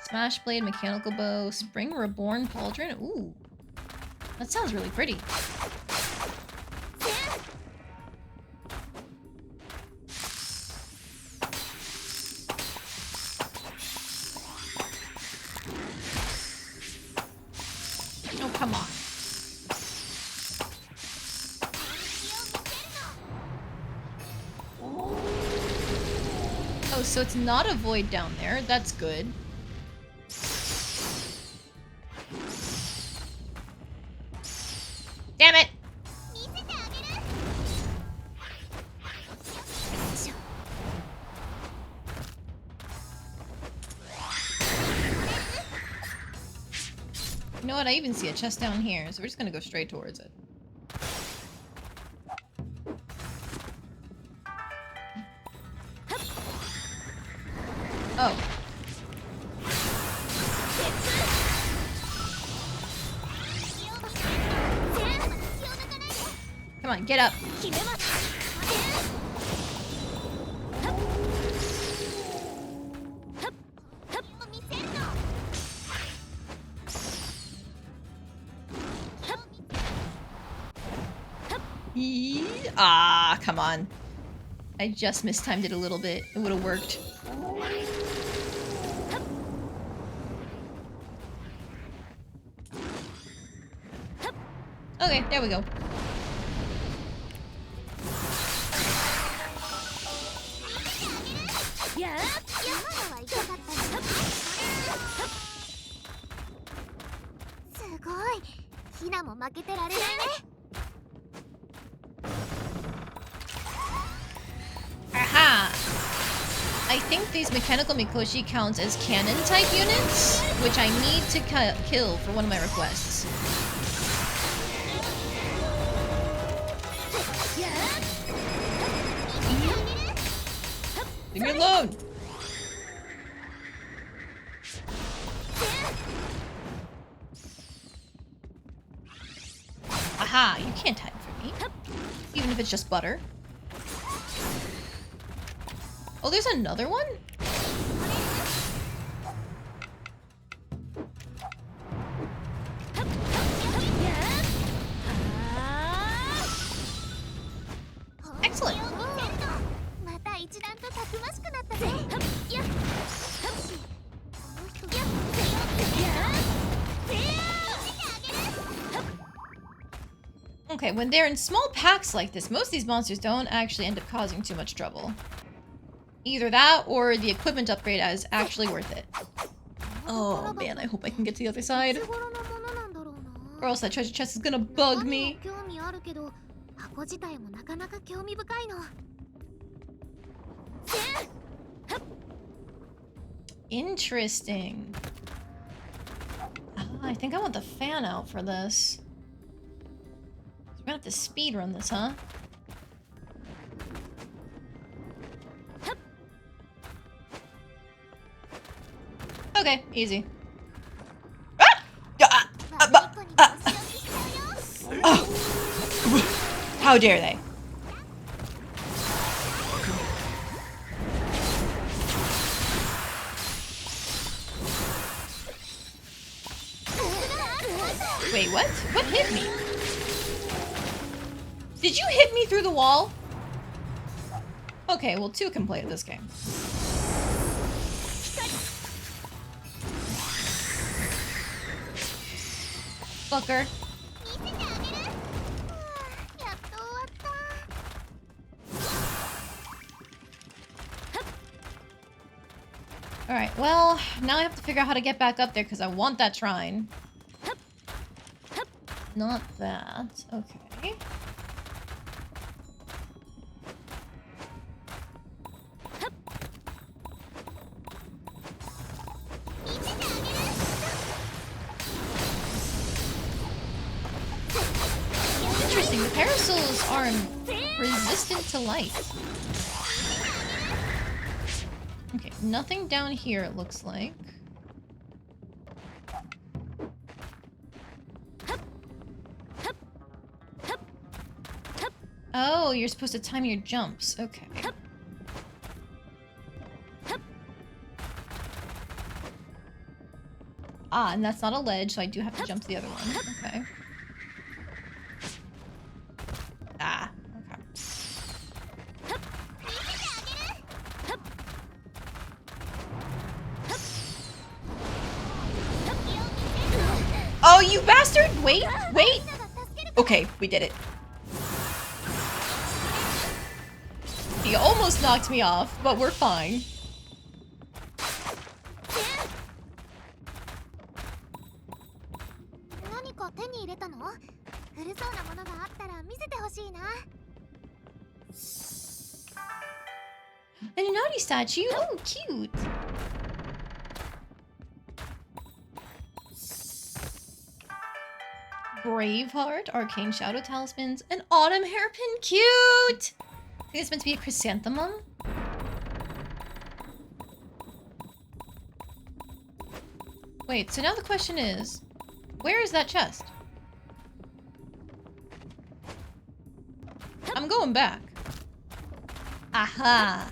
Smash blade, mechanical bow, spring reborn pauldron. Ooh, that sounds really pretty. Oh, so it's not a void down there. That's good. Damn it! You know what? I even see a chest down here, so we're just gonna go straight towards it. Oh. Come on, get up. Ah, come on. I just mistimed it a little bit. It would have worked. Okay, there we go. Aha! I think these mechanical Mikoshi counts as cannon type units, which I need to kill for one of my requests. Leave me alone! Aha! You can't hide from me. Even if it's just butter. Oh, there's another one? Excellent. Okay, when they're in small packs like this, most of these monsters don't actually end up causing too much trouble. Either that or the equipment upgrade is actually worth it. Oh man, I hope I can get to the other side. Or else that treasure chest is gonna bug me. Interesting. I think I want the fan out for this. We're gonna have to speed run this, huh? Okay, easy. Oh. How dare they? Wait, what? What hit me? Did you hit me through the wall? Okay, well, two can play at this game. Fucker. Alright, well, now I have to figure out how to get back up there because I want that shrine. Not that. Okay. Interesting, the parasols are resistant to light. Okay, nothing down here it looks like. Oh, you're supposed to time your jumps. Okay. Ah, and that's not a ledge, so I do have to jump to the other one. Okay. Ah, okay. Oh, you bastard! Wait, wait! Okay, we did it. He almost knocked me off, but we're fine. And a naughty statue. Oh, cute. Braveheart, Arcane Shadow Talismans, an Autumn Hairpin. Cute! I think it's meant to be a chrysanthemum. Wait, so now the question is, where is that chest? I'm going back. Aha!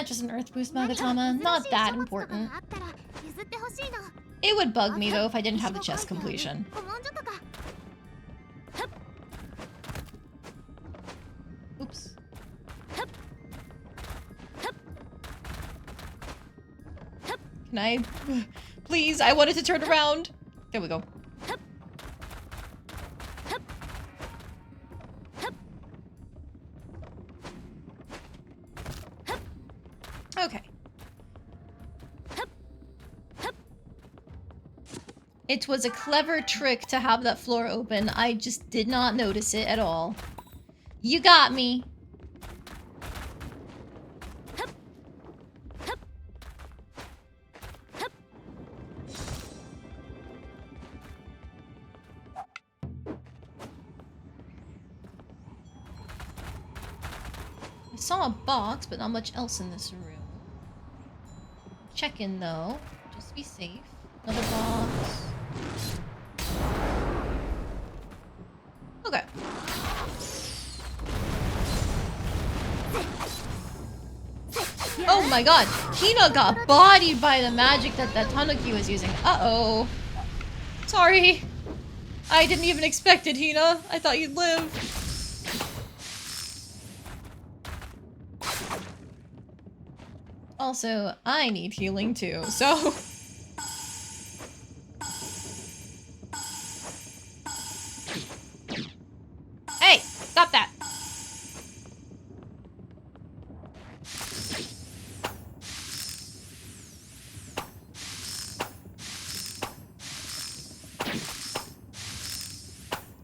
Just an earth boost Magatama. Not that important. It would bug me though if I didn't have the chest completion. Oops. Can I? Please, I wanted to turn around. There we go. Okay. It was a clever trick to have that floor open. I just did not notice it at all. You got me. I saw a box, but not much else in this room. Check in though, just to be safe. Another box. Okay. Oh my god! Hina got bodied by the magic that Tanuki was using. Uh-oh. Sorry. I didn't even expect it, Hina. I thought you'd live. Also, I need healing too, so... Hey! Stop that!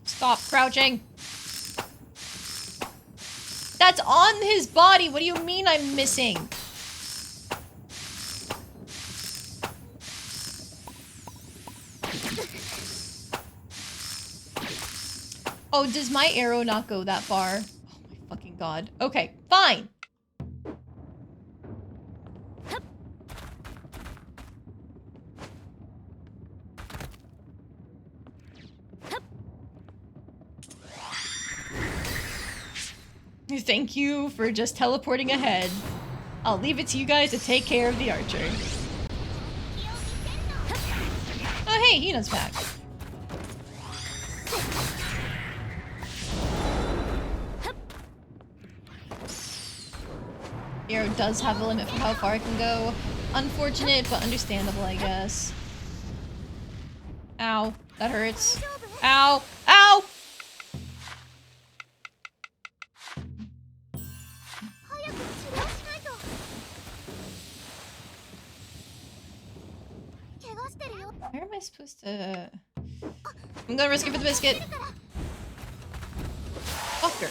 Stop crouching! That's on his body! What do you mean I'm missing? Oh, does my arrow not go that far? Oh my fucking god. Okay, fine! Thank you for just teleporting ahead. I'll leave it to you guys to take care of the archer. Oh hey, Hina's back. Arrow does have a limit for how far it can go. Unfortunate, but understandable, I guess. Ow. That hurts. Ow! Ow! Where am I supposed to... I'm gonna risk it for the biscuit. Fucker.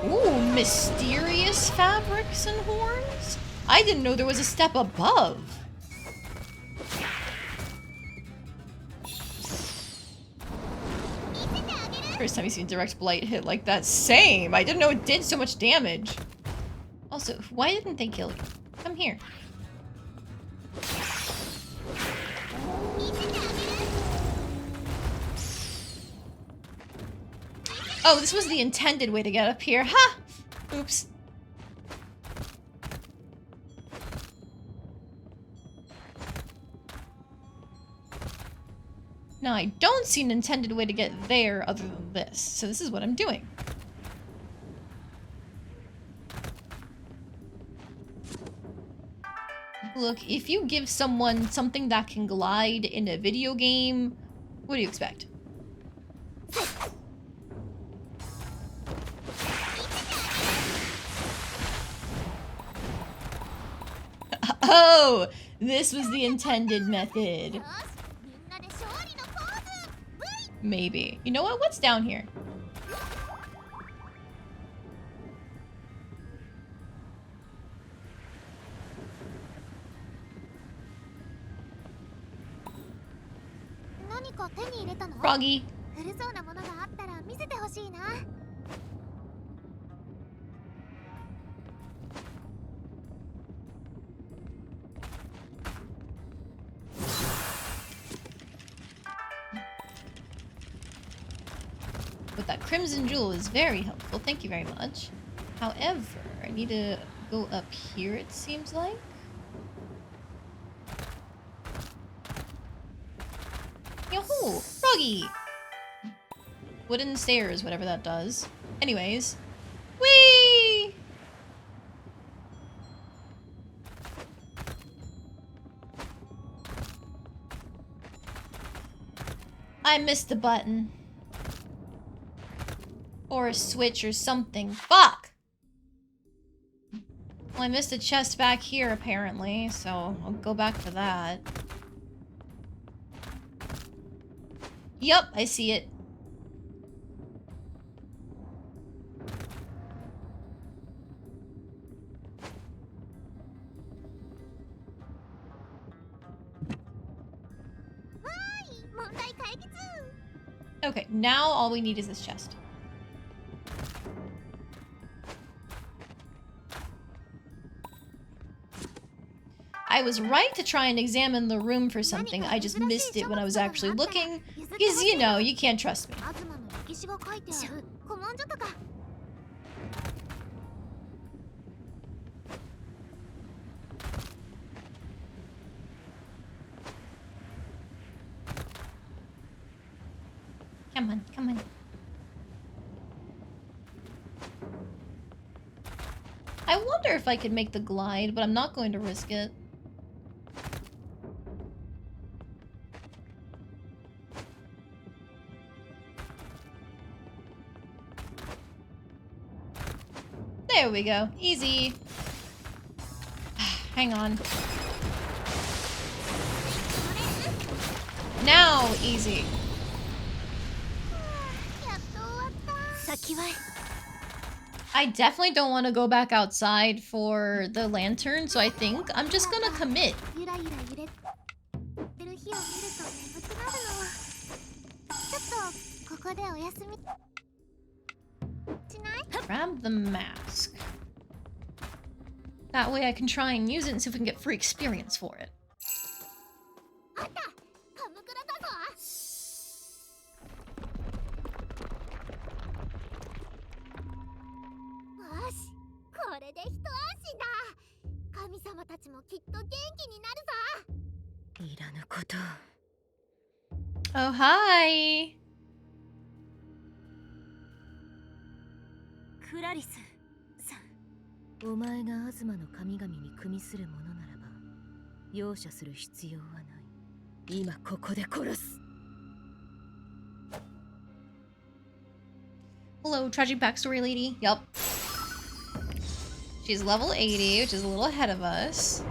Ooh, mysterious fabrics and horns? I didn't know there was a step above. First time you've seen direct blight hit like that. Same! I didn't know it did so much damage. Also, why didn't they kill you? Come here. Oh, this was the intended way to get up here. Ha! Oops. Now, I don't see an intended way to get there other than this, so this is what I'm doing. Look, if you give someone something that can glide in a video game, what do you expect? Oh, this was the intended method. よしみんなで勝利のポーズ Maybe. You know what? What's down here? V 何か手に入れたの Froggy. 古そうなものがあったら見せてほしいな But that crimson jewel is very helpful. Thank you very much. However, I need to go up here, it seems like. Yo-hoo! Froggy! Wooden stairs, whatever that does. Anyways. Whee! I missed the button. Or a switch or something. Fuck! Well, I missed a chest back here, apparently, so I'll go back for that. Yup, I see it. Okay, now all we need is this chest. I was right to try and examine the room for something. I just missed it when I was actually looking. Because, you know, you can't trust me. アズマの歴史が書いてある古文書とか Come on, come on. I wonder if I could make the glide, but I'm not going to risk it. There we go. Easy. Hang on. Now, easy. やっと終わった先は I definitely don't want to go back outside for the lantern, so I think I'm just gonna commit. ゆらゆら揺れてる日を見ると眠くなるのちょっとここでお休みしない Grab the mask. That way I can try and use it and see if we can get free experience for it. あったカムクラだぞよしこれで一安心だ神様たちもきっと元気になるぞいらぬこと Oh, hi! クラリスさんお前がアズマの神々に組みするものならば容赦する必要はない今ここで殺す Hello, tragic backstory lady. Yup. She's level 80, which is a little ahead of us.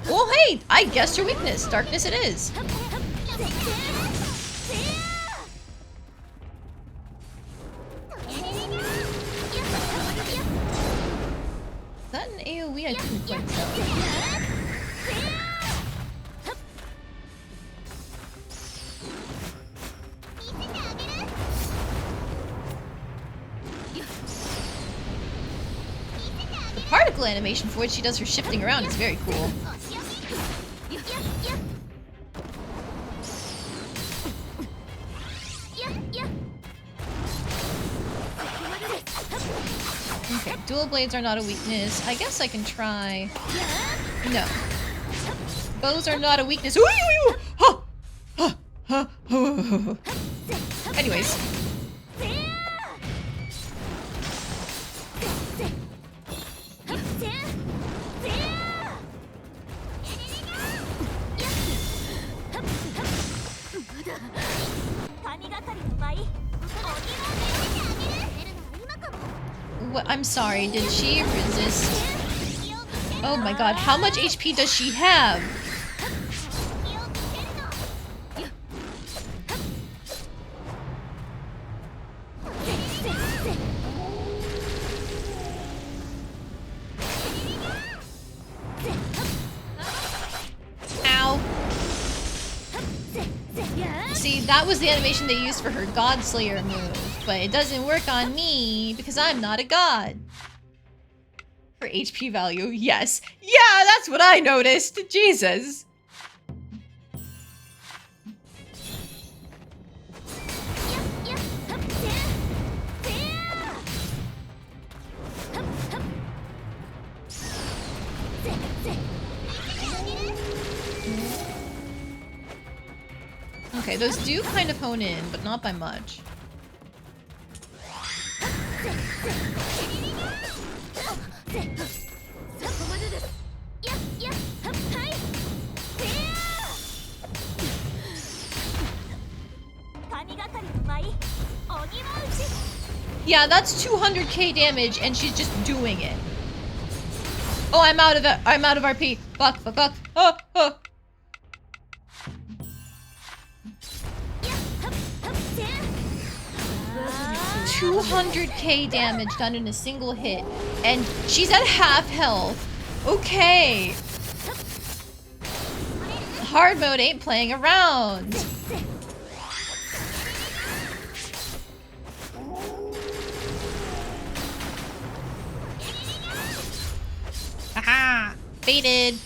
Oh, hey! I guessed your weakness. Darkness it is. Is that an AoE? I didn't quite tell. The particle animation for which she does her shifting around is very cool. Okay, dual blades are not a weakness. I guess I can try. No. Bows are not a weakness. Ooh, ooh, ooh. Huh. Huh. Huh. Huh. Anyways. What? I'm sorry, did she resist? Oh my god, how much HP does she have? Ow. See, that was the animation they used for her God Slayer move, but it doesn't work on me because I'm not a god. Her HP value, yes. Yeah, that's what I noticed. Jesus. Okay, those do kind of hone in, but not by much. Yeah, that's 200k damage, and she's just doing it. Oh, I'm out of it. I'm out of RP. Fuck, fuck, fuck. Oh, oh. 200k damage done in a single hit, and she's at half health. Okay. Hard mode ain't playing around. Haha! Baited!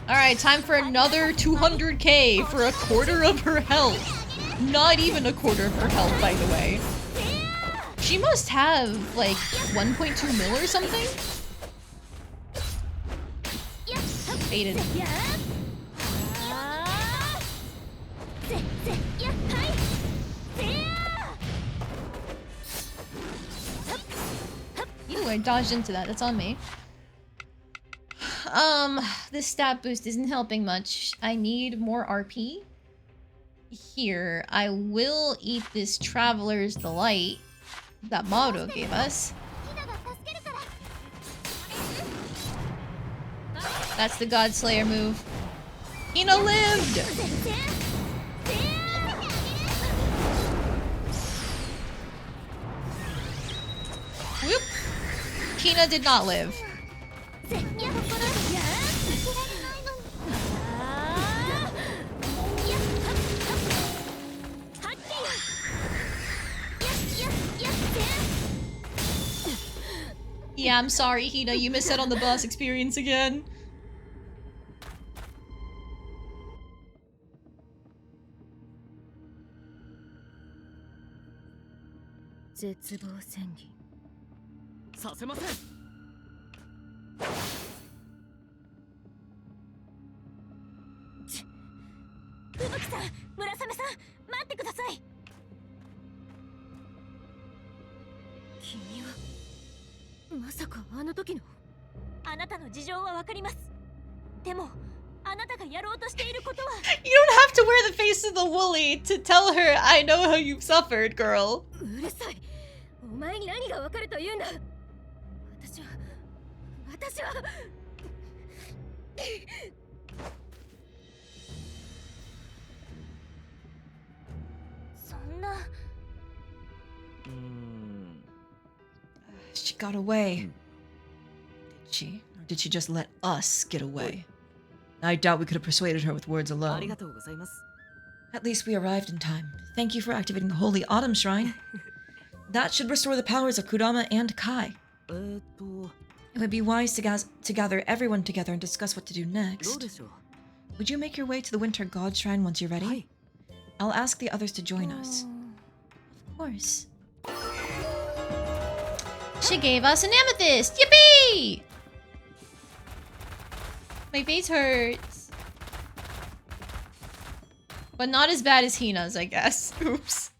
Alright, time for another 200k for a quarter of her health. Not even a quarter of her health, by the way. She must have, like, 1.2 mil or something? Baited. Ooh, I dodged into that. That's on me. This stat boost isn't helping much. I need more RP. Here, I will eat this Traveler's Delight that Mauro gave us. That's the God Slayer move. Hina lived! Whoop! Hina did not live. Yeah, I'm sorry, Hina. You missed out on the boss experience again. You don't have to wear the face of the woolly to tell her I know how you've suffered, girl. She got away. Did she? Or did she just let us get away? I doubt we could have persuaded her with words alone. At least we arrived in time. Thank you for activating the Holy Autumn Shrine. That should restore the powers of Kurama and Kai. It would be wise to gather everyone together and discuss what to do next. Would you make your way to the Winter God Shrine once you're ready? I'll ask the others to join us. Of course. She gave us an amethyst! Yippee! My face hurts. But not as bad as Hina's, I guess. Oops.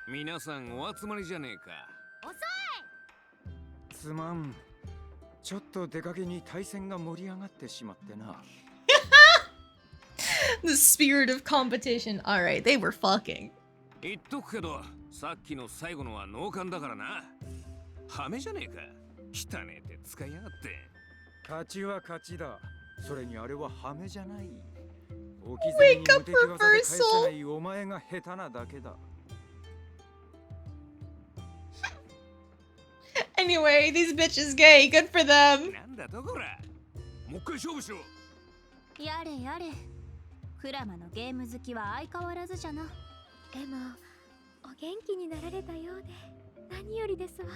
皆さんお集まりじゃねえか。すまん。ちょっと出かけに対戦が盛り上がってしまってな。The spirit of competition. Alright, they were fucking. 言っとくけど、さっきの最後のは脳幹だからな。ハメじゃねえか。汚ねえって使いやがって。勝ちは勝ちだ。それにあれはハメじゃない。置き去りに無敵技で返せないお前が下手なだけだ。Anyway, these bitches gay. Good for them. なんだとこら。もう一回勝負しろ。やれやれ。クラマのゲーム好きは相変わらずじゃな。でもお元気になられたようで何よりですわ。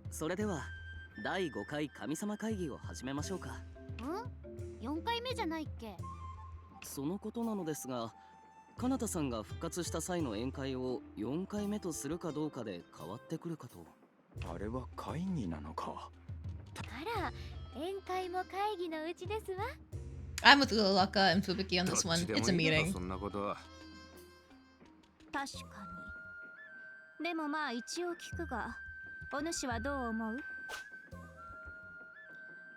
それでは第5回神様会議を始めましょうか。4回目じゃないっけ。そのことなのですが、かなたさんが復活した際の宴会を4回目とするかどうかで変わってくるかと。あれは会議なのか。あら、宴会も会議のうちですわ。I'm with Lulaka and Fubuki on this one. It's a meeting. そんなことは。確かに。でもまあ一応聞くが、お主はどう思う？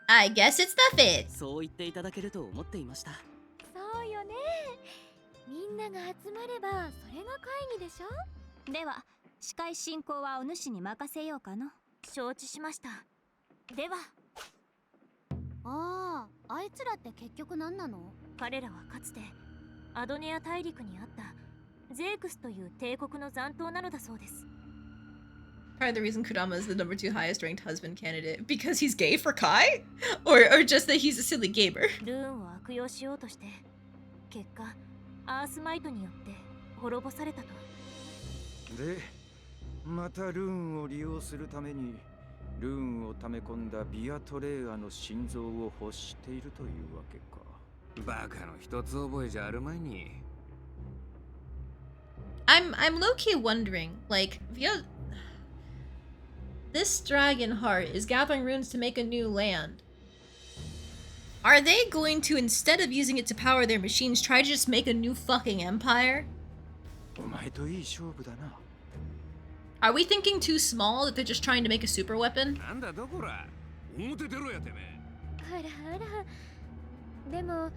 I guess it's the fit. そう言っていただけると思っていました。そうよね。みんなが集まればそれが会議でしょ。では司会進行はお主に任せようかの。承知しました。では。ああ、あいつらって結局何なの？彼らはかつてアドネア大陸にあったゼークスという帝国の残党なのだそうです。Part of the reason Kurama is the number 2 highest ranked husband candidate because he's gay for Kai? Or just that he's a silly gamer? ルーンを悪用しようとして結果アースマイトによって滅ぼされたと。で、またルーンを利用するためにルーンを溜め込んだビアトレーアの心臓を欲しているというわけか。バカの一つ覚えじゃあるまいに。I'm low-key wondering, like, this dragon heart is gathering runes to make a new land. Are they going to, instead of using it to power their machines, try to just make a new fucking empire? お前といい勝負だな。Are we thinking too small that they're just trying to make a super weapon? なんだとこら。表出ろやてめえ。あらあら。でも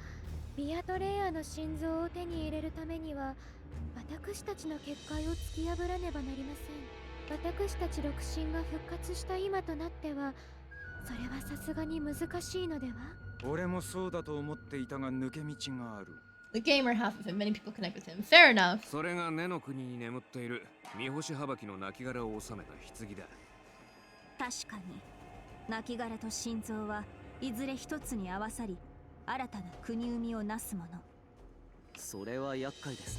ビアトレイアの心臓を手に入れるためには私たちの結界を突き破らねばなりません。私たち六神が復活した今となってはそれはさすがに難しいのでは？俺もそうだと思っていたが抜け道がある。The gamer half of him, many people connect with him. Fair enough. それが根の国に眠っている三星はばきの亡骸を収めた棺だ。確かに亡骸と心臓はいずれ一つに合わさり新たな国生みをなすもの。それは厄介です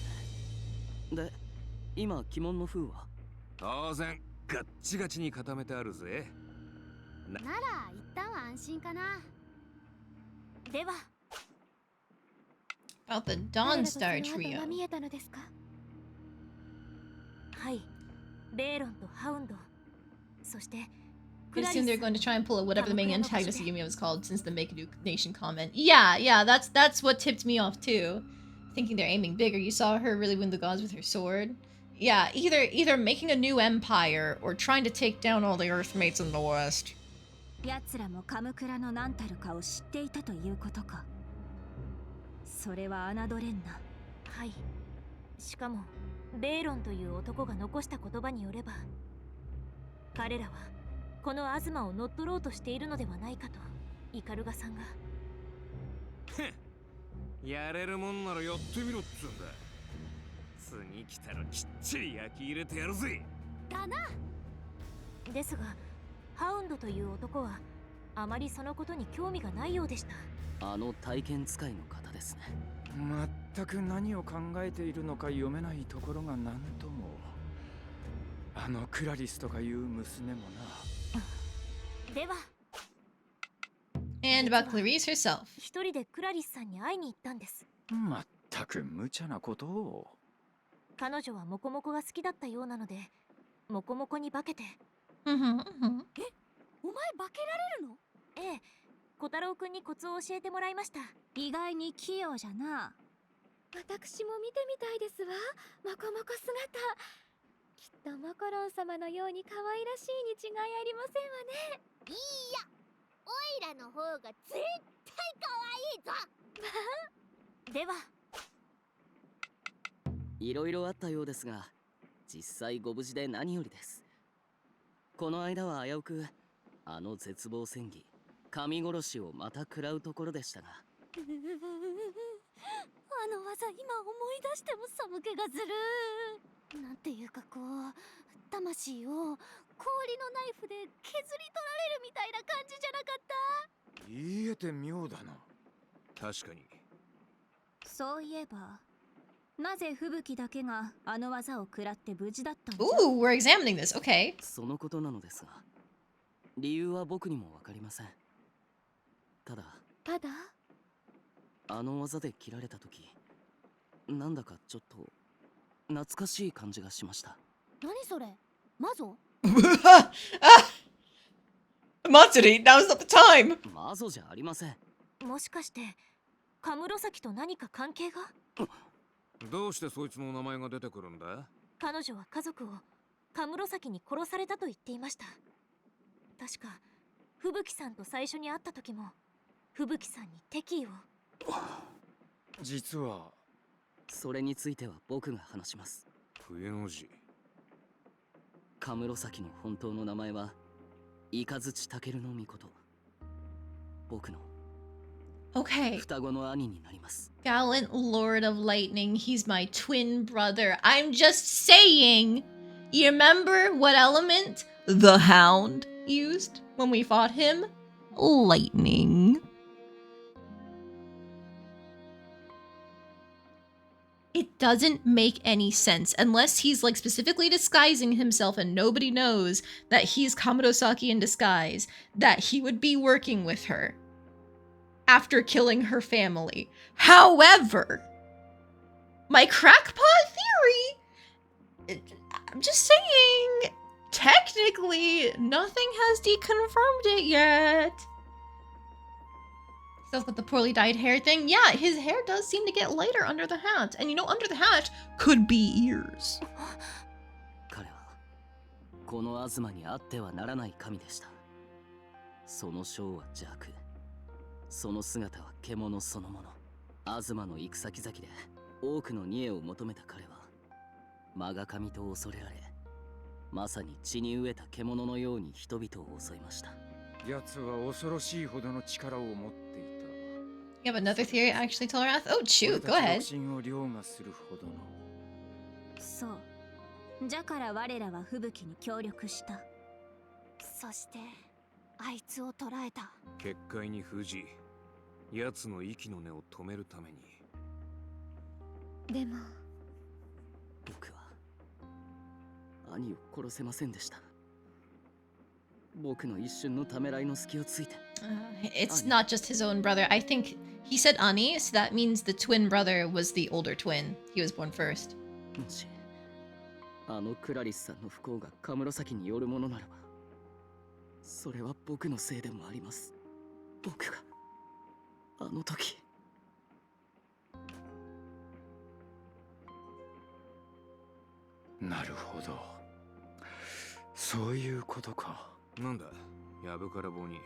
ね。で、今鬼門の封は当然ガッチガチに固めてあるぜ。なら一旦は安心かな。では About the Dawnstar trio. 見えたのですか？はい、ベーロンとハウンド、そして I assume they're going to try and pull out whatever the main antagonist of Yumi was called since the Make a New Nation comment. Yeah, that's what tipped me off too. Thinking they're aiming bigger. You saw her really win the gods with her sword. Yeah, either making a new empire or trying to take down all the Earthmates in the West. 奴らもカムクラの何たるかを知っていたということか。それは侮れんな。はい。しかもベーロンという男が残した言葉によれば、彼らはこのアズマを乗っ取ろうとしているのではないかとイカルガさんが。やれるもんならやってみろっつうんだ。次来たらきっちり焼き入れてやるぜ。だな。ですがハウンドという男はあまりそのことに興味がないようでした。あの体験使いの方ですね。全く何を考えているのか読めないところが何とも。あのクラリスとかいう娘もな。では And about Clarice herself. 一人でクラリスさんに会いに行ったんです。まったく無茶なことを。彼女はモコモコが好きだったようなのでモコモコに化けて。お前化けられるの？ええ、小太郎くんにコツを教えてもらいました。意外に器用じゃな。私も見てみたいですわ、モコモコ姿。きっとモコロン様のように可愛らしいに違いありませんわね。いいや、オイラの方が絶対可愛いぞ。では、いろいろあったようですが、実際ご無事で何よりです。この間は危うくあの絶望戦技神殺しをまた食らうところでしたが、あの技今思い出しても寒気がする。なんていうかこう、魂を氷のナイフで削り取られるみたいな感じじゃなかった？言えて妙だな。確かに。そういえば、なぜ吹雪だけがあの技を食らって無事だったんじゃ？ Ooh, we're examining this. Okay. そのことなのですが、理由は僕にもわかりません。ただあの技で切られた時、なんだかちょっと懐かしい感じがしました。何それ？マゾ？Matsuri, now's not the time. マゾじゃありません。もしかしてカムロサキと何か関係が？どうしてそいつの名前が出てくるんだ？彼女は家族をカムロサキに殺されたと言っていました。確か吹雪さんと最初に会った時も吹雪さんに敵意を。実はそれについては僕が話します。冬の字。カムロサキの本当の名前はイカズチタケルの御事。僕の Okay. 双子の兄になります。 Gallant Lord of Lightning. He's my twin brother. I'm just saying. You remember what element the Hound used when we fought him? Lightning. It doesn't make any sense unless he's like specifically disguising himself and nobody knows that he's Kamurosaki in disguise, that he would be working with her after killing her family. However, my crackpot theory, I'm just saying, technically, nothing has deconfirmed it yet. Stuff with the poorly dyed hair thing. Yeah, his hair does seem to get lighter under the hat. And you know, under the hat could be ears. 彼はこのアズマにあってはならない神でした。その将は邪悪、その姿は獣そのもの。アズマの行く先々で多くの贄を求めた彼は魔が神と恐れられ、まさに血に飢えた獣のように人々を襲いました。奴は恐ろしいほどの力を持っていた。 You have another theory actually, Telrath? Oh, shoot, go 俺 ahead. たちの独身を凌駕するほどの。そう。じゃから我らは吹雪に協力した。そしてあいつを捕らえた。結界に封じ、奴の息の根を止めるために。でも僕は兄を殺せませんでした。僕の一瞬のためらいの隙をついて。It's not just his own brother. I think he said Ani, so that means the twin brother was the older twin. He was born first. もしあのクラリスさんの不幸がカムロサキによるものならば、それは僕のせいでもあります。僕があの時。なるほど、そういうことか。なんだ、やぶから棒に。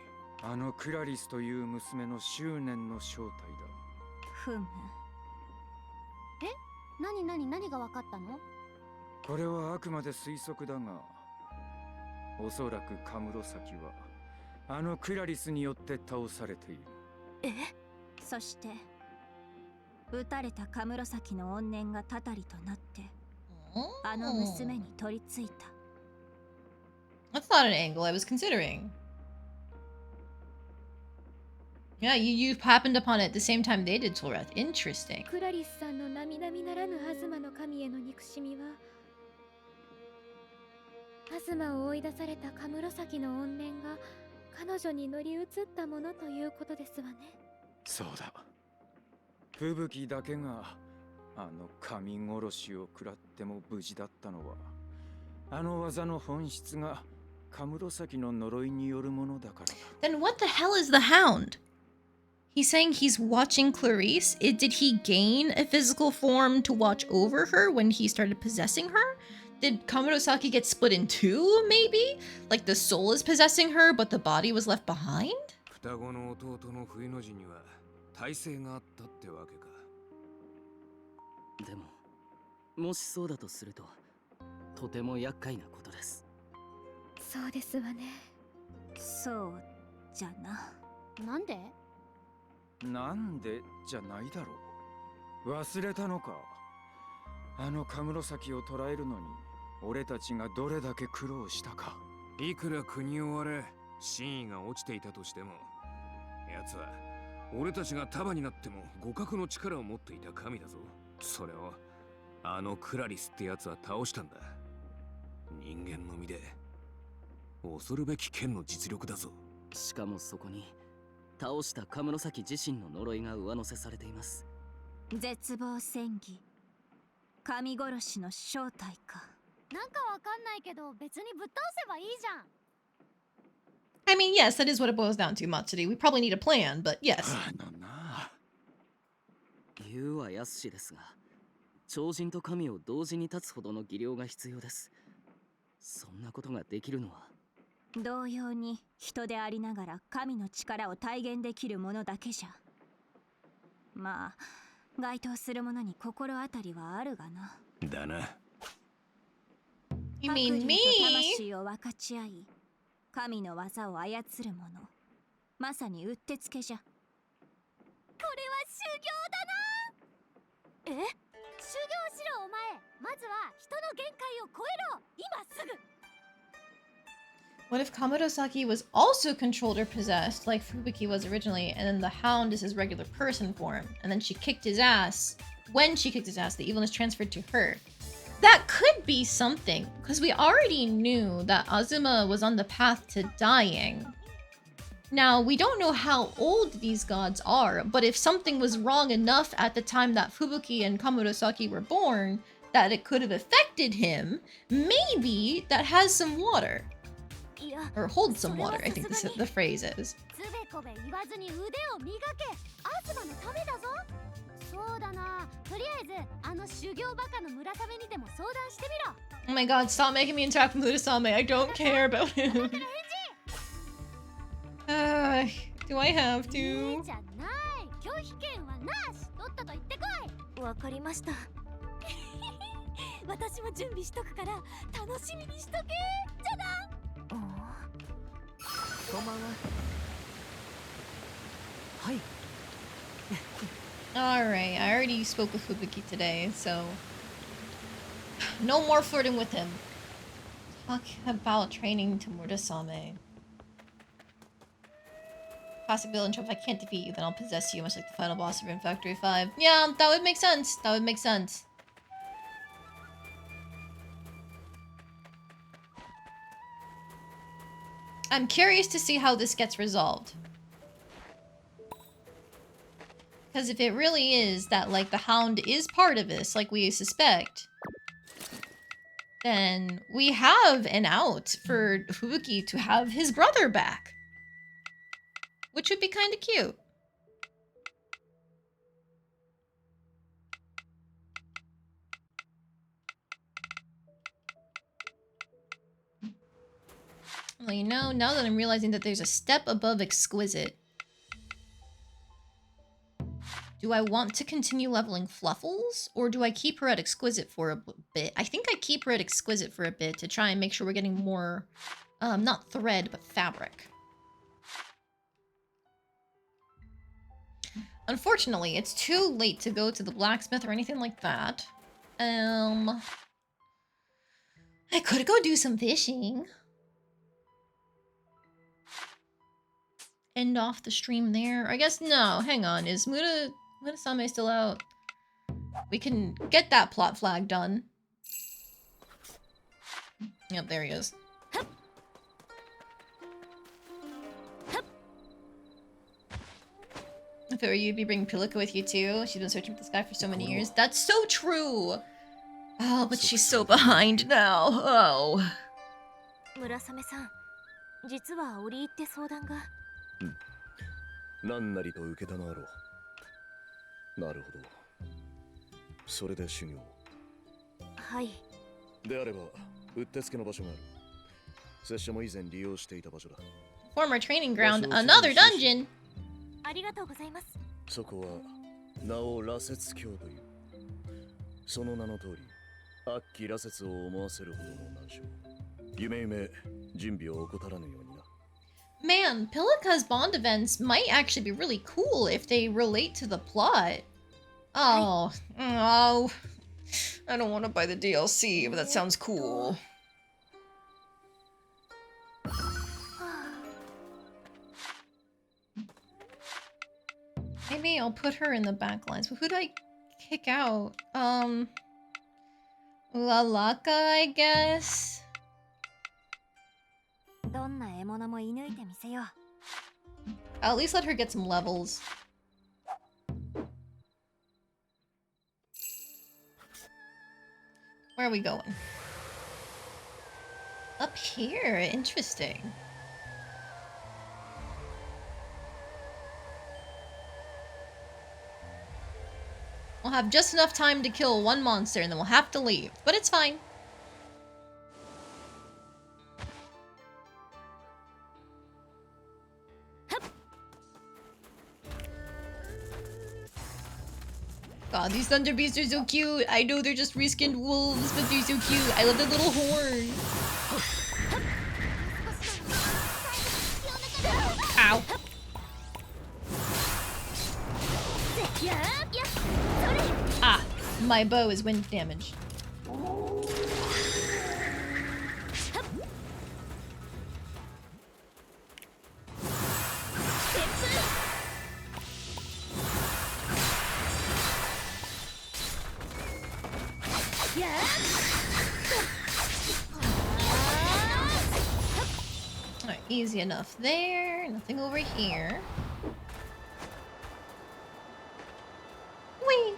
あのクラリスという娘の執念の正体だ。ふむ。何が分かったの？これはあくまで推測だが、おそらくカムロサキはあのクラリスによって倒されている。そして撃たれたカムロサキの怨念がたたりとなってあの娘に取り付いた。 That's not an angle I was considering. Yeah, you happened upon it at the same time they did, Tolrath. Interesting. クラリスさんの並々ならぬアズマの神への憎しみは、アズマを追い出されたカムロサキの怨念が彼女に乗り移ったものということですわね。そうだ、吹雪だけがあの神殺しを食らっても無事だったのは、あの技の本質がカムロサキの呪いによるものだからだ。 Then what the hell is the hound? He's saying he's watching Clarice. Did he gain a physical form to watch over her when he started possessing her? Did Kamurosaki get split in two, maybe? Like the soul is possessing her, but the body was left behind? 双子の弟の冬の字には耐性があったってわけか。でももしそうだとするととても厄介なことです。そうですわね。そうじゃな。なんで？なんでじゃないだろう。忘れたのか。あのカムロサキを捕らえるのに俺たちがどれだけ苦労したか。いくら国を割れ真意が落ちていたとしても、奴は俺たちが束になっても互角の力を持っていた神だぞ。それをあのクラリスって奴は倒したんだ。人間の身で恐るべき剣の実力だぞ。しかもそこに倒したカムロサキ自身の呪いが上乗せされています。絶望戦技、神殺しの正体か。なんかわかんないけど別にぶっ倒せばいいじゃん。I mean, yes, that is what it boils down to, Matsuri. We probably need a plan, but yes. あのな。言うはやすしですが、超人と神を同時に立つほどの技量が必要です。そんなことができるのは同様に人でありながら神の力を体現できるものだけじゃ。まあ該当するものに心当たりはあるがな。だな。You mean 白 me? 竜と魂を分かち合い、神の技を操るもの、まさにうってつけじゃ。これは修行だな。え？修行しろお前。まずは人の限界を超えろ。今すぐ。What if Kamurosaki was also controlled or possessed, like Fubuki was originally, and then the hound is his regular person form, and then she kicked his ass. When she kicked his ass, the evilness transferred to her. That could be something, because we already knew that Azuma was on the path to dying. Now, we don't know how old these gods are, but if something was wrong enough at the time that Fubuki and Kamurosaki were born, that it could have affected him, maybe that has some water. いや、 Or hold some water, I think the phrase is. つべこべ言わずに腕を磨け。アズマのためだぞ。そうだな。とりあえずあの修行バカの村上にでも相談してみろ。 Oh my god, stop making me interact with Murasame. I don't care about him. Do I have いい to? じゃない。拒否権はなし。とっとと言ってこい。わかりました。私も準備しとくから楽しみにしとけ。じゃな。こんばんは。はい。 Alright, I already spoke with Fubuki today, so no more flirting with him. Talk about training to Murasame. Possibility, if I can't defeat you, then I'll possess you, much like the final boss of Rune Factory 5. Yeah, that would make sense. That would make sense. I'm curious to see how this gets resolved. Because if it really is that, like, the Hound is part of this, like we suspect, then we have an out for Fubuki to have his brother back. Which would be kind of cute. Well, you know, now that I'm realizing that there's a step above exquisite, do I want to continue leveling Fluffles, or do I keep her at exquisite for a bit? I think I keep her at exquisite for a bit to try and make sure we're getting more, not thread, but fabric. Unfortunately, it's too late to go to the blacksmith or anything like that. I could go do some fishing. End off the stream there. I guess no, hang on. Is Murasame still out? We can get that plot flag done. Yep, there he is. If it were you, you'd be bringing Pilika with you too. She's been searching for this guy for so many years. That's so true! Oh, but she's so behind now. Oh. 村雨さん、実は折り入って相談が。何なりと受けたまわろう。なるほど。それで修行。はい。であれば、うってつけの場所がある。拙者も以前利用していた場所だ。Former training ground, another dungeon. ありがとうございます。そこは名を羅刹境という。その名の通り、悪鬼羅刹を思わせるほどの難所。夢夢準備を怠らぬようにな。Man, Pilika's Bond events might actually be really cool if they relate to the plot. Oh, oh. I don't want to buy the DLC, but that sounds cool. Maybe I'll put her in the back lines. But who do I kick out? Lalaka, I guess? どんな獲物も射抜いてみせよう。 I'll at least let her get some levels. Where are we going? Up here, interesting. We'll have just enough time to kill one monster and then we'll have to leave, but it's fine. God, these thunder beasts are so cute. I know they're just reskinned wolves, but they're so cute. I love their little horn. Ow. Ah, my bow is wind damage. Alright, easy enough there. Nothing over here. Whee!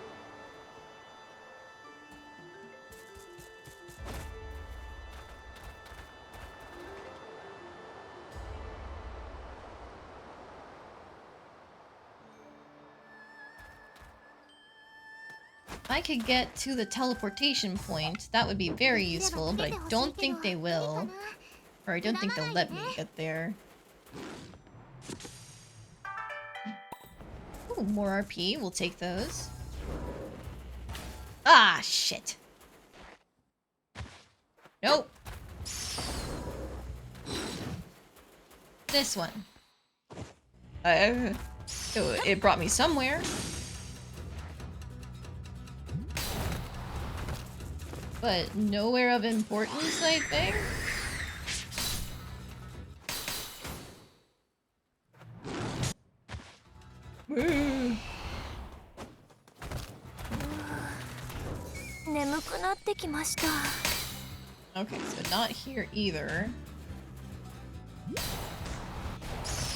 If I could get to the teleportation point, that would be very useful, but I don't think they will. Or I don't think they'll let me get there. Ooh, more RP. We'll take those. Ah, shit. Nope. This one. It brought me somewhere. But nowhere of importance, I think. Okay, so not here either.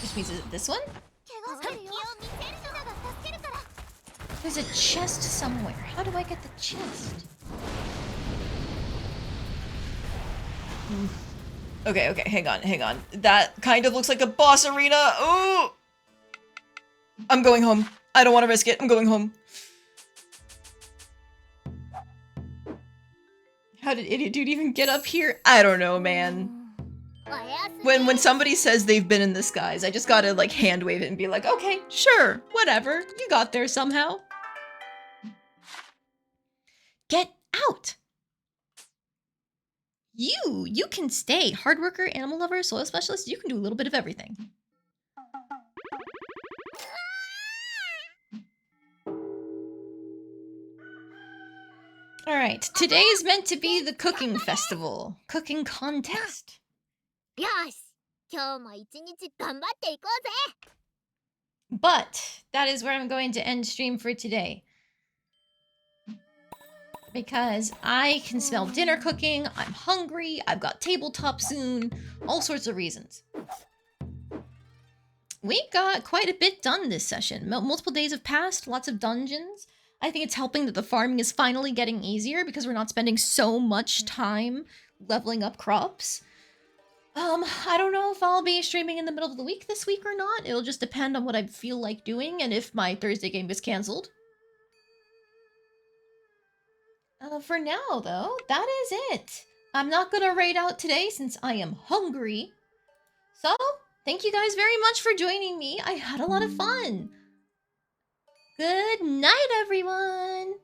Which means, is it this one? There's a chest somewhere. How do I get the chest? Okay, hang on. That kind of looks like a boss arena. Ooh! I'm going home. I don't want to risk it. I'm going home. How did Idiot Dude even get up here? I don't know, man. When somebody says they've been in the skies, I just gotta like hand wave it and be like, okay, sure, whatever. You got there somehow. Get out! You can stay. Hard worker, animal lover, soil specialist, you can do a little bit of everything. Alright, today is meant to be the cooking festival. Cooking contest. But that is where I'm going to end stream for today. Because I can smell dinner cooking, I'm hungry, I've got tabletop soon, all sorts of reasons. We got quite a bit done this session. Multiple days have passed, lots of dungeons. I think it's helping that the farming is finally getting easier because we're not spending so much time leveling up crops. I don't know if I'll be streaming in the middle of the week this week or not. It'll just depend on what I feel like doing and if my Thursday game is cancelled. For now, though, that is it. I'm not gonna raid out today since I am hungry. So, thank you guys very much for joining me. I had a lot of fun. Good night, everyone!